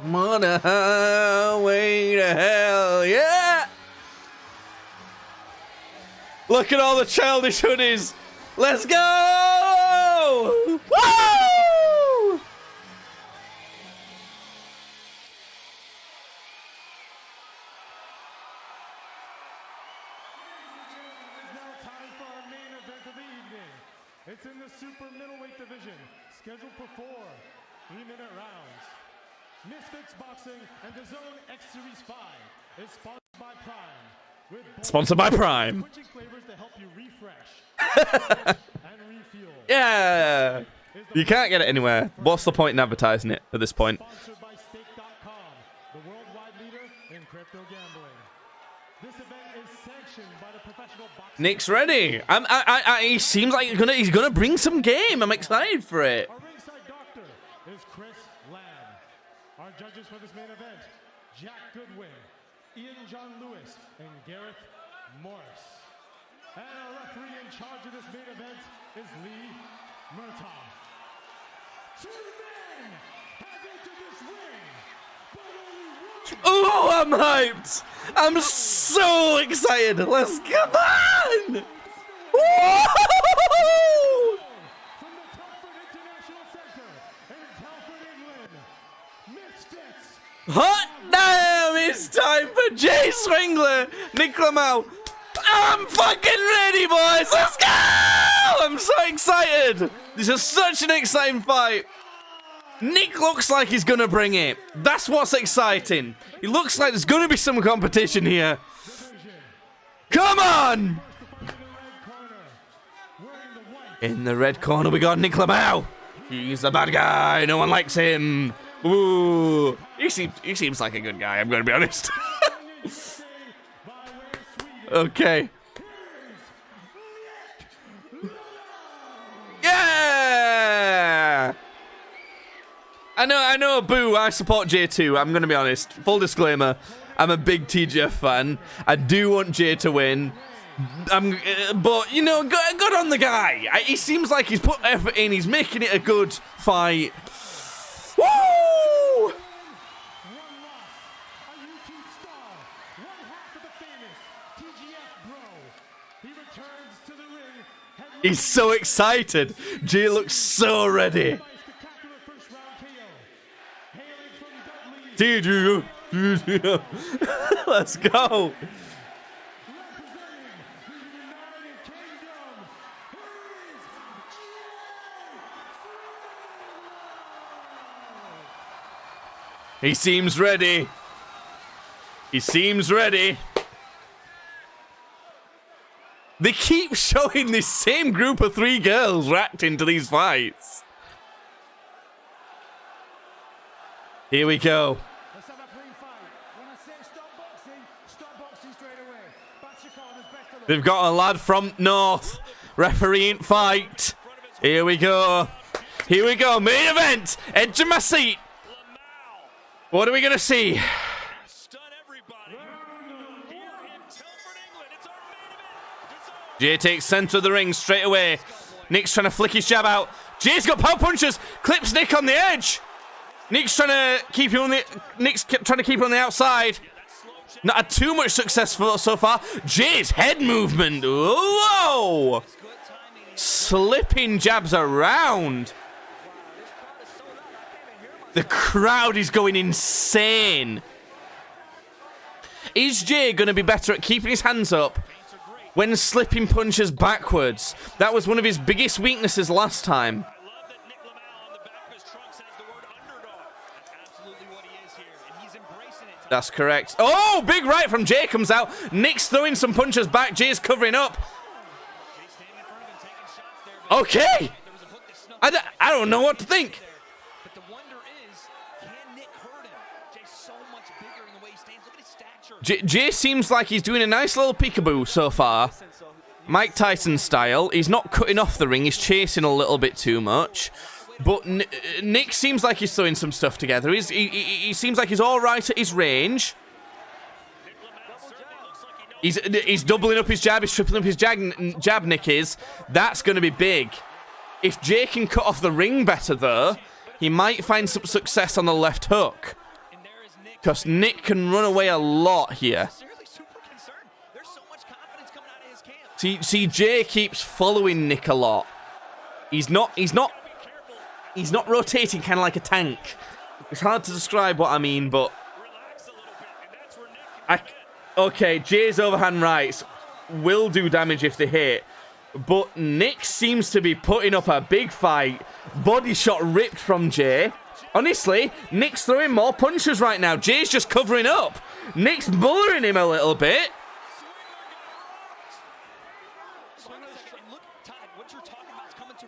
I'm on a highway to hell, yeah! Look at all the childish hoodies! Let's go! Woo! It's in the super middleweight division, scheduled for 4 3-minute rounds. Misfits Boxing and the Zone X Series 5 is sponsored by Prime. Sponsored by Prime. Flavors to help you refresh and refuel. Yeah! You can't get it anywhere. What's the point in advertising it at this point? Sponsored by Stake.com, the worldwide leader in crypto gambling. This event is sanctioned by the professional boxing. Nick's ready. He seems like he's gonna bring some game. I'm excited for it. Our ringside doctor is Chris Lamb. Our judges for this main event, Jack Goodwin, Ian John Lewis, and Gareth Morris. And our referee in charge of this main event is Lee Murtaugh. 2 men have entered this ring, but only one. Oh, I'm hyped. I'm so excited. Let's come on. Woo! From the Telford International Center in Telford, England, Misfits. Hot damn! It's time for Jay Swingler, Nichlamao. I'm fucking ready, boys. Let's go! I'm so excited. This is such an exciting fight. Nick looks like he's gonna bring it. That's what's exciting. He looks like there's gonna be some competition here. Come on! In the red corner, we got Nichlamao. He's the bad guy. No one likes him. Ooh, he seems like a good guy. I'm gonna be honest. Okay. Yeah! I know, boo, I support Jay too. I'm gonna be honest. Full disclaimer, I'm a big TGF fan. I do want Jay to win. But, you know, good on the guy. He seems like he's put effort in. He's making it a good fight. Woo! He's so excited. Jay looks so ready. Dude, let's go. He seems ready. He seems ready. They keep showing this same group of 3 girls reacting to these fights. Here we go. Let's have a clean fight. When I say stop boxing straight away. Back your corners, back to the They've got a lad from North refereeing fight. Here we go. Here we go. Main event. Edge of my seat. What are we going to see? Jay takes center of the ring straight away. Nick's trying to flick his jab out. Jay's got power punches. Clips Nick on the edge. Nick's trying to keep him on the outside. Not had too much success so far. Jay's head movement. Whoa! Slipping jabs around. The crowd is going insane. Is Jay going to be better at keeping his hands up when slipping punches backwards? That was one of his biggest weaknesses last time. That's correct. Oh, big right from Jay comes out. Nick's throwing some punches back. Jay's covering up. Okay. I don't know what to think. Jay seems like he's doing a nice little peekaboo so far. Mike Tyson style. He's not cutting off the ring. He's chasing a little bit too much. But Nick seems like he's throwing some stuff together. He seems like he's all right at his range. He's doubling up his jab. He's tripling up his jab, Nick is. That's going to be big. If Jay can cut off the ring better, though, he might find some success on the left hook. Because Nick can run away a lot here. See, Jay keeps following Nick a lot. He's not rotating kind of like a tank. It's hard to describe what I mean, but... Okay, Jay's overhand rights will do damage if they hit. But Nick seems to be putting up a big fight. Body shot ripped from Jay. Honestly, Nick's throwing more punches right now. Jay's just covering up. Nick's bullering him a little bit.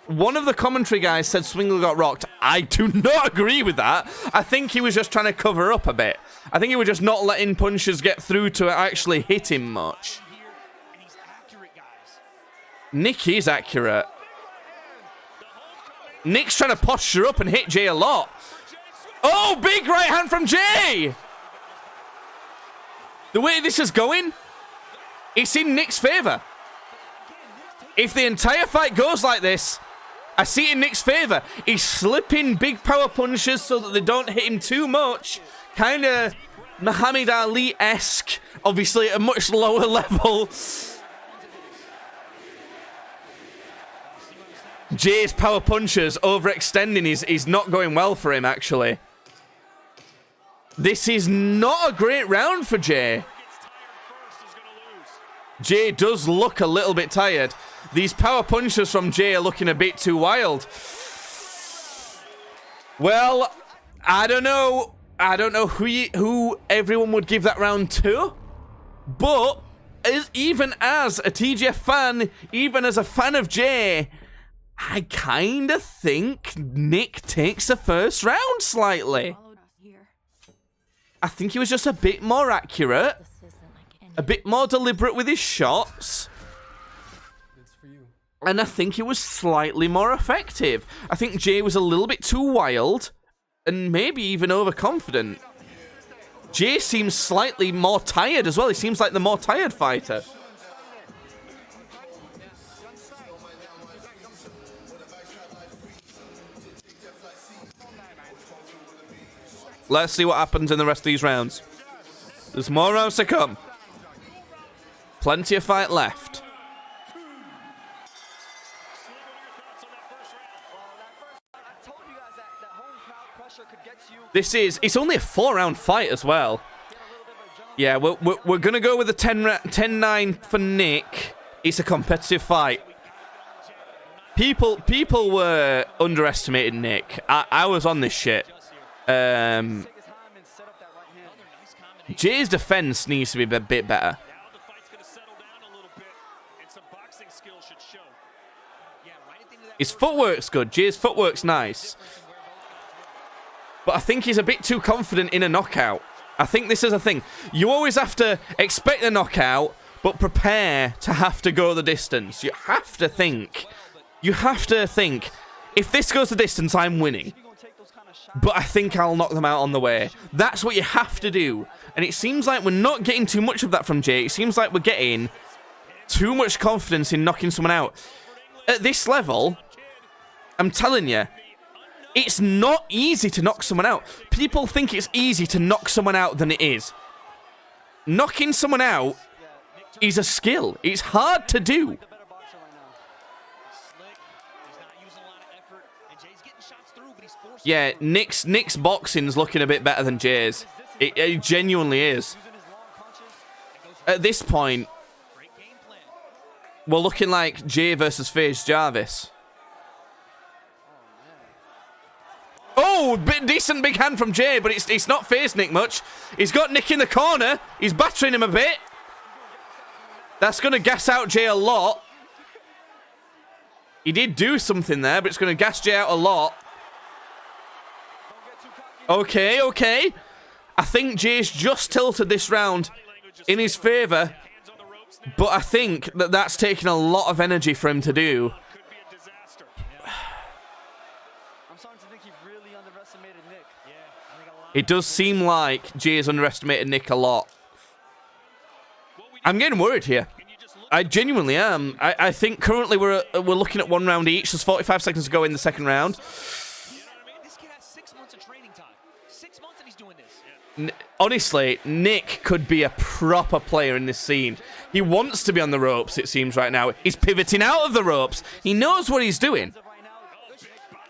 One of the commentary guys said Swingler got rocked. I do not agree with that. I think he was just trying to cover up a bit. I think he was just not letting punches get through to actually hit him much. Nick is accurate. Nick's trying to posture up and hit Jay a lot. Oh, big right hand from Jay! The way this is going, it's in Nick's favor. If the entire fight goes like this, I see it in Nick's favor. He's slipping big power punches so that they don't hit him too much. Kind of Muhammad Ali-esque, obviously at a much lower level. Jay's power punches overextending is not going well for him, actually. This is not a great round for Jay. Jay does look a little bit tired. These power punches from Jay are looking a bit too wild. Well, I don't know. I don't know who everyone would give that round to. But even as a TGF fan, even as a fan of Jay, I kind of think Nick takes the first round slightly. I think he was just a bit more accurate, a bit more deliberate with his shots, and I think he was slightly more effective. I think Jay was a little bit too wild, and maybe even overconfident. Jay seems slightly more tired as well. He seems like the more tired fighter. Let's see what happens in the rest of these rounds. There's more rounds to come. Plenty of fight left. It's only a 4-round fight as well. Yeah, we're going to go with a 10-9 for Nick. It's a competitive fight. People were underestimating Nick. I was on this shit. Jay's defense needs to be a bit better. His footwork's good. Jay's footwork's nice. But I think he's a bit too confident in a knockout. I think this is a thing. You always have to expect a knockout, but prepare to have to go the distance. You have to think. If this goes the distance, I'm winning. But I think I'll knock them out on the way. That's what you have to do. And it seems like we're not getting too much of that from Jay. It seems like we're getting too much confidence in knocking someone out. At this level, I'm telling you, it's not easy to knock someone out. People think it's easy to knock someone out than it is. Knocking someone out is a skill. It's hard to do. Yeah, Nick's boxing's looking a bit better than Jay's. It genuinely is. At this point, we're looking like Jay versus FaZe Jarvis. Oh, decent big hand from Jay, but it's not phased Nick much. He's got Nick in the corner. He's battering him a bit. That's going to gas out Jay a lot. He did do something there, but it's going to gas Jay out a lot. Okay, okay. I think Jay's just tilted this round in his favour, but I think that that's taking a lot of energy for him to do. It does seem like Jay's underestimated Nick a lot. I'm getting worried here. I genuinely am. I think currently we're looking at 1 round each. There's 45 seconds to go in the second round. This kid has 6 months of training time. 6 months and he's doing this. Honestly, Nick could be a proper player in this scene. He wants to be on the ropes, it seems, right now. He's pivoting out of the ropes. He knows what he's doing.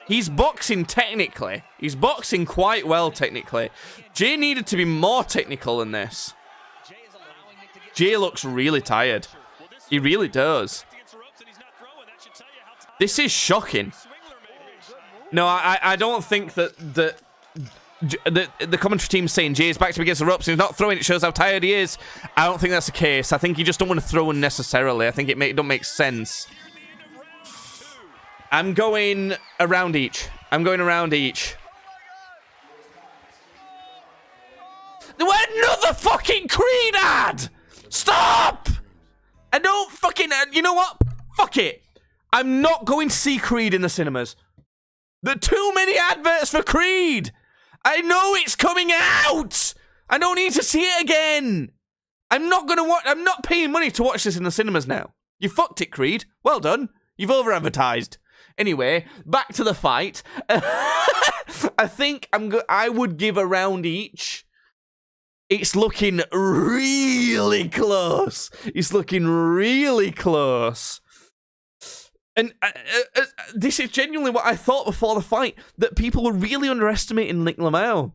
He's boxing technically. He's boxing quite well technically. Jay needed to be more technical than this. Jay looks really tired. He really does. This is shocking. No, I don't think that the commentary team's saying Jay's back to against the ropes and he's not throwing. It shows how tired he is. I don't think that's the case. I think you just don't want to throw unnecessarily. I think it don't make sense. I'm going around each. I'm going around each. Another fucking Creed ad! Stop! I don't fucking... You know what? Fuck it. I'm not going to see Creed in the cinemas. There are too many adverts for Creed. I know it's coming out. I don't need to see it again. I'm not going to watch... I'm not paying money to watch this in the cinemas now. You fucked it, Creed. Well done. You've over-advertised. Anyway, back to the fight. I think I would give a round each. It's looking really close. It's looking really close. And this is genuinely what I thought before the fight, that people were really underestimating Nichlamao.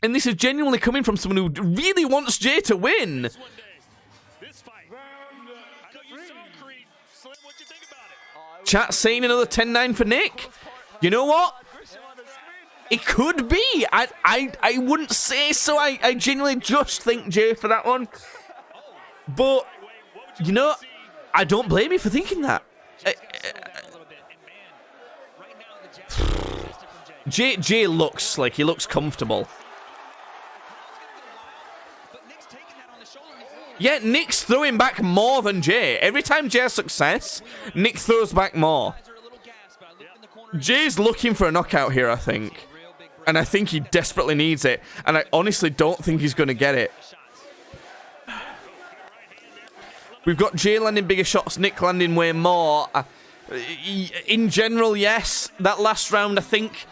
And this is genuinely coming from someone who really wants Jay to win. Chat saying another 10-9 for Nick. You know what? It could be. I wouldn't say so. I genuinely just think Jay for that one. But, you know, I don't blame you for thinking that. Jay looks slick. He looks comfortable. Yeah, Nick's throwing back more than Jay. Every time Jay has success, Nick throws back more. Jay's looking for a knockout here, I think. And I think he desperately needs it. And I honestly don't think he's going to get it. We've got Jay landing bigger shots, Nick landing way more. In general, yes. That last round, I think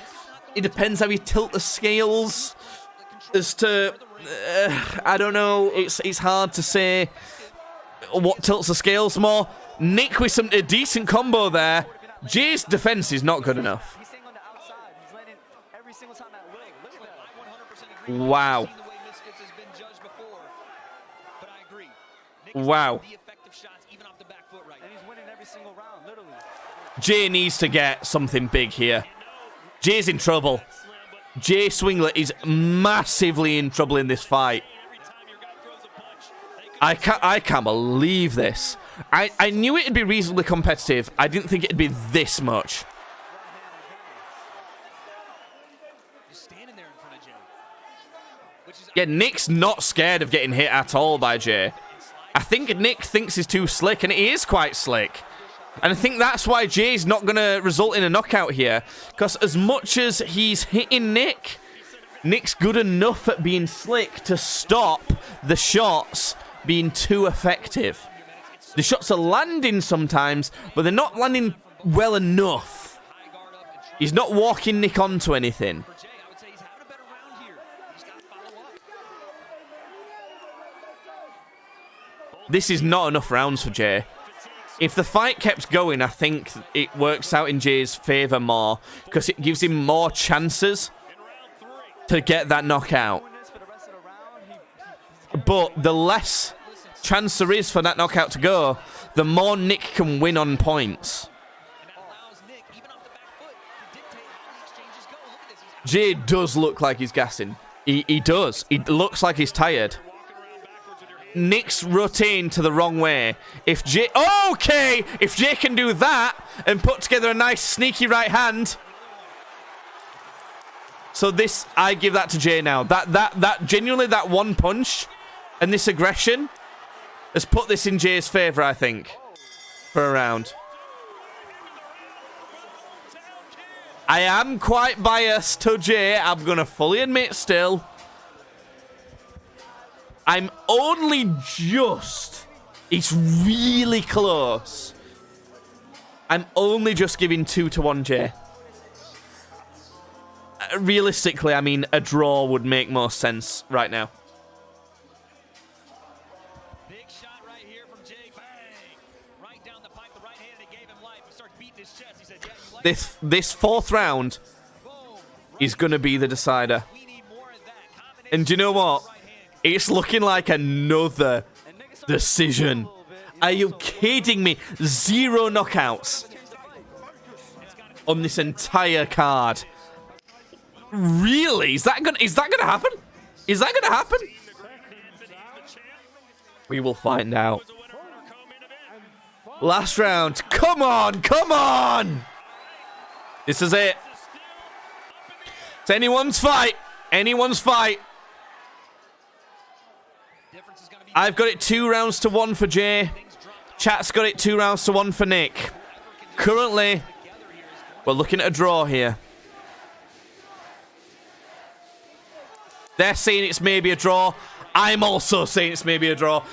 it depends how you tilt the scales as to... I don't know. It's hard to say what tilts the scales more. Nick with a decent combo there. Jay's defense is not good enough. Wow. Wow. Jay needs to get something big here. Jay's in trouble. Jay Swingler is massively in trouble in this fight. I can't believe this. I knew it'd be reasonably competitive. I didn't think it'd be this much. Yeah, Nick's not scared of getting hit at all by Jay. I think Nick thinks he's too slick, and he is quite slick. And I think that's why Jay's not going to result in a knockout here. Because as much as he's hitting Nick, Nick's good enough at being slick to stop the shots being too effective. The shots are landing sometimes, but they're not landing well enough. He's not walking Nick onto anything. This is not enough rounds for Jay. If the fight kept going, I think it works out in Jay's favor more because it gives him more chances to get that knockout. But the less chance there is for that knockout to go, the more Nick can win on points. Jay does look like he's gassing. He does. He looks like he's tired. Nick's rotating to the wrong way. If Jay... Okay! If Jay can do that and put together a nice sneaky right hand... So this... I give that to Jay now. That genuinely, that one punch and this aggression has put this in Jay's favour, I think. For a round. I am quite biased to Jay. I'm going to fully admit still. I'm only just... It's really close. I'm only just giving 2-1 Jay. Realistically, I mean, a draw would make more sense right now. Big shot right here from Jay. Bang! Right down the pipe, the right hand, it gave him life. He started beating his chest. He said, yeah, you like This fourth round is going to be the decider. And do you know what? It's looking like another decision. Are you kidding me? 0 knockouts on this entire card. Really? Is that gonna happen? Is that gonna happen? We will find out. Last round. Come on, come on! This is it. It's anyone's fight. Anyone's fight. I've got it 2-1 for Jay. Chat's got it 2-1 for Nick. Currently, we're looking at a draw here. They're saying it's maybe a draw. I'm also saying it's maybe a draw.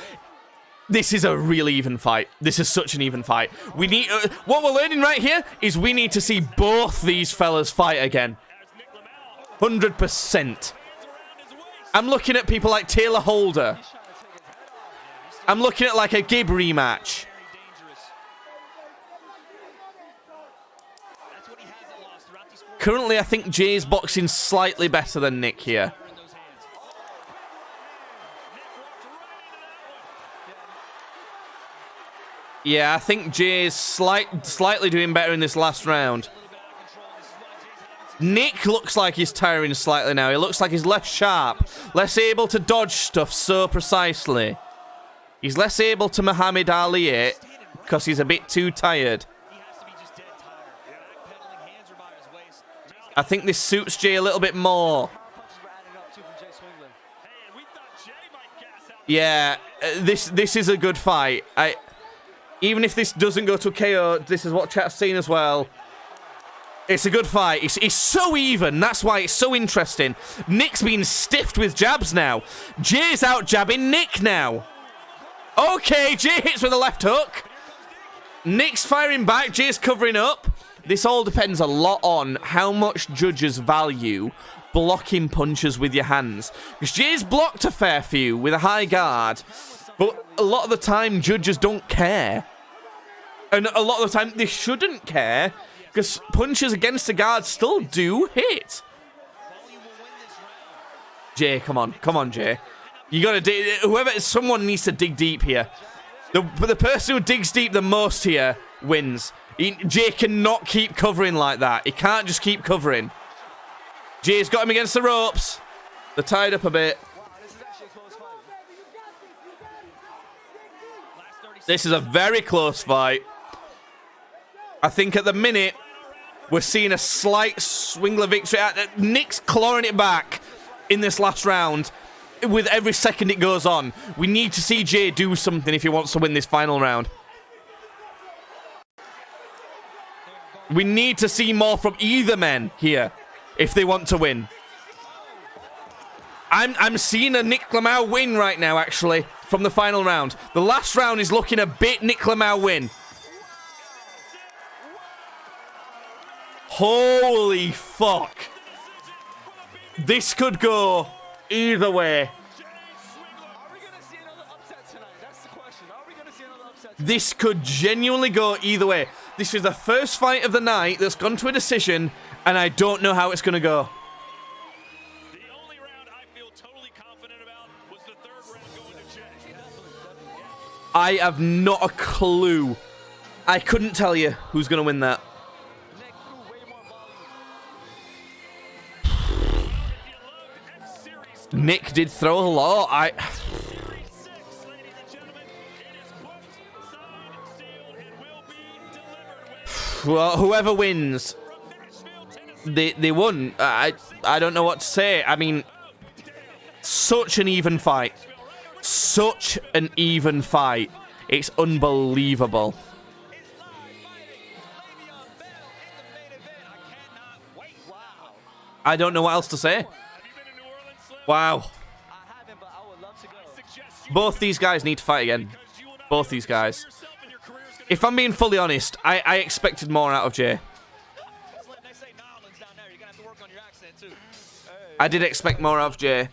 This is a really even fight. This is such an even fight. We need... what we're learning right here is we need to see both these fellas fight again. 100%. I'm looking at people like Taylor Holder. I'm looking at like a Gib rematch. Currently, I think Jay's boxing slightly better than Nick here. Yeah, I think Jay's slightly doing better in this last round. Nick looks like he's tiring slightly now. He looks like he's less sharp, less able to dodge stuff so precisely. He's less able to Muhammad Ali it because he's a bit too tired. I think this suits Jay a little bit more. Yeah, this is a good fight. Even if this doesn't go to a KO, this is what chat's saying as well. It's a good fight. It's so even. That's why it's so interesting. Nick's been stiffed with jabs now. Jay's out jabbing Nick now. Okay, Jay hits with a left hook. Nick's firing back. Jay's covering up. This all depends a lot on how much judges value blocking punches with your hands. Because Jay's blocked a fair few with a high guard. But a lot of the time, judges don't care. And a lot of the time, they shouldn't care. Because punches against the guard still do hit. Jay, come on. Come on, Jay. You gotta dig. Someone needs to dig deep here. The person who digs deep the most here wins. Jay cannot keep covering like that. He can't just keep covering. Jay's got him against the ropes. They're tied up a bit. This is a very close fight. I think at the minute, we're seeing a slight Swingler victory. Nick's clawing it back in this last round. With every second it goes on. We need to see Jay do something if he wants to win this final round. We need to see more from either men here if they want to win. I'm seeing a Nichlamao win right now, actually, from the final round. The last round is looking a bit Nichlamao win. Holy fuck. This could go either way. This could genuinely go either way. This is the first fight of the night that's gone to a decision, and I don't know how it's going to go. The only round I feel totally confident about was the third round going to Jay. I have not a clue. I couldn't tell you who's going to win that. Nick did throw a lot. Well, whoever wins, they won. I don't know what to say. I mean, such an even fight. Such an even fight. It's unbelievable. I don't know what else to say. Wow. Both these guys need to fight again. Both these guys. If I'm being fully honest, I expected more out of Jay. I did expect more out of Jay.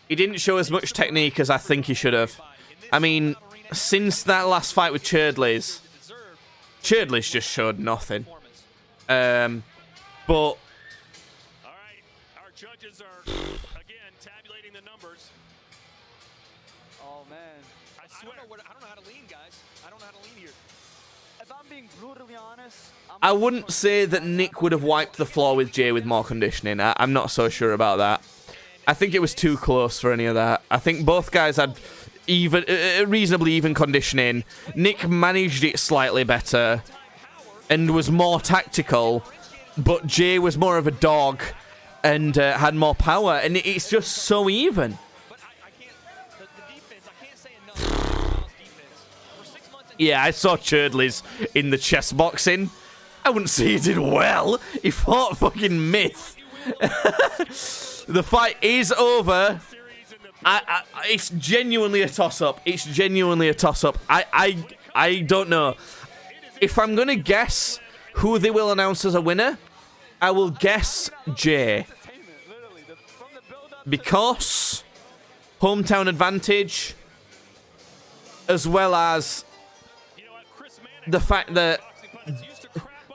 He didn't show as much technique as I think he should have. I mean, since that last fight with Churdley's just showed nothing. But Judges are, again, tabulating the numbers. Oh, man. I swear. I don't know how to lean, guys. I don't know how to lean here. If I'm being brutally honest, I wouldn't say that Nick would have wiped the floor with Jay with more conditioning. I'm not so sure about that. I think it was too close for any of that. I think both guys had reasonably even conditioning. Nick managed it slightly better and was more tactical, but Jay was more of a dog and had more power, and it's just so even. Yeah, I saw Churdley's in the chess boxing. I wouldn't say he did well. He fought fucking myth. The fight is over. It's genuinely a toss-up. It's genuinely a toss-up. I don't know. If I'm going to guess who they will announce as a winner, I will guess Jay. Because hometown advantage, as well as the fact that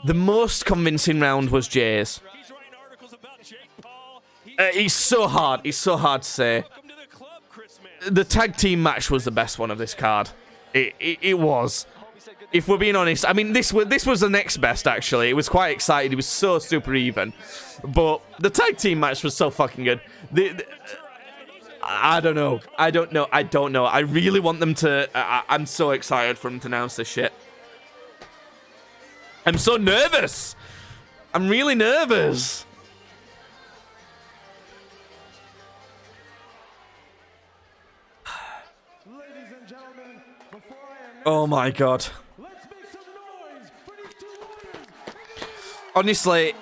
the most convincing round was Jay's. It's so hard. It's so hard to say. The tag team match was the best one of this card. It was. If we're being honest, I mean, this was the next best, actually. It was quite exciting. It was so super even. But the tag team match was so fucking good. I don't know. I don't know. I really want them to... I'm so excited for them to announce this shit. I'm so nervous. I'm really nervous. Oh my god. Honestly,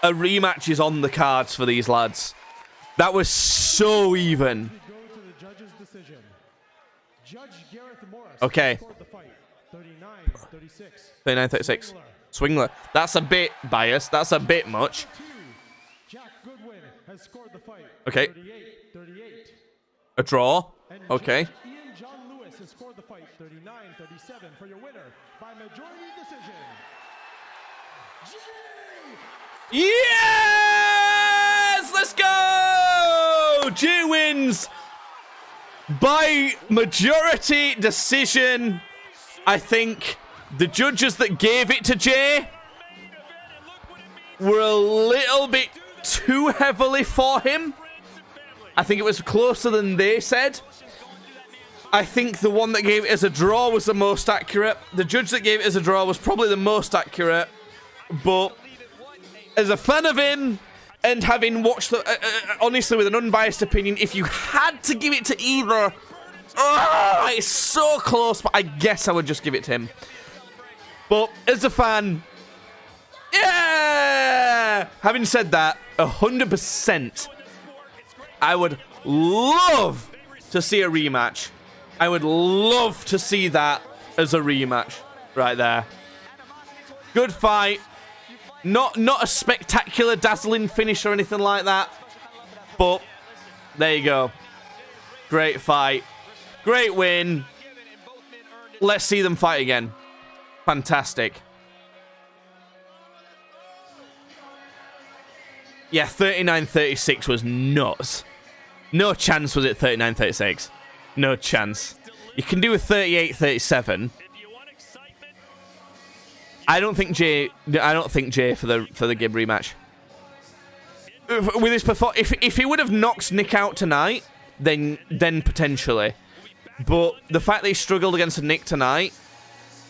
a rematch is on the cards for these lads. That was so even. Okay. 39-36. Swingler. That's a bit biased. That's a bit much. Okay. A draw. Okay. Has scored the fight 39-37 for your winner by majority decision. Yes! Let's go! Jay wins by majority decision. I think the judges that gave it to Jay were a little bit too heavily for him. I think it was closer than they said. I think the one that gave it as a draw was the most accurate. The judge that gave it as a draw was probably the most accurate. But as a fan of him and having watched the, honestly, with an unbiased opinion, if you had to give it to either, it's so close, but I guess I would just give it to him. But as a fan, yeah! Having said that, 100%, I would love to see a rematch. I would love to see that as a rematch right there. Good fight. Not a spectacular, dazzling finish or anything like that. But there you go. Great fight. Great win. Let's see them fight again. Fantastic. Yeah, 39-36 was nuts. No chance was it 39-36. No chance. You can do a 38-37. I don't think Jay for the Gib rematch. With his if he would have knocked Nick out tonight, then potentially. But the fact that he struggled against Nick tonight,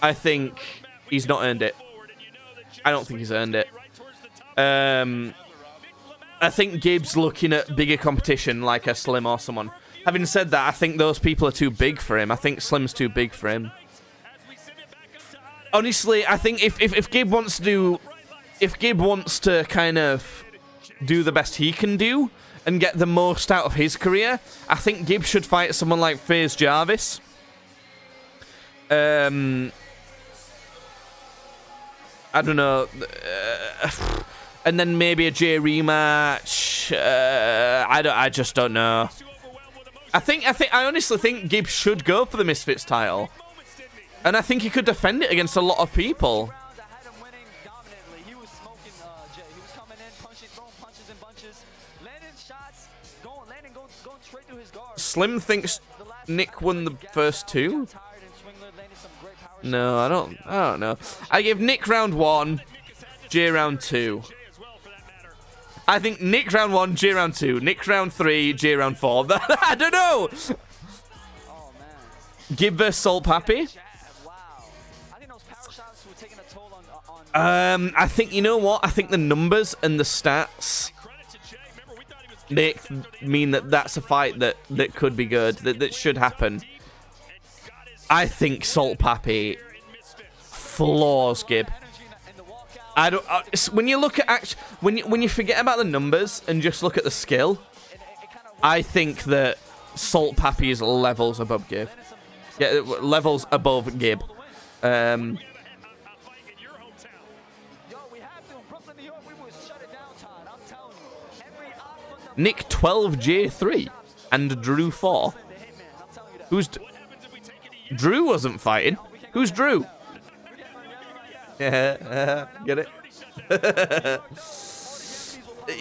I think he's not earned it. I don't think he's earned it. I think Gibbs looking at bigger competition like a Slim or someone. Having said that, I think those people are too big for him. I think Slim's too big for him. Honestly, I think if Gibb wants to do... If Gibb wants to kind of do the best he can do and get the most out of his career, I think Gibb should fight someone like FaZe Jarvis. I don't know. And then maybe a Jay rematch. I just don't know. I honestly think Gibbs should go for the Misfits title, and I think he could defend it against a lot of people. Slim thinks Nick won the first two. No, I don't know. I give Nick round 1, Jay round 2. I think Nick round 1, Jay round 2. Nick round 3, Jay round 4. I don't know. Gib vs Salt Pappy. I think, you know what? I think the numbers and the stats mean that that's a fight that could be good, that should happen. I think Salt Pappy floors Gib. I don't. When you look at when you forget about the numbers and just look at the skill, I think that Salt Pappy is levels above Gib. Yeah, levels above Gib. Nick 12, J3, and Drew 4. Who's Drew wasn't fighting. Who's Drew? Yeah, get it?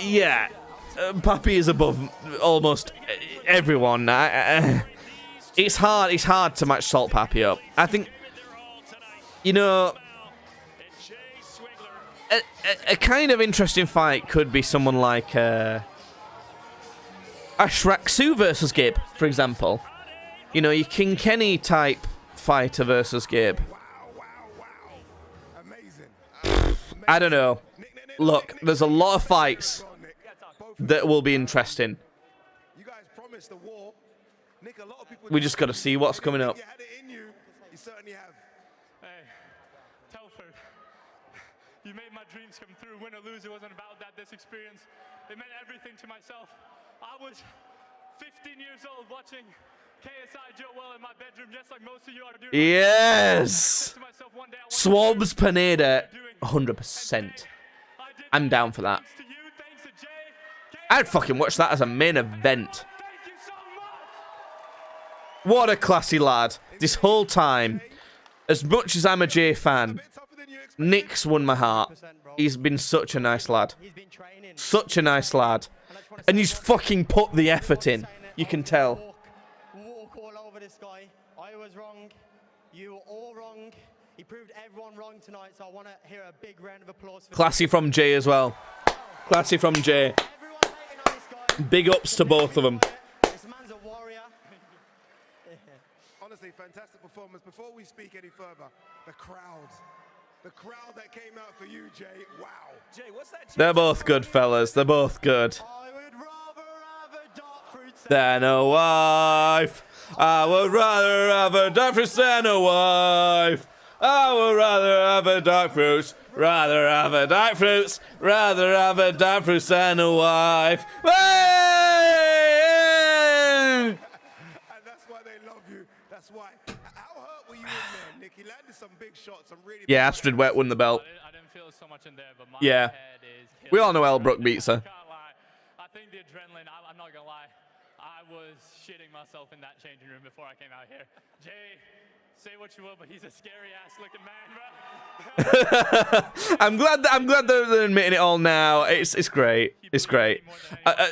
Yeah, Pappy is above almost everyone. It's hard to match Salt Pappy up. I think, you know, a kind of interesting fight could be someone like Ashraksu versus Gib, for example. You know, your King Kenny type fighter versus Gib. I don't know. Look, there's a lot of fights that will be interesting. We just got to see what's coming up. You made my dreams come through. Win or lose, it wasn't about that. This experience, it meant everything to myself. I was 15 years old watching KSI Joe Well in my bedroom, just like most of you are doing. Yes! Swabs Pineda, 100%. I'm down for that. I'd fucking watch that as a main event. What a classy lad. This whole time, as much as I'm a Jay fan, Nick's won my heart. He's been such a nice lad. Such a nice lad. And he's fucking put the effort in. You can tell. Walk all over this guy. I was wrong. You were all wrong. He proved everyone wrong tonight, so I want to hear a big round of applause for Classy from Jay as well. Classy from Jay. Big ups to both of them. This man's a warrior. Honestly, fantastic performance. Before we speak any further, the crowd that came out for you, Jay. Wow. Jay, what's that? They're both good, fellas. They're both good. Than a wife. I would rather have a dark fruit than a wife. I would rather have a dark fruit. Rather have a dark fruits. Rather have a dark fruit than a wife. And that's why they love you. That's why. How hurt were you in there, Nick? He landed some big shots. Yeah, Astrid Wet won the belt. I didn't feel so much in there, but my Yeah. head is We all know Elbrook beats her. I think the adrenaline, I'm not gonna lie, I was shitting myself in that changing room before I came out here. Jay Say what you will, but he's a scary ass looking man, bro. I'm glad they're admitting it all now. It's great. It's great.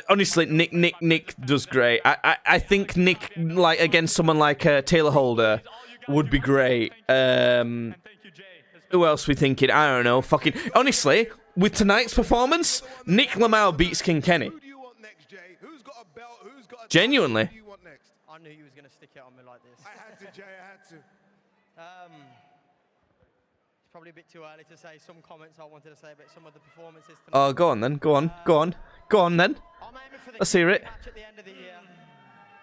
Honestly, Nick does great. I think Nick, like, against someone like Taylor Holder would be great. Who else we thinking? I don't know. Fucking honestly, with tonight's performance, Nichlamao beats King Kenny. Genuinely. I knew you was gonna stick it on me like this. I had to, Jay. I had to. It's probably a bit too early to say some comments I wanted to say about some of the performances tonight. Oh, go on then. Go on then. Let's hear it. Match at the end of the year.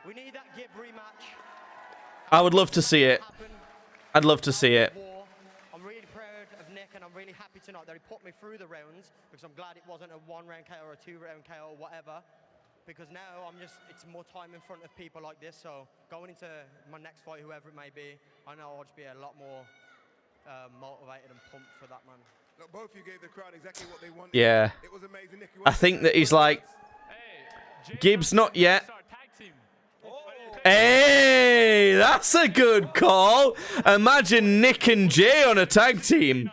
We need that Gib rematch. I would love to see it. I'd love to see it. I'm really proud of Nick, and I'm really happy tonight that he put me through the rounds, because I'm glad it wasn't a 1-round KO or a 2-round KO or whatever. Because now it's more time in front of people like this. So going into my next fight, whoever it may be, I know I'll just be a lot more motivated and pumped for that, man. Look, both of you gave the crowd exactly what they wanted. Yeah. It was amazing. Nick, I think that he's like, Gibbs not yet. Hey, that's a good call. Imagine Nick and Jay on a tag team.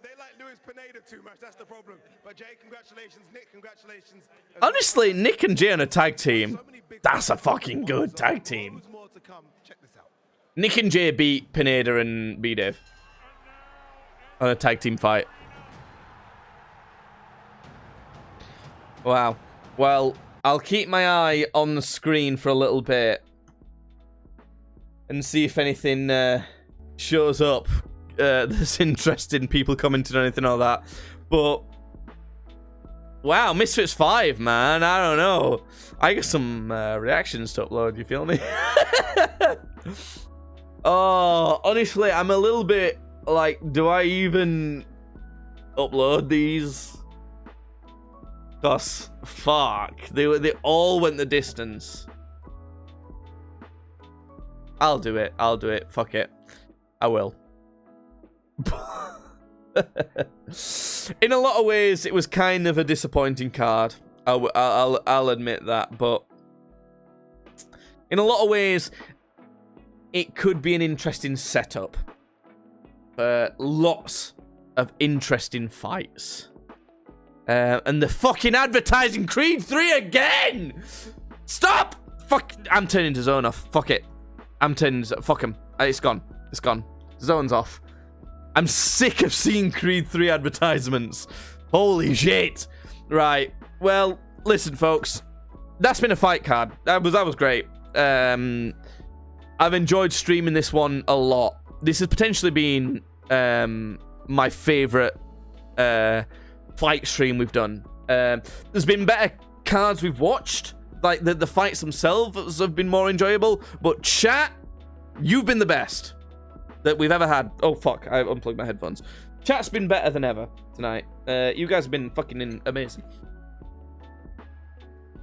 They like Luis Pineda too much. That's the problem. But Jay, congratulations. Nick, congratulations. Honestly, Nick and Jay on a tag team. That's a fucking good tag team. Nick and Jay beat Pineda and B-Dave on a tag team fight. Wow. Well, I'll keep my eye on the screen for a little bit and see if anything shows up that's interesting, people commenting on anything or that. But wow, Misfits 5, man. I don't know. I got some reactions to upload, you feel me? Oh, honestly, I'm a little bit like, do I even upload these? Cause fuck, they all went the distance. I'll do it. Fuck it, I will. In a lot of ways, it was kind of a disappointing card. I'll admit that, but in a lot of ways, it could be an interesting setup for lots of interesting fights. And the fucking advertising Creed 3 again! Stop! Fuck, I'm turning the zone off. Fuck it. I'm turning, fuck him. It's gone. It's gone. Zone's off. I'm sick of seeing Creed 3 advertisements. Holy shit. Right. Well, listen, folks. That's been a fight card. That was great. I've enjoyed streaming this one a lot. This has potentially been my favorite fight stream we've done. There's been better cards we've watched. Like, the fights themselves have been more enjoyable. But chat, you've been the best that we've ever had. Oh, fuck. I unplugged my headphones. Chat's been better than ever tonight. You guys have been fucking amazing.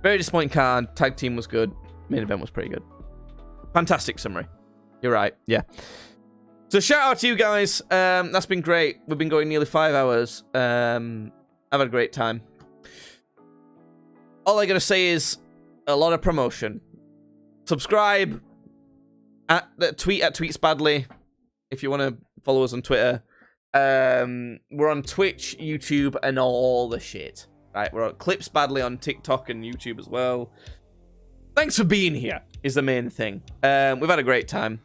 Very disappointing card. Tag team was good. Main event was pretty good. Fantastic summary. You're right. Yeah. So shout out to you guys. That's been great. We've been going nearly 5 hours. I've had a great time. All I gotta say is a lot of promotion. Subscribe. Tweet at TweetsBadly if you want to follow us on Twitter. We're on Twitch, YouTube, and all the shit. Right, we're on Clips Badly on TikTok and YouTube as well. Thanks for being here is the main thing. We've had a great time.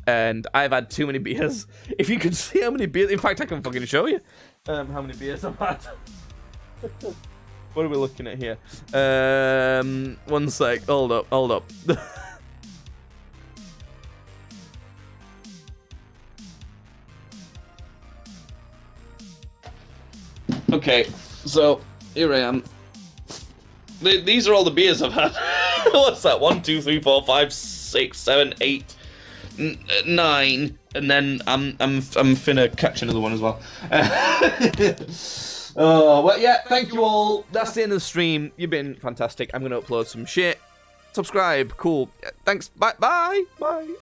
And I've had too many beers. If you could see how many beers... In fact, I can fucking show you how many beers I've had. What are we looking at here? 1 sec. Hold up. Okay, so here I am. These are all the beers I've had. What's that? 1, 2, 3, 4, 5, 6, 7, 8, 9, and then I'm finna catch another one as well. Oh, well, yeah. Thank you all. That's the end of the stream. You've been fantastic. I'm gonna upload some shit. Subscribe. Cool. Thanks. Bye. Bye.